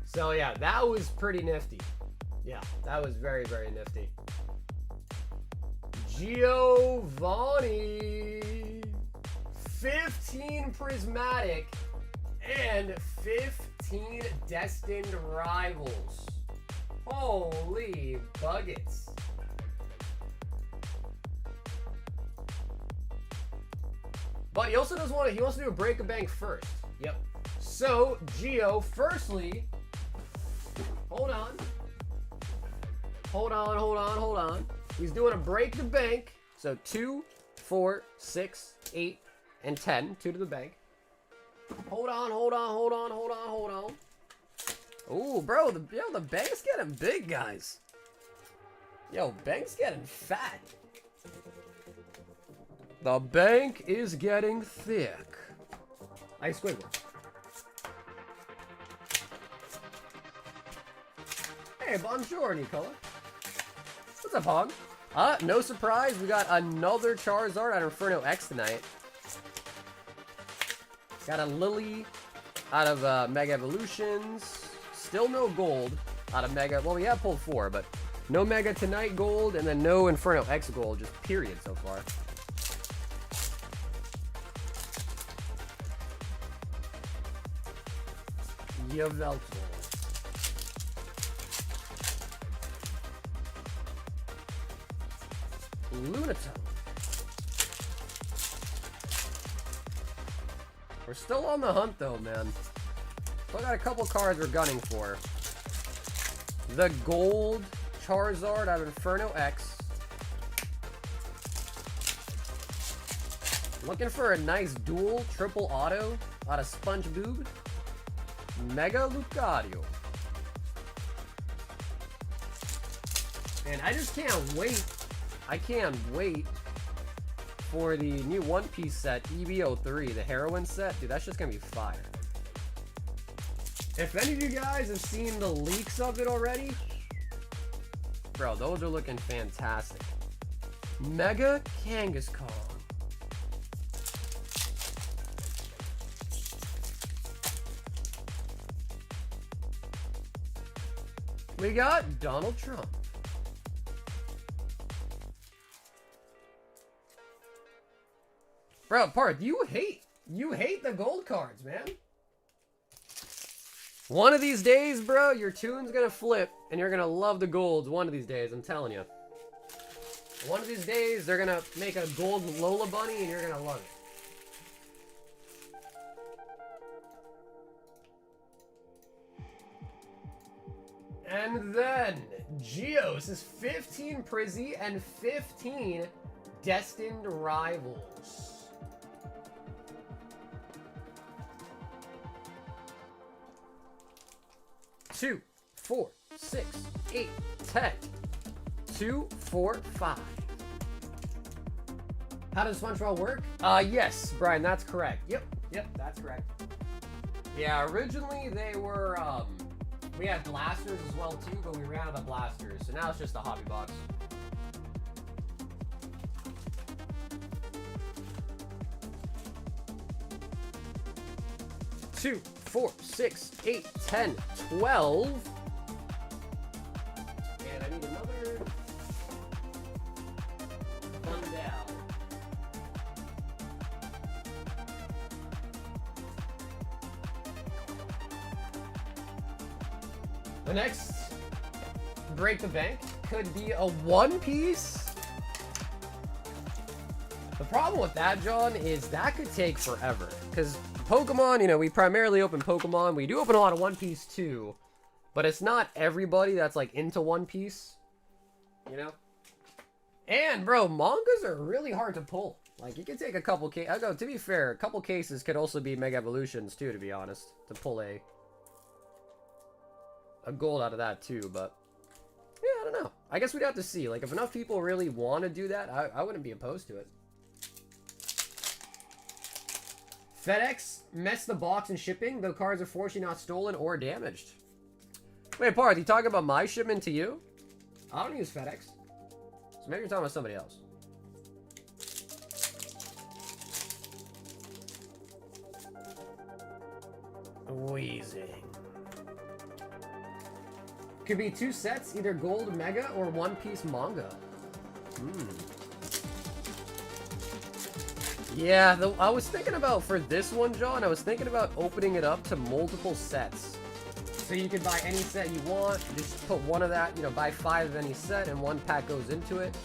So yeah, that was pretty nifty. Yeah, that was very, very nifty. Giovanni! 15 Prismatic and 15 Destined Rivals. Holy buckets. But he also doesn't want to, he wants to do a break a bank first. Yep. So, Gio, firstly, hold on. He's doing a break the bank. So 2, 4, 6, 8, and 10. 2 to the bank. Hold on. Ooh, bro, the bank's getting big, guys. Yo, bank's getting fat. The bank is getting thick. Ice Squidward. Hey, bonjour, Nicola. What's up, Hog? No surprise, we got another Charizard out of Inferno X tonight. Got a Lily out of Mega Evolutions. Still no gold out of Mega. Well, we have pulled 4, but no Mega tonight gold, and then no Inferno X gold, just period so far. Yveltal. Lunatone. We're still on the hunt though, man. Still got a couple cards we're gunning for. The gold Charizard out of Inferno X. Looking for a nice dual triple auto out of SpongeBob. Mega Lucario. And I just can't wait. I can't wait for the new One Piece set, EB03, the Heroine set. Dude, that's just gonna be fire. If any of you guys have seen the leaks of it already, bro, those are looking fantastic. Mega Kangaskhan. We got Donald Trump. Bro, Parth, you hate the gold cards, man. One of these days, bro, your tune's gonna flip, and you're gonna love the golds one of these days, I'm telling you. One of these days, they're gonna make a gold Lola Bunny, and you're gonna love it. And then, Geos is 15 Prizzy and 15 Destined Rivals. 2, 4, 6, 8, 10. 2, 4, 5. How does SpongeBob work? Yes, Brian, that's correct. Yep, that's correct. Yeah, originally they were, we had blasters as well too, but we ran out of blasters, so now it's just a hobby box. Two, 4, 6, 8, 10, 12. And I need another one down. The next break the bank could be a One Piece. The problem with that, John, is that could take forever. Because Pokemon, you know, we primarily open Pokemon. We do open a lot of One Piece too. But it's not everybody that's like into One Piece. You know? And, bro, mangas are really hard to pull. Like, you can take a couple cases. To be fair, a couple cases could also be Mega Evolutions too, to be honest. To pull a gold out of that too, but yeah, I don't know. I guess we'd have to see. Like, if enough people really want to do that, I wouldn't be opposed to it. FedEx messed the box in shipping, though cards are fortunately not stolen or damaged. Wait, Parth, you talking about my shipment to you? I don't use FedEx. So maybe you're talking about somebody else. Wheezing. Could be 2 sets, either gold mega or One Piece manga. Yeah, I was thinking about, for this one, John, I was thinking about opening it up to multiple sets. So you could buy any set you want, just put one of that, you know, buy 5 of any set, and 1 pack goes into it.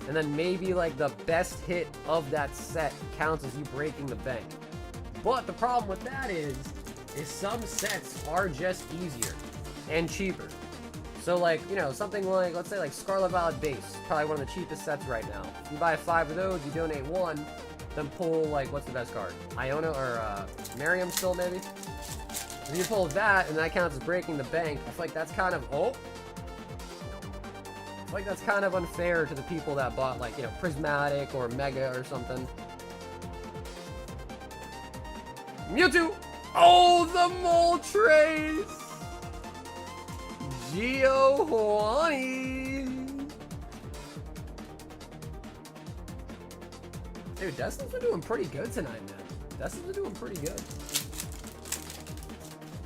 And then maybe, like, the best hit of that set counts as you breaking the bank. But the problem with that is some sets are just easier and cheaper. So, like, you know, something like, let's say, like, Scarlet Violet Base, probably one of the cheapest sets right now. You buy 5 of those, you donate 1, then pull, like, what's the best card? Iona or Miriam still, maybe? If you pull that, and that counts as breaking the bank, I feel like that's kind of, feel like that's kind of unfair to the people that bought, like, you know, Prismatic or Mega or something. Mewtwo! Oh, the Moltres! Giovanni! Dude, Destin's been doing pretty good tonight, man. Destin's been doing pretty good.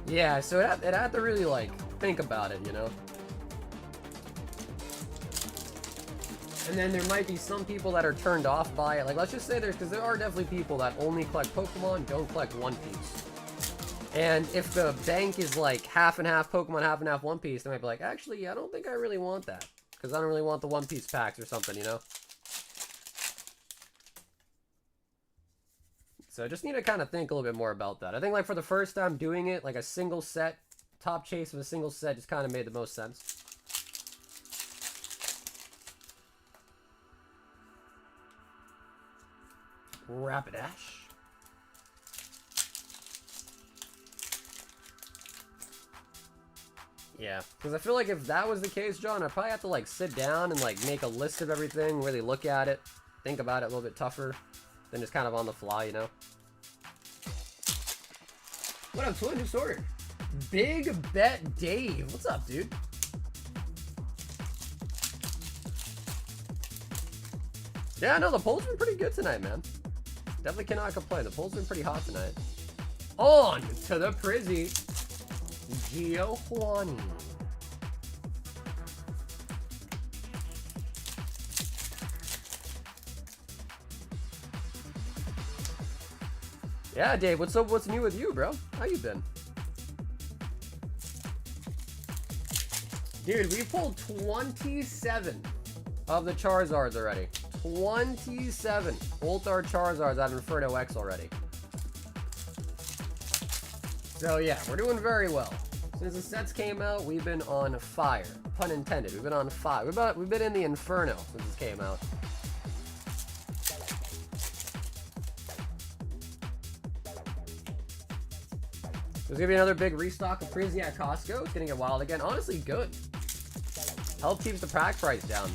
Yeah, so it had to really, like, think about it, you know? And then there might be some people that are turned off by it. Like, let's just say because there are definitely people that only collect Pokemon, don't collect One Piece. And if the bank is like half and half Pokemon, half and half One Piece, they might be like, actually, I don't think I really want that. Because I don't really want the One Piece packs or something, you know? So I just need to kind of think a little bit more about that. I think, like, for the first time doing it, like a single set, top chase of a single set just kind of made the most sense. Rapidash. Yeah, because I feel like if that was the case, John, I'd probably have to, like, sit down and, like, make a list of everything, really look at it, think about it a little bit tougher than just kind of on the fly, you know? What up, Twin? Just ordered. Big Bet Dave. What's up, dude? Yeah, no, the polls been pretty good tonight, man. Definitely cannot complain. The polls been pretty hot tonight. On to the Prizzy. Giovanni. Yeah, Dave, what's up? What's new with you, bro? How you been? Dude, we pulled 27 of the Charizards already. 27 Ultar Charizards out of Inferno X already. So yeah, we're doing very well. Since the sets came out, we've been on fire. Pun intended. We've been on fire. We've been in the Inferno since this came out. There's gonna be another big restock of Prizzy at Costco. It's gonna get wild again. Honestly, good. Help keeps the pack price down.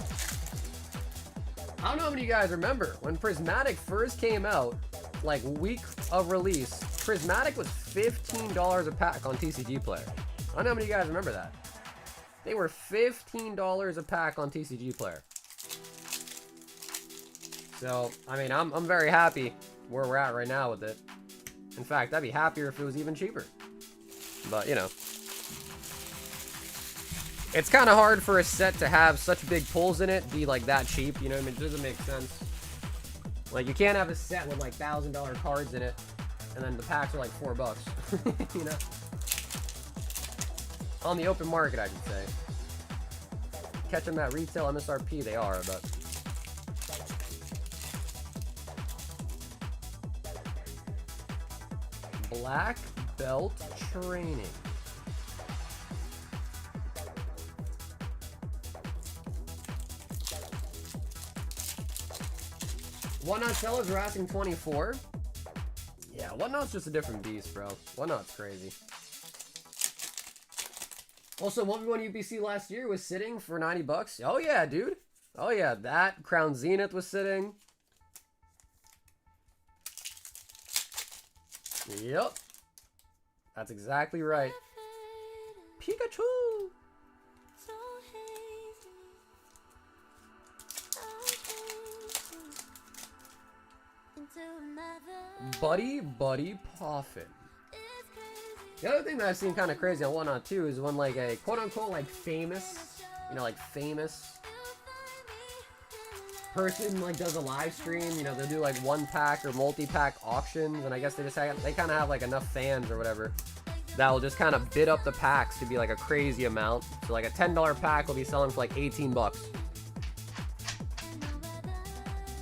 I don't know how many of you guys remember when Prismatic first came out, like week of release, Prismatic was $15 a pack on TCG Player. I don't know how many of you guys remember that. They were $15 a pack on TCG Player. So, I mean, I'm very happy where we're at right now with it. In fact, I'd be happier if it was even cheaper. But, you know. It's kind of hard for a set to have such big pulls in it, be like that cheap, you know what I mean? It doesn't make sense. Like, you can't have a set with like $1,000 cards in it, and then the packs are like $4, you know? On the open market, I should say. Catch them at retail MSRP, they are, but... Black Belt Training. Whatnot sellers are asking 24. Yeah, Whatnot's just a different beast, bro. Whatnot's crazy. Also, 1v1 UPC last year was sitting for 90 bucks. Oh yeah, dude. Oh yeah, that Crown Zenith was sitting. Yep. That's exactly right. Pikachu! Buddy Poffin. The other thing that I've seen kind of crazy on Whatnot too is when like a quote-unquote like famous, you know, like famous person like does a live stream, you know, they'll do like one pack or multi-pack auctions, and I guess they just have, they kind of have like enough fans or whatever that will just kind of bid up the packs to be like a crazy amount. So like a $10 pack will be selling for like 18 bucks.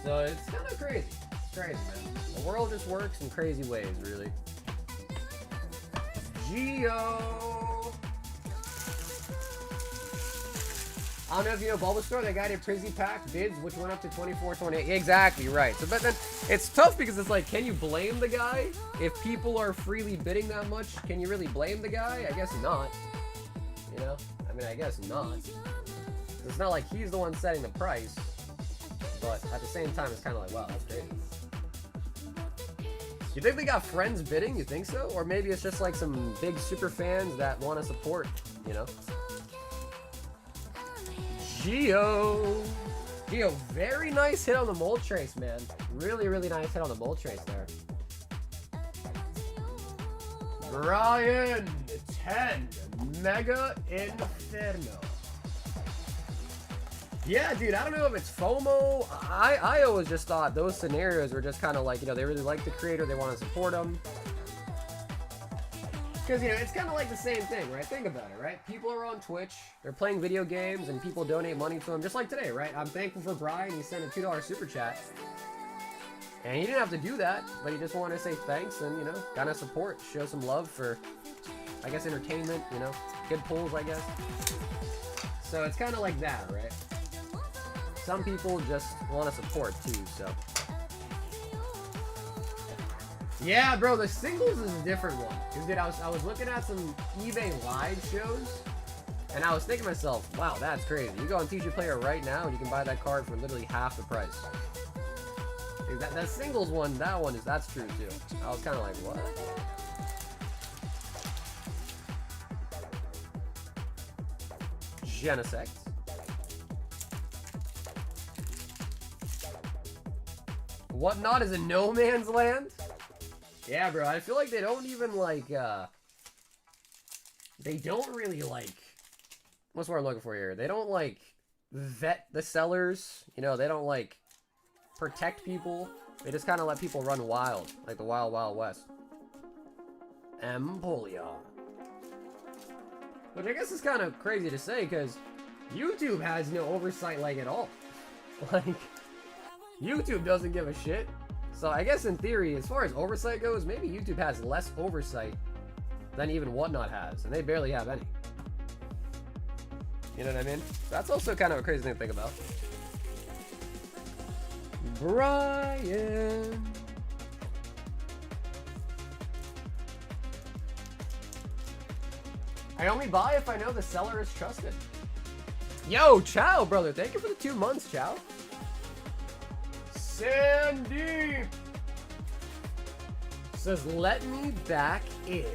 So it's kind of crazy. It's crazy, man. The world just works in crazy ways, really. Geo. I don't know if you know Bulbasaur, that guy did Prizzy pack bids, which went up to 24, 28. Exactly, right. So, but then it's tough because it's like, can you blame the guy? If people are freely bidding that much, can you really blame the guy? I guess not. You know? I mean, I guess not. It's not like he's the one setting the price, but at the same time, it's kind of like, wow, that's crazy. You think they got friends bidding? You think so? Or maybe it's just like some big super fans that want to support, you know? Geo, very nice hit on the mold trace, man. Really, really nice hit on the mold trace there. Brian, 10, Mega Inferno. Yeah, dude, I don't know if it's FOMO. I always just thought those scenarios were just kind of like, you know, they really like the creator, they want to support them. Because, you know, it's kind of like the same thing, right? Think about it, right? People are on Twitch, they're playing video games, and people donate money to them, just like today, right? I'm thankful for Brian, he sent a $2 super chat. And he didn't have to do that, but he just wanted to say thanks and, you know, kind of support, show some love for, I guess, entertainment, you know, good pulls, I guess. So it's kind of like that, right? Some people just want to support too, so. Yeah, bro, the singles is a different one. Cause dude, I was looking at some eBay live shows, and I was thinking to myself, wow, that's crazy. You go on TG Player right now, and you can buy that card for literally half the price. Dude, that singles one, that's true too. I was kind of like, what? Genesect. Whatnot is a no man's land? Yeah, bro, I feel like they don't even, like, they don't really, like, what's what I'm looking for here? They don't, like, vet the sellers, you know, they don't, like, protect people. They just kind of let people run wild, like the Wild Wild West. Empoleon. Which I guess is kind of crazy to say, because YouTube has no oversight, like, at all. Like, YouTube doesn't give a shit. So I guess in theory, as far as oversight goes, maybe YouTube has less oversight than even Whatnot has, and they barely have any. You know what I mean? That's also kind of a crazy thing to think about. Brian. I only buy if I know the seller is trusted. Yo, Chow, brother. Thank you for the 2 months, Chow. Sandy says, let me back in.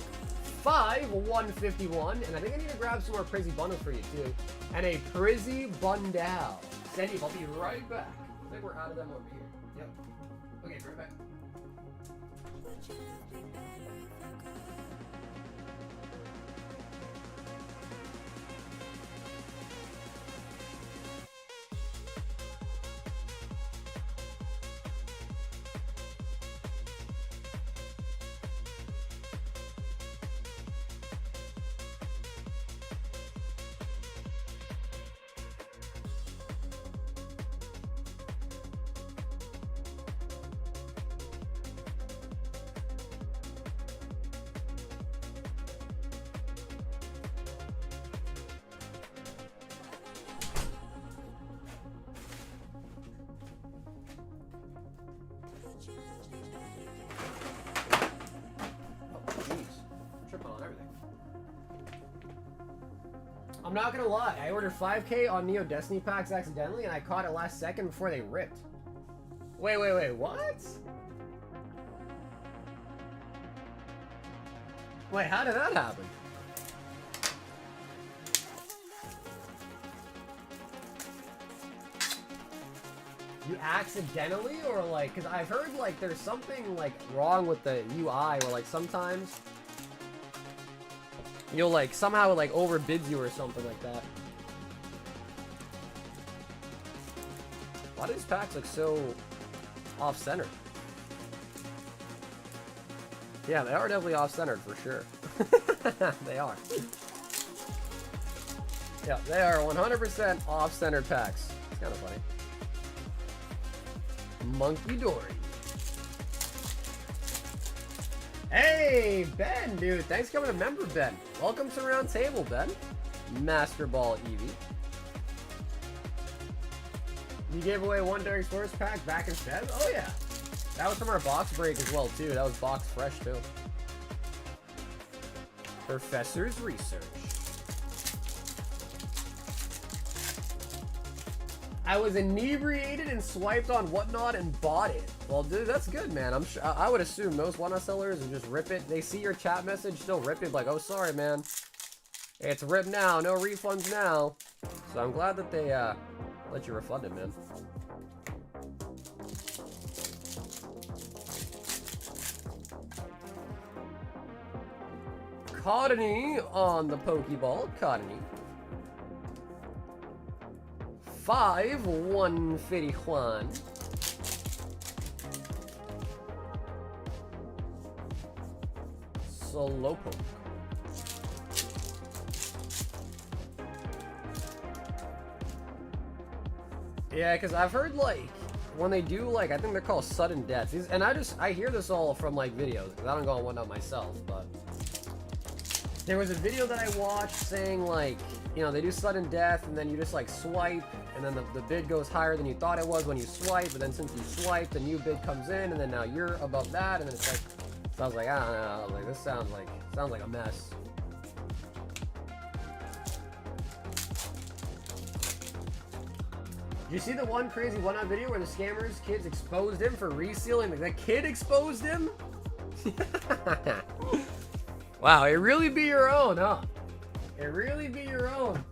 151, and I think I need to grab some more Prizzy bundles for you too. And a Prizzy bundle. Sandy, I'll be right back. I think we're out of them over here. Yep. Okay, right back. I'm not gonna lie, I ordered 5K on Neo Destiny packs accidentally, and I caught it last second before they ripped. Wait, what? Wait, how did that happen? You accidentally, or like, cause I've heard like there's something like wrong with the UI, where like sometimes you'll like somehow it like overbids you or something like that. Why do these packs look so off-centered? Yeah, they are definitely off-centered for sure. They are. Yeah, they are 100% off-centered packs. It's kind of funny. Monkey Dory. Hey, Ben, dude. Thanks for coming to member, Ben. Welcome to Round Table, Ben. Master Ball Eevee. You gave away one Derek Sports pack back in Feb? Oh, yeah. That was from our box break as well, too. That was box fresh, too. Professor's Research. I was inebriated and swiped on Whatnot and bought it. Well, dude, that's good, man. I'm sure, I would assume most Whatnot sellers would just rip it. They see your chat message, still rip it, like, oh, sorry, man. It's ripped now, no refunds now. So I'm glad that they let you refund it, man. Cottony on the Pokeball. Cottony. 151. Slowpoke. Yeah, because I've heard, like, when they do, like, I think they're called sudden deaths. And I hear this all from, like, videos, because I don't go on Whatnot myself, but there was a video that I watched saying, like, you know, they do sudden death, and then you just, like, swipe, and then the bid goes higher than you thought it was when you swipe, but then since you swiped, a new bid comes in, and then now you're above that, and then it's like, so I was like, I don't know, like, this sounds like a mess. Did you see the one crazy Whatnot video where the scammers kids exposed him for resealing? Like, that kid exposed him? Wow, it really be your own, huh? It really be your own.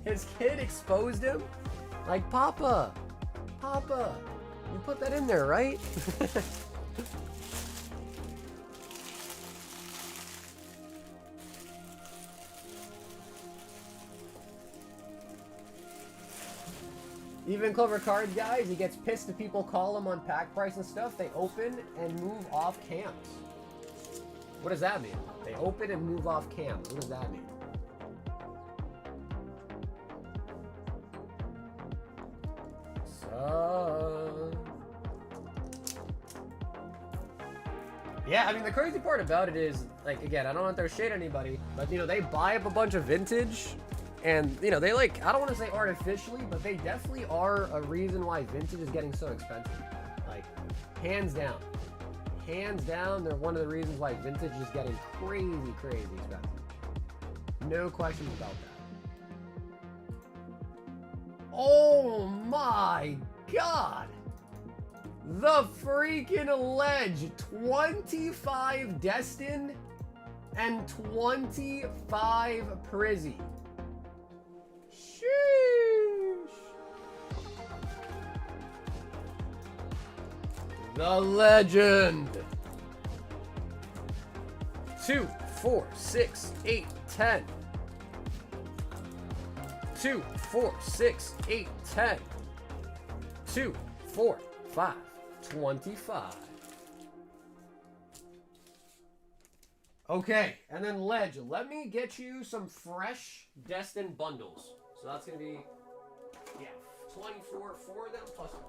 His kid exposed him? Like, Papa, you put that in there, right? Even Clever Cards guys, he gets pissed if people call him on pack price and stuff. They open and move off camps. What does that mean? They open and move off camps. What does that mean? So... yeah, I mean, the crazy part about it is, like, again, I don't want to throw shade at anybody, but, you know, they buy up a bunch of vintage, and, you know, they, like, I don't want to say artificially, but they definitely are a reason why vintage is getting so expensive. Like, hands down. Hands down, they're one of the reasons why vintage is getting crazy, crazy expensive. No questions about that. Oh my god! The freaking ledge! 25 Destined and 25 Prizzy. Sheesh! The legend! 2, 4, 6, 8, 10. 2, 4, 6, 8, 10. 2, 4, 5, 25. Okay, and then Ledge, let me get you some fresh Destined bundles. So that's going to be, yeah, 24 for them plus 1.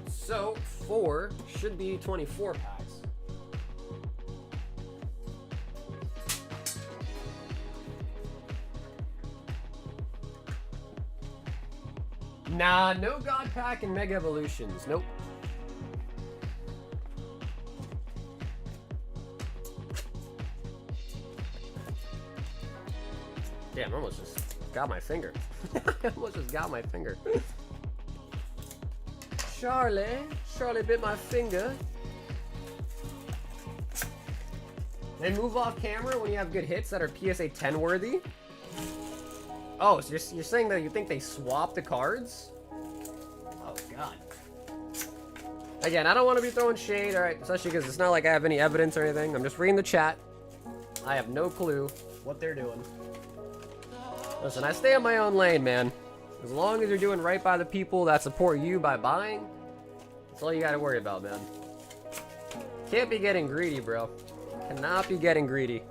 So, 4 should be 24 packs. Nah, no God Pack and Mega Evolutions. Nope. Damn, I almost just got my finger. I almost just got my finger. Charlie bit my finger. They move off camera when you have good hits that are PSA 10 worthy. Oh, so you're saying that you think they swap the cards? Oh god. Again, I don't want to be throwing shade, alright, especially because it's not like I have any evidence or anything. I'm just reading the chat. I have no clue what they're doing. Listen, I stay in my own lane, man. As long as you're doing right by the people that support you by buying, that's all you gotta worry about, man. Can't be getting greedy, bro. Cannot be getting greedy.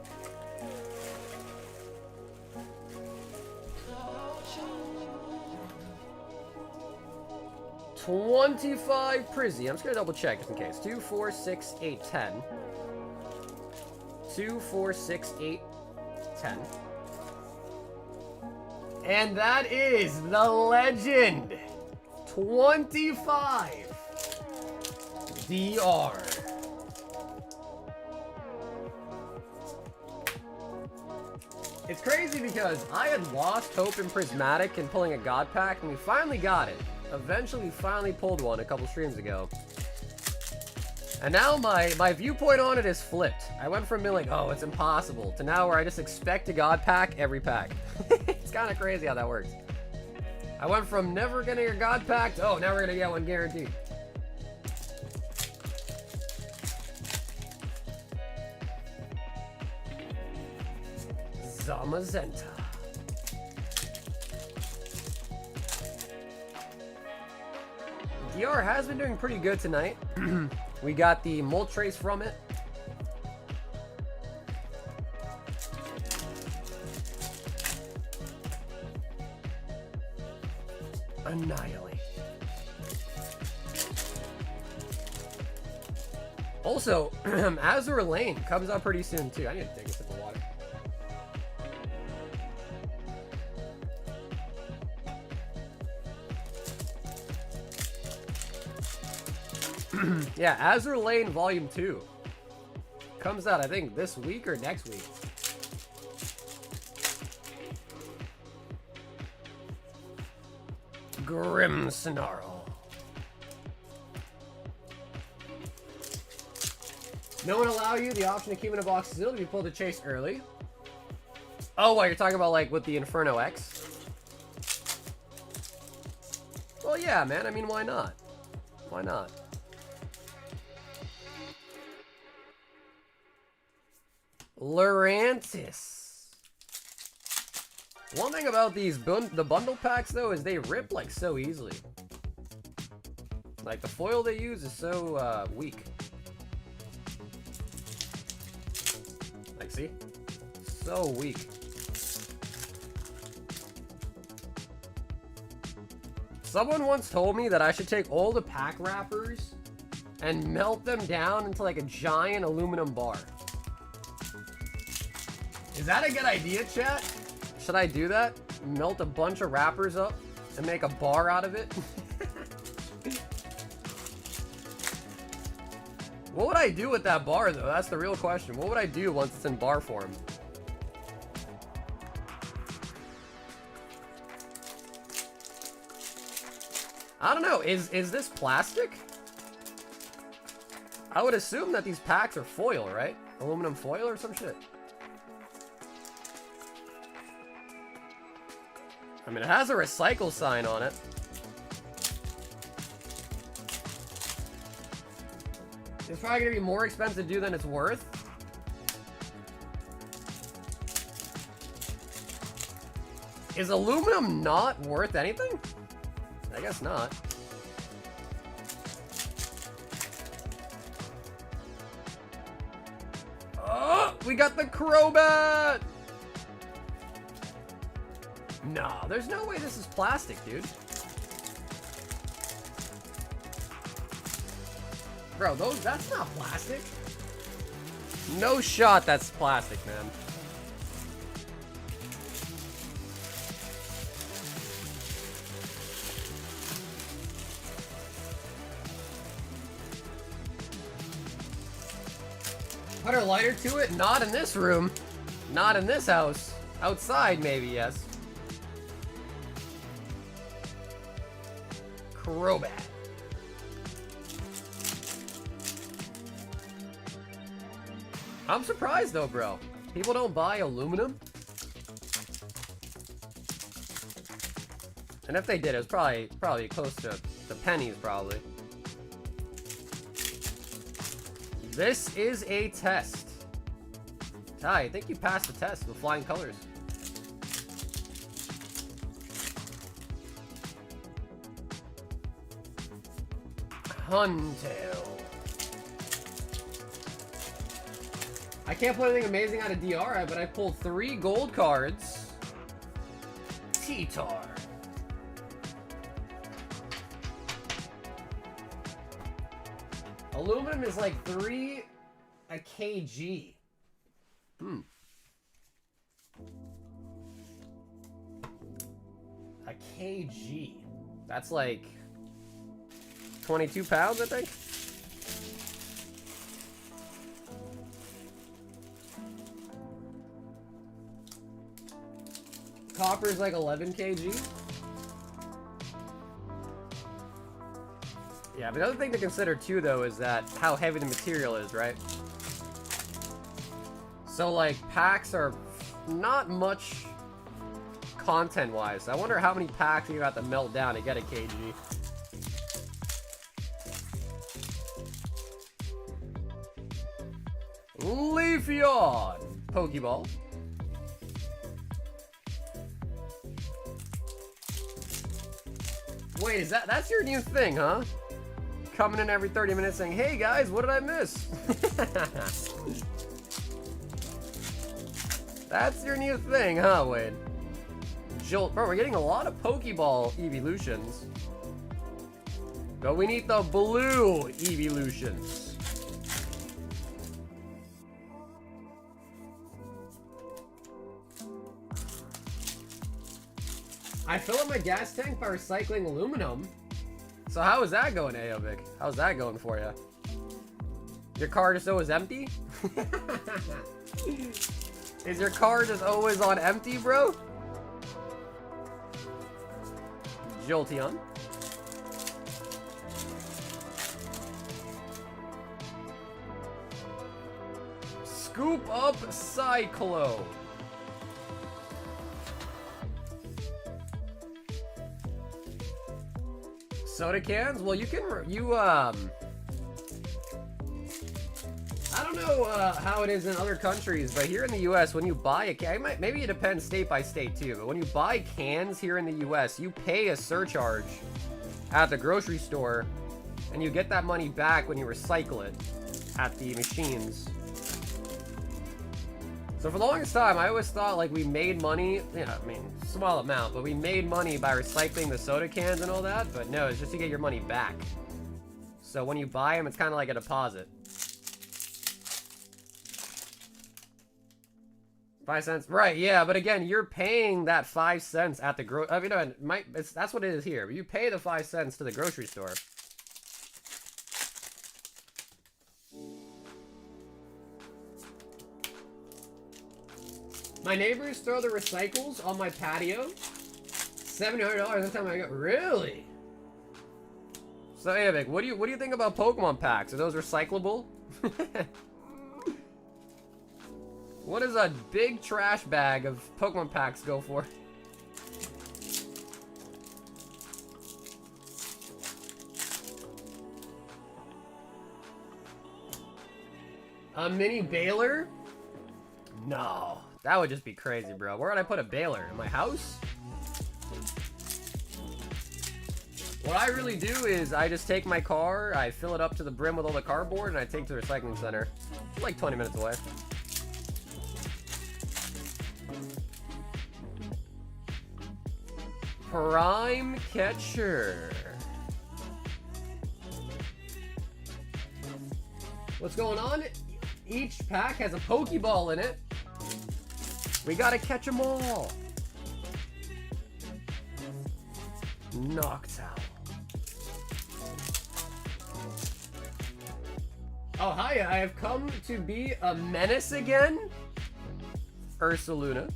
25 Prizzy. I'm just gonna double check just in case. 2, 4, 6, 8, 10. 2, 4, 6, 8, 10. And that is the legend. 25 DR. It's crazy because I had lost hope in Prismatic and pulling a God Pack, and we finally got it. Eventually, finally pulled one a couple streams ago. And now my viewpoint on it is flipped. I went from being like, oh, it's impossible, to now where I just expect a God Pack every pack. It's kind of crazy how that works. I went from never getting your God Pack to, oh, now we're going to get one guaranteed. Zamazenta. DR has been doing pretty good tonight. We got the Moltres from it. Annihilate. Also, Azure Lane comes out pretty soon too. I need to take a sip of water. Yeah, Azure Lane Volume 2 comes out, I think, this week or next week. Grim Snarl. No one allow you the option to keep in a box still if you pull the chase early. Oh, what, you're talking about like with the Inferno X? Well, yeah, man. I mean, why not? Why not? Lurantis. One thing about these the bundle packs though is they rip like so easily. Like the foil they use is so weak. Like see? So weak. Someone once told me that I should take all the pack wrappers and melt them down into like a giant aluminum bar. Is that a good idea, chat? Should I do that? Melt a bunch of wrappers up and make a bar out of it? What would I do with that bar, though? That's the real question. What would I do once it's in bar form? I don't know. Is this plastic? I would assume that these packs are foil, right? Aluminum foil or some shit. I mean, it has a recycle sign on it. It's probably gonna be more expensive to do than it's worth. Is aluminum not worth anything? I guess not. Oh, we got the Crobat! No, there's no way this is plastic, dude. Bro, that's not plastic. No shot that's plastic, man. Put a lighter to it? Not in this room. Not in this house. Outside, maybe, yes. Crobat. I'm surprised though, bro. People don't buy aluminum. And if they did, it was probably close to pennies, probably. This is a test. Ty, I think you passed the test with flying colors. Huntail. I can't pull anything amazing out of DR, but I pulled 3 gold cards. T-Tar. Aluminum is like 3 a kg. A kg. That's like 22 pounds, I think. Copper is like 11 kg. Yeah, but the other thing to consider too, though, is that how heavy the material is, right? So, like, packs are not much content-wise. I wonder how many packs you have to melt down to get a kg. Leafeon! Pokeball. Wait, is that's your new thing, huh? Coming in every 30 minutes saying, hey guys, what did I miss? That's your new thing, huh, Wade? Jolt. Bro, we're getting a lot of Pokeball evolutions. But we need the blue evolutions. I fill up my gas tank by recycling aluminum. So how is that going, Aovic? How's that going for you? Your car just always empty? Is your car just always on empty, bro? Jolteon. Scoop up Cyclone. Soda cans? Well, you can, I don't know how it is in other countries, but here in the US, when you buy a can, maybe it depends state by state too, but when you buy cans here in the US, you pay a surcharge at the grocery store, and you get that money back when you recycle it at the machines. So for the longest time, I always thought like we made money, I mean, small amount, but we made money by recycling the soda cans and all that, but no, it's just to get your money back. So when you buy them, it's kind of like a deposit. 5 cents, right? Yeah, but again, you're paying that 5 cents at the I mean, that's what it is here. You pay the 5 cents to the grocery store. My neighbors throw the recycles on my patio. $700 every time I go. Really? So, Avik, what do you think about Pokemon packs? Are those recyclable? What does a big trash bag of Pokemon packs go for? A mini baler? No. That would just be crazy, bro. Where would I put a baler? In my house? What I really do is I just take my car, I fill it up to the brim with all the cardboard, and I take it to the recycling center. It's like 20 minutes away. Prime Catcher. What's going on? Each pack has a Pokeball in it. We gotta catch them all. Noctowl. Oh, hi, I have come to be a menace again. Ursaluna.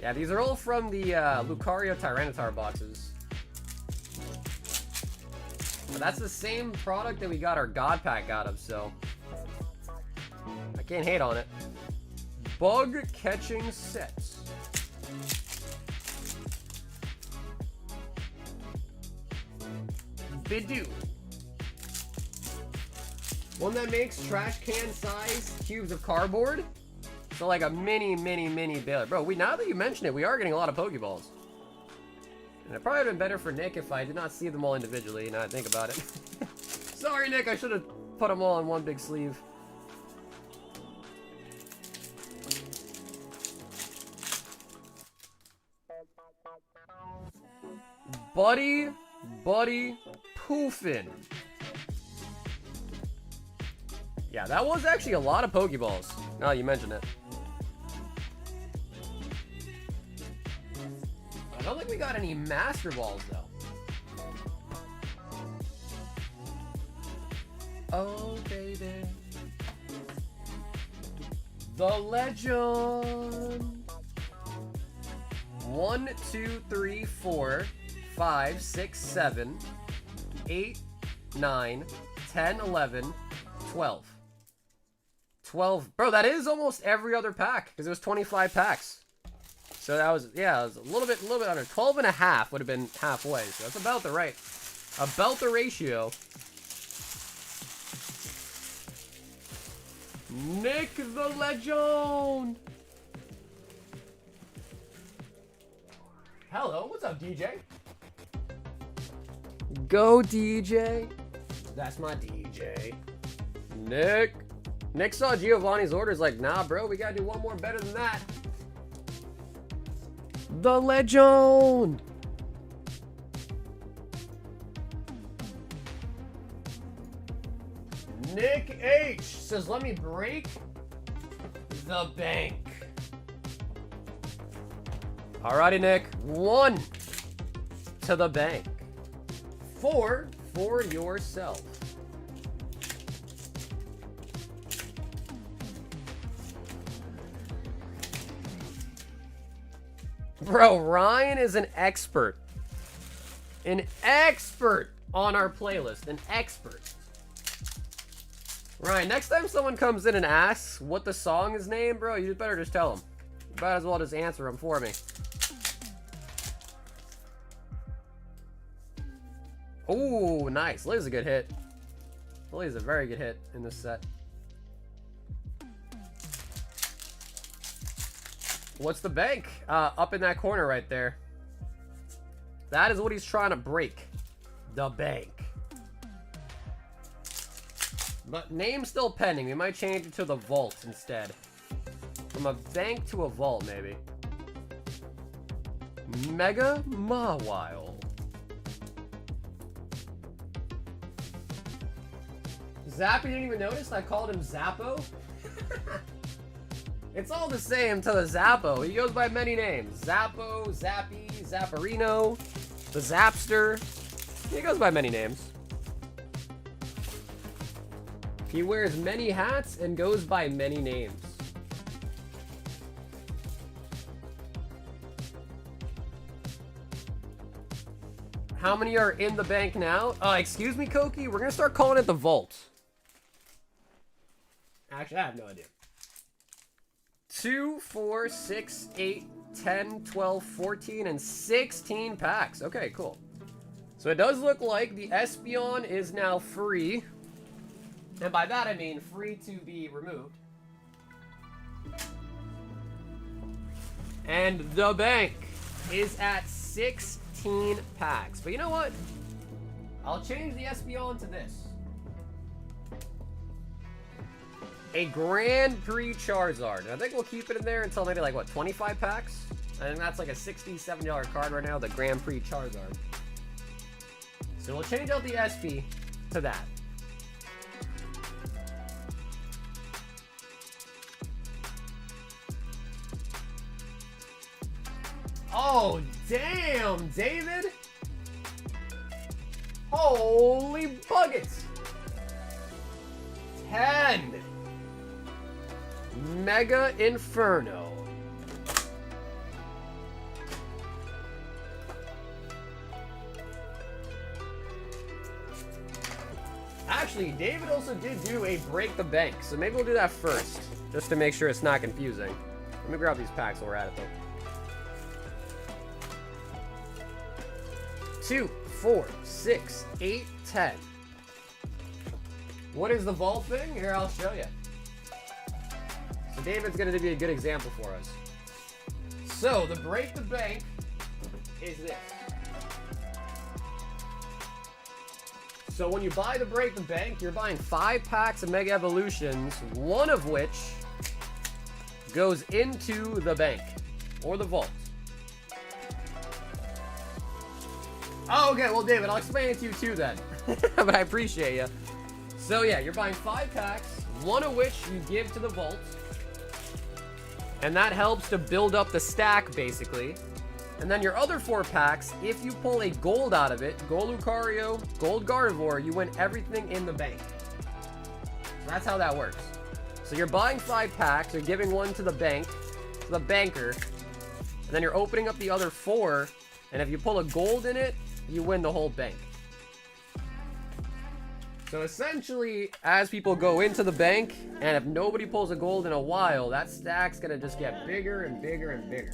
Yeah, these are all from the Lucario Tyranitar boxes. But that's the same product that we got our God Pack out of, so I can't hate on it. Bug catching sets. Bidoo. One that makes trash can size cubes of cardboard. So like a mini baler. Bro, now that you mention it, we are getting a lot of Pokeballs. And it probably would have been better for Nick if I did not see them all individually, now I think about it. Sorry, Nick, I should have put them all in one big sleeve. Buddy Poofin. Yeah, that was actually a lot of Pokeballs, now that you mention it. I don't think we got any Master Balls, though. Oh, baby. The Legend. 1, 2, 3, 4, 5, 6, 7, 8, 9, 10, 11, 12. 12. Bro, that is almost every other pack, because it was 25 packs. So that was, yeah, it was a little bit under. 12 and a half would have been halfway. So that's about the ratio. Nick the Legend. Hello, what's up, DJ? Go, DJ. That's my DJ. Nick. Nick saw Giovanni's orders like, nah, bro, we gotta do one more better than that. The Legend. Nick H says, let me break the bank. Alrighty, Nick. 1 to the bank. 4 for yourself. Bro, Ryan is an expert. An expert on our playlist. An expert. Ryan, next time someone comes in and asks what the song is named, bro, you better just tell them. You might as well just answer them for me. Oh, nice. Lily's a good hit. Lily's a very good hit in this set. What's the bank? Up in that corner right there. That is what he's trying to break. The bank. But name's still pending. We might change it to the vault instead. From a bank to a vault, maybe. Mega Mawile. Zappy didn't even notice I called him Zappo? It's all the same to the Zappo. He goes by many names. Zappo, Zappy, Zapparino, the Zapster. He goes by many names. He wears many hats and goes by many names. How many are in the bank now? Excuse me, Koki? We're gonna start calling it the vault. Actually, I have no idea. 2, 4, 6, 8, 10, 12, 14, and 16 packs. Okay, cool. So it does look like the Espeon is now free. And by that I mean free to be removed. And the bank is at 16 packs. But you know what? I'll change the Espeon to this. A Grand Prix Charizard. And I think we'll keep it in there until maybe like, what, 25 packs? I think that's like a $60, $70 card right now, the Grand Prix Charizard. So we'll change out the SP to that. Oh, damn, David! Holy buckets! 10! Mega Inferno. Actually, David also did do a break the bank, so maybe we'll do that first, just to make sure it's not confusing. Let me grab these packs while we're at it, though. 2, 4, 6, 8, 10. What is the vault thing? Here, I'll show you. So David's going to be a good example for us. So, the break the bank is this. So when you buy the break the bank, you're buying 5 packs of Mega Evolutions, one of which goes into the bank, or the vault. Oh, okay, well, David, I'll explain it to you too then. But I appreciate you. So yeah, you're buying 5 packs, one of which you give to the vault. And that helps to build up the stack, basically. And then your other 4 packs, if you pull a gold out of it, Gold Lucario, Gold Gardevoir, you win everything in the bank. So that's how that works. So you're buying 5 packs, you're giving one to the bank, to the banker, and then you're opening up the other 4, and if you pull a gold in it, you win the whole bank. So essentially, as people go into the bank, and if nobody pulls a gold in a while, that stack's gonna just get bigger and bigger and bigger.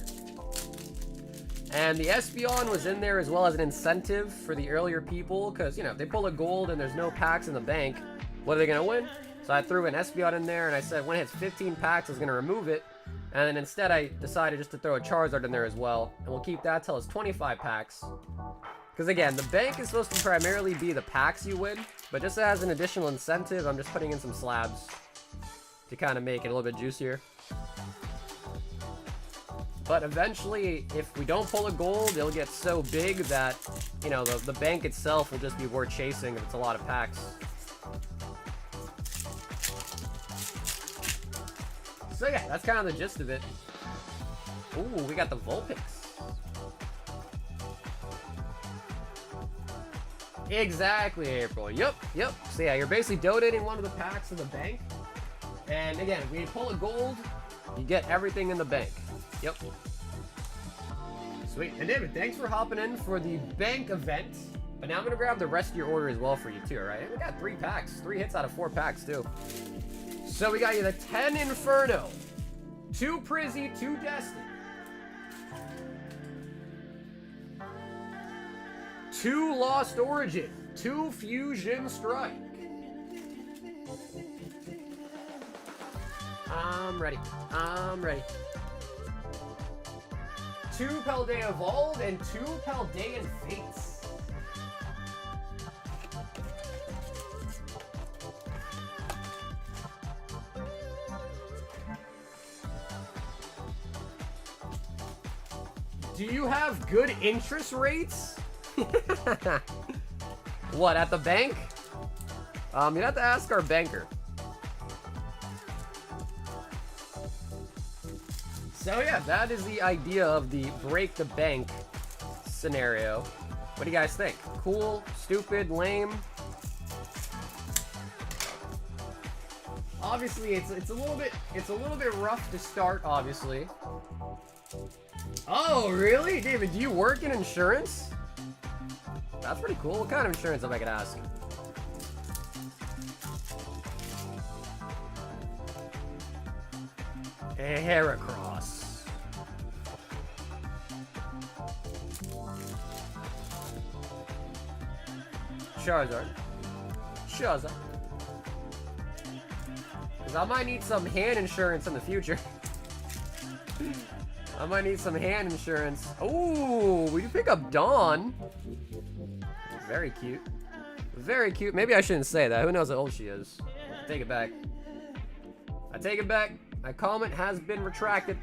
And the Espeon was in there as well as an incentive for the earlier people, because, you know, if they pull a gold and there's no packs in the bank, what are they gonna win? So I threw an Espeon in there, and I said when it hits 15 packs, I was gonna remove it. And then instead, I decided just to throw a Charizard in there as well, and we'll keep that till it's 25 packs. Because again, the bank is supposed to primarily be the packs you win, but just as an additional incentive, I'm just putting in some slabs to kind of make it a little bit juicier. But eventually, if we don't pull a gold, it'll get so big that, you know, the bank itself will just be worth chasing if it's a lot of packs. So yeah, that's kind of the gist of it. Ooh, we got the Vulpix. Exactly, April. Yep. So yeah, you're basically donating one of the packs to the bank. And again, if you pull a gold, you get everything in the bank. Yep. Sweet. And David, thanks for hopping in for the bank event. But now I'm gonna grab the rest of your order as well for you too, alright? We got 3 packs. 3 hits out of 4 packs too. So we got you the 10 Inferno, 2 Prizzy, 2 Destin, 2 Lost Origin, 2 Fusion Strike. I'm ready. 2 Paldea Evolved and 2 Paldean Fates. Do you have good interest rates? What, at the bank? You'd have to ask our banker. So yeah, that is the idea of the break the bank scenario. What do you guys think? Cool, stupid, lame? Obviously, it's a little bit rough to start, obviously. Oh, really? David, do you work in insurance? That's pretty cool. What kind of insurance, if I could ask? Heracross. Charizard. Because I might need some hand insurance in the future. I might need some hand insurance. Oh, we do pick up Dawn. Very cute. Very cute. Maybe I shouldn't say that. Who knows how old she is? Take it back. I take it back. My comment has been retracted.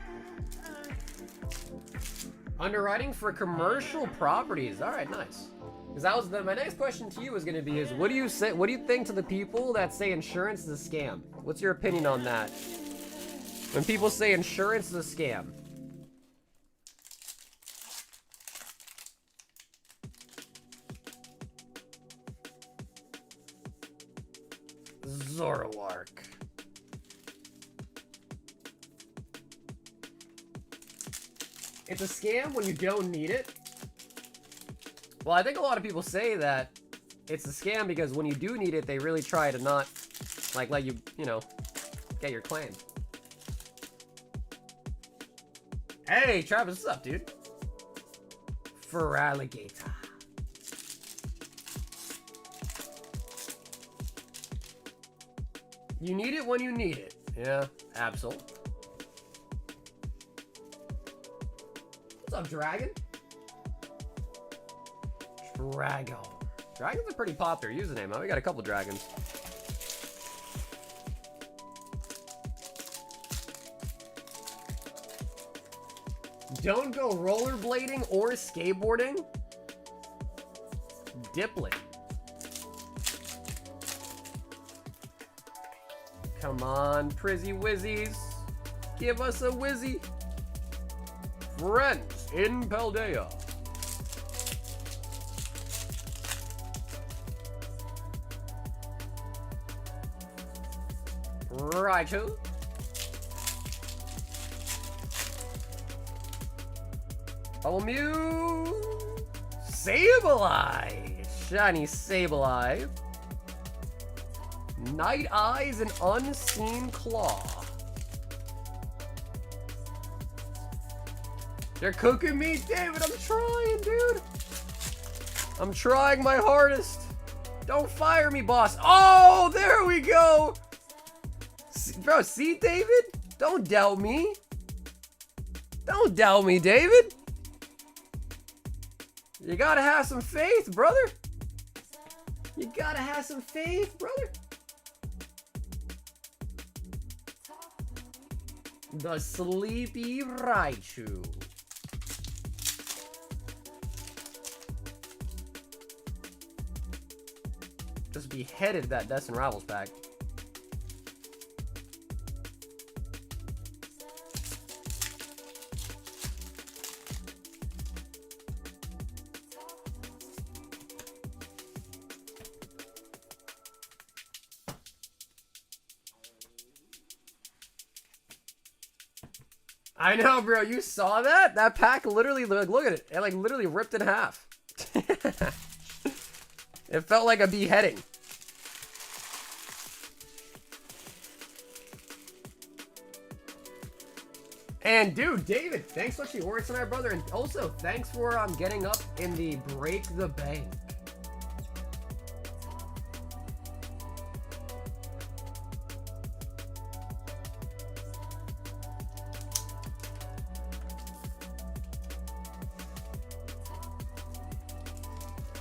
Underwriting for commercial properties. All right, nice. Because that was my next question to you was going to be is what do you say? What do you think to the people that say insurance is a scam? What's your opinion on that? When people say insurance is a scam. Zoroark. It's a scam when you don't need it. Well, I think a lot of people say that it's a scam because when you do need it, they really try to not, like, let you, you know, get your claim. Hey, Travis, what's up, dude? Feraligatr. You need it when you need it. Yeah, Absol. What's up, Dragon? Dragon. Dragon's a pretty popular username, huh? We got a couple dragons. Don't go rollerblading or skateboarding. Diplet. Come on, Prizzy Wizzies. Give us a Wizzy. Friends in Paldea. Raichu. Bubble Mew. Sableye. Shiny Sableye. Night Eyes and Unseen Claw. They're cooking me, David. I'm trying, dude. I'm trying my hardest. Don't fire me, boss. Oh, there we go. Bro, see, David? Don't doubt me. Don't doubt me, David. You gotta have some faith, brother. You gotta have some faith, brother. The Sleepy Raichu. Just beheaded that Destin Rivals pack. I know, bro. You saw that? That pack literally, like, look at it. It, like, literally ripped in half. It felt like a beheading. And, dude, David, thanks so much for your words tonight, brother. And also, thanks for getting up in the Break the Bank.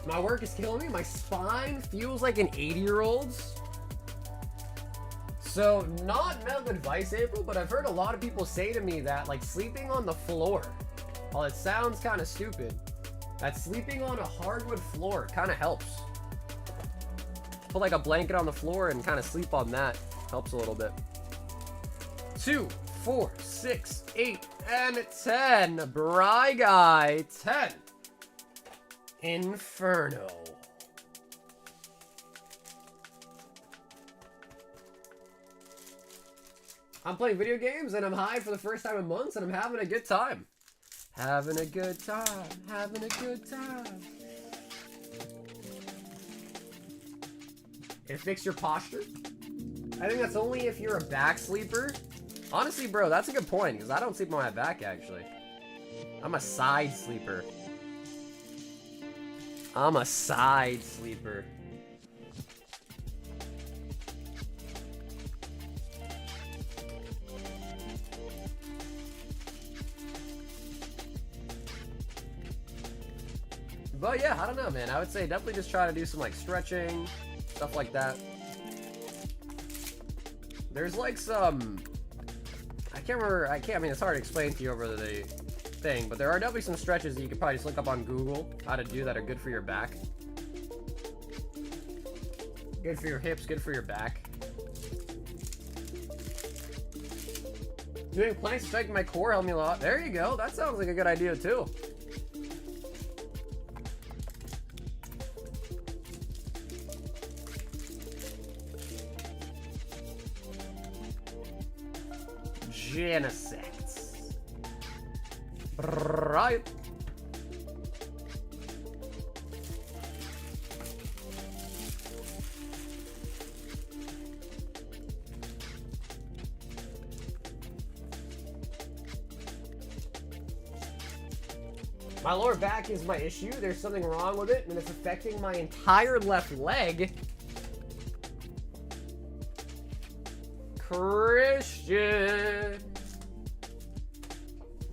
My work is killing me. My spine feels like an 80-year-old's. So, not medical advice, April, but I've heard a lot of people say to me that, like, sleeping on the floor, while it sounds kind of stupid, that sleeping on a hardwood floor kind of helps. Put, like, a blanket on the floor and kind of sleep on that. Helps a little bit. 2, 4, 6, 8, and 10. Bry Guy, 10. Inferno. I'm playing video games and I'm high for the first time in months and I'm having a good time. Having a good time. Having a good time. It fixed your posture? I think that's only if you're a back sleeper. Honestly, bro, that's a good point because I don't sleep on my back actually. I'm a side sleeper. I'm a side sleeper. But yeah, I don't know, man. I would say definitely just try to do some like stretching, stuff like that. There's like some, I mean, it's hard to explain to you over the thing, but there are definitely some stretches that you could probably just look up on Google how to do that are good for your back. Good for your hips, good for your back. Doing planks to strengthen my core helped me a lot. There you go. That sounds like a good idea too. Genesects. Right. My lower back is my issue. There's something wrong with it, and it's affecting my entire left leg. Christian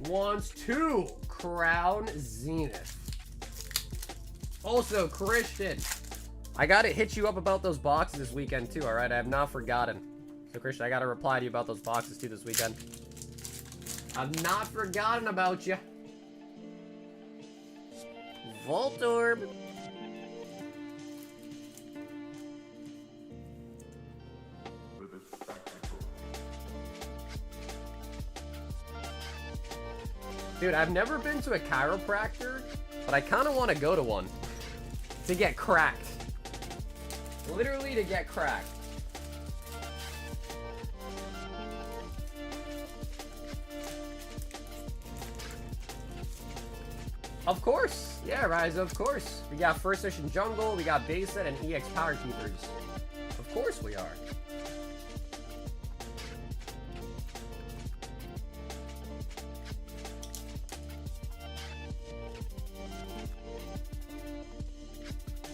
wants to crown Zenith. Also, Christian, I gotta hit you up about those boxes this weekend too, alright? I have not forgotten. So, Christian, I gotta reply to you about those boxes too this weekend. I've not forgotten about you. Voltorb. Dude, I've never been to a chiropractor, but I kind of want to go to one. To get cracked. Literally to get cracked. Of course. Yeah, Rise, of course. We got First Edition Jungle, we got Base Set, and EX Power Keepers. Of course we are.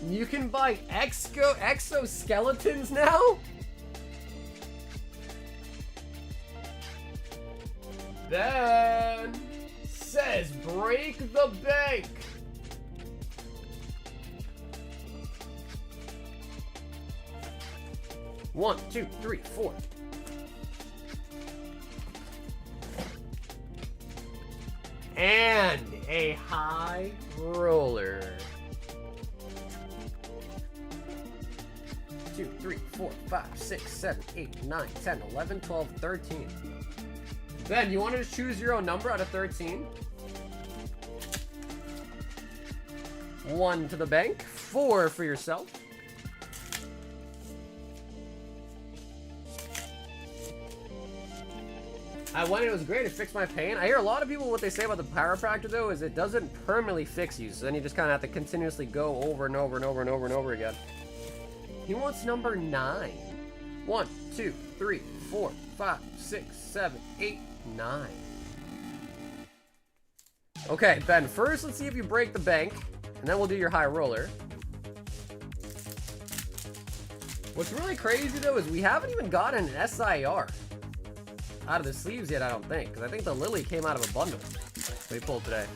You can buy exoskeletons now? Ben says break the bank. One, two, three, four. And a high roller. 2, 3, 4, 5, 6, 7, 8, 9, 10, 11, 12, 13. Ben, you wanted to choose your own number out of 13? 1 to the bank, 4 for yourself. I went and it was great, it fixed my pain. I hear a lot of people, what they say about the chiropractor though, is it doesn't permanently fix you, so then you just kind of have to continuously go over and over and over and over and over again. He wants number 9. 1, 2, 3, 4, 5, 6, 7, 8, 9. Okay, Ben, first let's see if you break the bank, and then we'll do your high roller. What's really crazy though is we haven't even gotten an SIR out of the sleeves yet, I don't think, because I think the Lily came out of a bundle we pulled today.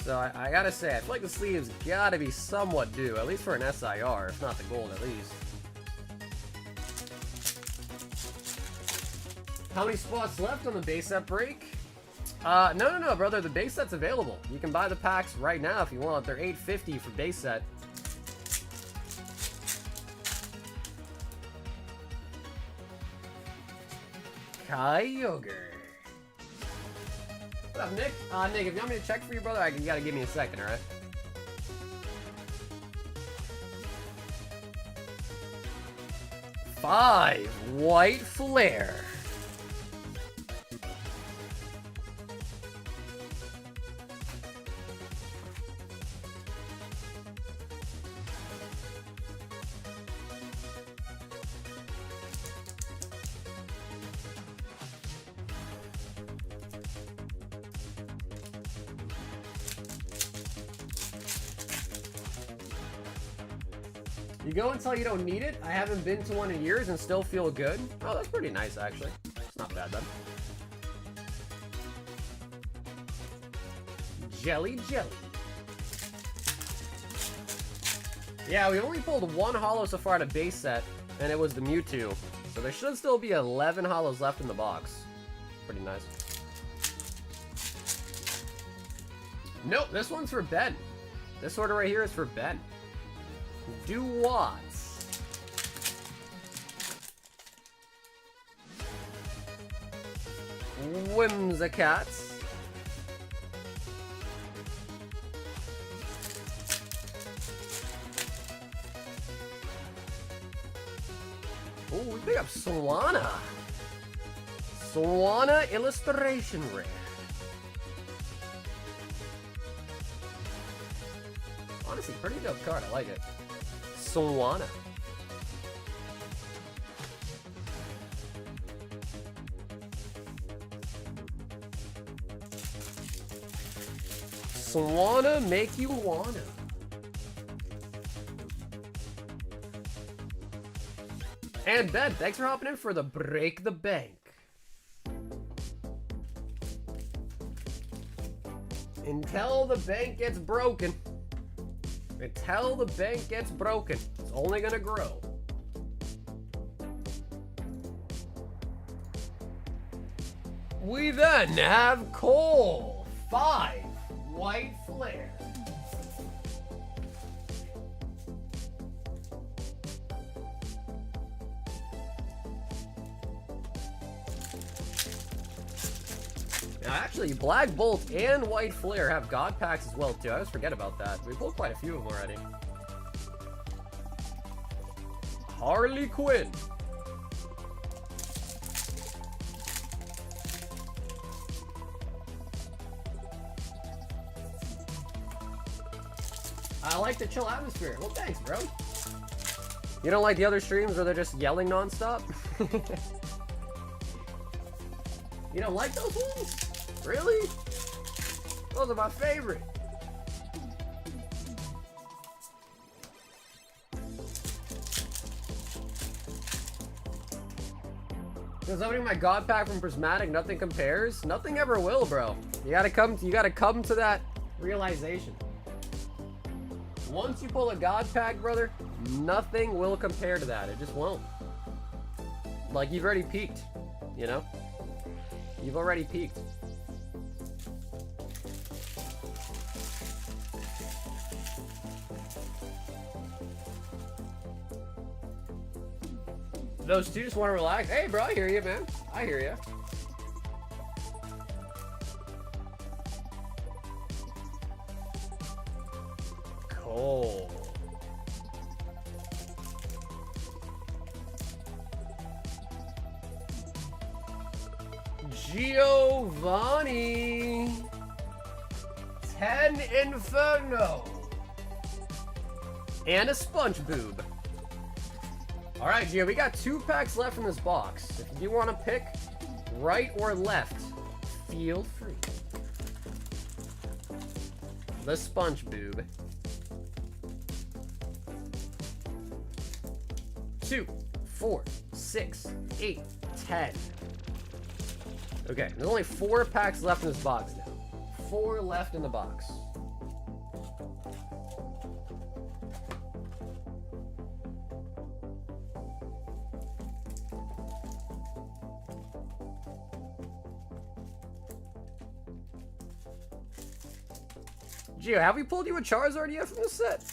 So I gotta say, I feel like the sleeves gotta be somewhat due, at least for an SIR, if not the gold at least. How many spots left on the base set break? No, brother, the base set's available. You can buy the packs right now if you want. They're $8.50 for base set. Kyogre. What up, Nick? Nick, if you want me to check for you, brother, you gotta give me a second, alright? Five White Flare. You go until you don't need it. I haven't been to one in years and still feel good. Oh, that's pretty nice, actually. It's not bad, then. Jelly. Yeah, we only pulled one holo so far out of base set, and it was the Mewtwo. So there should still be 11 holos left in the box. Pretty nice. Nope, this one's for Ben. This order right here is for Ben. Do what? Whimsicat. Oh, we pick up Swanna. Swanna Illustration Rare. Honestly, pretty dope card. I like it. Swanna. Swanna make you wanna. And Ben, thanks for hopping in for the Break the Bank. Until the bank gets broken. Until the bank gets broken, it's only gonna grow. We then have Cole, 5 White Flare. Now, actually, Black Bolt and White Flare have God packs as well, too. I always forget about that. We pulled quite a few of them already. Harley Quinn. I like the chill atmosphere. Well, thanks, bro. You don't like the other streams where they're just yelling nonstop? You don't like those ones? Really? Those are my favorite. Because opening my God pack from Prismatic, nothing compares. Nothing ever will, bro. You gotta come to that realization. Once you pull a God pack, brother, nothing will compare to that. It just won't. Like, you've already peaked, you know? You've already peaked. Those two just want to relax. Hey, bro, I hear you, man. I hear you. Cool. Giovanni. 10 Inferno. And a SpongeBob. Alright, Gio, we got 2 packs left in this box. If you want to pick right or left, feel free. The SpongeBob. 2, 4, 6, 8, 10. Okay, there's only 4 packs left in this box now. 4 left in the box. Gio, have we pulled you a Charizard yet from this set?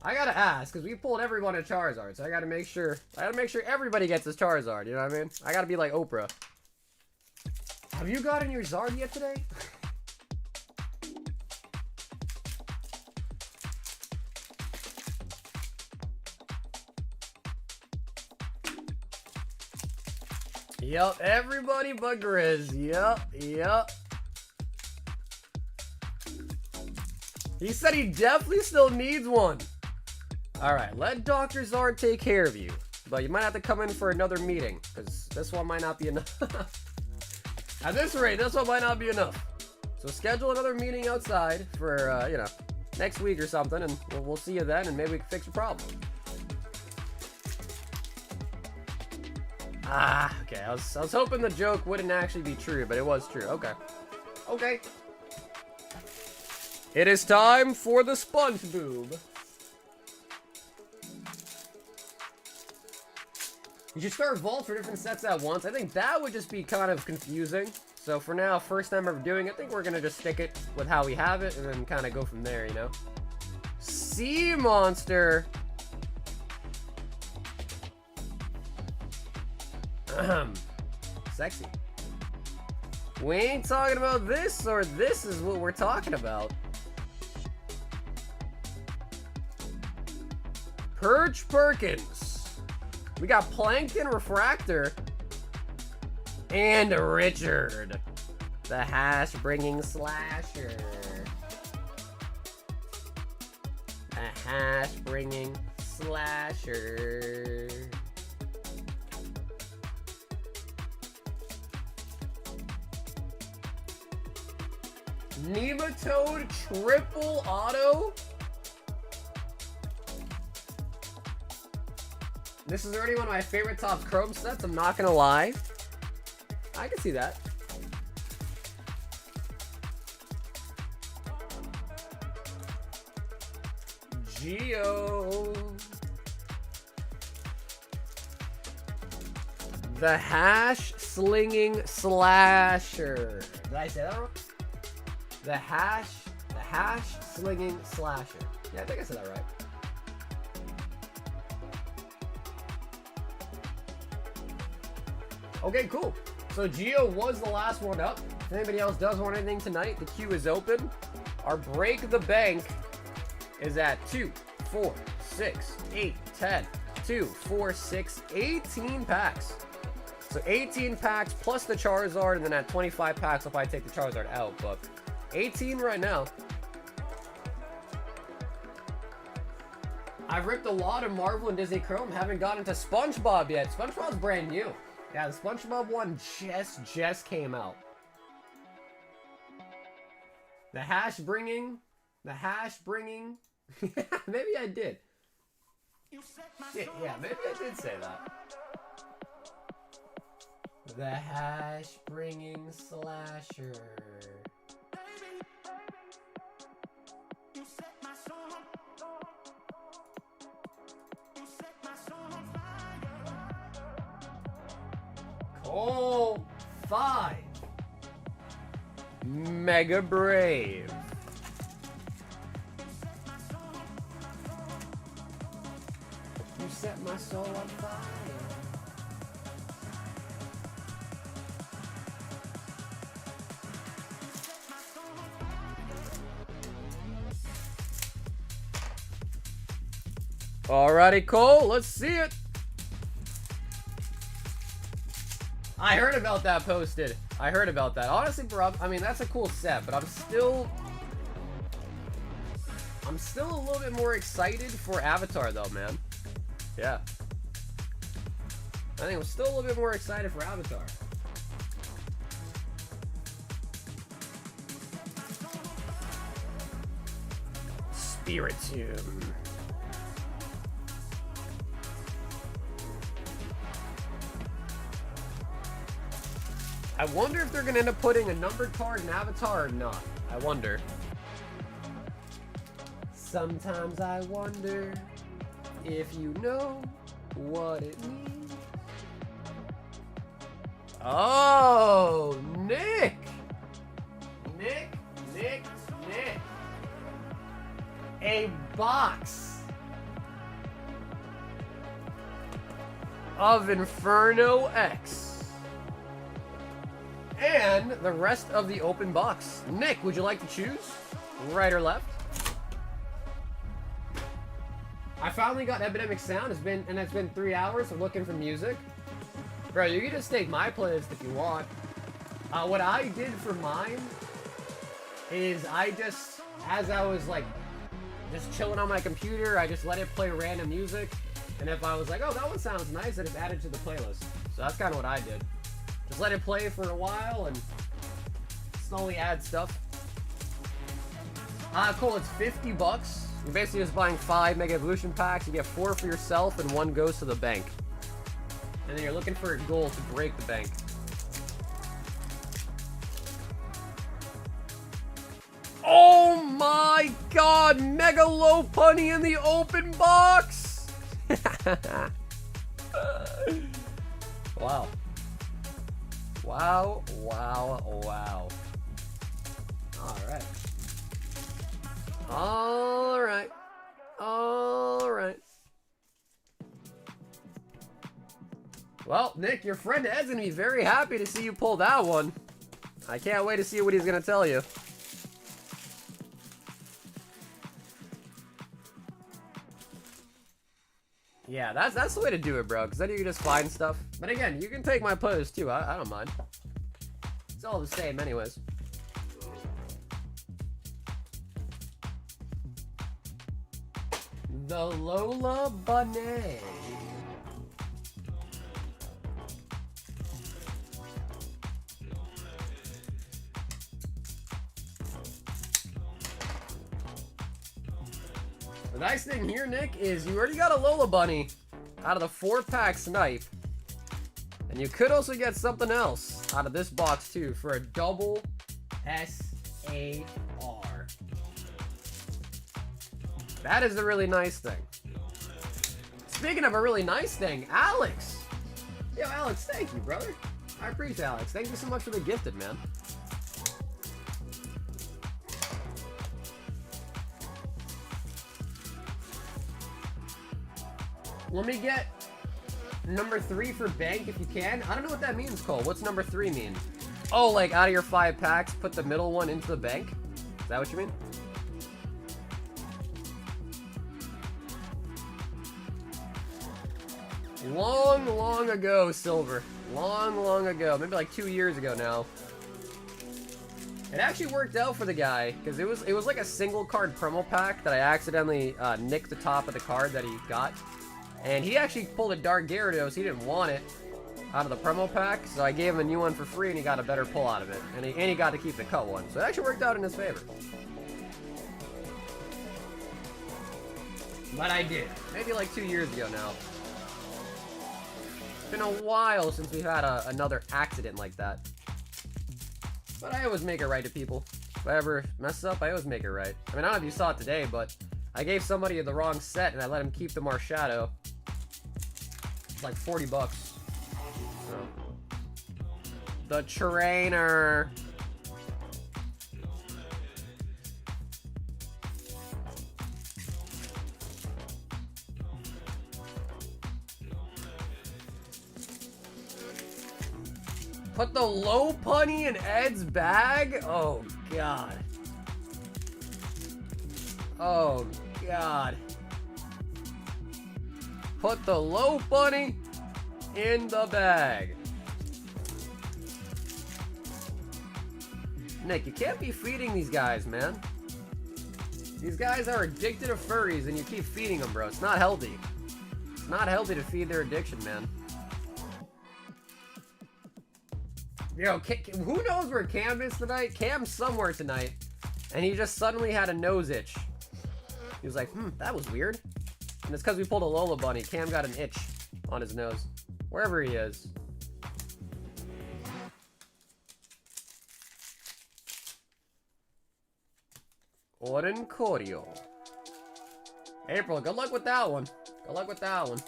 I gotta ask, because we pulled everyone a Charizard, so I gotta make sure everybody gets this Charizard, you know what I mean? I gotta be like Oprah. Have you gotten your Zard yet today? Yup, everybody but Grizz. Yup. He said he definitely still needs one. Alright, let Dr. Zard take care of you. But you might have to come in for another meeting, because this one might not be enough. At this rate, this one might not be enough. So schedule another meeting outside for, you know, next week or something, and we'll see you then, and maybe we can fix your problem. Ah, okay, I was hoping the joke wouldn't actually be true, but it was true. Okay. It is time for the SpongeBob. You should start Vault for different sets at once. I think that would just be kind of confusing. So for now, first time ever doing it, I think we're gonna just stick it with how we have it and then kind of go from there, you know? Sea Monster. Sexy. We ain't talking about this, or this is what we're talking about. Perch Perkins. We got Plankton Refractor and Richard, the hash bringing slasher. The hash bringing slasher. Nematode triple auto. This is already one of my favorite top Chrome sets, I'm not gonna lie. I can see that. Geo. The hash slinging slasher. Did I say that wrong? The hash slinging slasher. Yeah, I think I said that right. Okay, cool. So Geo was the last one up. If anybody else does want anything tonight, the queue is open. Our break the bank is at 2, 4, 6, 8, 10, 2, 4, 6, 18 packs. So 18 packs plus the Charizard, and then at 25 packs, I'll probably take the Charizard out, but 18 right now. I've ripped a lot of Marvel and Disney Chrome, haven't gotten to SpongeBob yet. SpongeBob's brand new. Yeah, the SpongeBob one just came out. The hash bringing. Maybe I did. Yeah, maybe I did say that. The hash bringing slasher. Oh, 5. Mega Brave. You set my soul on fire. Alrighty, Cole, let's see it. I heard about that posted. I heard about that. Honestly, bro, I mean, that's a cool set, but I'm still a little bit more excited for Avatar, though, man. Yeah. I think I'm still a little bit more excited for Avatar. Spiritomb. I wonder if they're going to end up putting a numbered card in Avatar or not. I wonder. Sometimes I wonder if you know what it means. Oh, Nick! Nick. A box of Inferno X. And the rest of the open box. Nick, would you like to choose? Right or left? I finally got Epidemic Sound. It's been 3 hours of looking for music. Bro, you can just take my playlist if you want. What I did for mine is as I was like just chilling on my computer, I just let it play random music. And if I was like, oh, that one sounds nice, I just added to the playlist. So that's kind of what I did. Just let it play for a while and slowly add stuff. Cool, it's $50. You're basically just buying 5 Mega Evolution packs. You get 4 for yourself and 1 goes to the bank. And then you're looking for a goal to break the bank. Oh my god! Mega Lopunny in the open box! Wow. Wow. Alright. Well, Nick, your friend Ed's gonna be very happy to see you pull that one. I can't wait to see what he's gonna tell you. Yeah, that's the way to do it, bro, because then you can just find stuff. But again, you can take my pose too. I don't mind. It's all the same anyways. The Lola Bunny. The nice thing here, Nick, is you already got a Lola Bunny out of the 4-pack snipe. And you could also get something else out of this box, too, for a double SAR. That is a really nice thing. Speaking of a really nice thing, Alex. Yo, Alex, thank you, brother. I appreciate it, Alex. Thank you so much for the gifted, man. Let me get Number 3 for bank if you can. I don't know what that means, Cole. What's number 3 mean? Oh, like out of your 5 packs, put the middle one into the bank? Is that what you mean? Long, long ago, Silver. Long, long ago. Maybe like 2 years ago now. It actually worked out for the guy, because it was like a single card promo pack that I accidentally nicked the top of the card that he got. And he actually pulled a Dark Gyarados, he didn't want it, out of the promo pack, so I gave him a new one for free and he got a better pull out of it. And he got to keep the cut one, so it actually worked out in his favor. But I did. Maybe like 2 years ago now. It's been a while since we've had another accident like that. But I always make it right to people. If I ever mess up, I always make it right. I mean, I don't know if you saw it today, but I gave somebody the wrong set and I let him keep the Marshadow. It's like 40 bucks. So. The trainer. Put the low punny in Ed's bag? Oh, God. Oh, God. Put the low bunny in the bag. Nick, you can't be feeding these guys, man. These guys are addicted to furries and you keep feeding them, bro. It's not healthy. It's not healthy to feed their addiction, man. Yo, who knows where Cam is tonight? Cam's somewhere tonight. And he just suddenly had a nose itch. He was like, that was weird. And it's because we pulled a Lola Bunny. Cam got an itch on his nose. Wherever he is. Orencorio. April, good luck with that one. Good luck with that one.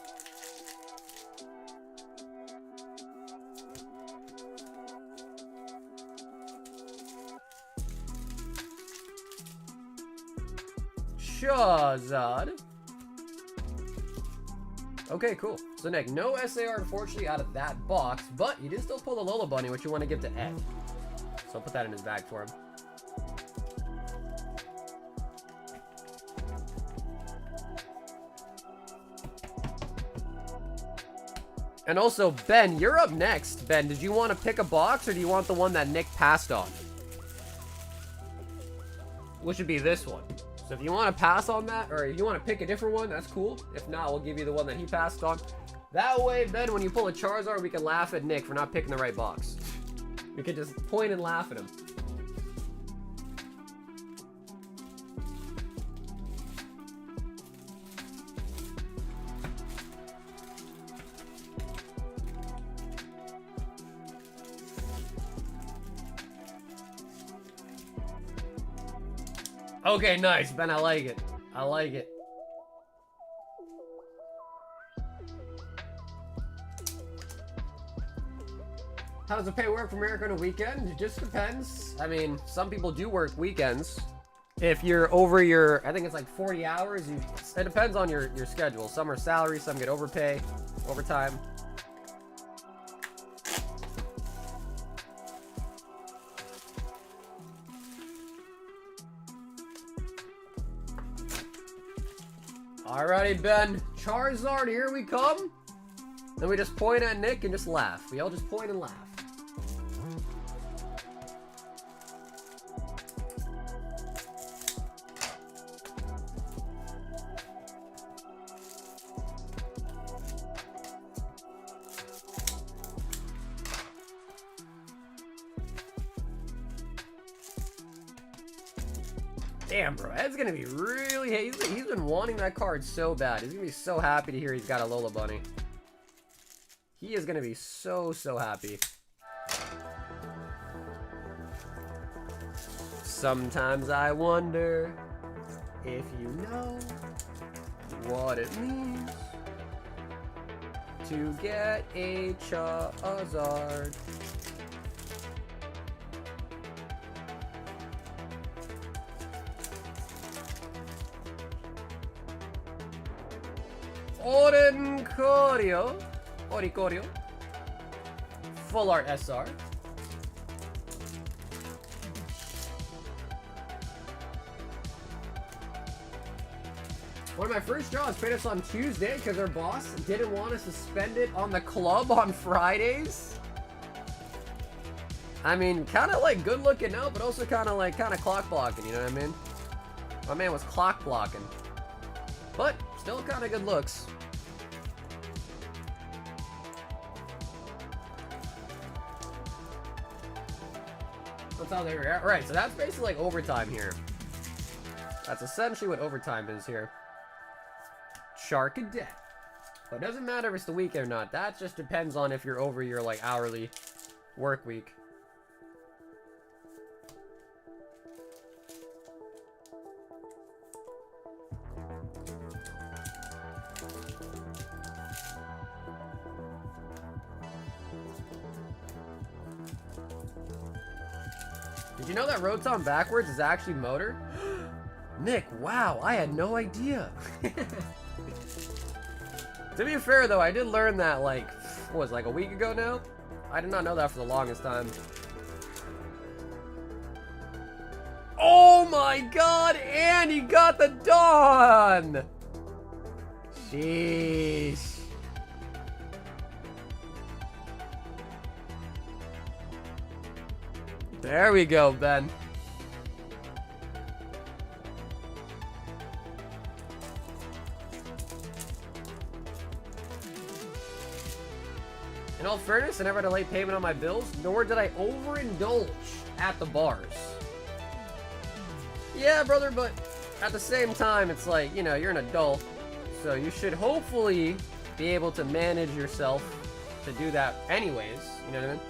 Charizard. Okay, cool. So Nick, no SAR unfortunately out of that box, but you did still pull the Lola Bunny, which you want to give to Ed. So I'll put that in his bag for him. And also, Ben, you're up next. Ben, did you want to pick a box or do you want the one that Nick passed on? Which would be this one. So if you want to pass on that, or if you want to pick a different one, that's cool. If not, we'll give you the one that he passed on. That way, Ben, when you pull a Charizard, we can laugh at Nick for not picking the right box. We could just point and laugh at him. Okay, nice, Ben, I like it. I like it. How does the pay work for America on a weekend? It just depends. I mean, some people do work weekends. If you're over your, I think it's like 40 hours, it depends on your schedule. Some are salary, some get overpay, overtime. Alrighty, Ben. Charizard, here we come. Then we just point at Nick and just laugh. We all just point and laugh. Damn, bro, Ed's gonna be really... He's been wanting that card so bad. He's gonna be so happy to hear he's got a Lola Bunny. He is gonna be so, so happy. Sometimes I wonder if you know what it means to get a Charizard. Orencorio. Oricorio. Full Art SR. One of my first draws paid us on Tuesday because our boss didn't want to suspend it on the club on Fridays. I mean, kind of like good looking out, but also kind of clock blocking, you know what I mean? My man was clock blocking. But still kind of good looks. That's how they were. Right, so that's basically like overtime here. That's essentially what overtime is here. Shark a day. But it doesn't matter if it's the weekend or not. That just depends on if you're over your like hourly work week. Did you know that Rotom backwards is actually motor? Nick, wow, I had no idea. To be fair though, I did learn that like, what was it, like a week ago now? I did not know that for the longest time. Oh my god, and he got the Dawn! Sheesh. There we go, Ben. In all fairness, I never had a late payment on my bills, nor did I overindulge at the bars. Yeah, brother, but at the same time, it's like, you know, you're an adult, so you should hopefully be able to manage yourself to do that anyways, you know what I mean?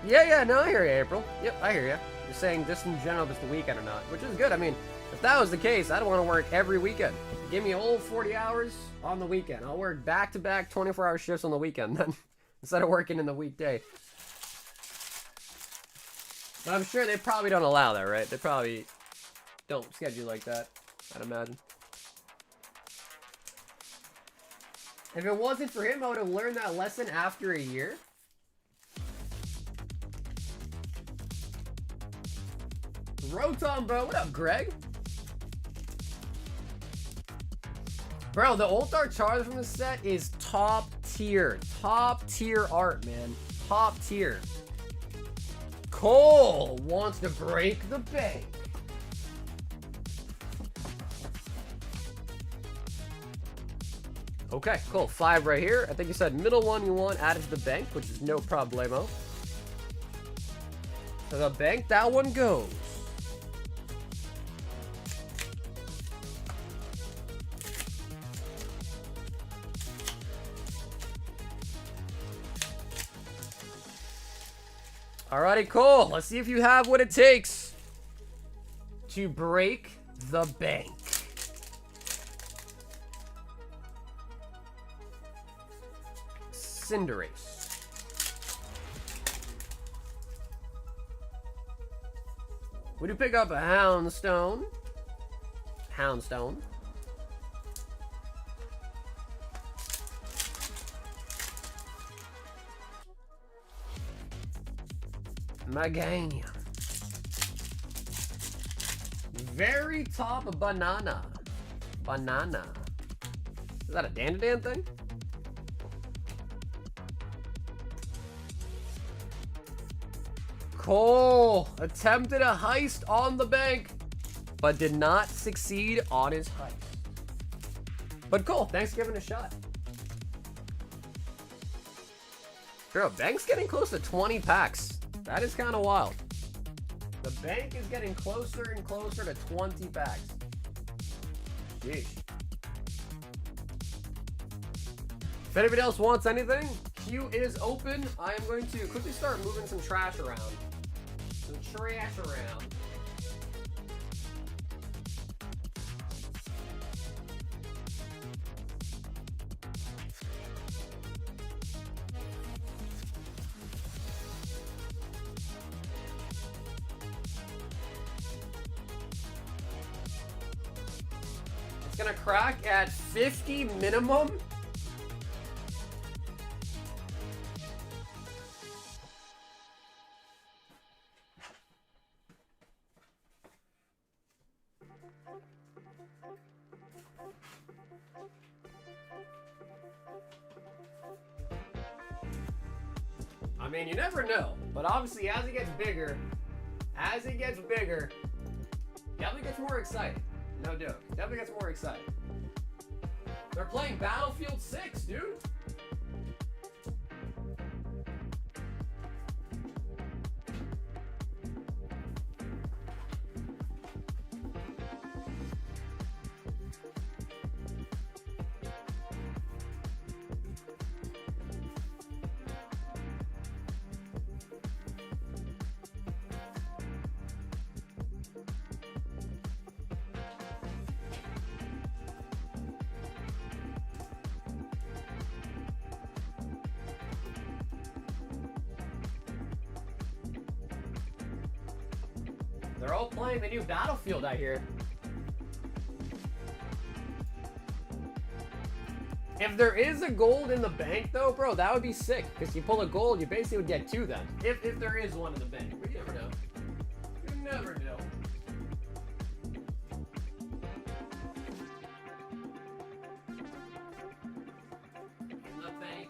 Yeah, no, I hear you, April. Yep, I hear you. You're saying just in general if it's the weekend or not, which is good. I mean, if that was the case, I'd want to work every weekend. Give me a whole 40 hours on the weekend. I'll work back-to-back 24-hour shifts on the weekend then, instead of working in the weekday. But I'm sure they probably don't allow that, right? They probably don't schedule like that, I'd imagine. If it wasn't for him, I would have learned that lesson after a year. Rotom, bro. What up, Greg? Bro, the Ultar Charizard from this set is top tier. Top tier art, man. Top tier. Cole wants to break the bank. Okay, cool. 5 right here. I think you said middle one you want added to the bank, which is no problemo. To the bank, that one goes. Alrighty, cool. Let's see if you have what it takes to break the bank. Cinderace. We do pick up a Houndstone. Houndstone. Magania. Very top banana. Banana. Is that a Dandadan thing? Cole attempted a heist on the bank, but did not succeed on his heist. But Cole, thanks for giving it a shot. Bro, bank's getting close to 20 packs. That is kind of wild. The bank is getting closer and closer to 20 packs. Jeez. If anybody else wants anything, queue is open. I am going to quickly start moving some trash around. Some trash around. It's gonna crack at 50 minimum. I mean, you never know, but obviously as it gets bigger, definitely gets more exciting. No joke. Definitely gets more exciting. They're playing Battlefield 6, dude. They're all playing the new Battlefield, I hear. If there is a gold in the bank, though, bro, that would be sick. Because you pull a gold, you basically would get two then. If there is one in the bank. But you never know. You never know.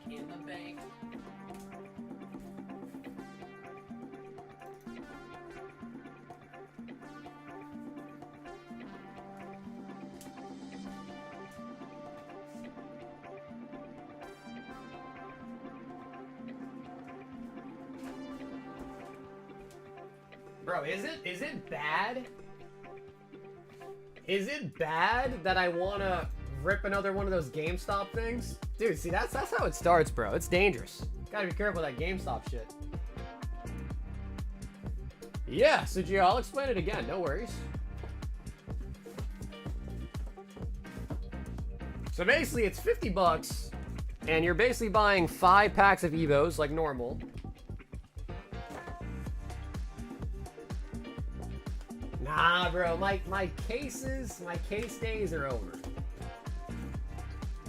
In the bank. Bro, is it bad? Is it bad that I wanna rip another one of those GameStop things? Dude, see, that's how it starts, bro. It's dangerous. Gotta be careful with that GameStop shit. Yeah, so Gio, I'll explain it again, no worries. So basically, it's 50 bucks, and you're basically buying 5 packs of Evos, like normal. Nah, bro, my case days are over.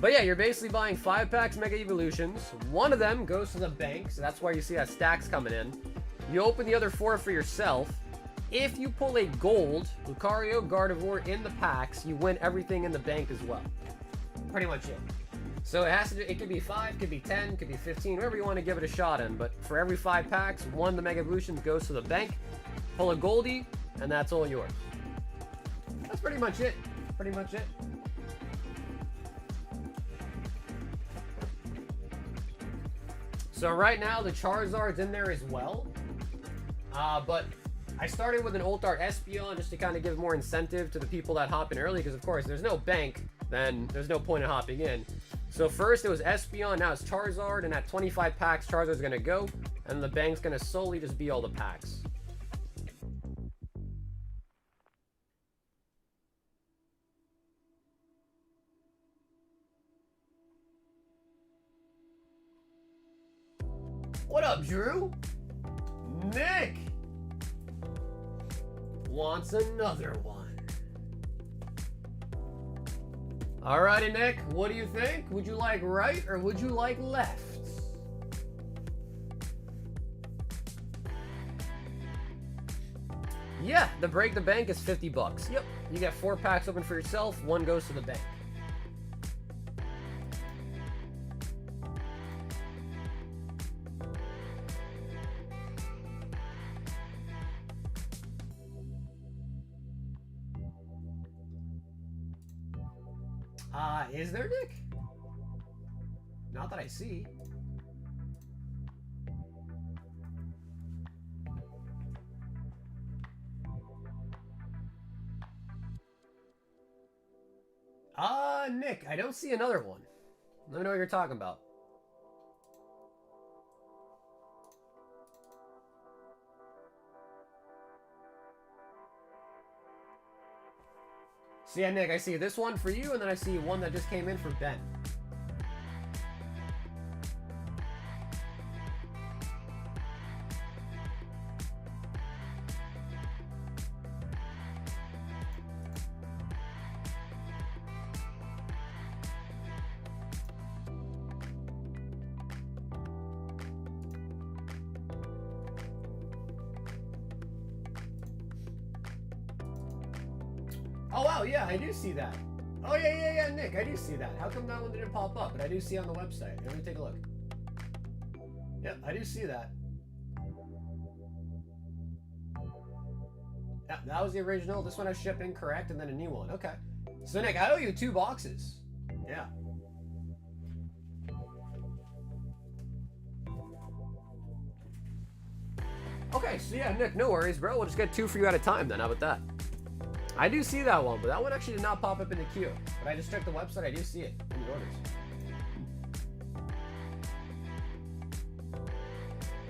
But yeah, you're basically buying 5 packs Mega Evolutions. One of them goes to the bank, so that's why you see that stacks coming in. You open the other 4 for yourself. If you pull a gold, Lucario, Gardevoir in the packs, you win everything in the bank as well. Pretty much it. So it could be 5, could be 10, could be 15, whatever you want to give it a shot in. But for every 5 packs, one of the Mega Evolutions goes to the bank. Pull a Goldie, and that's all yours. That's pretty much it. Pretty much it. So right now, the Charizard's in there as well. But I started with an Ultar Espeon just to kind of give more incentive to the people that hop in early, because of course, there's no bank, then there's no point in hopping in. So first it was Espeon, now it's Charizard, and at 25 packs, Charizard's gonna go, and the bank's gonna solely just be all the packs. What up, Drew? Nick wants another one. Alrighty, Nick, what do you think? Would you like right or would you like left? Yeah, the break the bank is 50 bucks. Yep, you get 4 packs open for yourself, 1 goes to the bank. Is there, Nick? Not that I see. Nick, I don't see another one. Let me know what you're talking about. So yeah, Nick, I see this one for you, and then I see one that just came in for Ben. Oh, wow, yeah, I do see that. Oh, yeah, Nick, I do see that. How come that one didn't pop up? But I do see it on the website. Let me take a look. Yep, I do see that. Yeah, that was the original. This one I shipped incorrect and then a new one. Okay. So, Nick, I owe you 2 boxes. Yeah. Okay, so yeah, Nick, no worries, bro. We'll just get 2 for you at a time then. How about that? I do see that one, but that one actually did not pop up in the queue. But I just checked the website. I do see it in the orders.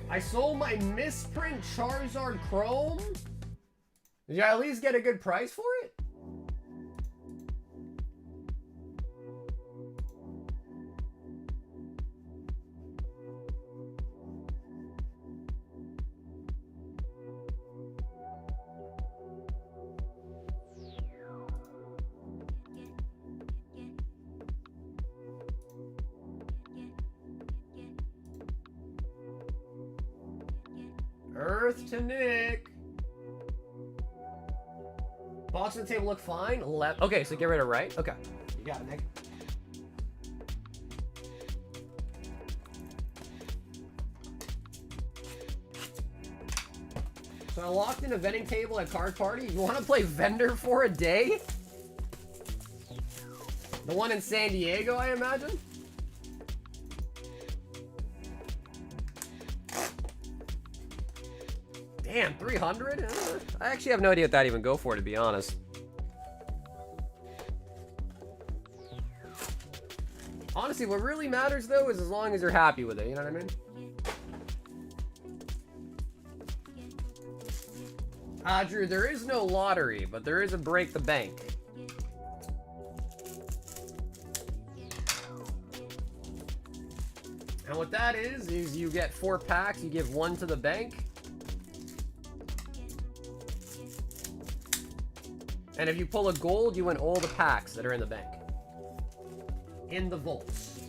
I sold my misprint Charizard Chrome. Did you at least get a good price for it? Earth to Nick. Box on the table look fine. Left. Okay, so get rid of right. Okay, you got it, Nick. So I locked in a vending table at Card Party. You want to play vendor for a day? The one in San Diego, I imagine. Damn, 300? I actually have no idea what that even go for, to be honest. Honestly, what really matters, though, is as long as you're happy with it, you know what I mean? Drew, there is no lottery, but there is a break the bank. And what that is you get 4 packs, you give 1 to the bank. And if you pull a gold, you win all the packs that are in the bank. In the vaults.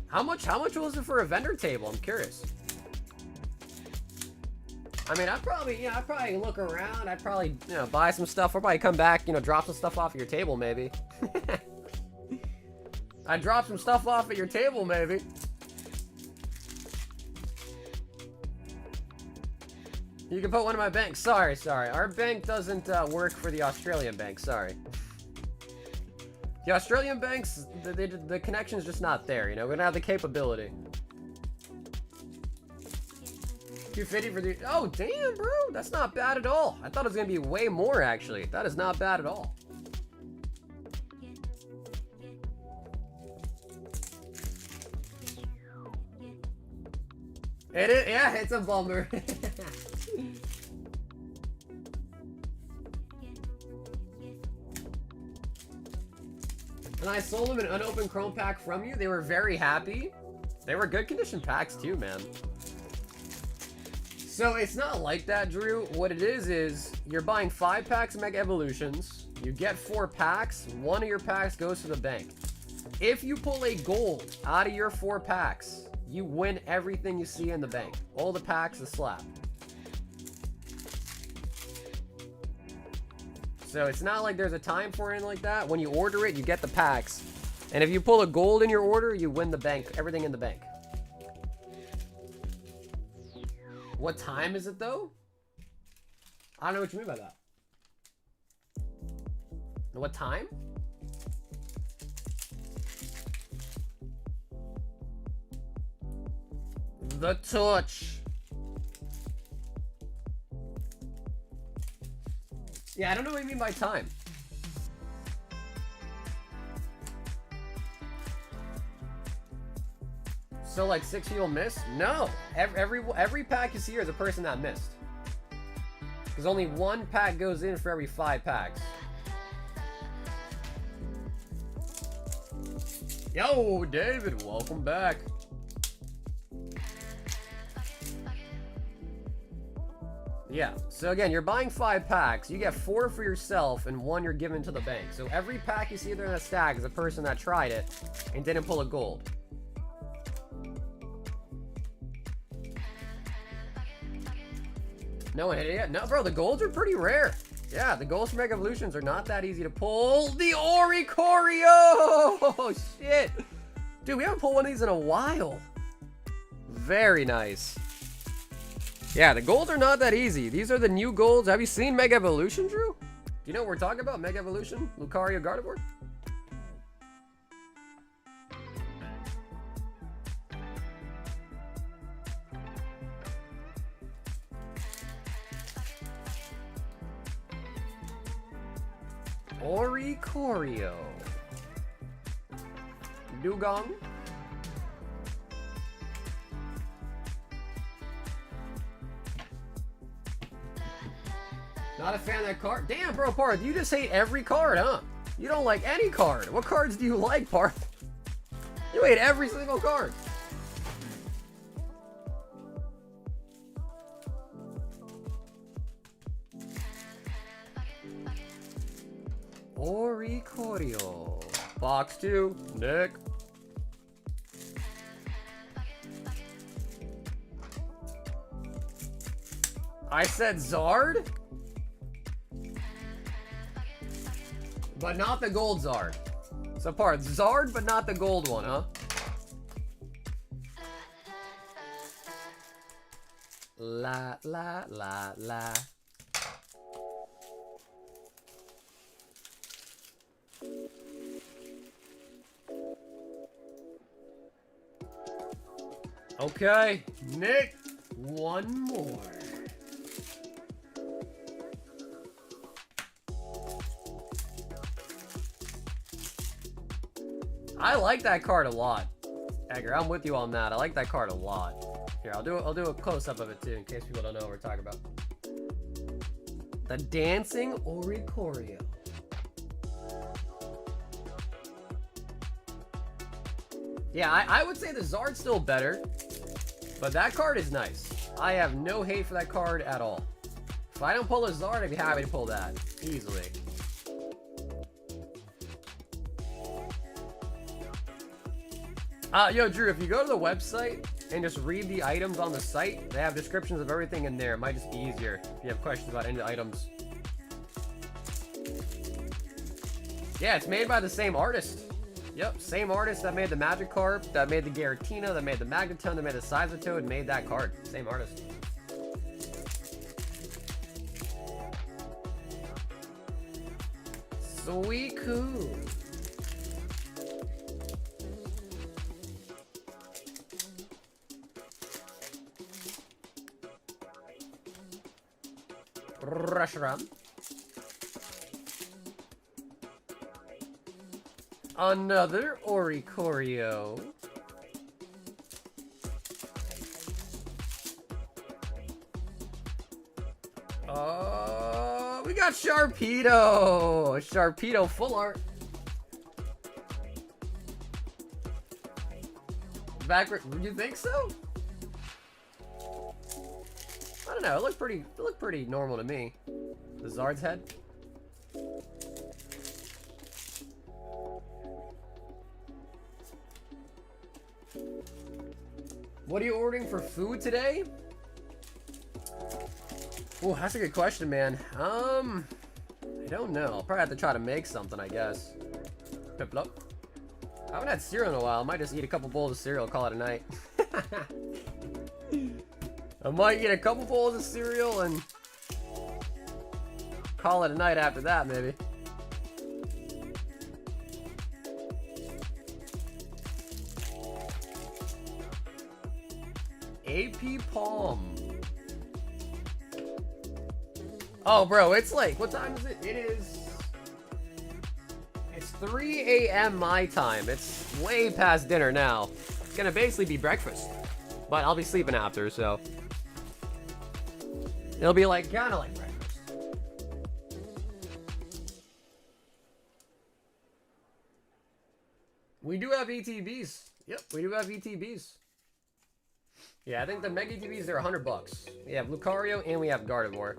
How much was it for a vendor table? I'm curious. I mean, I'd probably look around. I'd probably, buy some stuff. Or probably come back, drop some stuff off your table, maybe. I'd drop some stuff off at your table, maybe. You can put one in my bank. Sorry. Our bank doesn't work for the Australian bank. Sorry. The Australian banks, the connection's just not there, We don't have the capability. 250 for the... Oh, damn, bro. That's not bad at all. I thought it was going to be way more, actually. That is not bad at all. It is... Yeah, it's a bummer. And I sold them an unopened Chrome pack from you. They were very happy. They were good condition packs too, man. So it's not like that, Drew. What it is you're buying 5 packs of Mega Evolutions. You get 4 packs. 1 of your packs goes to the bank. If you pull a gold out of your 4 packs, you win everything you see in the bank. All the packs, the slab. So it's not like there's a time for it like that. When you order it, you get the packs. And if you pull a gold in your order, you win the bank, everything in the bank. What time is it, though? I don't know what you mean by that. What time? The torch. Yeah, I don't know what you mean by time. So like 6 people missed? No. Every pack you see here is a person that missed. Because only 1 pack goes in for every 5 packs. Yo, David, welcome back. Yeah, so again, you're buying 5 packs, you get 4 for yourself, and 1 you're giving to the bank. So every pack you see there in a stack is a person that tried it and didn't pull a gold. No one hit it yet? No, bro, the golds are pretty rare. Yeah, the golds for Mega Evolutions are not that easy to pull. The Oricorio! Oh, shit. Dude, we haven't pulled one of these in a while. Very nice. Yeah, the golds are not that easy. These are the new golds. Have you seen Mega Evolution, Drew? Do you know what we're talking about? Mega Evolution? Lucario Gardevoir? Oricorio. Dugong. Not a fan of that card. Damn, bro, Parth, you just hate every card, huh? You don't like any card. What cards do you like, Parth? You hate every single card. Oricorio. Box 2. Nick. I said Zard? But not the gold Zard. So part Zard, but not the gold one, huh? La la la la. Okay, Nick, one more. I like that card a lot. Edgar, I'm with you on that. I like that card a lot. Here, I'll do a close-up of it too, in case people don't know what we're talking about. The Dancing Oricorio. Yeah, I would say the Zard's still better, but that card is nice. I have no hate for that card at all. If I don't pull a Zard, I'd be happy to pull that easily. Yo, Drew, if you go to the website and just read the items on the site, they have descriptions of everything in there. It might just be easier if you have questions about any of the items. Yeah, it's made by the same artist. Yep, same artist that made the Magikarp, that made the Giratina, that made the Magneton, that made the Sizotoad, made that card. Same artist. Sweet cool. Reshiram. Another Oricorio. We got Sharpedo. Sharpedo full art. Backward, would you think so? I don't know. It looked pretty normal to me. The Zard's head. What are you ordering for food today? Oh, that's a good question, man. I don't know. I'll probably have to try to make something, I guess. Piplup. I haven't had cereal in a while. I might just eat a couple bowls of cereal, call it a night. I might eat a couple bowls of cereal and call it a night after that, maybe. AP Palm. Oh, bro, it's like, what time is it? It's 3 a.m. my time. It's way past dinner now. It's gonna basically be breakfast. But I'll be sleeping after, so. It'll be like, kinda like breakfast. We do have ETBs. Yep, we do have ETBs. Yeah, I think the Mega ETBs, they're $100. We have Lucario and we have Gardevoir.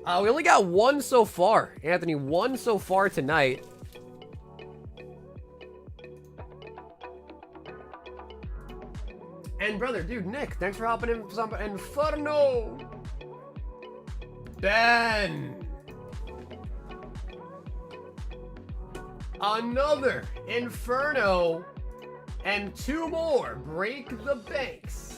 We only got one so far. Anthony, one so far tonight. And bro, another. Dude, Nick, thanks for hopping in some Inferno. Ben. Another Inferno. And 2 more. Break the banks.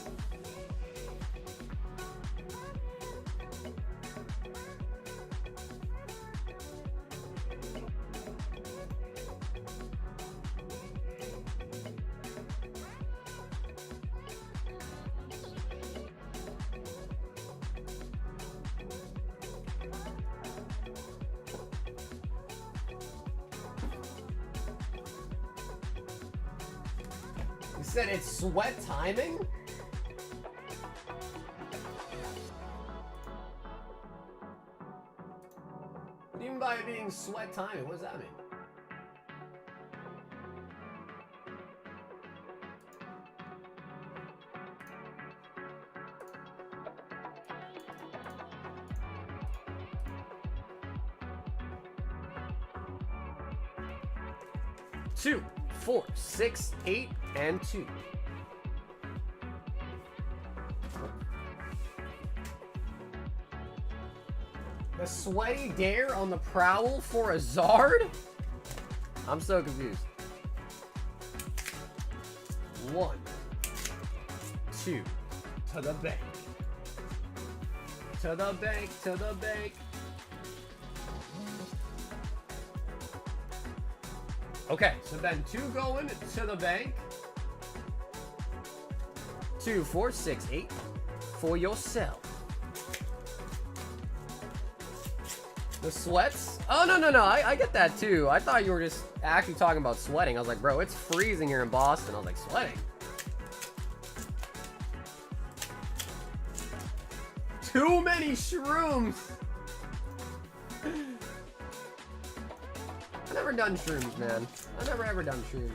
You said it's sweat timing? What do you mean by it being sweat timing? What does that mean? Two, 4, 6, 8, and 2. The sweaty dare on the prowl for a Zard? I'm so confused. 1, 2, to the bank. To the bank, to the bank. Okay, so then 2 going to the bank. 2, 4, 6, 8 for yourself. The sweats? Oh, no. I get that too. I thought you were just actually talking about sweating. I was like, bro, it's freezing here in Boston. I was like, sweating? Too many shrooms. I've never done shrooms, man. I've never ever done shrooms.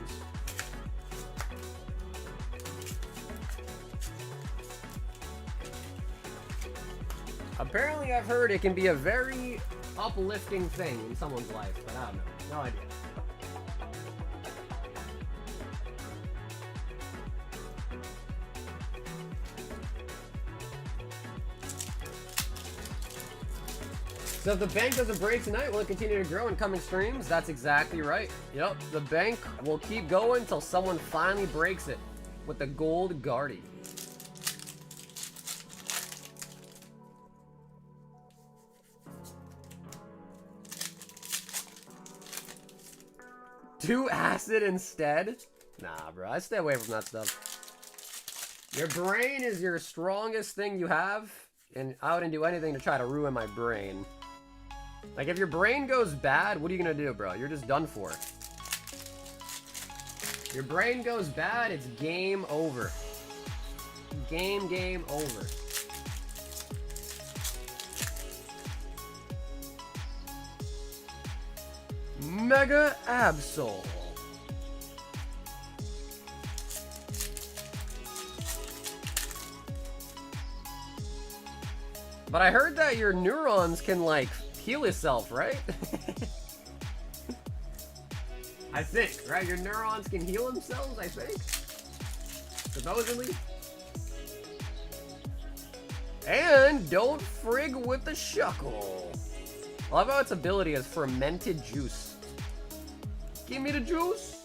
Apparently, I've heard it can be a very uplifting thing in someone's life, but I don't know. No idea. So if the bank doesn't break tonight, will it continue to grow in coming streams? That's exactly right. Yep, the bank will keep going until someone finally breaks it with the gold Guardy. Do acid instead? Nah, bro, I stay away from that stuff. Your brain is your strongest thing you have, and I wouldn't do anything to try to ruin my brain. Like, if your brain goes bad, what are you gonna do, bro? You're just done for. Your brain goes bad, it's game over. Game over. Mega Absol. But I heard that your neurons can, like, heal itself, right? I think, right? Your neurons can heal themselves, I think. Supposedly. And don't frig with the shuckle. I love how its ability is fermented juice. Give me the juice.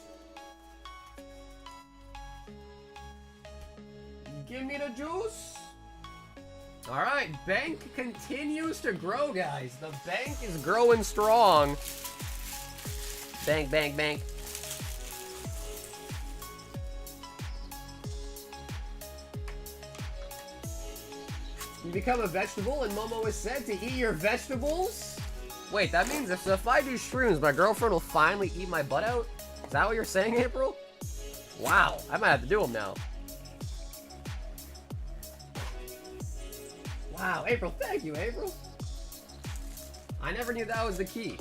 Give me the juice. Alright, bank continues to grow, guys. The bank is growing strong. Bank. You become a vegetable, and Momo is said to eat your vegetables? Wait, that means if I do shrooms, my girlfriend will finally eat my butt out? Is that what you're saying, April? Wow, I might have to do them now. Wow, April, thank you, April. I never knew that was the key.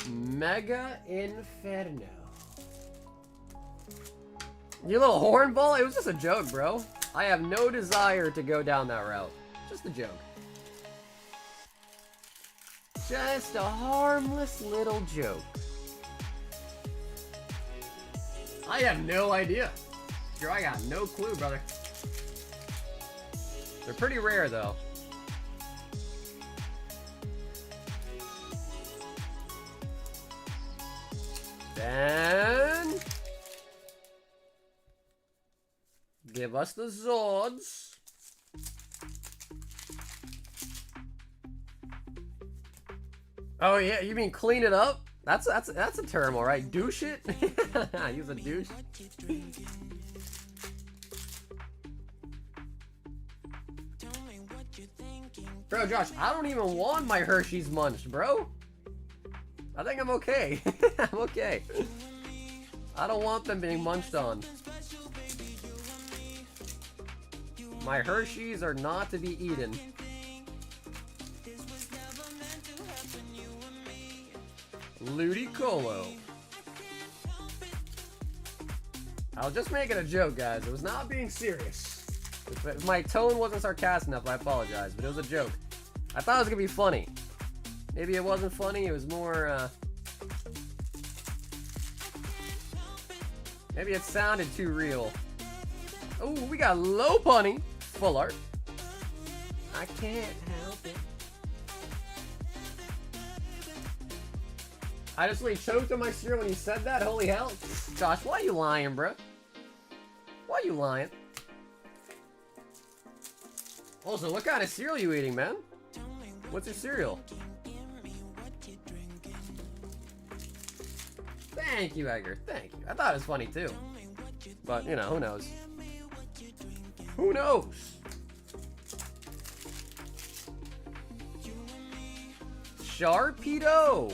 Mega Inferno. You little hornball? It was just a joke, bro. I have no desire to go down that route. Just a joke. Just a harmless little joke. I have no idea. Sure, I got no clue, brother. They're pretty rare, though. Then... give us the Zords. Oh yeah, you mean clean it up? That's a term, all right. Douche it. Use a douche. Bro, Josh, I don't even want my Hershey's munched, bro. I think I'm okay. I'm okay. I don't want them being munched on. My Hershey's are not to be eaten. Ludicolo. I was just making a joke, guys. It was not being serious. If my tone wasn't sarcastic enough, I apologize, but it was a joke. I thought it was gonna be funny. Maybe it wasn't funny, it was more, maybe it sounded too real. Oh, we got low punny. Full art. I can't help it. I just really choked on my cereal when you said that. Holy hell. Josh, why are you lying, bro? Why are you lying? Also, what kind of cereal are you eating, man? What's your cereal? Thank you, Edgar. Thank you. I thought it was funny, too. But, you know, who knows? Who knows? Sharpedo.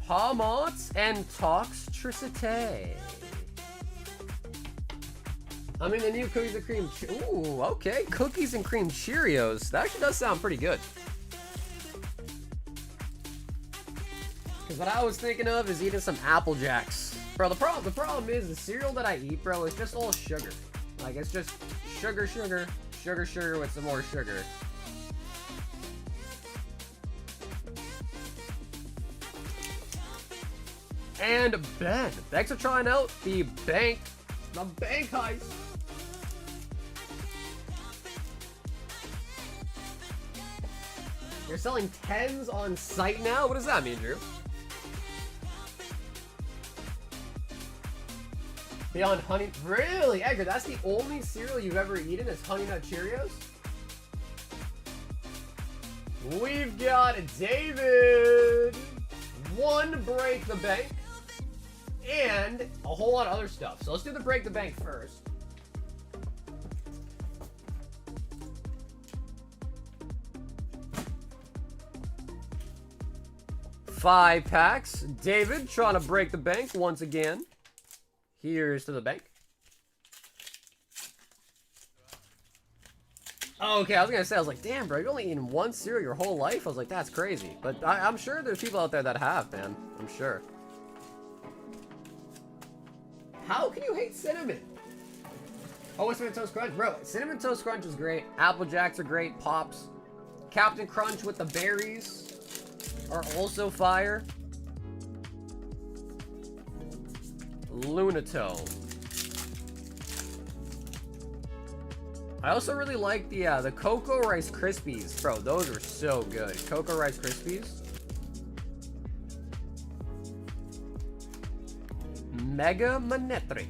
Palmots and Toxtricity. I'm in the new cookies and cream. Ooh, okay. Cookies and cream Cheerios. That actually does sound pretty good. Because what I was thinking of is eating some Apple Jacks. Bro, the problem is the cereal that I eat, bro, is just all sugar. Like, it's just sugar, sugar, sugar, sugar with some more sugar. And Ben, thanks for trying out the bank heist. You're selling 10s on site now? What does that mean, Drew? Beyond honey, really? Edgar, that's the only cereal you've ever eaten is Honey Nut Cheerios? We've got David. One break the bank. And a whole lot of other stuff. So let's do the break the bank first. Five packs. David trying to break the bank once again. Here's to the bank. Oh, okay, I was gonna say, I was like, damn, bro, you've only eaten one cereal your whole life? I was like, that's crazy. But I'm sure there's people out there that have, man. I'm sure. How can you hate cinnamon? Oh, Cinnamon Toast Crunch. Bro, Cinnamon Toast Crunch is great. Apple Jacks are great. Pops. Captain Crunch with the berries are also fire. Lunatone. I also really like the Cocoa Rice Krispies. Bro, those are so good. Cocoa Rice Krispies. Mega Manetric.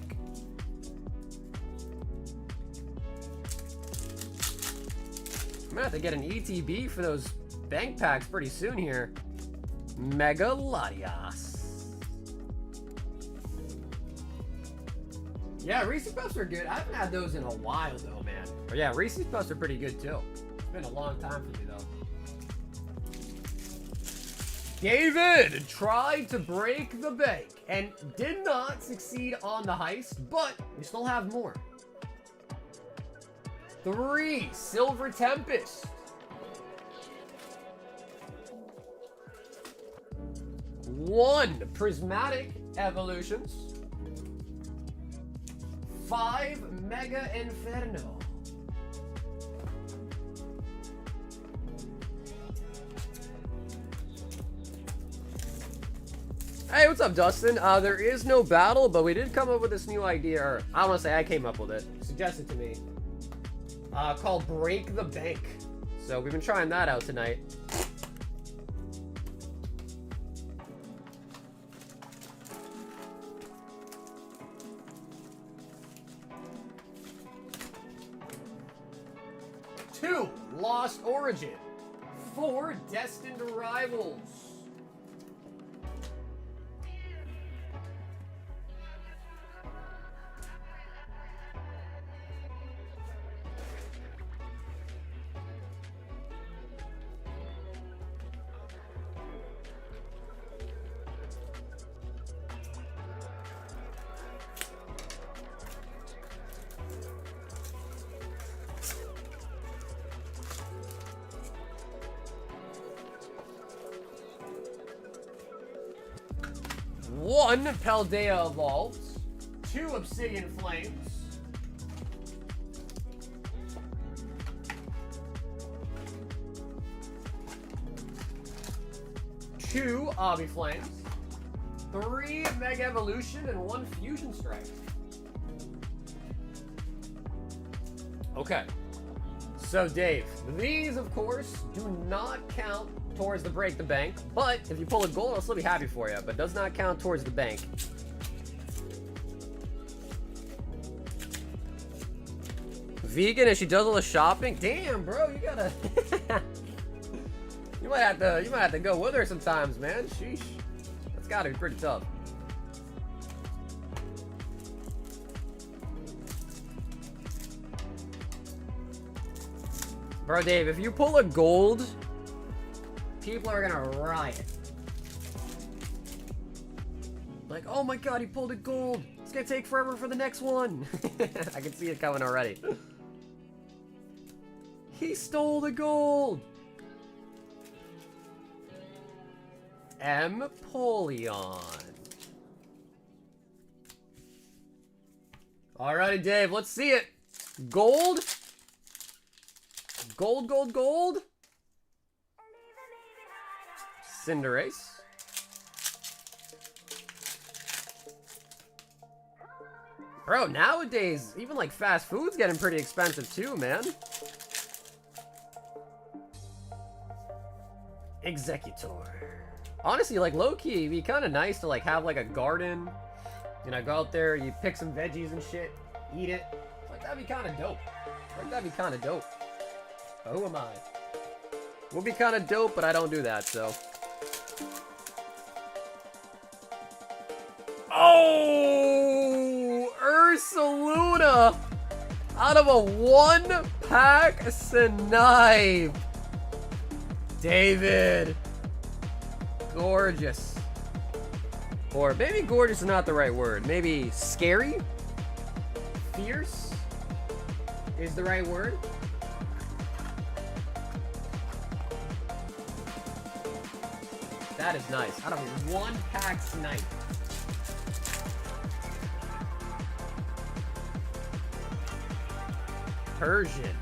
I'm gonna have to get an ETB for those bank packs pretty soon here. Mega Latias. Yeah, Reese's Puffs are good. I haven't had those in a while though, man. But yeah, Reese's Puffs are pretty good too. It's been a long time for me though. David tried to break the bank and did not succeed on the heist, but we still have more. 3 Silver Tempest. 1 Prismatic Evolutions. 5 Mega Inferno. Hey, what's up, Dustin? There is no battle, but we did come up with this new idea, or I don't want to say I came up with it, suggested to me, called Break the Bank. So we've been trying that out tonight. Two Lost Origin. 4 Destined Rivals. One Paldea Evolved. 2 Obsidian Flames. 2 Obby Flames. 3 Mega Evolution and 1 Fusion Strike. Okay. So Dave, these of course do not count towards the Break the Bank, but if you pull a gold, I'll still be happy for you, but does not count towards the bank. Vegan and she does all the shopping? Damn, bro, you gotta you might have to go with her sometimes, man. Sheesh. That's gotta be pretty tough. Bro, Dave, if you pull a gold, people are gonna riot. Like, oh my god, he pulled a gold. It's gonna take forever for the next one. I can see it coming already. He stole the gold. Empoleon. Alrighty, Dave, let's see it. Gold. Gold, gold, gold. Cinderace. Bro, nowadays, even like fast food's getting pretty expensive too, man. Executor. Honestly, like low-key, it'd be kind of nice to like have like a garden. You know, go out there, you pick some veggies and shit, eat it. Like that'd be kind of dope. Like that'd be kind of dope. But who am I? Would be kind of dope, but I don't do that, so. Oh, Ursaluna out of a 1-pack Snipe. David. Gorgeous. Or maybe gorgeous is not the right word. Maybe scary? Fierce is the right word. That is nice. Out of a 1-pack Snipe. Persian.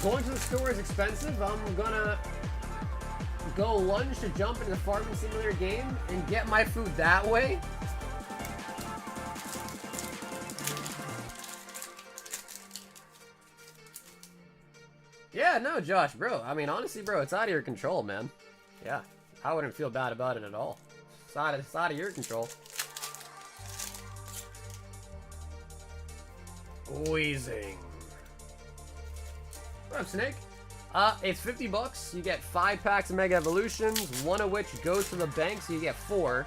Going to the store is expensive. I'm gonna go lunge to jump into the farming simulator game and get my food that way. Yeah, no, Josh, bro. I mean, honestly, bro, it's out of your control, man. Yeah, I wouldn't feel bad about it at all. It's out of your control. Wheezing. What up, Snake? It's 50 bucks. You get 5 packs of Mega Evolutions, 1 of which goes to the bank, so you get 4.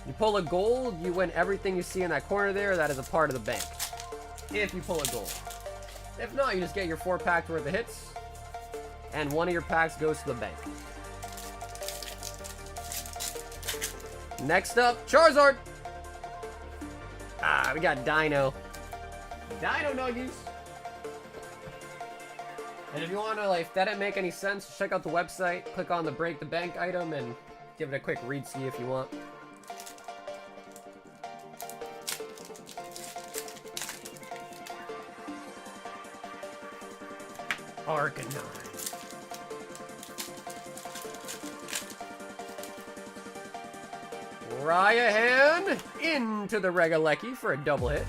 You pull a gold, you win everything you see in that corner there. That is a part of the bank. If you pull a gold. If not, you just get your 4 packs worth of hits, and 1 of your packs goes to the bank. Next up, Charizard. Ah, we got Dino. Dino Nuggies. And if you want to, like, if that didn't make any sense, check out the website, click on the Break the Bank item, and give it a quick read-see if you want. Arcanine. Ryahan into the Regalecki for a double hit.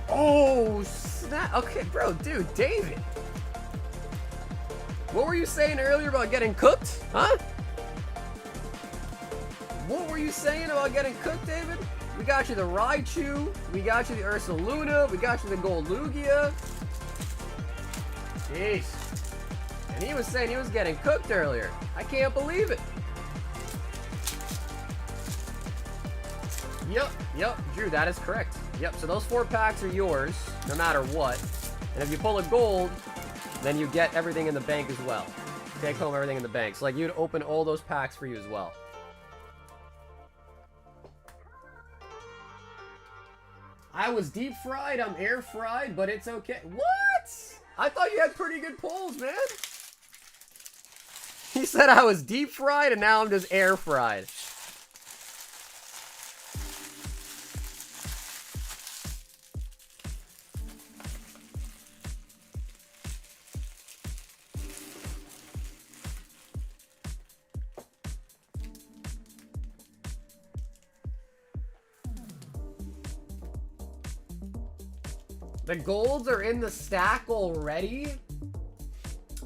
Oh, snap. Okay, bro, dude, David. What were you saying earlier about getting cooked? Huh? What were you saying about getting cooked, David? We got you the Raichu, we got you the Ursaluna, we got you the Gold Lugia. Jeez. And he was saying he was getting cooked earlier. I can't believe it. Yep, Drew, that is correct. Yep, so those 4 packs are yours, no matter what. And if you pull a gold, then you get everything in the bank as well. Take home everything in the bank. So, like, you'd open all those packs for you as well. I was deep fried, I'm air fried, but it's okay. What? I thought you had pretty good pulls, man. He said I was deep fried and now I'm just air fried. The golds are in the stack already?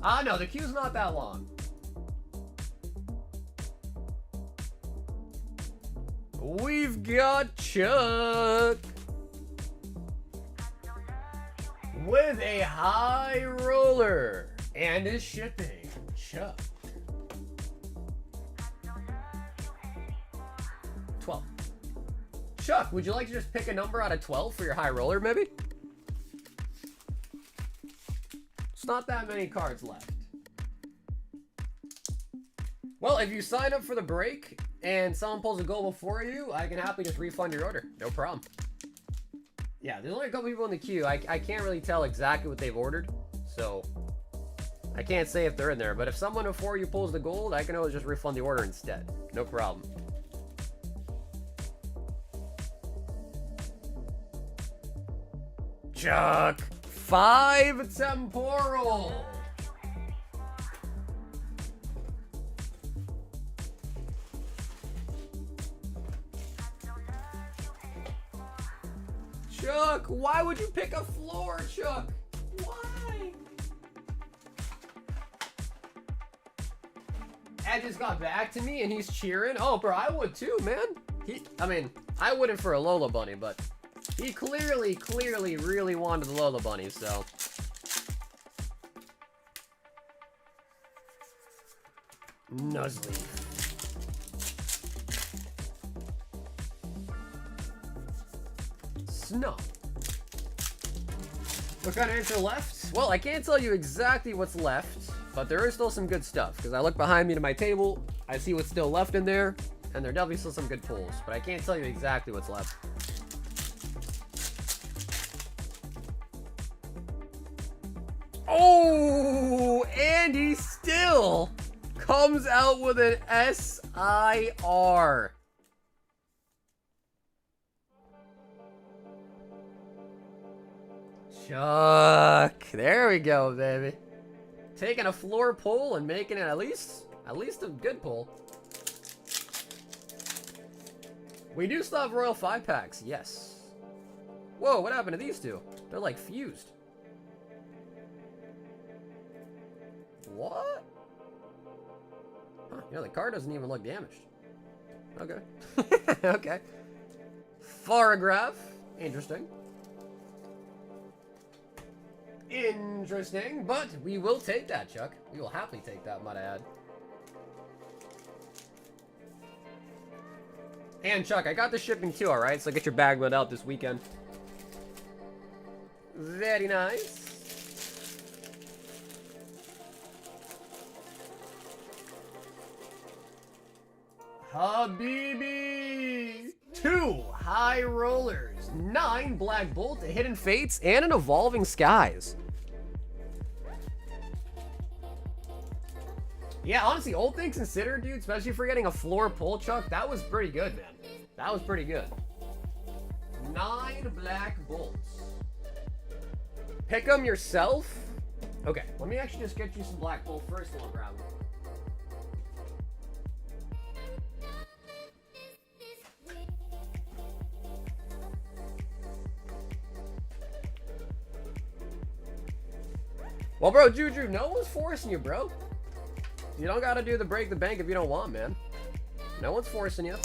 Ah, no, the queue's not that long. We've got Chuck with a high roller and is shipping. Chuck. 12. Chuck, would you like to just pick a number out of 12 for your high roller, maybe? Not that many cards left. Well, if you sign up for the break and someone pulls a goal before you, I can happily just refund your order. No problem. Yeah, there's only a couple people in the queue. I can't really tell exactly what they've ordered, so I can't say if they're in there. But if someone before you pulls the gold, I can always just refund the order instead. No problem. Chuck. 5 temporal. Chuck, why would you pick a floor, Chuck? Why? Ed just got back to me and he's cheering. Oh, bro, I would too, man. I mean, I wouldn't for a Lola Bunny, but he clearly really wanted the Lola Bunny, so. Nuzleaf. Snow. What kind of answer left? Well, I can't tell you exactly what's left, but there is still some good stuff, because I look behind me to my table, I see what's still left in there, and there are definitely still some good pulls, but I can't tell you exactly what's left. Oh, and he still comes out with an SIR. Chuck. There we go, baby. Taking a floor pull and making it at least a good pull. We do still have Royal 5-packs, yes. Whoa, what happened to these two? They're like fused. What? Huh, yeah, the card doesn't even look damaged. Okay. Okay. Farograph. Interesting. Interesting, but we will take that, Chuck. We will happily take that, might I add. And Chuck, I got the shipping too, alright? So get your bag loaded out this weekend. Very nice. Habibi! 2 high rollers, 9 Black Bolt, a Hidden Fates, and an Evolving Skies. Yeah, honestly, all things considered, dude, especially for getting a floor pull chuck, that was pretty good, man. That was pretty good. 9 Black Bolts. Pick them yourself? Okay, let me actually just get you some Black Bolt first and I'll grab them. Well, bro, Juju, no one's forcing you, bro. You don't gotta do the break the bank if you don't want, man. No one's forcing you.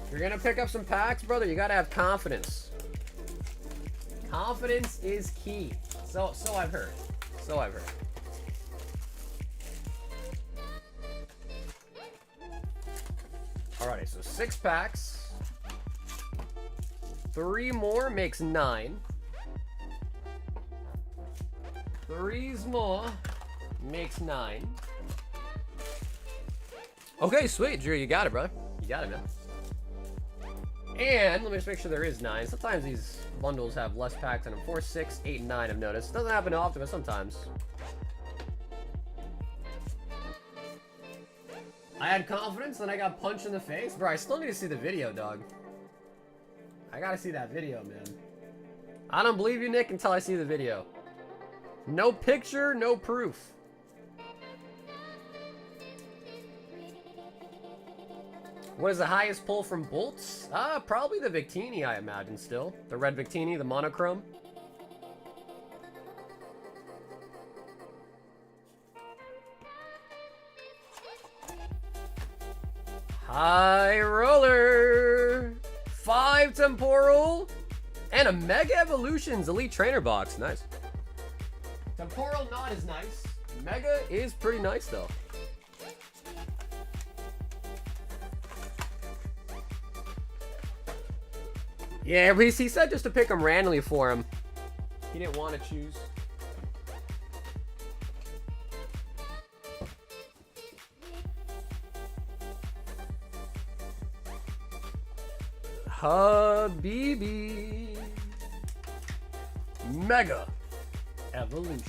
If you're gonna pick up some packs, brother, you gotta have confidence. Confidence is key. So I've heard. So I've heard. Alrighty, so 6 packs. 3 more makes 9. 3's more makes 9. Okay, sweet, Drew, you got it, bro. You got it, man. And let me just make sure there is 9. Sometimes these bundles have less packs than them. 4, 6, 8, and 9, I've noticed. Doesn't happen often, but sometimes. I had confidence, then I got punched in the face. Bro, I still need to see the video, dog. I gotta see that video, man. I don't believe you, Nick, until I see the video. No picture, no proof. What is the highest pull from bolts? Probably the Victini, I imagine, still. The red Victini, the monochrome. High roller. 5 temporal. And a Mega Evolutions Elite Trainer box. Nice. Temporal not as nice. Mega is pretty nice though. Yeah, but he said just to pick them randomly for him. He didn't want to choose. Habibi. Mega Evolution.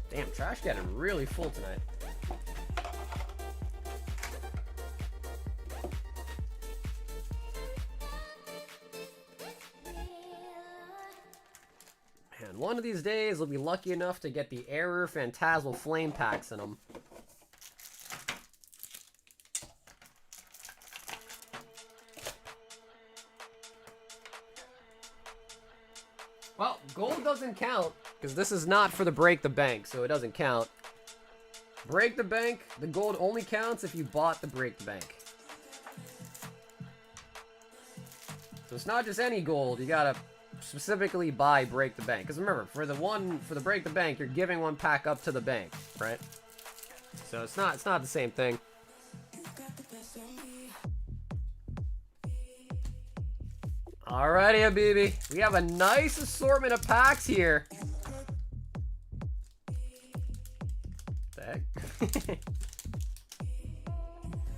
Damn, trash getting really full tonight. Man, one of these days we'll be lucky enough to get the Error Phantasmal Flame packs in them. Well, gold doesn't count, because this is not for the break the bank, so it doesn't count. Break the bank, the gold only counts if you bought the break the bank. So it's not just any gold, you gotta specifically buy break the bank. Because remember, for the break the bank, you're giving one pack up to the bank, right? So it's not the same thing. Alrighty, Habibi. We have a nice assortment of packs here. The heck?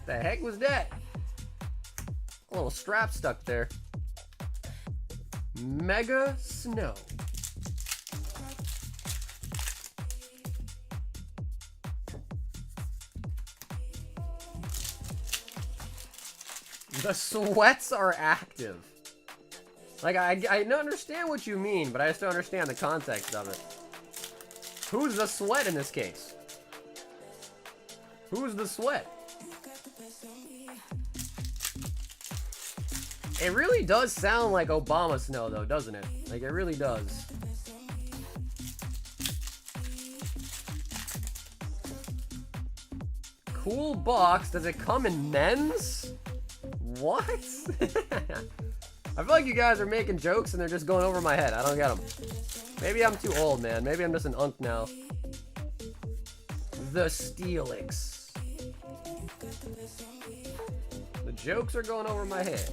The heck was that? A little strap stuck there. Mega Snow. The sweats are active. Like, I understand what you mean, but I just don't understand the context of it. Who's the sweat in this case? Who's the sweat? It really does sound like Obama snow, though, doesn't it? Like, it really does. Cool box. Does it come in men's? What? I feel like you guys are making jokes and they're just going over my head. I don't get them. Maybe I'm too old, man. Maybe I'm just an unk now. the Steelix. The jokes are going over my head.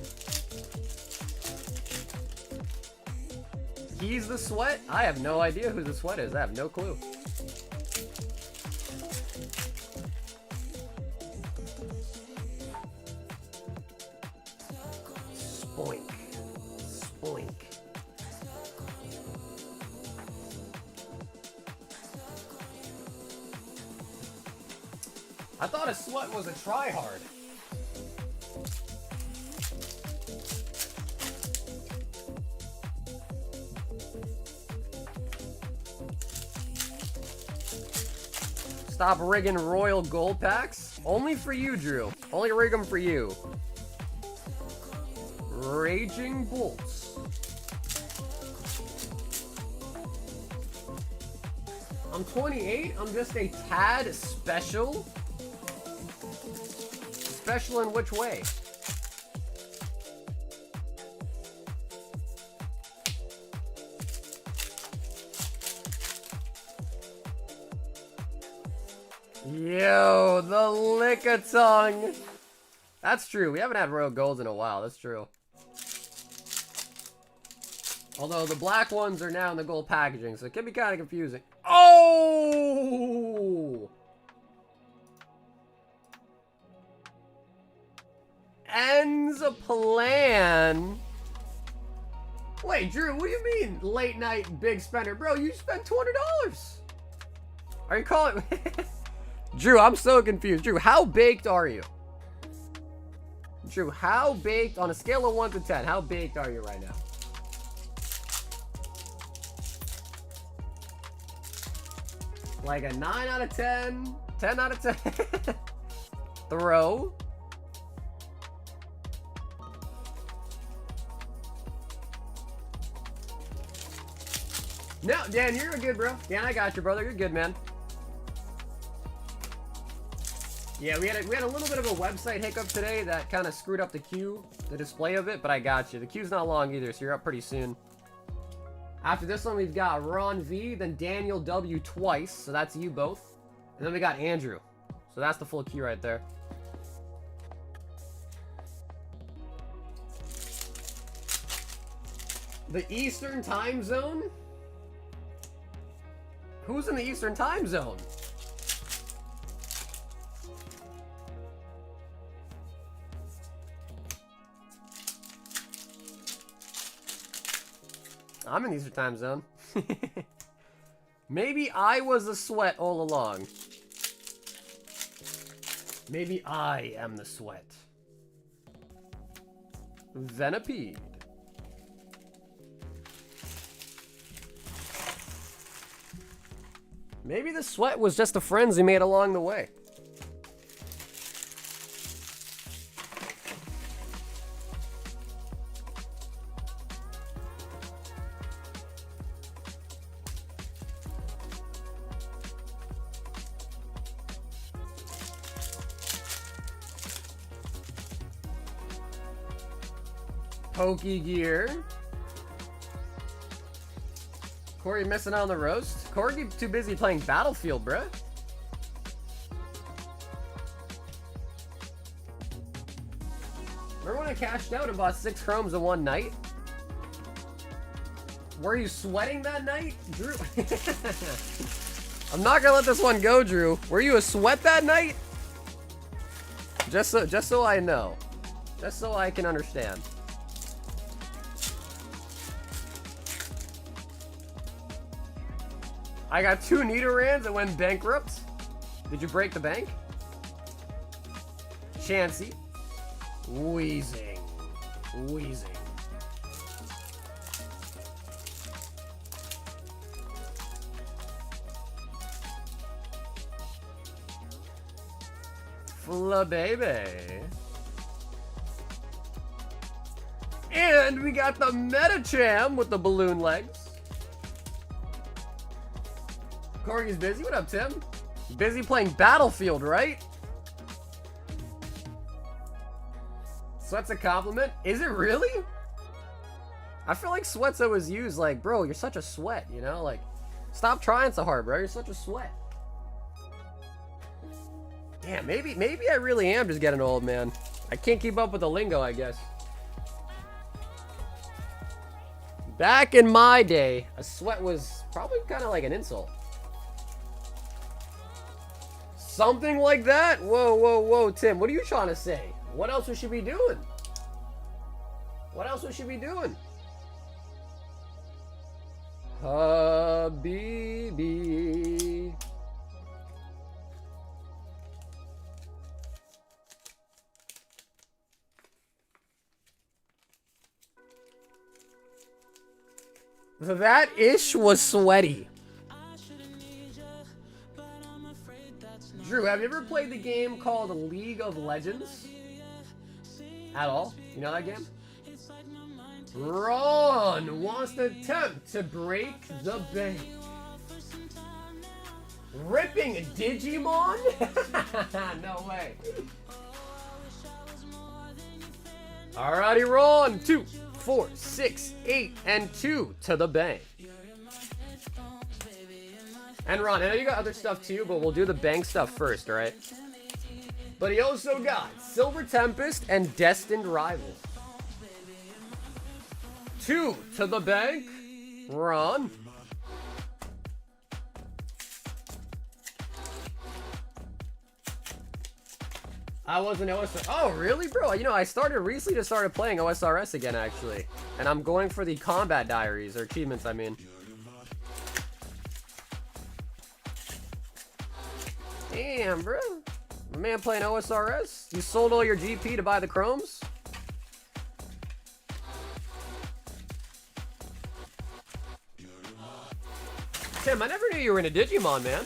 He's the Sweat? I have no idea who the Sweat is. I have no clue. Spoink. Spoink. I thought a Sweat was a tryhard. Stop rigging royal gold packs. Only for you, Drew. Only rig them for you. Raging Bolts. I'm 28. I'm just a tad special. Special in which way? Yo, the lick-a-tongue. That's true. We haven't had royal golds in a while. That's true. Although the black ones are now in the gold packaging, so it can be kind of confusing. Oh! Ends a plan. Wait, Drew, what do you mean late night big spender? Bro, you spent $200. Are you calling... Drew, I'm so confused. Drew, how baked are you? Drew, how baked, on a scale of 1 to 10, how baked are you right now? Like a 9 out of 10? 10 out of 10? Throw. No, Dan, you're good, bro. Dan, I got you, brother. You're good, man. Yeah, we had a little bit of a website hiccup today that kind of screwed up the queue, the display of it, but I got you. The queue's not long either, so you're up pretty soon. After this one, we've got Ron V, then Daniel W twice, so that's you both. And then we got Andrew. So that's the full queue right there. The Eastern Time Zone? Who's in the Eastern Time Zone? I'm in the Eastern Time Zone. Maybe I was a Sweat all along. Maybe I am the Sweat. Venipede. Maybe the Sweat was just the friends we made along the way. Pokey Gear. Corey missing on the roast. Corey too busy playing Battlefield, bruh. Remember when I cashed out and bought 6 chromes in one night? Were you sweating that night, Drew? I'm not gonna let this one go, Drew. Were you a sweat that night? Just so I know. Just so I can understand. I got 2 Nidorans that went bankrupt. Did you break the bank? Chansey. Wheezing. Wheezing. Flababy. And we got the Metacham with the balloon legs. Corey's busy. What up, Tim? Busy playing Battlefield, right? Sweat's a compliment? Is it really? I feel like sweat's always used like, bro, you're such a sweat, you know? Like, stop trying so hard, bro. You're such a sweat. Damn, maybe I really am just getting old, man. I can't keep up with the lingo, I guess. Back in my day, a sweat was probably kind of like an insult. Something like that? Whoa, whoa, whoa, Tim, what are you trying to say? What else we should be doing? What else we should be doing? Habibi. That ish was sweaty. Drew, have you ever played the game called League of Legends? At all? You know that game? Ron wants to attempt to break the bank. Ripping Digimon? No way. Alrighty, Ron. 2, 4, 6, 8, and 2 to the bank. And Ron, I know you got other stuff too, but we'll do the bank stuff first, alright? But he also got Silver Tempest and Destined Rival. 2 to the bank. Ron. I wasn't OSRS. Oh, really, bro? You know, I recently started playing OSRS again, actually. And I'm going for the combat diaries, or achievements, I mean. Damn, bro. My man playing OSRS? You sold all your GP to buy the chromes? Tim, I never knew you were in a Digimon, man.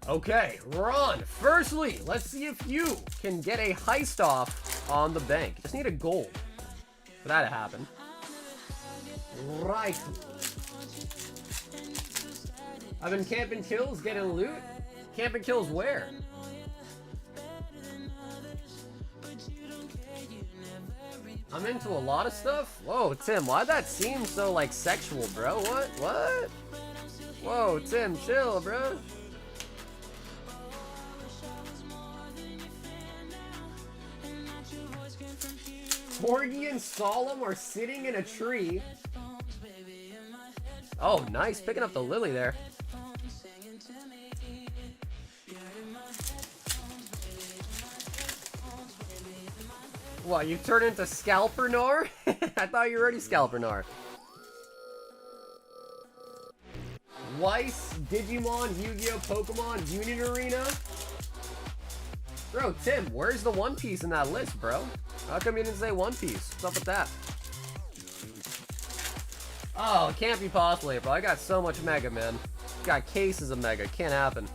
Okay, Ron, firstly, let's see if you can get a heist off on the bank. Just need a gold for that to happen. Right. I've been camping kills, getting loot. Camping kills where? I'm into a lot of stuff. Whoa, Tim, why'd that seem so, like, sexual, bro? What? What? Whoa, Tim, chill, bro. Corgi and Solemn are sitting in a tree. Oh, nice. Picking up the lily there. What, you turned into Scalpernar? I thought you were already Scalpernar. Weiss, Digimon, Yu-Gi-Oh! Pokemon, Union Arena. Bro, Tim, where's the One Piece in that list, bro? How come you didn't say One Piece? What's up with that? Oh, it can't be possible, April. I got so much Mega, man. Got cases of Mega. Can't happen.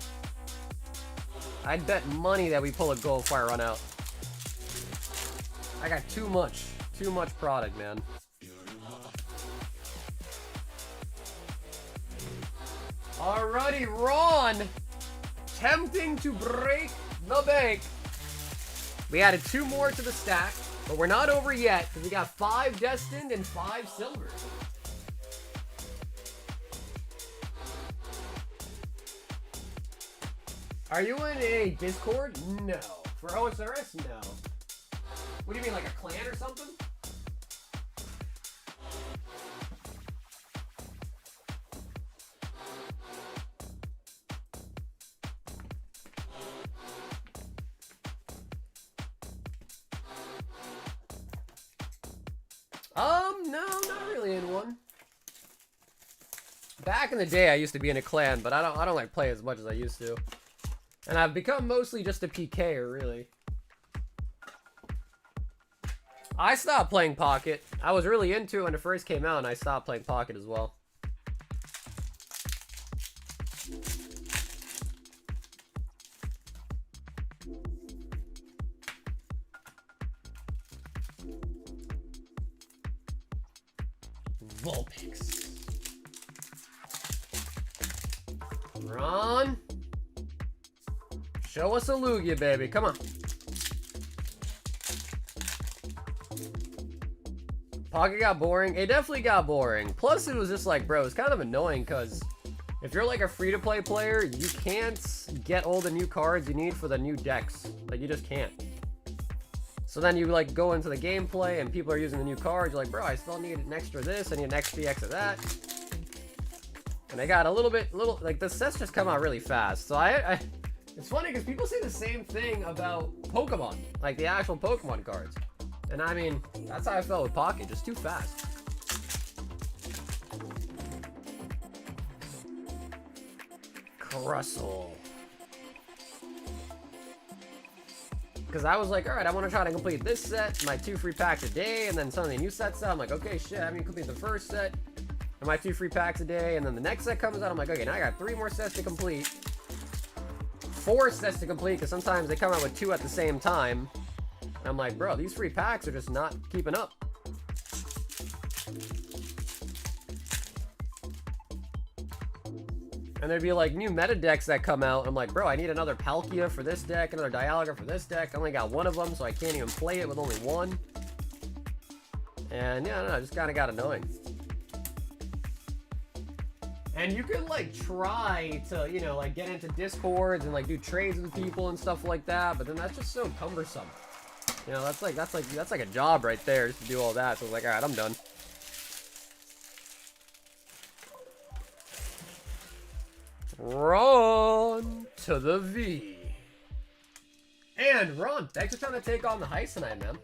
I'd bet money that we pull a gold before I run out. I got too much product, man. Alrighty, Ron. Tempting to break the bank. We added 2 more to the stack, but we're not over yet because we got 5 destined and 5 silver. Are you in a Discord? No. For OSRS? No. What do you mean, like a clan or something? No, not really in one. Back in the day, I used to be in a clan, but I don't like play as much as I used to. And I've become mostly just a PKer, really. I stopped playing Pocket. I was really into it when it first came out, and I stopped playing Pocket as well. Vulpix. Ron. Show us a Lugia, baby. Come on. Pocket got boring. It definitely got boring. Plus, it was just like, bro, it's kind of annoying because If you're like a free-to-play player, you can't get all the new cards you need for the new decks. Like, you just can't. So then you like go into the gameplay and people are using the new cards. You're like, bro, I still need an extra this, I need an extra X of that. And I got a little like the sets just come out really fast. So it's funny because people say the same thing about Pokemon, like the actual Pokemon cards. And I mean, that's how I felt with Pocket, just too fast. Crustle. Because I was like, alright, I want to try to complete this set, my 2 free packs a day, and then suddenly a new set's out. I'm like, okay, shit, I haven't complete the first set, and my 2 free packs a day, and then the next set comes out. I'm like, okay, now I got 3 more sets to complete. 4 sets to complete, because sometimes they come out with 2 at the same time. And I'm like, bro, these free packs are just not keeping up. And there'd be like new meta decks that come out. I'm like, bro, I need another Palkia for this deck, another Dialga for this deck. I only got 1 of them, so I can't even play it with only 1. And yeah, I don't know, it just kind of got annoying. And you could like try to, you know, like get into Discords and like do trades with people and stuff like that, but then that's just so cumbersome. You know, that's like a job right there just to do all that. So I was like, all right, I'm done. Ron to the V. And Ron, thanks for trying to take on the heist tonight, man.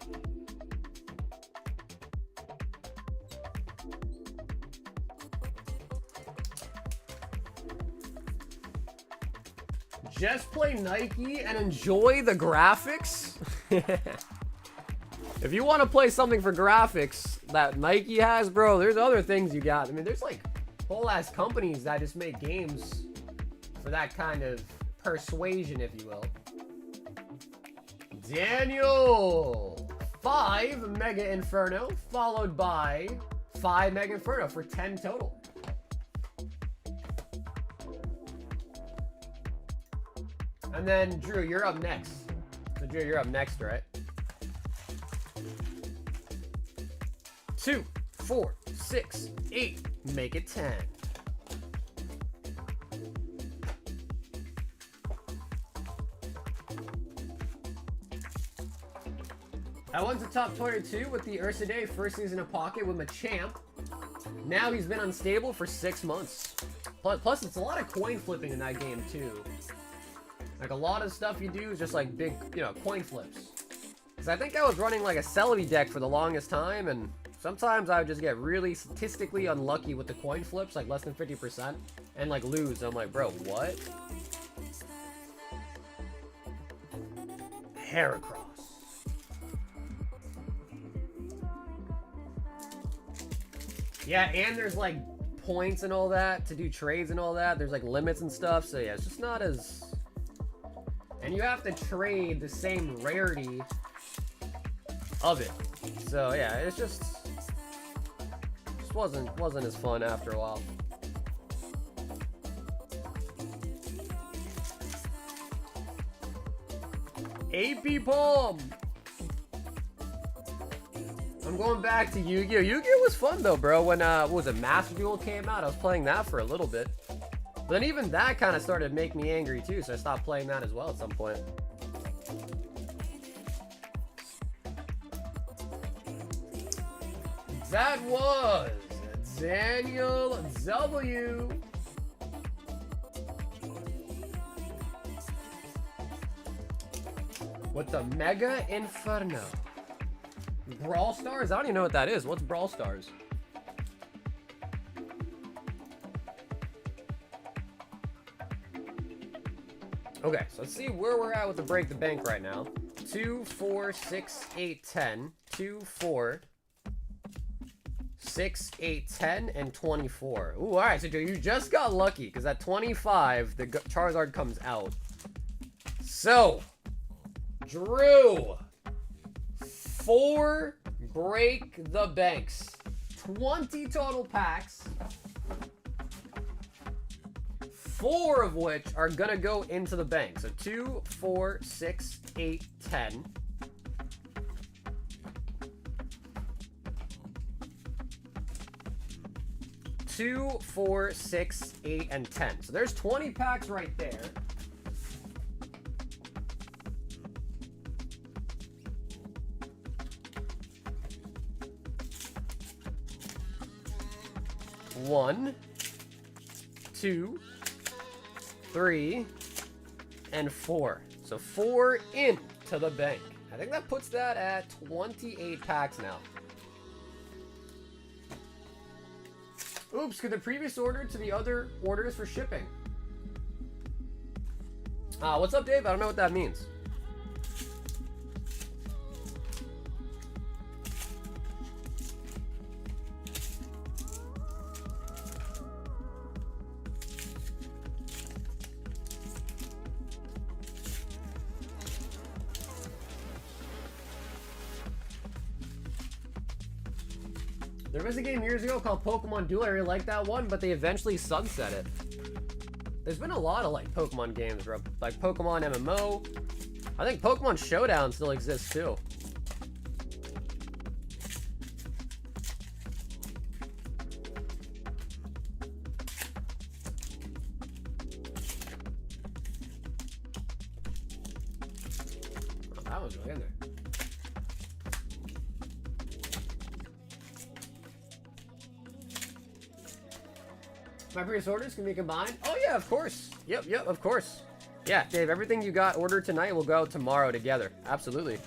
Just play Nike and enjoy the graphics? If you want to play something for graphics that Nike has, bro, there's other things you got. I mean, there's like whole ass companies that just make games for that kind of persuasion, if you will. Daniel, 5 Mega Inferno, followed by 5 Mega Inferno for 10 total. And then Drew, you're up next. So Drew, you're up next, right? 2, 4, 6, 8, make it 10. I went to top 22 with the Ursaday first season of Pocket with Machamp. Now he's been unstable for 6 months. Plus, it's a lot of coin flipping in that game too. Like a lot of stuff you do is just like big, you know, coin flips. Because I think I was running like a Celebi deck for the longest time, and sometimes I would just get really statistically unlucky with the coin flips, like less than 50%, and like lose. I'm like, bro, what? Heracross. Yeah, and there's like points and all that to do trades and all that. There's like limits and stuff. So yeah, it's just not as... And you have to trade the same rarity of it. So yeah, it's just wasn't as fun after a while. AP Palm. I'm going back to Yu-Gi-Oh! Yu-Gi-Oh! Was fun though, bro. When what was it, Master Duel came out, I was playing that for a little bit. But then even that kind of started to make me angry too, so I stopped playing that as well at some point. That was Daniel W. With the Mega Inferno. Brawl Stars? I don't even know what that is. What's Brawl Stars? Okay, so let's see where we're at with the Break the Bank right now. 2, 4, 6, 8, 10. 2, 4, 6, 8, 10, and 24. Ooh, alright, so you just got lucky, because at 25, the Charizard comes out. So, Drew, 4 Break the Banks. 20 total packs. 4 of which are gonna go into the bank. So 2, 4, 6, 8, 10. 2, 4, 6, 8, and 10. So there's 20 packs right there. One, 2, 3, and 4. So 4 into the bank. I think that puts that at 28 packs now. Oops, could the previous order to the other orders for shipping? What's up, Dave? I don't know what that means. There was a game years ago called Pokemon Duel. I really liked that one, but they eventually sunset it. There's been a lot of like Pokemon games, bro. Like Pokemon MMO. I think Pokemon Showdown still exists too. Oh, that was really in there. My previous orders can be combined? Oh yeah, of course. Yep, of course. Yeah, Dave, everything you got ordered tonight will go out tomorrow together. Absolutely.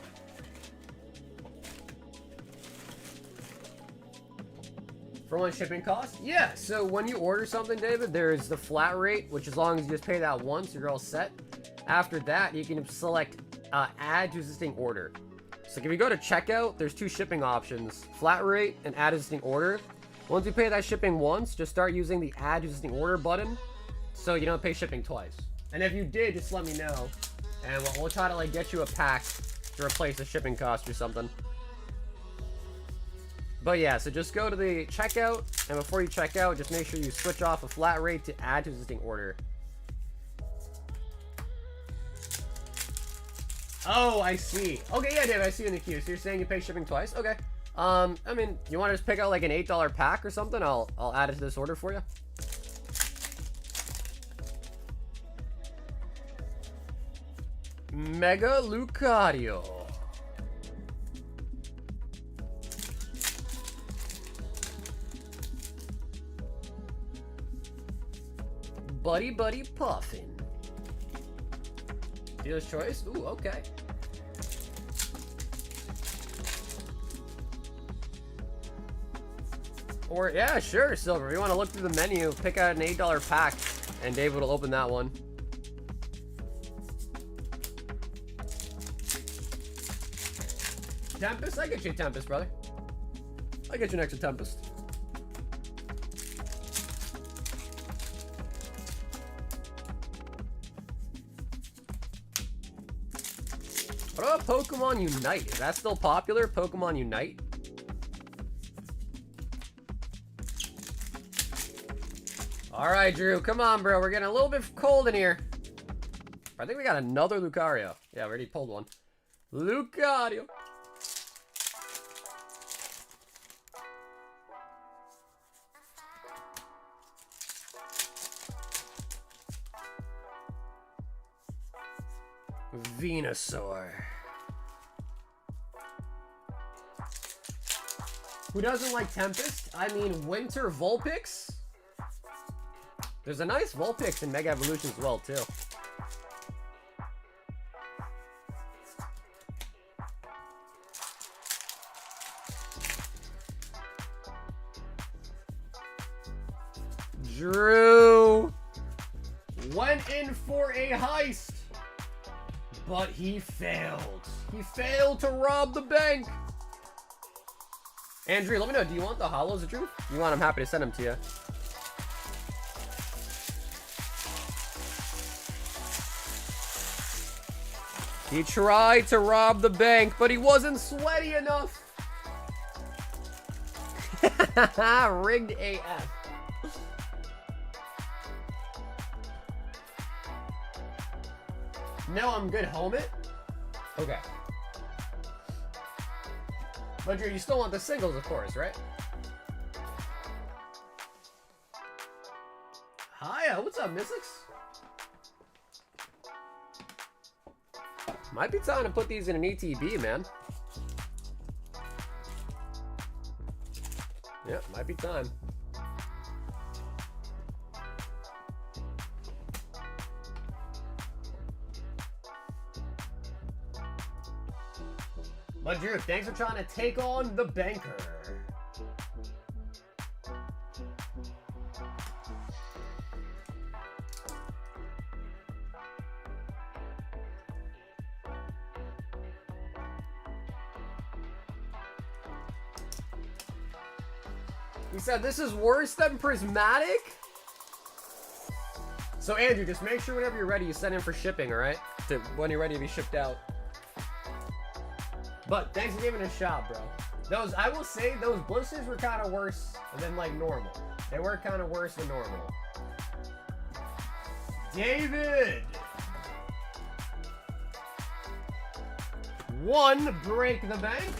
For one shipping cost? Yeah, so when you order something, David, there's the flat rate, which as long as you just pay that once, you're all set. After that, you can select add to existing order. So if you go to checkout, there's 2 shipping options, flat rate and add existing order. Once you pay that shipping once, just start using the add to existing order button so you don't pay shipping twice. And if you did, just let me know and we'll try to like get you a pack to replace the shipping cost or something. But yeah, so just go to the checkout, and before you check out, just make sure you switch off a flat rate to add to existing order. Oh, I see. Okay, yeah, Dave, I see you in the queue. So you're saying you pay shipping twice? Okay. I mean, you want to just pick out like an $8 pack or something? I'll add it to this order for you. Mega Lucario. Buddy Puffin. Dealer's choice? Ooh, okay. Or, yeah, sure, Silver. If you want to look through the menu, pick out an $8 pack, and David will open that one. Tempest? I get you a Tempest, brother. I get you an extra Tempest. What about Pokemon Unite? Is that still popular? Pokemon Unite? Alright, Drew. Come on, bro. We're getting a little bit cold in here. I think we got another Lucario. Yeah, we already pulled one. Lucario. Venusaur. Who doesn't like Tempest? I mean, Winter Vulpix? There's a nice Vulpix in Mega Evolution as well, too. Drew went in for a heist, but he failed. He failed to rob the bank. Andrew, let me know. Do you want the holos, Drew? If you want, I'm happy to send them to you. He tried to rob the bank, but he wasn't sweaty enough. Rigged AF. No, I'm good. Home it? Okay. But Drew, you still want the singles, of course, right? what's up, Mystics? Might be time to put these in an ETB, man. Yep, might be time. But Drew, thanks for trying to take on the banker. He said this is worse than Prismatic? So Andrew, just make sure whenever you're ready, you send in for shipping, alright? When you're ready to be shipped out. But thanks for giving it a shot, bro. Those, I will say, those blisters were kind of worse than like normal. They were kind of worse than normal. David! 1, break the bank.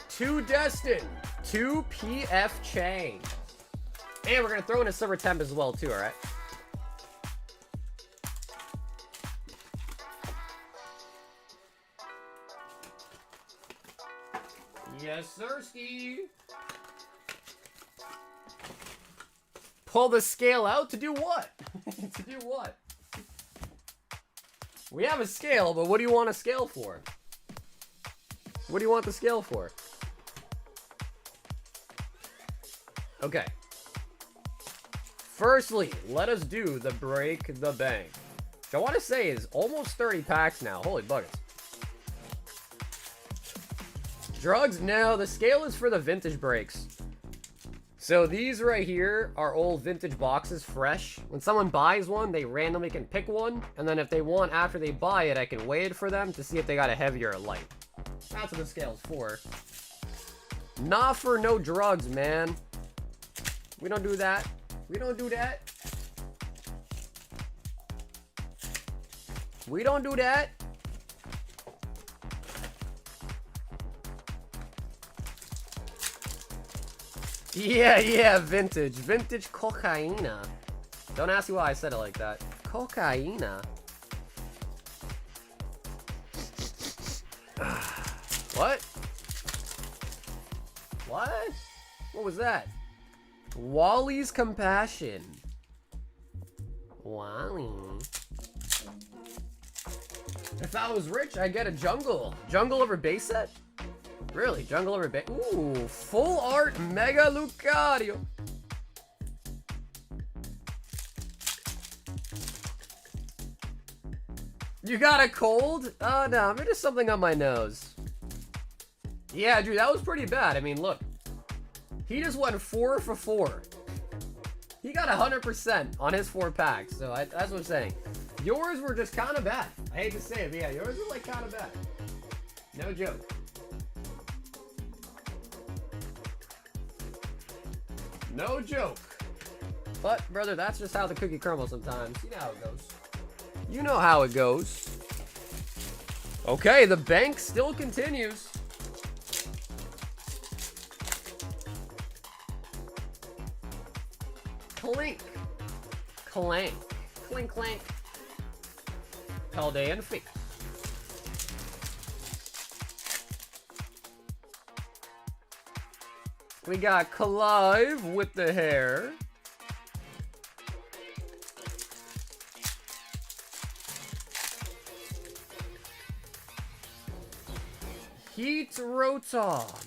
2, Destin. 2, PF Chain. And we're going to throw in a Silver Tempest as well, too, alright? Yes, sirski. Pull the scale out to do what? To do what? We have a scale, but what do you want a scale for? What do you want the scale for? Okay. Firstly, let us do the break the bank. Which I want to say is almost 30 packs now. Holy buckets. Drugs? No, the scale is for the vintage breaks. So these right here are old vintage boxes, fresh. When someone buys one, they randomly can pick one. And then if they want, after they buy it, I can weigh it for them to see if they got a heavy or a light. That's what the scale's for. Not for no drugs, man. We don't do that. We don't do that. We don't do that. Yeah, vintage. Vintage cocaina. Don't ask me why I said it like that. Cocaina. What? What? What was that? Wally's Compassion. Wally. If I was rich, I'd get a jungle. Jungle over base set? Really? Jungle over base? Ooh, full art Mega Lucario. You got a cold? Oh no, maybe just something on my nose. Yeah, dude, that was pretty bad. I mean, look. He just went 4 for 4. He got 100% on his 4 packs. So that's what I'm saying. Yours were just kind of bad. I hate to say it, but yeah, yours were like kind of bad. No joke. No joke. But, brother, that's just how the cookie crumbles sometimes. You know how it goes. You know how it goes. Okay, the bank still continues. Clink. Clank. Clink, clank. Paldean Fee. We got Clive with the hair. Heat Rotom.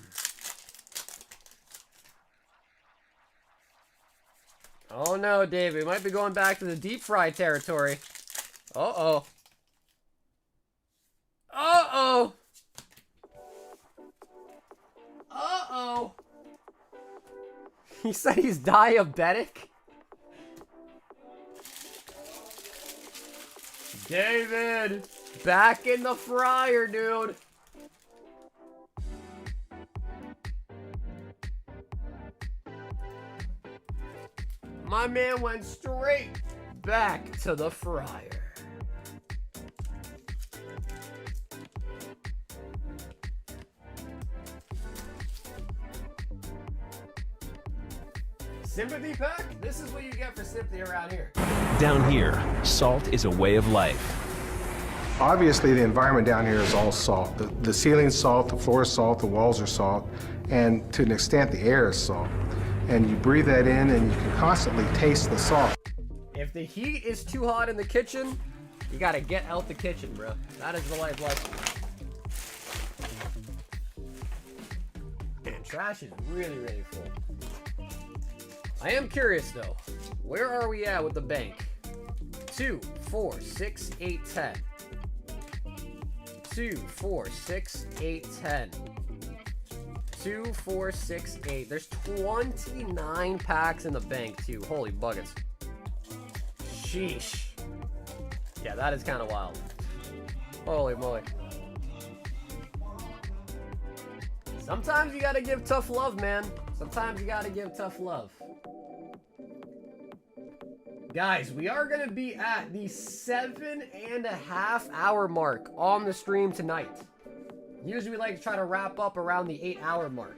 Oh no, Dave, we might be going back to the deep fry territory. Uh-oh. Uh-oh. Uh-oh. He said he's diabetic? David, back in the fryer, dude. My man went straight back to the fryer. Sympathy pack? This is what you get for sympathy around here. Down here, salt is a way of life. Obviously, the environment down here is all salt. The ceiling's salt, the floor is salt, the walls are salt, and to an extent, the air is salt. And you breathe that in, and you can constantly taste the salt. If the heat is too hot in the kitchen, you gotta get out the kitchen, bro. That is the life lesson. Man, trash is really, really full. I am curious, though. Where are we at with the bank? 2, 4, 6, 8, 10. 2, 4, 6, 8, 10. 2, 4, 6, 8. There's 29 packs in the bank, too. Holy buckets. Sheesh. Yeah, that is kind of wild. Holy moly. Sometimes you gotta give tough love, man. Sometimes you gotta give tough love. Guys, we are gonna be at the 7.5 hour mark on the stream tonight. Usually we like to try to wrap up around the 8-hour mark.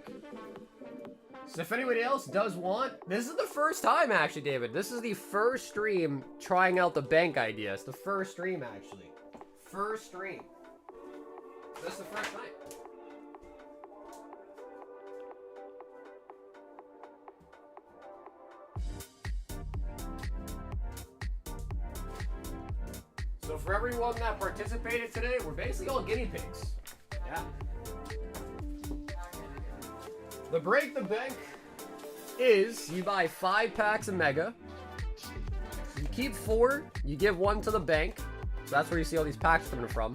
So if anybody else does want, this is the first time actually, David. This is the first stream trying out the bank idea. It's the first stream actually. First stream. This is the first time. So for everyone that participated today, we're basically all guinea pigs. Yeah. The break the bank is you buy 5 packs of Mega. You keep 4, you give 1 to the bank. So that's where you see all these packs coming from.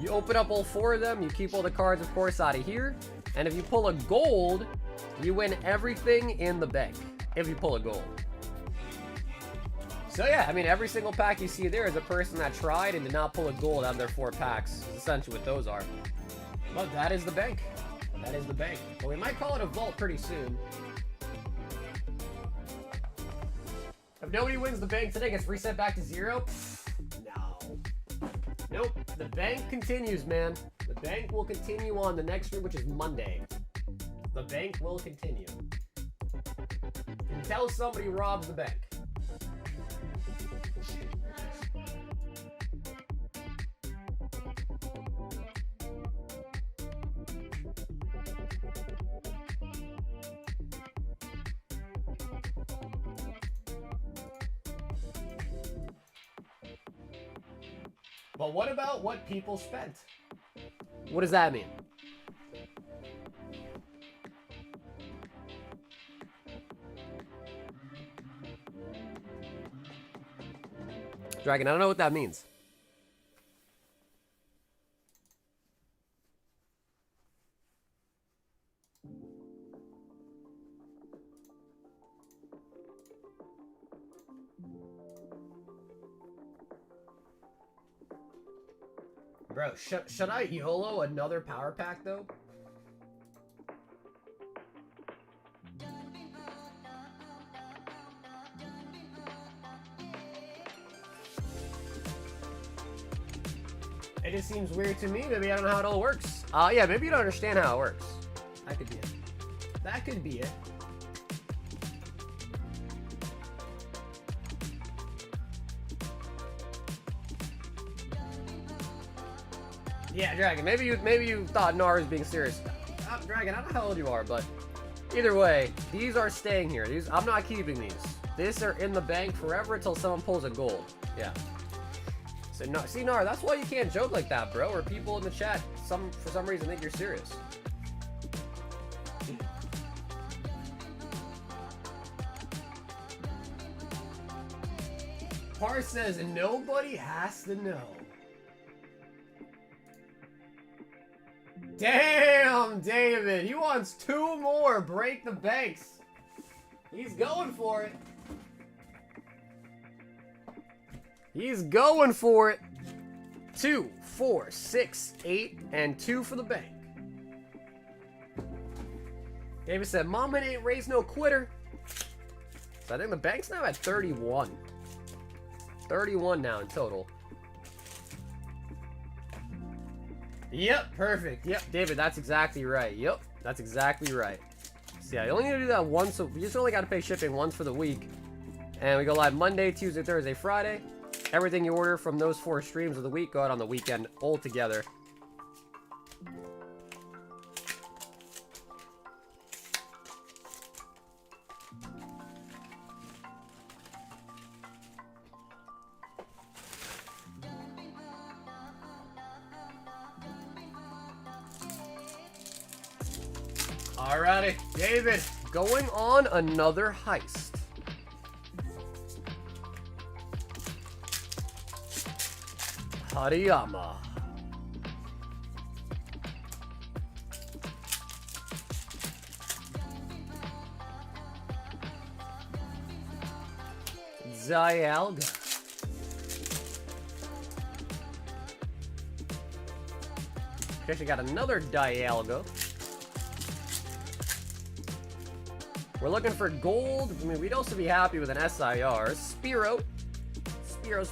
You open up all 4 of them, you keep all the cards, of course, out of here. And if you pull a gold, you win everything in the bank. If you pull a gold. So yeah, I mean, every single pack you see there is a person that tried and did not pull a gold out of their 4 packs. That's essentially what those are. But that is the bank. That is the bank. Well, we might call it a vault pretty soon. If nobody wins the bank today, gets reset back to 0? No. Nope. The bank continues, man. The bank will continue on the next stream, which is Monday. The bank will continue. Until somebody robs the bank. But what about what people spent? What does that mean? Dragon, I don't know what that means. Bro, should I YOLO another power pack, though? It just seems weird to me. Maybe I don't know how it all works. Yeah, maybe you don't understand how it works. That could be it. That could be it. Yeah, Dragon, maybe you thought Nar was being serious. Dragon, I don't know how old you are, but either way, these are staying here. I'm not keeping these. These are in the bank forever until someone pulls a gold. Yeah. So, no, see, Nar, that's why you can't joke like that, bro. Or people in the chat, for some reason, think you're serious. Par says, nobody has to know. Damn, David. He wants 2 more break the banks. He's going for it. He's going for it. 2, 4, 6, 8, and 2 for the bank. David said, Mama ain't raised no quitter. So I think the bank's now at 31. 31 now in total. Yep, perfect. Yep, David, that's exactly right. Yep, that's exactly right. So yeah, you only need to do that once. So you just only got to pay shipping once for the week. And we go live Monday, Tuesday, Thursday, Friday. Everything you order from those 4 streams of the week go out on the weekend all together. Alrighty, David, going on another heist. Hariyama. Dialga. Actually got another Dialga. We're looking for gold. I mean, we'd also be happy with an SIR. Spiro. Spiro.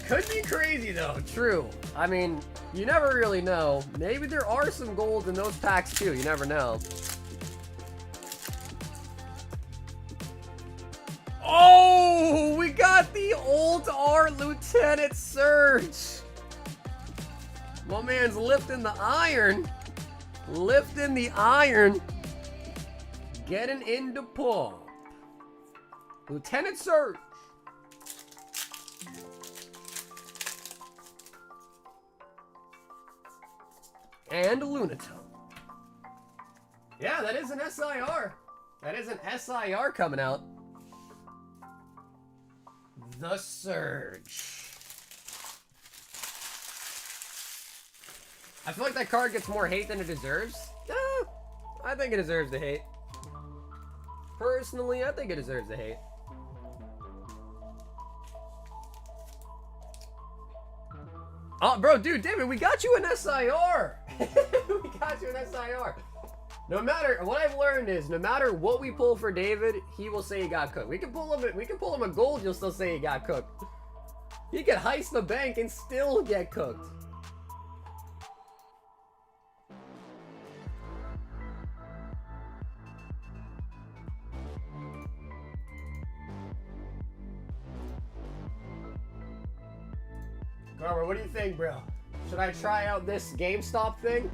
Could be crazy though, true. I mean, you never really know. Maybe there are some golds in those packs too, you never know. Oh, we got the old R Lieutenant Surge. My man's lifting the iron. Lifting the iron. Getting into pump. Lieutenant Surge. And Lunatone. Yeah, that is an SIR. That is an SIR coming out. The Surge. I feel like that card gets more hate than it deserves. I think it deserves the hate. Personally, I think it deserves the hate. Oh, bro, dude, David, we got you an SIR. We got you an SIR. No matter what I've learned is, no matter what we pull for David, he will say he got cooked. We can pull him a gold, you'll still say he got cooked. He can heist the bank and still get cooked. Garber, what do you think, bro? Should I try out this GameStop thing?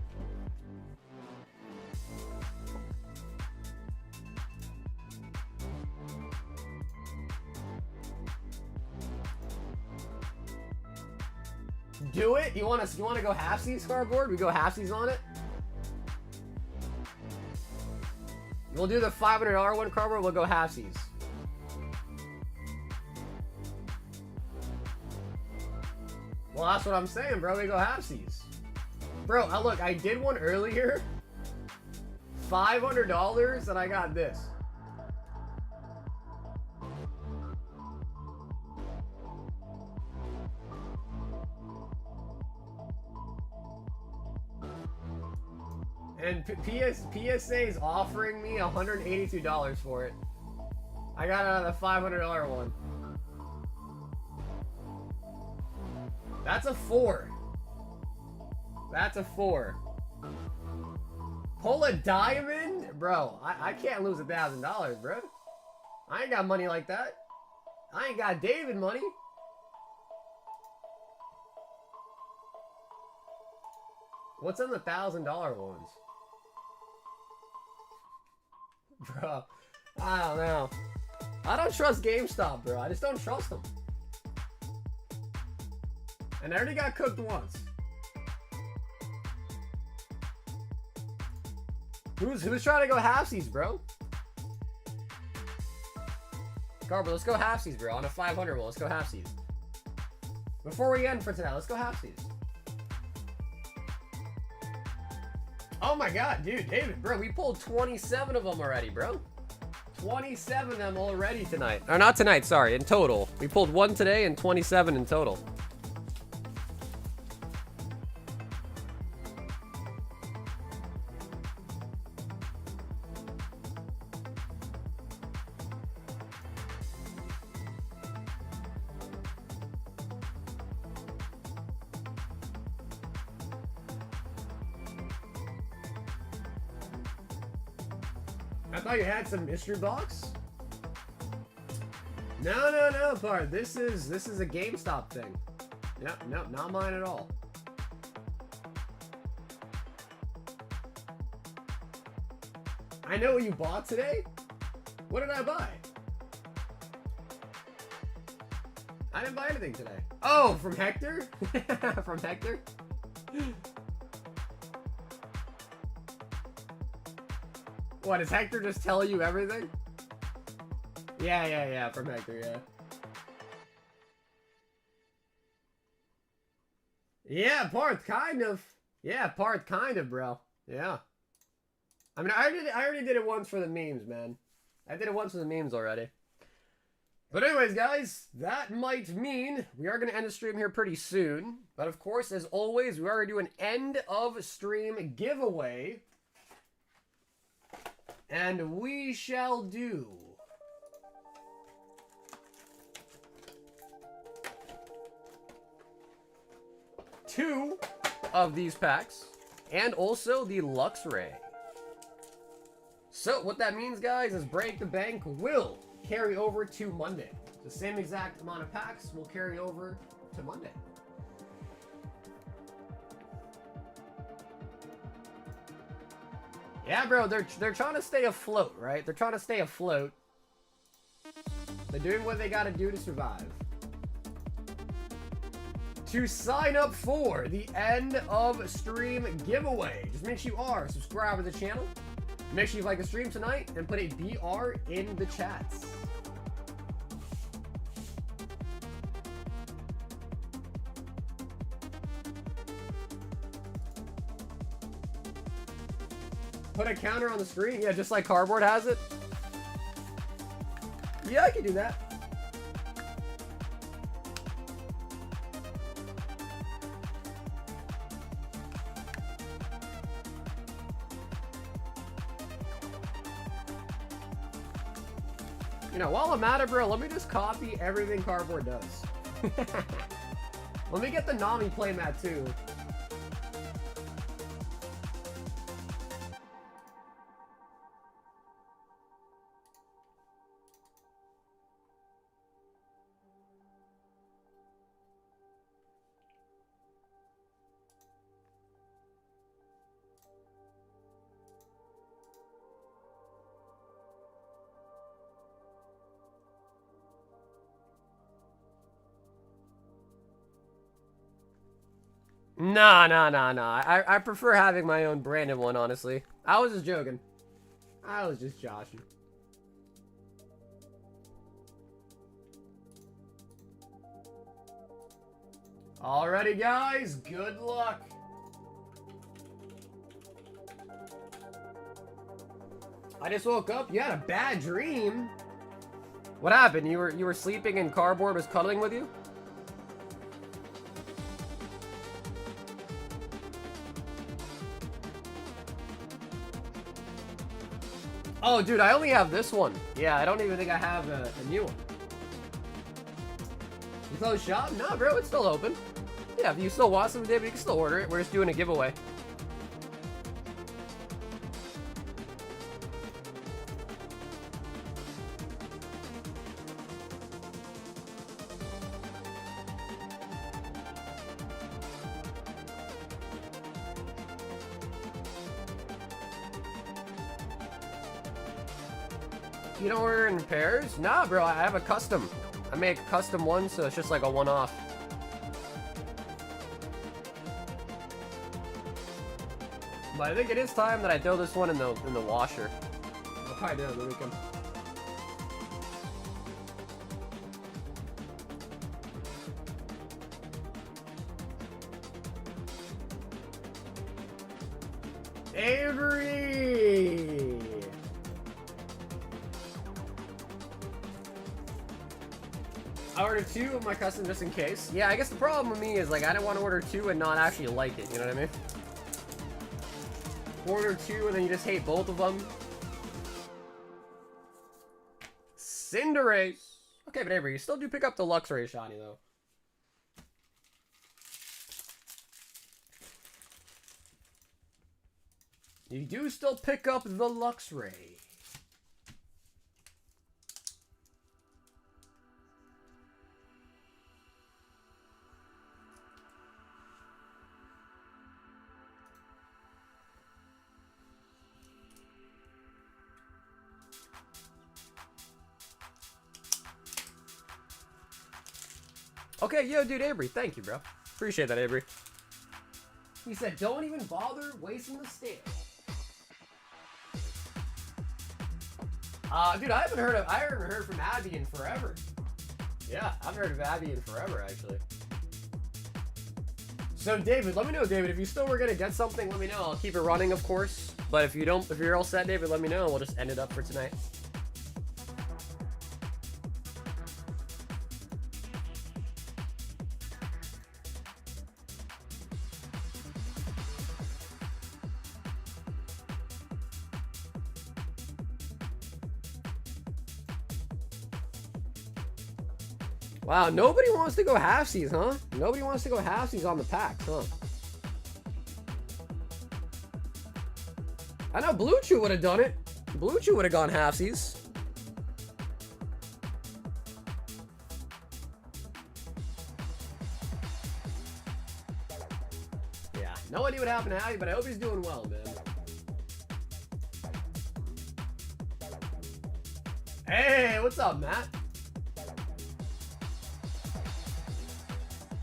Do it? You want to go halfsies, cardboard? We go halfsies on it? We'll do the $500 one, cardboard. We'll go halfsies. Well, that's what I'm saying, bro. We go halfsies. Bro, look, I did one earlier. $500 and I got this. And PSA is offering me $182 for it. I got it on the $500 one. That's a 4. That's a 4. Pull a diamond? Bro, I can't lose $1,000, bro. I ain't got money like that. I ain't got David money. What's in the $1,000 ones? Bro, I don't know. I don't trust GameStop, bro. I just don't trust them. And I already got cooked once. Who's trying to go halfsies, bro? Garber, let's go halfsies, bro. On a 500 one, let's go halfsies. Before we end for tonight, let's go halfsies. Oh my god, dude, David, bro, we pulled 27 of them already, bro. 27 of them already tonight. Or not tonight, sorry, in total. We pulled 1 today and 27 in total. I thought you had some mystery box. No, Bart. This is a GameStop thing. No, not mine at all. I know what you bought today. What did I buy? I didn't buy anything today. Oh, from Hector? From Hector? What, does Hector just tell you everything? Yeah, from Hector, yeah. Yeah, Parth, kind of. Yeah, Parth, kind of, bro. Yeah. I mean, I already did it once for the memes, man. I did it once for the memes already. But anyways, guys, that might mean we are going to end the stream here pretty soon. But of course, as always, we are going to do an end of stream giveaway. And we shall do 2 of these packs, and also the Luxray. So what that means, guys, is Break the Bank will carry over to Monday. The same exact amount of packs will carry over to Monday. Yeah, bro, they're trying to stay afloat, right? They're trying to stay afloat. They're doing what they gotta do to survive. To sign up for the end of stream giveaway, just make sure you are subscribed to the channel. Make sure you like the stream tonight and put a BR in the chats. Put a counter on the screen? Yeah, just like Cardboard has it. Yeah, I can do that. You know, while I'm at it, bro, let me just copy everything Cardboard does. Let me get the Nami playmat too. Nah. I prefer having my own branded one, honestly. I was just joking. I was just joshing. Alrighty, guys. Good luck. I just woke up. You had a bad dream. What happened? You were sleeping and Cardboard was cuddling with you? Oh, dude, I only have this one. Yeah, I don't even think I have a new one. You closed shop? No, bro, it's still open. Yeah, if you still want some, David, you can still order it. We're just doing a giveaway. You don't order in pairs? Nah, bro, I have a custom. I make a custom one, so it's just like a one-off. But I think it is time that I throw this one in the washer. I'll probably do it on the weekend. Avery! I ordered 2 of my custom just in case. Yeah, I guess the problem with me is like I don't want to order 2 and not actually like it, you know what I mean? Order 2 and then you just hate both of them. Cinderace. Okay, but Avery, you still do pick up the Luxray shiny though. You do still pick up the Luxray. Okay, yo, dude, Avery, thank you, bro. Appreciate that, Avery. He said, don't even bother wasting the stamp. Dude, I haven't heard from Abby in forever. Yeah, I haven't heard of Abby in forever, actually. So, David, let me know, David. If you still were gonna get something, let me know. I'll keep it running, of course. But if you're all set, David, let me know. We'll just end it up for tonight. Wow, nobody wants to go halfsies, huh? Nobody wants to go halfsies on the packs, huh? I know Blue Chew would have done it. Blue Chew would have gone halfsies. Yeah, no idea what happened to Abby, but I hope he's doing well, man. Hey, what's up, Matt?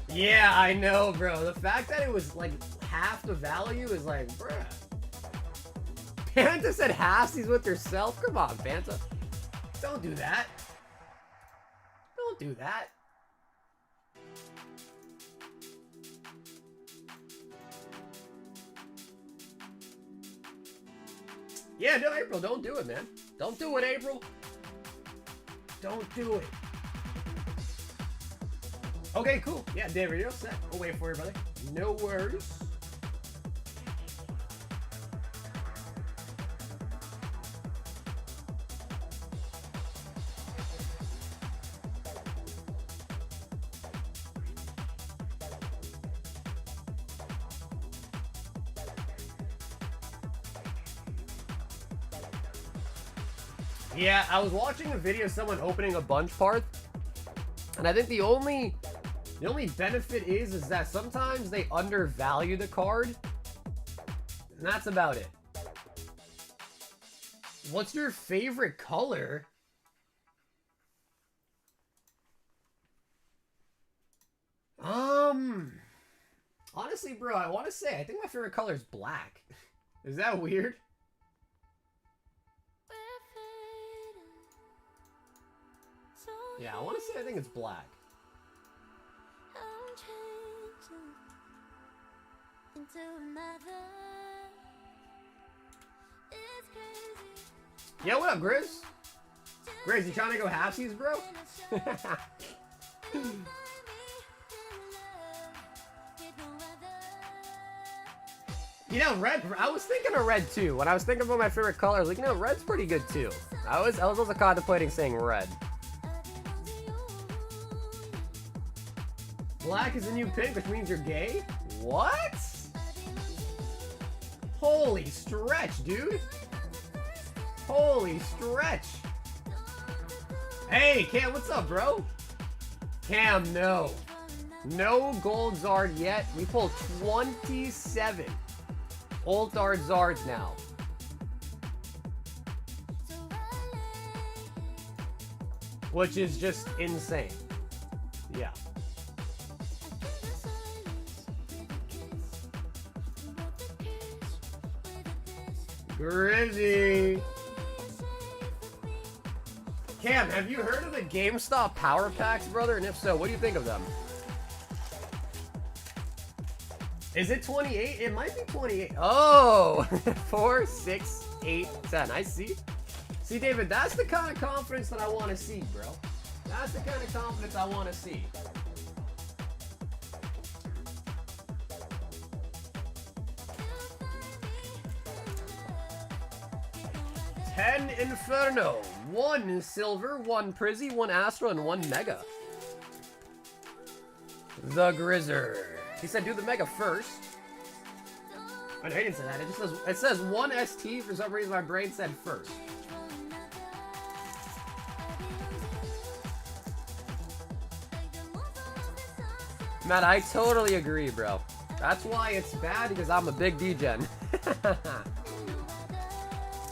Yeah, I know, bro. The fact that it was like half the value is like, bruh. Fanta said halfsies with herself? Come on, Fanta. Don't do that. Don't do that. Yeah, no, April, don't do it, man. Don't do it, April. Don't do it. Okay, cool. Yeah, David, you're all set. We'll wait for you, brother. No worries. Yeah, I was watching a video of someone opening a bunch part, and I think the only benefit is that sometimes they undervalue the card, and that's about it. What's your favorite color? Honestly, bro, I want to say I think my favorite color is black. Is that weird? Yeah, I want to say I think it's black. Yeah, what up, Grizz? Grizz, you trying to go halfsies, bro? You know, red, I was thinking of red too. When I was thinking about my favorite color, I was like, you know, red's pretty good too. I was also contemplating saying red. Black is the new pink, which means you're gay? What? Holy stretch, dude. Holy stretch. Hey, Cam, what's up, bro? Cam, no. No gold Zard yet. We pulled 27 old Zard Zards now. Which is just insane. Yeah. Grizzy. Cam, have you heard of the GameStop Power Packs, brother? And if so, what do you think of them? Is it 28? It might be 28. Oh, 4, 6, 8, 10. I see. See, David, that's the kind of confidence that I want to see, bro. That's the kind of confidence I want to see. Ten Inferno, 1 Silver, 1 Prizzy, 1 Astral, and 1 Mega. The Grizzer. He said do the Mega first. Oh, no, he didn't say that. It says 1 ST. For some reason, my brain said first. Matt, I totally agree, bro. That's why it's bad, because I'm a big D-Gen.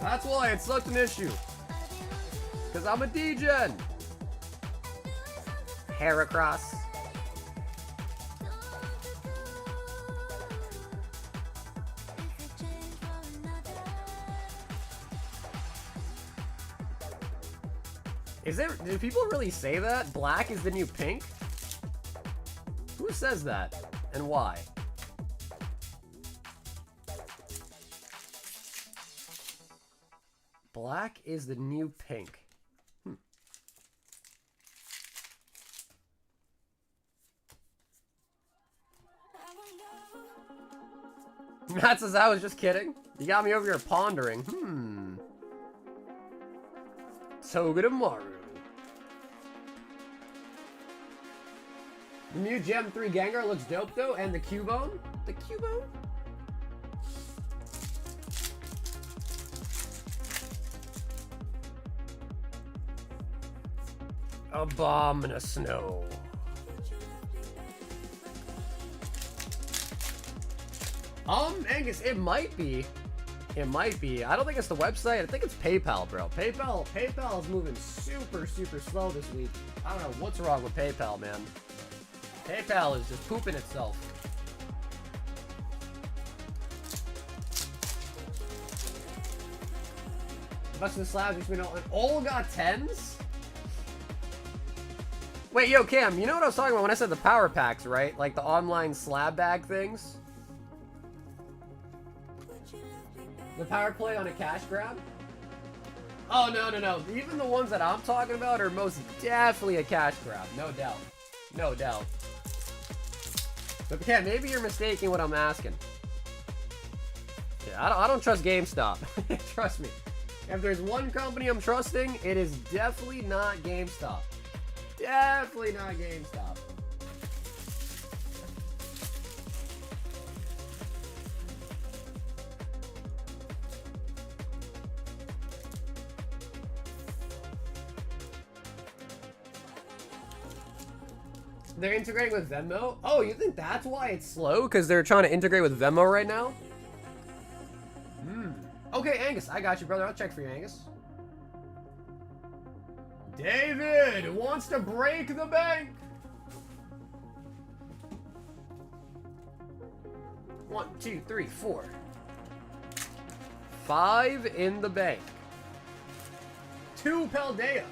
That's why it's such an issue. Because I'm a D-Gen. Hair across. Is there, do people really say that? Black is the new pink? Who says that? And why? Black is the new pink. Matt says, I was just kidding. You got me over here pondering. Togedemaru. The new Gem 3 Gengar looks dope though, and the Cubone. The Cubone? A bomb in a snow. Angus, it might be. It might be. I don't think it's the website. I think it's PayPal, bro. PayPal is moving super, super slow this week. I don't know what's wrong with PayPal, man. PayPal is just pooping itself. Much of the slabs makes me know. And all got 10s? Wait, yo, Cam, you know what I was talking about when I said the power packs, right? Like the online slab bag things? The power play on a cash grab? Oh, no. Even the ones that I'm talking about are most definitely a cash grab. No doubt. No doubt. But yeah, maybe you're mistaking what I'm asking. Yeah, I don't trust GameStop. Trust me. If there's one company I'm trusting, it is definitely not GameStop. Definitely not GameStop. They're integrating with Venmo? Oh, you think that's why it's slow? Because they're trying to integrate with Venmo right now? Okay, Angus, I got you, brother. I'll check for you, Angus. David wants to break the bank. 1, 2, 3, 4. 5 in the bank. 2 Paldea.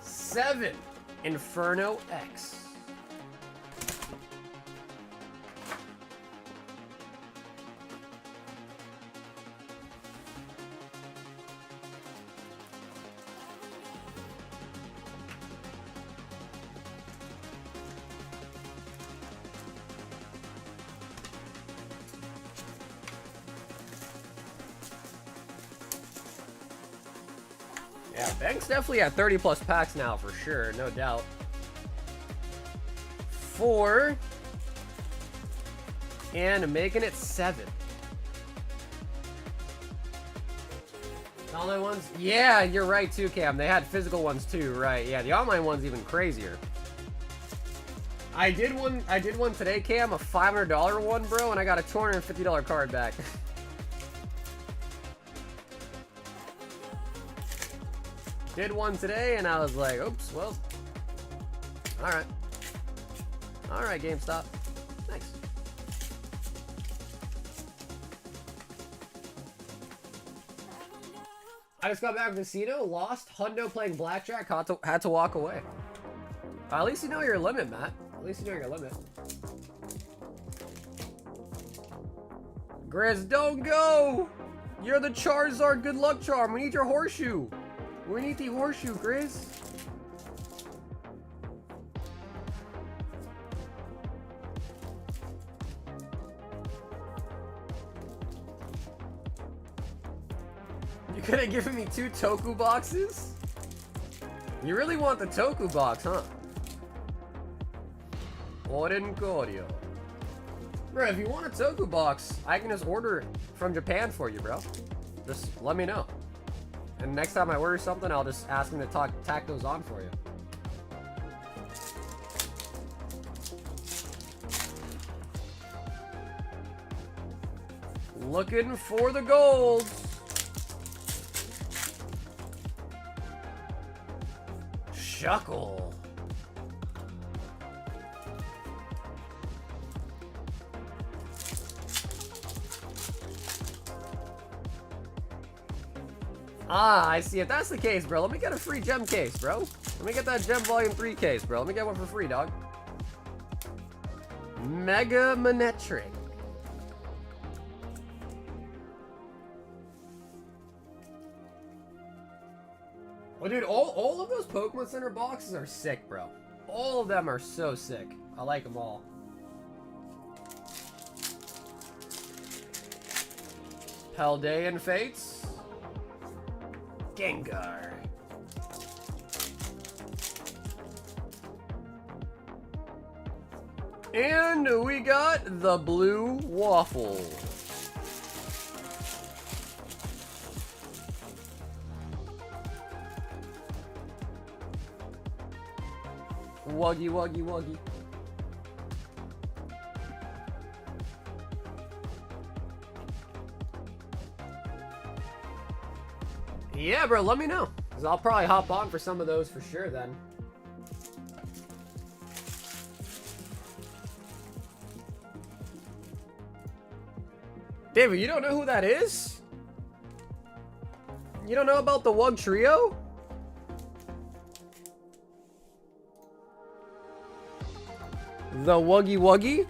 7 Inferno X. Yeah, Bank's definitely at 30 plus packs now for sure, no doubt. 4 and making it 7. The online ones, yeah, you're right too, Cam. They had physical ones too, right? Yeah, the online one's even crazier. I did one today, Cam, a $500 one, bro, and I got a $250 card back. Did one today, and I was like, oops, well, all right. All right, GameStop. Thanks. I just got back from the casino, lost, hundo playing blackjack, had to walk away. At least you know your limit, Matt. At least you know your limit. Grizz, don't go! You're the Charizard good luck charm. We need your horseshoe. We need the horseshoe, Grizz. You could have given me 2 Toku boxes? You really want the Toku box, huh? Orengorio. Bro, if you want a Toku box, I can just order it from Japan for you, bro. Just let me know. And next time I order something, I'll just ask them to tack those on for you. Looking for the gold. Shuckle. Ah, I see. If that's the case, bro, let me get a free gem case, bro. Let me get that gem volume 3 case, bro. Let me get one for free, dog. Mega Manetric. Well, dude, all of those Pokemon Center boxes are sick, bro. All of them are so sick. I like them all. Paldean Fates. Gengar. And we got the Blue Waffle. Wuggy, wuggy, wuggy. Yeah, bro, let me know. Because I'll probably hop on for some of those for sure then. David, you don't know who that is? You don't know about the Wug Trio? The Wuggy Wuggy?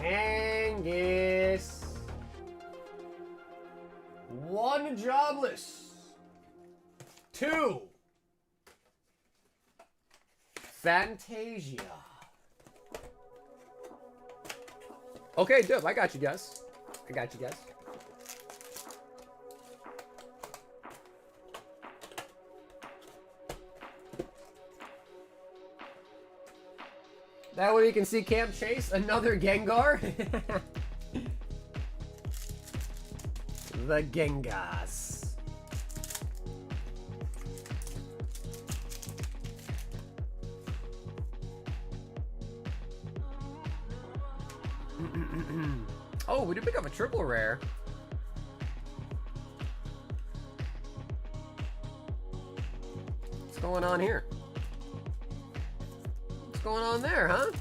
Angus. 1 jobless. 2. Fantasia. Okay, dude, I got you guys. I got you guys. That way you can see Camp Chase, another Gengar. The Gengas. Oh, we did pick up a triple rare. What's going on here? What's going on there, huh?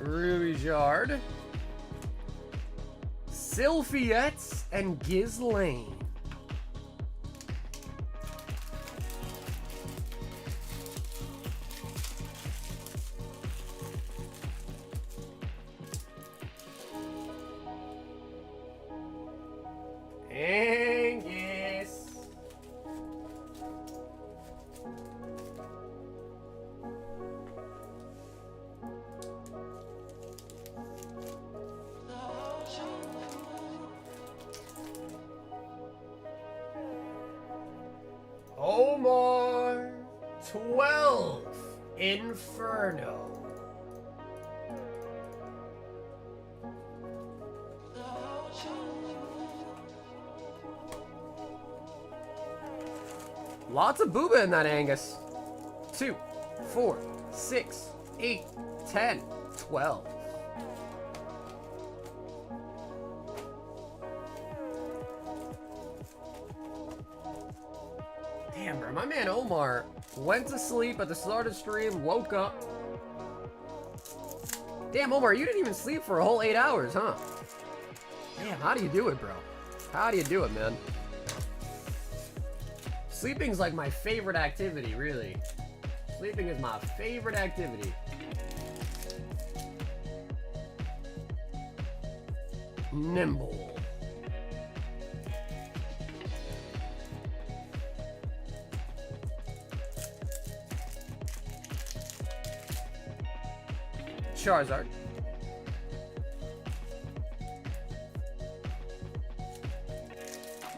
Rubyjard, Sylphiette, and Ghislaine. Angus. Omar. 12. Inferno. Lots of booba in that Angus. 2, 4, 6, 8, 10, 12. Damn, bro. My man Omar went to sleep at the start of the stream, woke up. Damn, Omar, you didn't even sleep for a whole 8 hours, huh? Damn, how do you do it, bro? How do you do it, man? Sleeping's like my favorite activity, really. Sleeping is my favorite activity. Nimble. Charizard.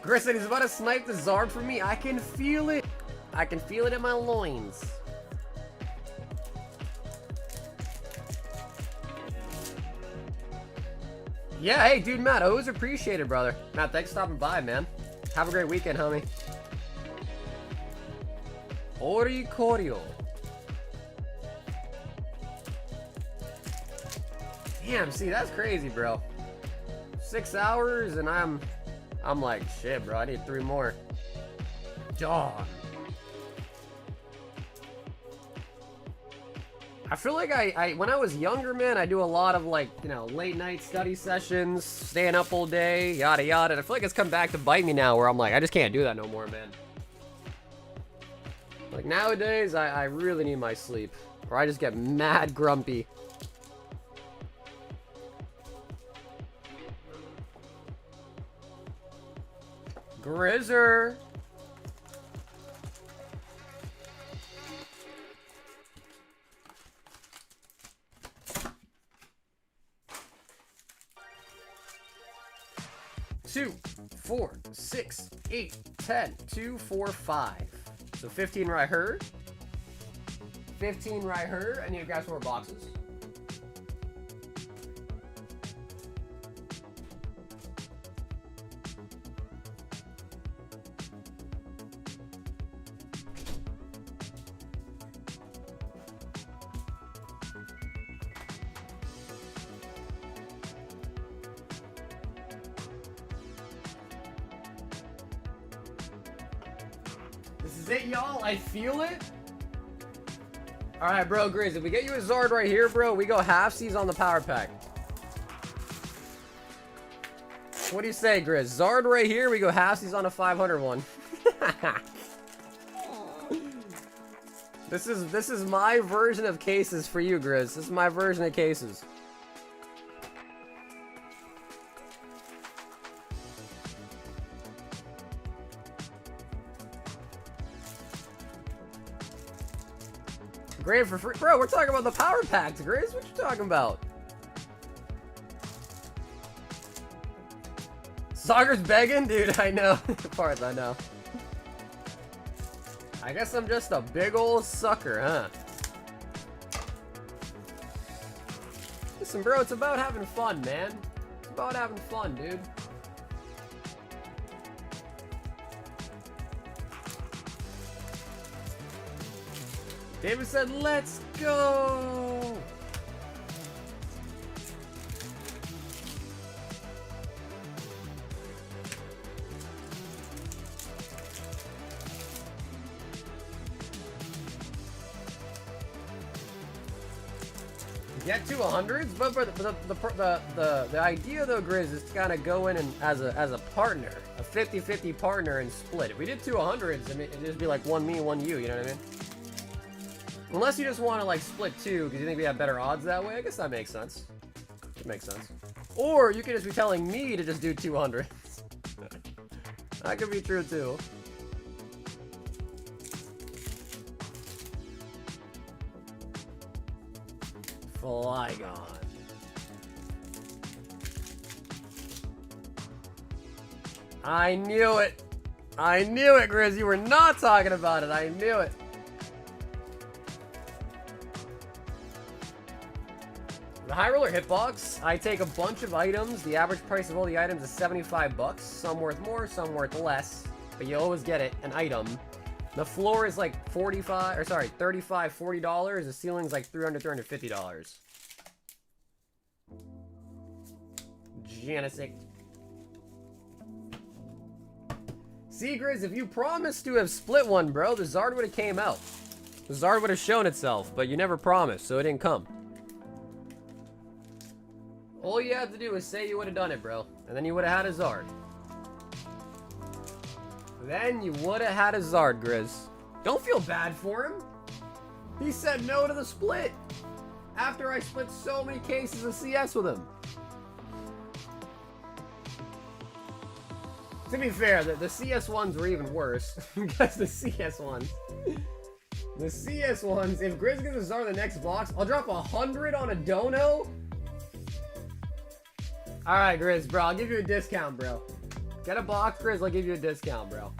Grissom, he's about to snipe the Zard for me. I can feel it. I can feel it in my loins. Yeah, hey, dude, Matt, always appreciate it, brother. Matt, thanks for stopping by, man. Have a great weekend, homie. Oricorio. Damn, see, that's crazy, bro. 6 hours and I'm like, shit, bro, I need 3 more. Dog. I feel like I when I was younger, man, I do a lot of, like, you know, late night study sessions, staying up all day, yada yada. And I feel like it's come back to bite me now, where I'm like, I just can't do that no more, man. Like, nowadays, I really need my sleep, or I just get mad grumpy. Grizzer. Two, 4, 6, 8, 10, 2, 4, 5. So 15 right here. 15 right here. I need to grab some more boxes. This is it, y'all. I feel it. All right, bro, Grizz, if we get you a Zard right here, bro, we go halfsies on the power pack. What do you say, Grizz? Zard right here, we go halfsies on a 500 one. This is my version of cases for you, Grizz. This is my version of cases. Great for free. Bro, we're talking about the power packs, Grizz. What you talking about? Sagar's begging? Dude, I know. Parts, I know. I guess I'm just a big old sucker, huh? Listen, bro, it's about having fun, man. It's about having fun, dude. David said, let's go! Get to 100s, but the idea though, Grizz, is to kind of go in and as a partner, a 50-50 partner, and split. If we did 2 100s, I mean, it'd just be like 1 me, 1 you. You know what I mean? Unless you just want to like split 2 because you think we have better odds that way. I guess that makes sense. It makes sense. Or you could just be telling me to just do 200s. That could be true too. Flygon. I knew it. I knew it, Grizz. You were not talking about it. I knew it. The high roller hitbox, I take a bunch of items. The average price of all the items is 75 bucks. Some worth more, some worth less. But you always get it, an item. The floor is like $35, $40. The ceiling's like $300, $350. Genesect. See, Grizz, if you promised to have split one, bro, the Zard would have came out. The Zard would have shown itself, but you never promised, so it didn't come. All you have to do is say you would have done it, bro. And then you would have had a Zard. Then you would have had a Zard, Grizz. Don't feel bad for him. He said no to the split. After I split so many cases of CS with him. To be fair, the CS ones were even worse. Because the CS ones. The CS ones, if Grizz gets a Zard the next box, I'll drop 100 on a dono. Alright, Grizz, bro, I'll give you a discount, bro. Get a box, Grizz, I'll give you a discount, bro.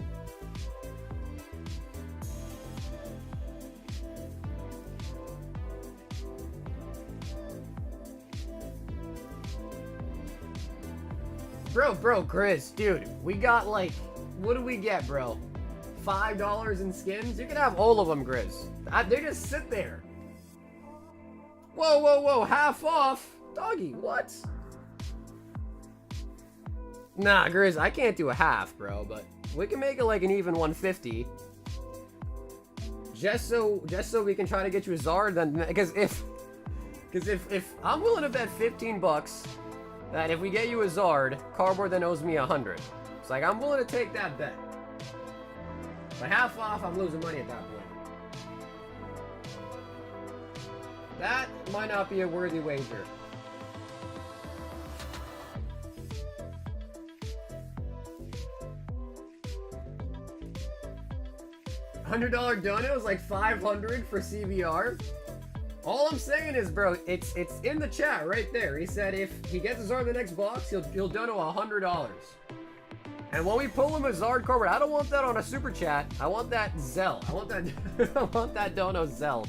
Bro, Grizz, dude, we got like, what do we get, bro? $5 in skins? You can have all of them, Grizz. They just sit there. Whoa, whoa, whoa, half off? Doggy, what? Nah, Grizz, I can't do a half, bro, but we can make it like an even 150. Just so we can try to get you a Zard, then, because if I'm willing to bet 15 bucks that if we get you a Zard, Cardboard then owes me 100. It's like, I'm willing to take that bet. But half off, I'm losing money at that point. That might not be a worthy wager. $100 dono is like 500 for CBR. All I'm saying is, bro, it's in the chat right there. He said if he gets a Zard in the next box, he'll dono $100. And when we pull him a Zard card, I don't want that on a super chat. I want that Zelle. I want that I want that dono Zelle.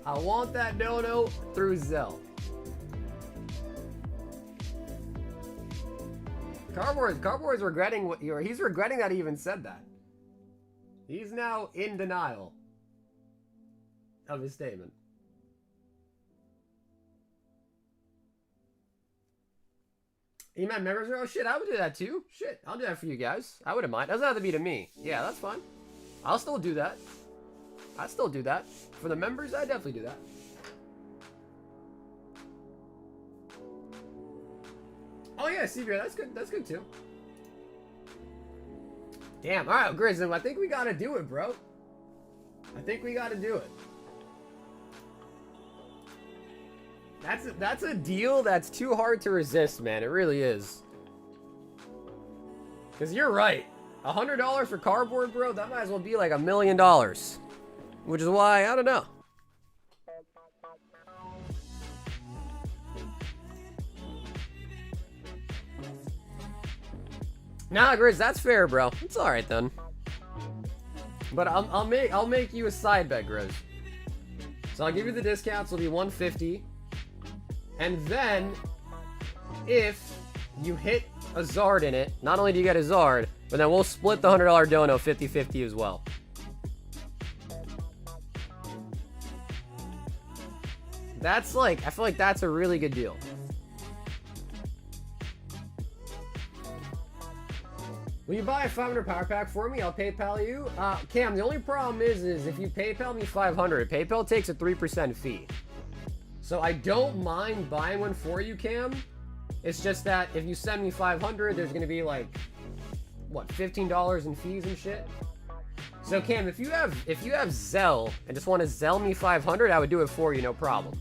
I want that dono through Zelle. Cardboard's regretting what he's regretting that he even said that. He's now in denial of his statement. Email members are, oh shit, I would do that too. Shit, I'll do that for you guys. I wouldn't mind. Doesn't have to be to me. Yeah, that's fine. I'll still do that. I still do that. For the members, I definitely do that. Oh yeah, CBR, that's good. That's good too. Damn, alright, Grizzly, I think we gotta do it, bro. I think we gotta do it. That's a deal that's too hard to resist, man. It really is. Cause you're right. $100 for Cardboard, bro, that might as well be like $1 million. Which is why, I don't know. Nah, Grizz, that's fair, bro. It's all right then. But I'll make you a side bet, Grizz. So I'll give you the discounts. It'll be $150, and then if you hit a Zard in it, not only do you get a Zard, but then we'll split the $100 dono 50-50 as well. That's like, I feel like that's a really good deal. Will you buy a 500 power pack for me? I'll PayPal you. Cam, the only problem is if you PayPal me 500, PayPal takes a 3% fee. So I don't mind buying one for you, Cam. It's just that if you send me 500, there's gonna be like, what, $15 in fees and shit. So Cam, if you have Zelle and just want to Zelle me 500, I would do it for you, no problem.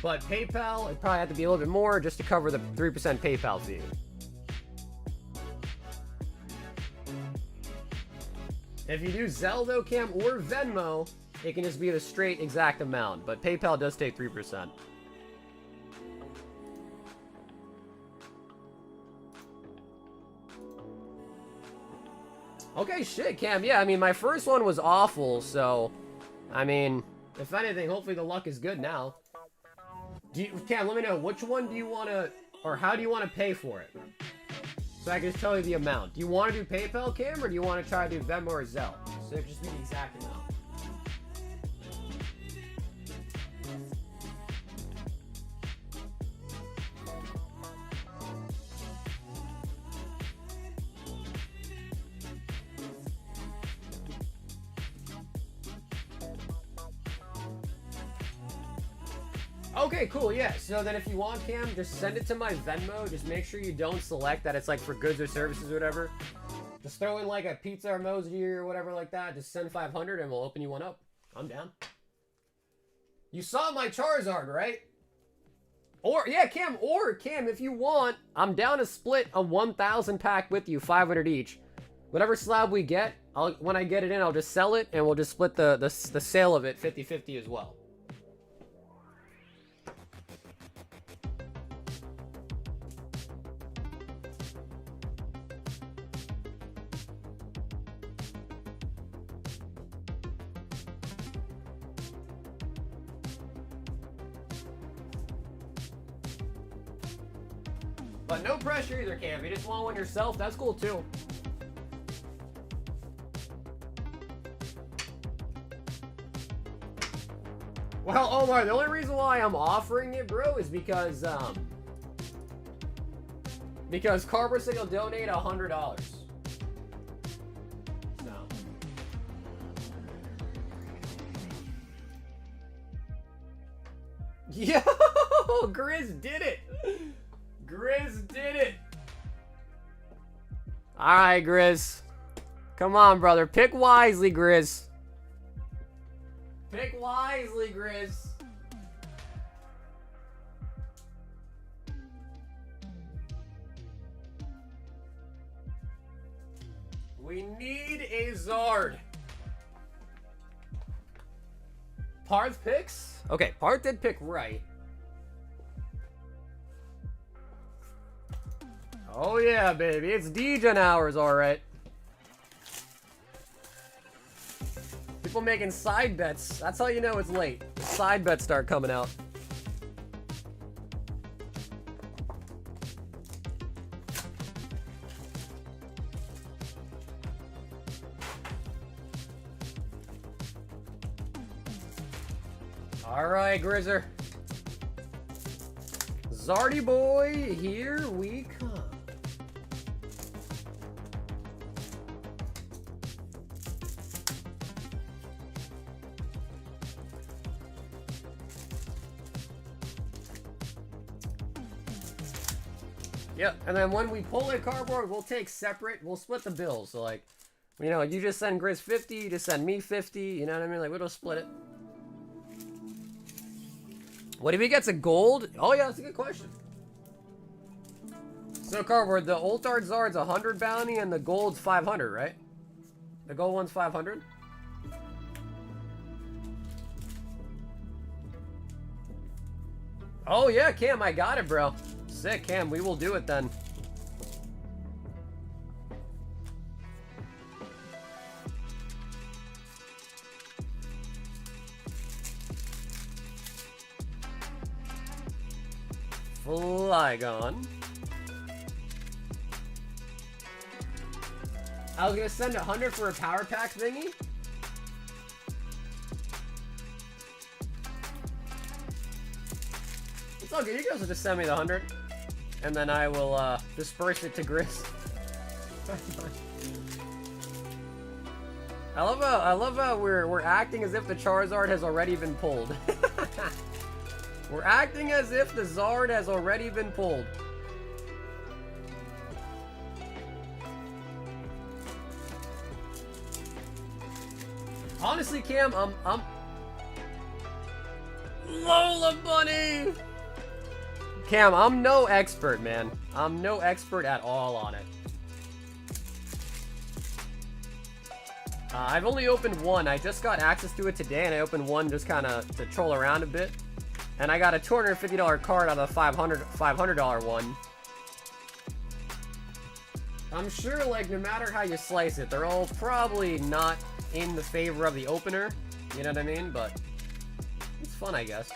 But PayPal, it'd probably have to be a little bit more just to cover the 3% PayPal fee. If you do Zelle though, Cam, or Venmo, it can just be the straight exact amount, but PayPal does take 3%. Okay, shit, Cam. Yeah, I mean, my first one was awful, so, I mean, if anything, hopefully the luck is good now. Cam, let me know, which one do you want to, or how do you want to pay for it? So I can just tell you the amount. Do you want to do PayPal, Cam, or do you want to try to do Venmo or Zelle? So it just be the exact amount. Okay, cool, yeah. So then if you want, Cam, just send it to my Venmo. Just make sure you don't select that it's like for goods or services or whatever. Just throw in like a pizza emoji or whatever like that. Just send 500 and we'll open you one up. I'm down. You saw my Charizard, right? Or, yeah, Cam, if you want, I'm down to split a 1,000 pack with you, 500 each. Whatever slab we get, when I get it in, I'll just sell it and we'll just split the sale of it 50-50 as well. But no pressure either, Cam. If you just want one yourself, that's cool too. Well, Omar, the only reason why I'm offering it, bro, is because Cardboard Stick will donate $100. No. Yo, Grizz did it. Grizz did it. All right, Grizz. Come on, brother. Pick wisely, Grizz. Pick wisely, Grizz. We need a Zard. Parth picks? Okay, Parth did pick right. Oh yeah, baby. It's Degen hours, alright. People making side bets. That's how you know it's late. Side bets start coming out. Alright, Grizzer. Zardy boy, here we come. Yep, and then when we pull a cardboard, we'll take separate, we'll split the bills. So like, you know, you just send Grizz 50, you just send me 50, you know what I mean? Like, we'll split it. What if he gets a gold? Oh yeah, that's a good question. So cardboard, the Ultard Zard's 100 bounty and the gold's 500, right? The gold one's 500? Oh yeah, Cam, I got it, bro. Sick, Cam. We will do it then. Flygon. I was gonna send 100 for a power pack thingy. It's all good. You guys will just send me the 100. And then I will disperse it to Grizz. I love how we're acting as if the Charizard has already been pulled. We're acting as if the Zard has already been pulled. Honestly, Cam, I'm Lola Bunny. Cam, I'm no expert, man. I'm no expert at all on it. I've only opened one. I just got access to it today, and I opened one just kind of to troll around a bit. And I got a $250 card out of the $500 one. I'm sure, like, no matter how you slice it, they're all probably not in the favor of the opener. You know what I mean? But it's fun, I guess.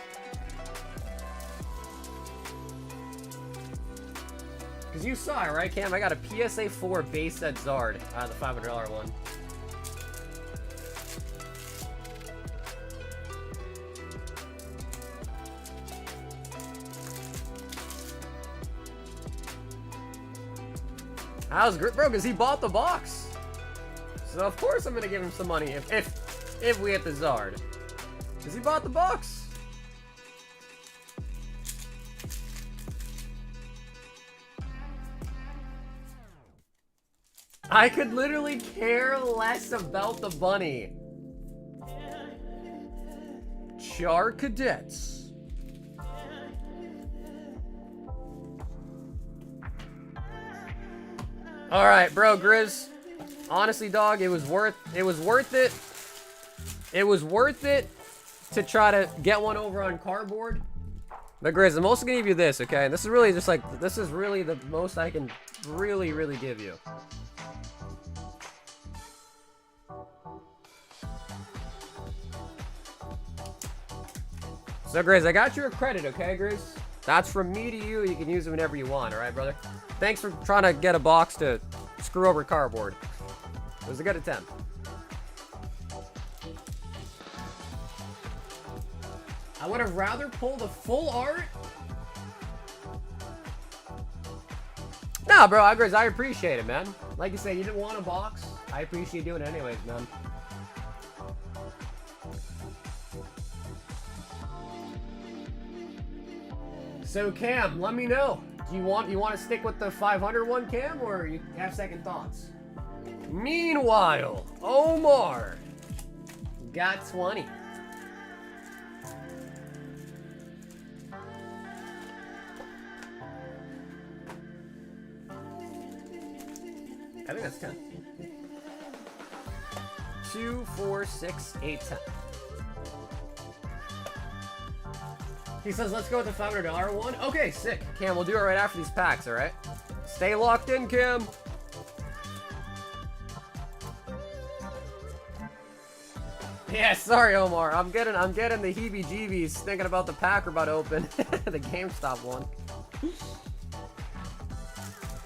Because you saw it, right, Cam? I got a PSA 4 base set Zard out of the $500 one. How's great, bro? Because he bought the box. So of course I'm gonna give him some money if we hit the Zard. Because he bought the box. I could literally care less about the bunny. Char Cadets. All right, bro, Grizz. Honestly, dog, it was worth it. It was worth it to try to get one over on cardboard. But Grizz, I'm also gonna give you this, okay? This is really just like, this is really the most I can really give you. So Grizz, I got your credit, okay, Grizz? That's from me to you. You can use them whenever you want, alright, brother? Thanks for trying to get a box to screw over cardboard. It was a good attempt. I would have rather pulled a full art. Nah, bro, I appreciate it, man. Like you said, you didn't want a box. I appreciate doing it anyways, man. So Cam, let me know. Do you want to stick with the 500 one, Cam, or you have second thoughts? Meanwhile, Omar got 20. I think that's 10. 2, 4, 6, 8, 10. He says, let's go with the $500 one. Okay, sick. Cam, we'll do it right after these packs, all right? Stay locked in, Cam. Yeah, sorry, Omar. I'm getting the heebie-jeebies thinking about the pack we're about to open. The GameStop one.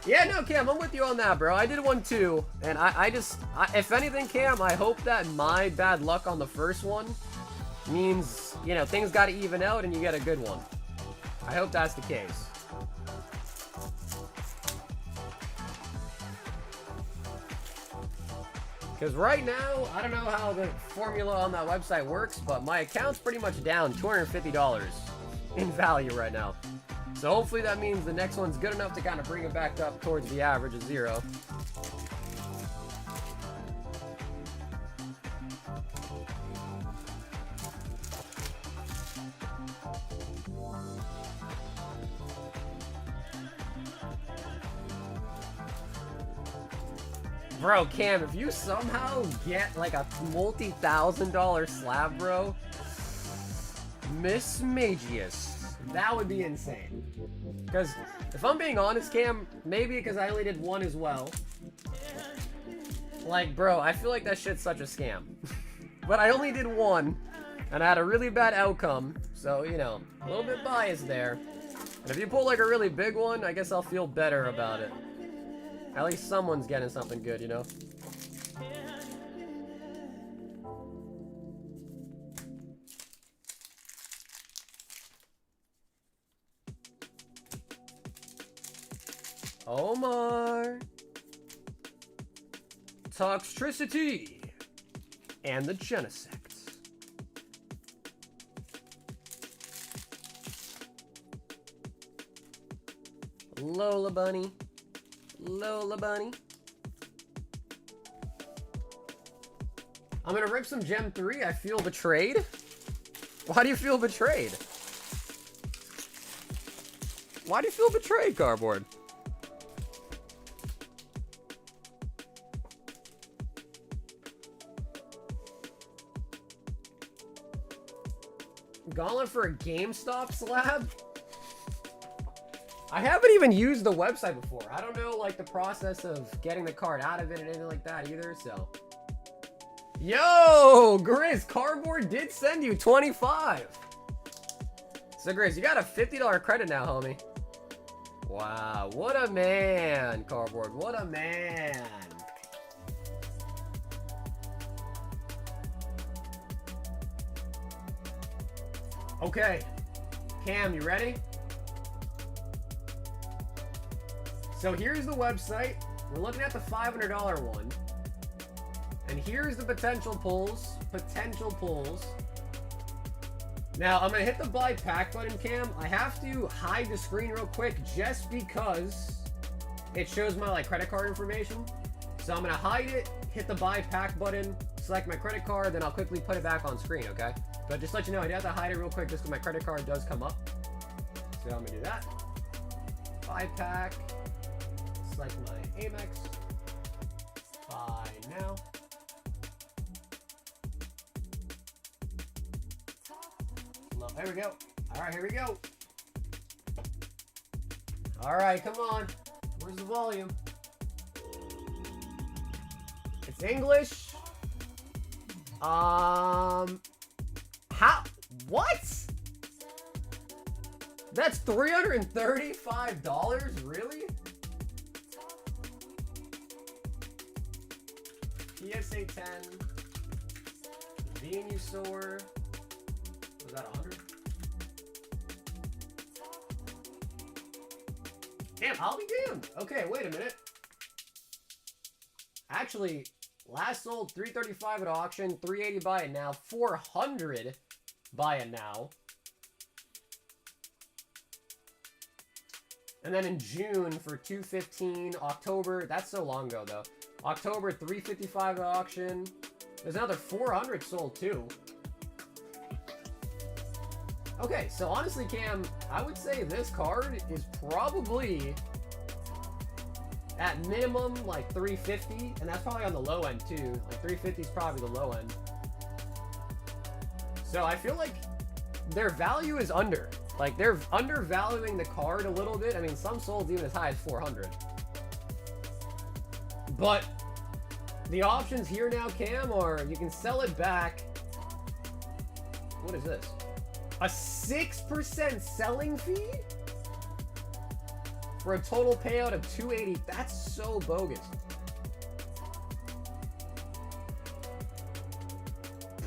Yeah, no, Cam, I'm with you on that, bro. I did one too, and I if anything, Cam, I hope that my bad luck on the first one means, you know, things got to even out and you get a good one. I hope that's the case. Because right now, I don't know how the formula on that website works, but my account's pretty much down $250 in value right now. So hopefully that means the next one's good enough to kind of bring it back up towards the average of 0. Bro, Cam, if you somehow get like a multi-$1,000 slab, bro, Miss Magius, that would be insane. Because if I'm being honest, Cam, maybe because I only did one as well. Like, bro, I feel like that shit's such a scam. But I only did one, and I had a really bad outcome. So, you know, a little bit biased there. And if you pull like a really big one, I guess I'll feel better about it. At least someone's getting something good, you know? Omar. Toxtricity. And the Genesect. Lola Bunny. Lola Bunny. I'm gonna rip some Gem 3. I feel betrayed. Why do you feel betrayed? Why do you feel betrayed, cardboard? Gauntlet for a GameStop slab? I haven't even used the website before. I don't know, like, the process of getting the card out of it and anything like that either, so. Yo, Grizz, Cardboard did send you 25. So, Grizz, you got a $50 credit now, homie. Wow, what a man, Cardboard. What a man. Okay, Cam, you ready? So here's the website. We're looking at the $500 one. And here's the potential pulls. Now, I'm going to hit the buy pack button, Cam. I have to hide the screen real quick just because it shows my credit card information. So I'm going to hide it, hit the buy pack button, select my credit card, then I'll quickly put it back on screen, okay? But just to let you know, I have to hide it real quick just because my credit card does come up. So I'm going to do that. Buy pack. Select my Amex. Buy now. There we go. All right, here we go. All right, come on. Where's the volume? It's English. How? What? That's $335? Really? PSA 10. Venusaur. Was that 100? Damn, I'll be damned. Okay, wait a minute. Actually, last sold 335 at auction, 380 buy it now, 400 buy it now. And then in June for 215, October, that's so long ago though. October 355 at auction. There's another 400 sold too. Okay, so honestly, Cam, I would say this card is probably at minimum like 350, and that's probably on the low end too. Like 350 is probably the low end. So I feel like their value is under. Like they're undervaluing the card a little bit. I mean, some sold even as high as 400. But the options here now, Cam, are you can sell it back. What is this? A 6% selling fee? For a total payout of 280. That's so bogus.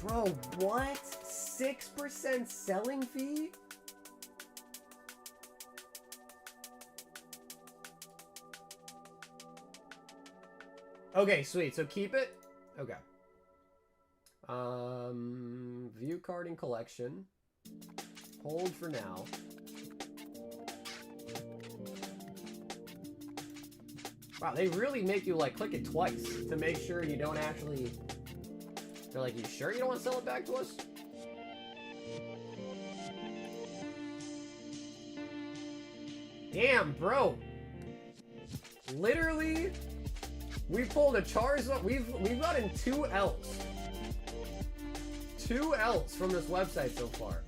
Bro, what? 6% selling fee? Okay, sweet. So keep it. Okay. View card in collection. Hold for now. Wow, they really make you like click it twice to make sure you don't actually. They're like, you sure you don't want to sell it back to us? Damn, bro. Literally, we pulled a Charizard. We've gotten 2 L's. 2 L's from this website so far.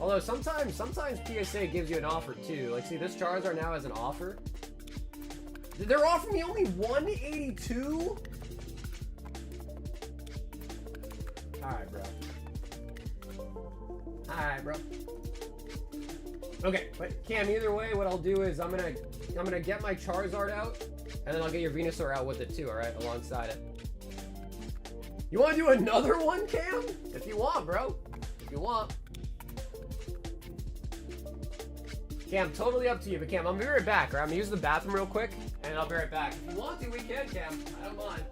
Although sometimes PSA gives you an offer too. Like, see, this Charizard now has an offer. They're offering me only 182? Alright, bro. Alright, bro. Okay, but Cam, either way, what I'll do is I'm gonna get my Charizard out, and then I'll get your Venusaur out with it too, alright? Alongside it. You wanna do another one, Cam? If you want, bro. If you want. Cam, totally up to you, but Cam, I'm gonna be right back, right? I'm gonna use the bathroom real quick, and I'll be right back. If you want to, we can, Cam. I don't mind.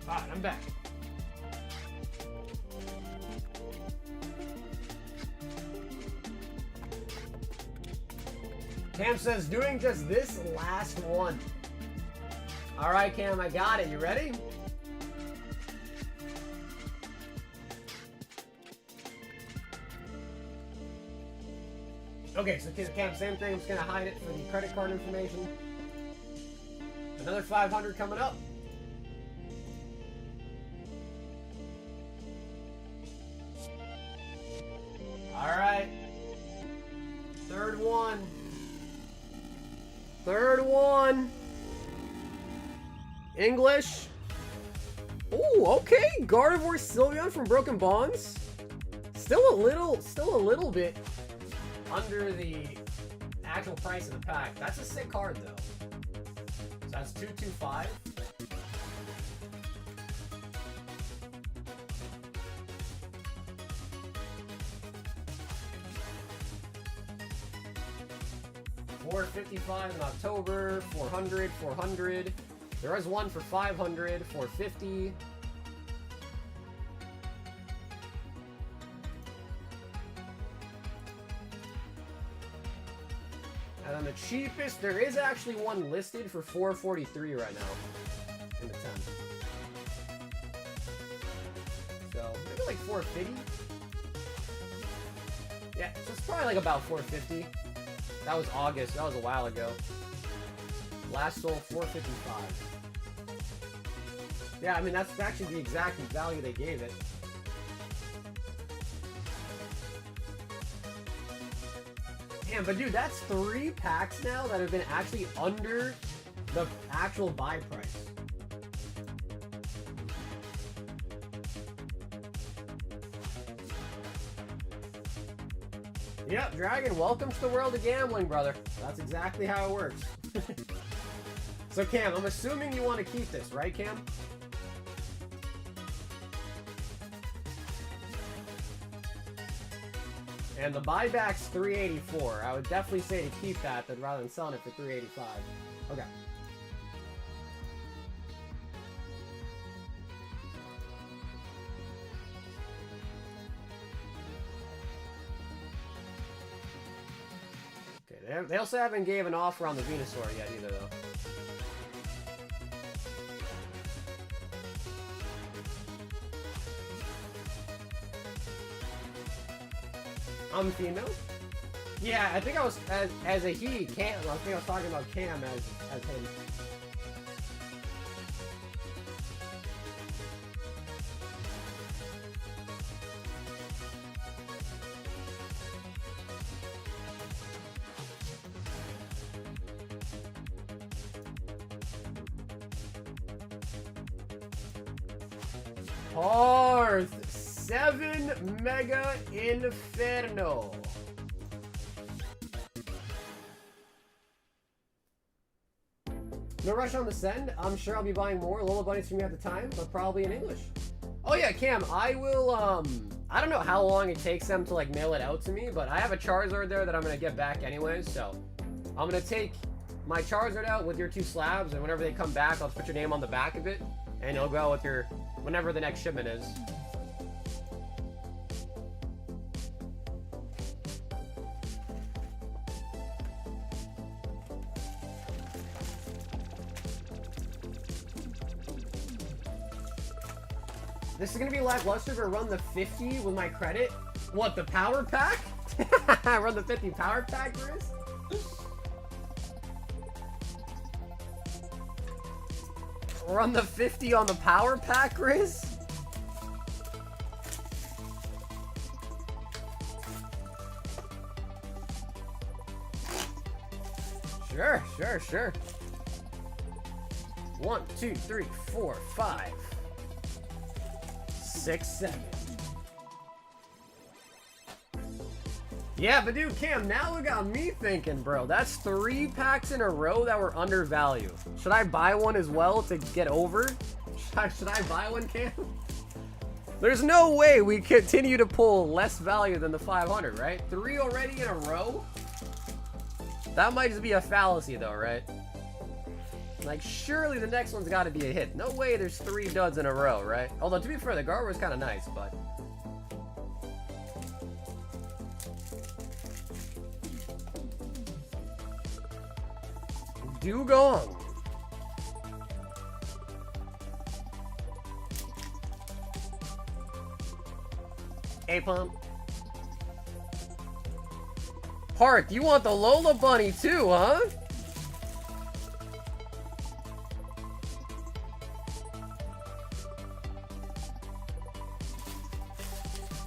Alright, I'm back. Cam says, doing just this last one. All right, Cam, I got it. You ready? Okay, so Cam, same thing. I'm just gonna hide it for the credit card information. Another 500 coming up. All right. Third one. Third one. English. Oh, okay. Gardevoir Sylveon from Broken Bonds. Still a little bit under the actual price of the pack. That's a sick card though. So that's 225. $455 in October, 400, 400. There was one for 500, 450. And then the cheapest, there is actually one listed for 443 right now in the 10. So maybe like 450. Yeah, so it's probably like about 450. That was August. That was a while ago. Last sold 455. Yeah, I mean that's actually the exact value they gave it. Damn, but dude, that's 3 packs now that have been actually under the actual buy price. Yep, Dragon, welcome to the world of gambling, brother. That's exactly how it works. So, Cam, I'm assuming you want to keep this, right, Cam? And the buyback's 384. I would definitely say to keep that rather than selling it for 385. Okay. They also haven't gave an offer on the Venusaur yet either, though. I'm female? Yeah, I think I was, as a he, Cam, I think I was talking about Cam as him. Hearth 7 Mega Inferno. No rush on the send. I'm sure I'll be buying more Lola Bunnies from you at the time, but probably in English. Oh yeah, Cam, I will, I don't know how long it takes them to like mail it out to me, but I have a Charizard there that I'm gonna get back anyways, so I'm gonna take my Charizard out with your 2 slabs, and whenever they come back, I'll put your name on the back of it, and you'll go with your, whenever the next shipment is. This is gonna be lackluster to run the 50 with my credit. What, the power pack? Run the 50 power pack, Chris? Run the 50 on the power pack, Riz? Sure, sure, sure. 1, 2, 3, 4, 5, 6, 7. Yeah, but dude, Cam, now it got me thinking, bro. That's 3 packs in a row that were undervalued. Should I buy one as well to get over? Should I buy one, Cam? There's no way we continue to pull less value than the 500, right? 3 already in a row? That might just be a fallacy, though, right? Like, surely the next one's got to be a hit. No way there's 3 duds in a row, right? Although, to be fair, the Gardevoir's kind of nice, but... Dugong. A-Pump. Heart, you want the Lola Bunny too, huh?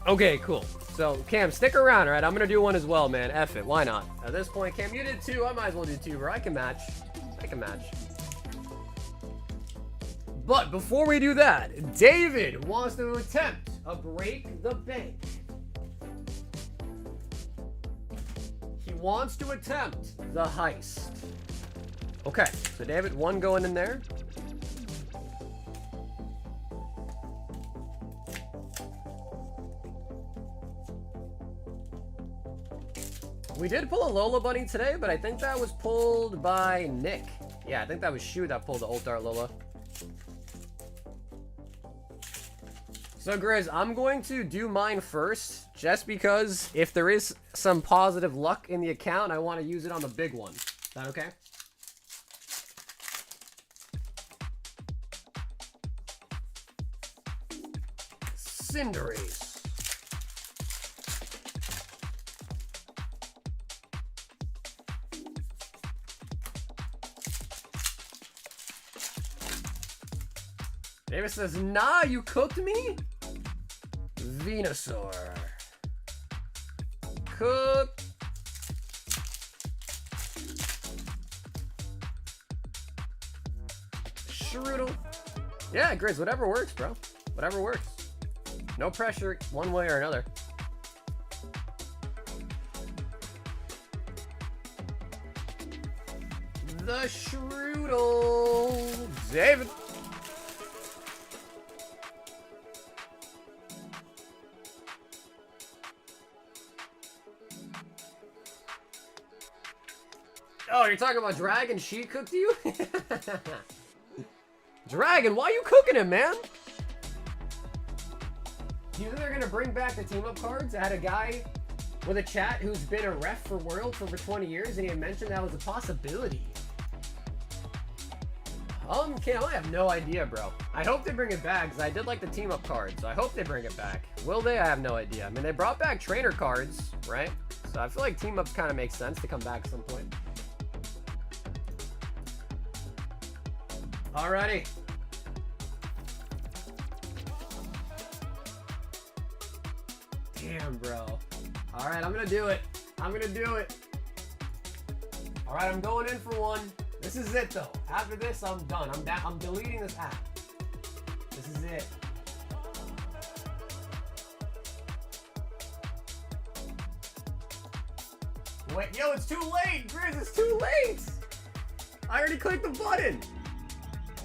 Okay, cool. So, Cam, stick around, alright? I'm gonna do one as well, man. F it, why not? At this point, Cam, you did two. I might as well do two, bro. I can match. I can match. But before we do that, David wants to attempt a break the bank. He wants to attempt the heist. Okay, so David, one going in there. We did pull a Lola Bunny today, but I think that was pulled by Nick. Yeah, I think that was Shu that pulled the Ult Dart Lola. So, Grizz, I'm going to do mine first, just because if there is some positive luck in the account, I want to use it on the big one. Is that okay? Cinderace. Davis says, nah, you cooked me? Venusaur. Cook. Shroodle. Yeah, Grizz, whatever works, bro. Whatever works. No pressure one way or another. The Shroodle. David. Oh, you're talking about Dragon? She cooked you? Dragon, why are you cooking him, man? Do you think they're gonna bring back the team up cards? I had a guy with a chat who's been a ref for Worlds for over 20 years, and he had mentioned that was a possibility. Cam, I have no idea, bro. I hope they bring it back, because I did like the team up cards, so I hope they bring it back. Will they? I have no idea. I mean, they brought back trainer cards, right? So I feel like team ups kind of makes sense to come back at some point. Alrighty. Damn, bro. Alright, I'm gonna do it. I'm gonna do it. Alright, I'm going in for one. This is it, though. After this, I'm done. I'm deleting this app. This is it. Wait, yo, it's too late, Grizz. It's too late. I already clicked the button.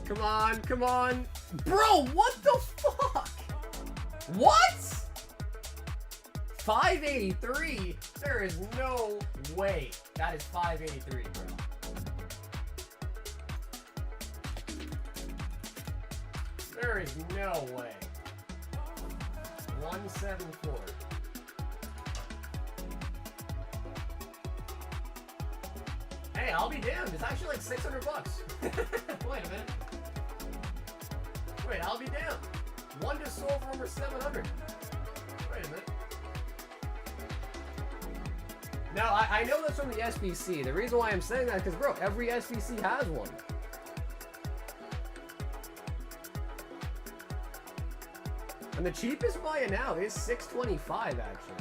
Come on, come on. Bro, what the fuck? What? 583? There is no way that is 583, bro. There is no way. 174. Hey, I'll be damned. It's actually like 600 bucks. Wait a minute. Wait, I'll be damned. One just sold for over 700. Wait a minute. Now, I know that's from the SBC. The reason why I'm saying that is because, bro, every SBC has one. And the cheapest buy it now is $625, actually.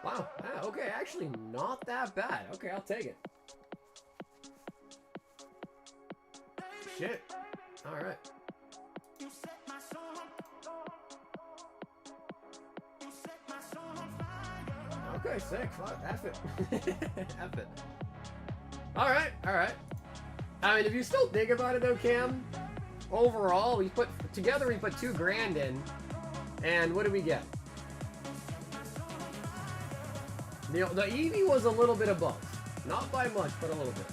Wow, okay, actually not that bad. Okay, I'll take it. Shit. Alright. Okay, sick. Fuck, F it. F it. Alright, alright. I mean, if you still think about it though, Cam, overall, we put 2 grand in, and what did we get? The Eevee was a little bit above. Not by much, but a little bit.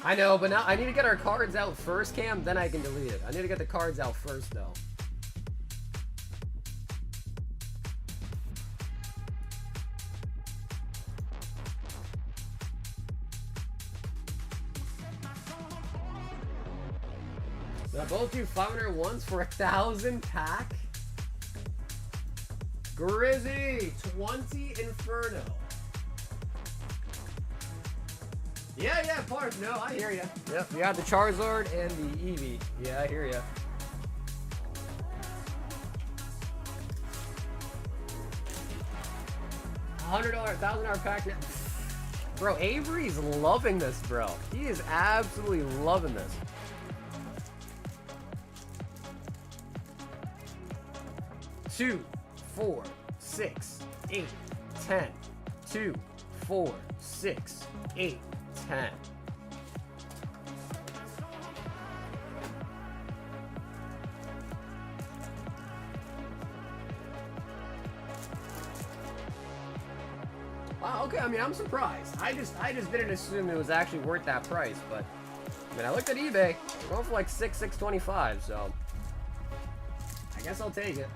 I know, but now I need to get our cards out first, Cam, then I can delete it. I need to get the cards out first, though. Did I both do 500 once for 1,000 pack? Grizzy, 20 Inferno. Yeah, Parth. No, I hear ya. Yep, you got the Charizard and the Eevee. Yeah, I hear ya. $100, $1,000 pack now. Bro, Avery's loving this, bro. He is absolutely loving this. Two, 4, 6, 8, 10. 2, 4, 6, 8, 10. Wow, okay, I mean, I'm surprised. I just didn't assume it was actually worth that price, but I mean, I looked at eBay. We're going for like $625, so I guess I'll take it.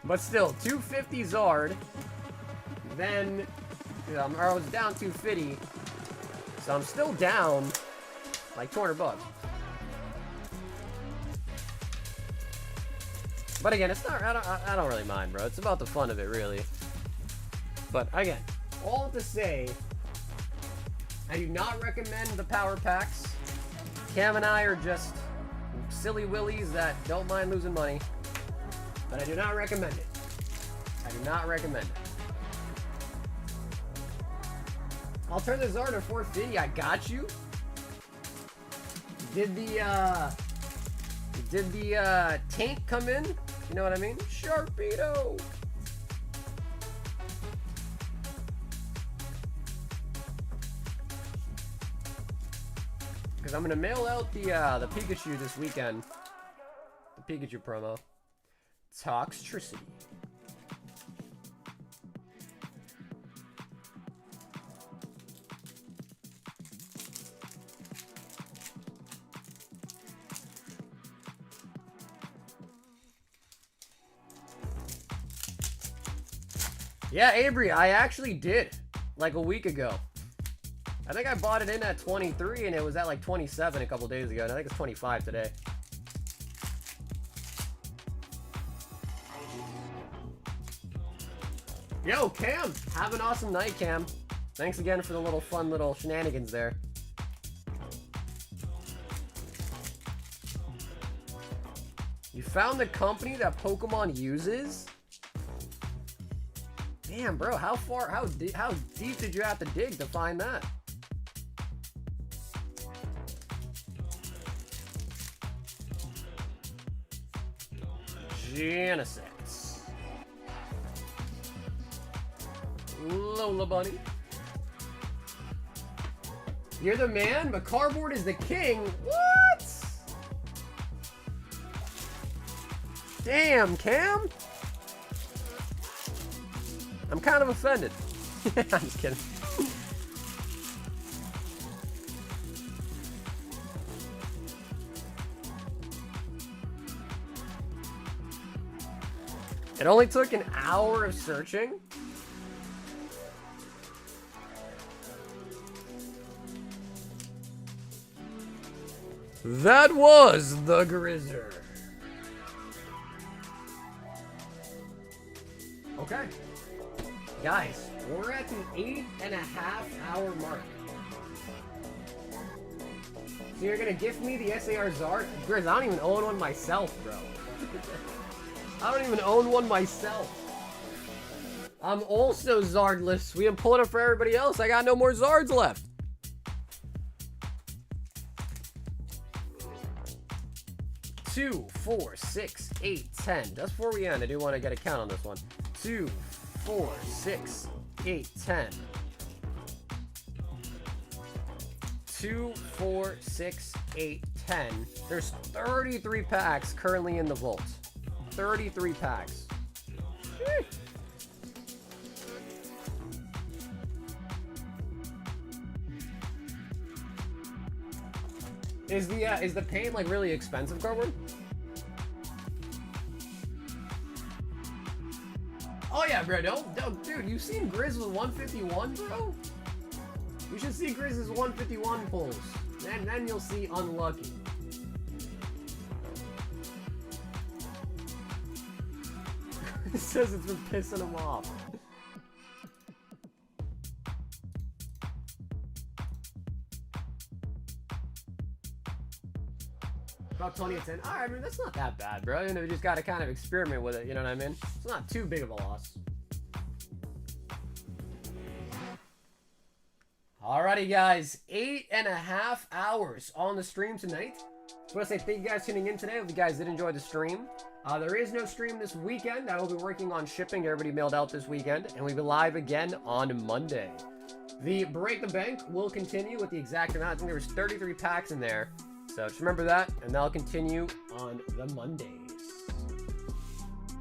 But still, 250 Zard. Then I was down 250, so I'm still down like 200 bucks. But again, it's not. I don't really mind, bro. It's about the fun of it, really. But again, all to say, I do not recommend the power packs. Cam and I are just silly willies that don't mind losing money, but I do not recommend it. I do not recommend it. I'll turn the Zard to 450. I got you. Did the taint come in? You know what I mean? Sharpedo. Because I'm gonna mail out the Pikachu this weekend. The Pikachu promo. Toxtricity. Yeah, Avery, I actually did, like a week ago. I think I bought it in at 23 and it was at like 27 a couple days ago, and I think it's 25 today. Yo, Cam, have an awesome night, Cam. Thanks again for the little fun little shenanigans there. You found the company that Pokemon uses? Damn, bro, how deep did you have to dig to find that? Genesis. Lola Bunny. You're the man, but cardboard is the king. What? Damn, Cam. I'm kind of offended. I'm just kidding. It only took an hour of searching. That was the Grizzer. Okay. Guys, we're at the 8.5-hour mark. So you're gonna gift me the SAR Zard? Grizz, I don't even own one myself, bro. I don't even own one myself. I'm also Zardless. We can pull it up for everybody else. I got no more Zards left. Two, 4, 6, 8, 10. Just before we end, I do want to get a count on this one. 2, 4, 6, 8, 10. 2, 4, 6, 8, 10. There's 33 packs currently in the vault. 33 packs. Is the paint like really expensive, Cardboard? Oh yeah, bro. Don't, dude. You've seen Grizz with 151, bro? You should see Grizz's 151 pulls. Then you'll see Unlucky. It says it's been pissing him off. About 20 and 10. Alright, I mean, that's not that bad, bro. You know, you just gotta kind of experiment with it, you know what I mean? It's not too big of a loss. Alrighty, guys. 8.5 hours on the stream tonight. Just want to say thank you guys for tuning in today. Hope you guys did enjoy the stream. There is no stream this weekend. I will be working on shipping everybody mailed out this weekend, and we'll be live again on Monday. The Break the Bank will continue with the exact amount. I think there was 33 packs in there. So just remember that, and that'll continue on the Mondays.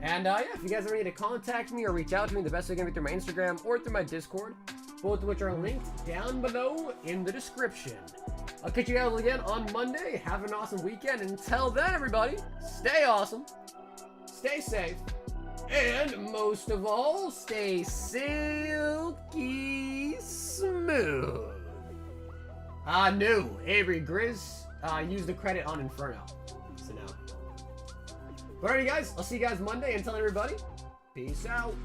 And yeah, if you guys ever need to contact me or reach out to me, the best way can be through my Instagram or through my Discord, both of which are linked down below in the description. I'll catch you guys again on Monday. Have an awesome weekend. Until then, everybody, stay awesome, stay safe, and most of all, stay silky smooth. New Avery Grizz. Use the credit on Inferno. So now. But alrighty, guys. I'll see you guys Monday. Until then, everybody, peace out.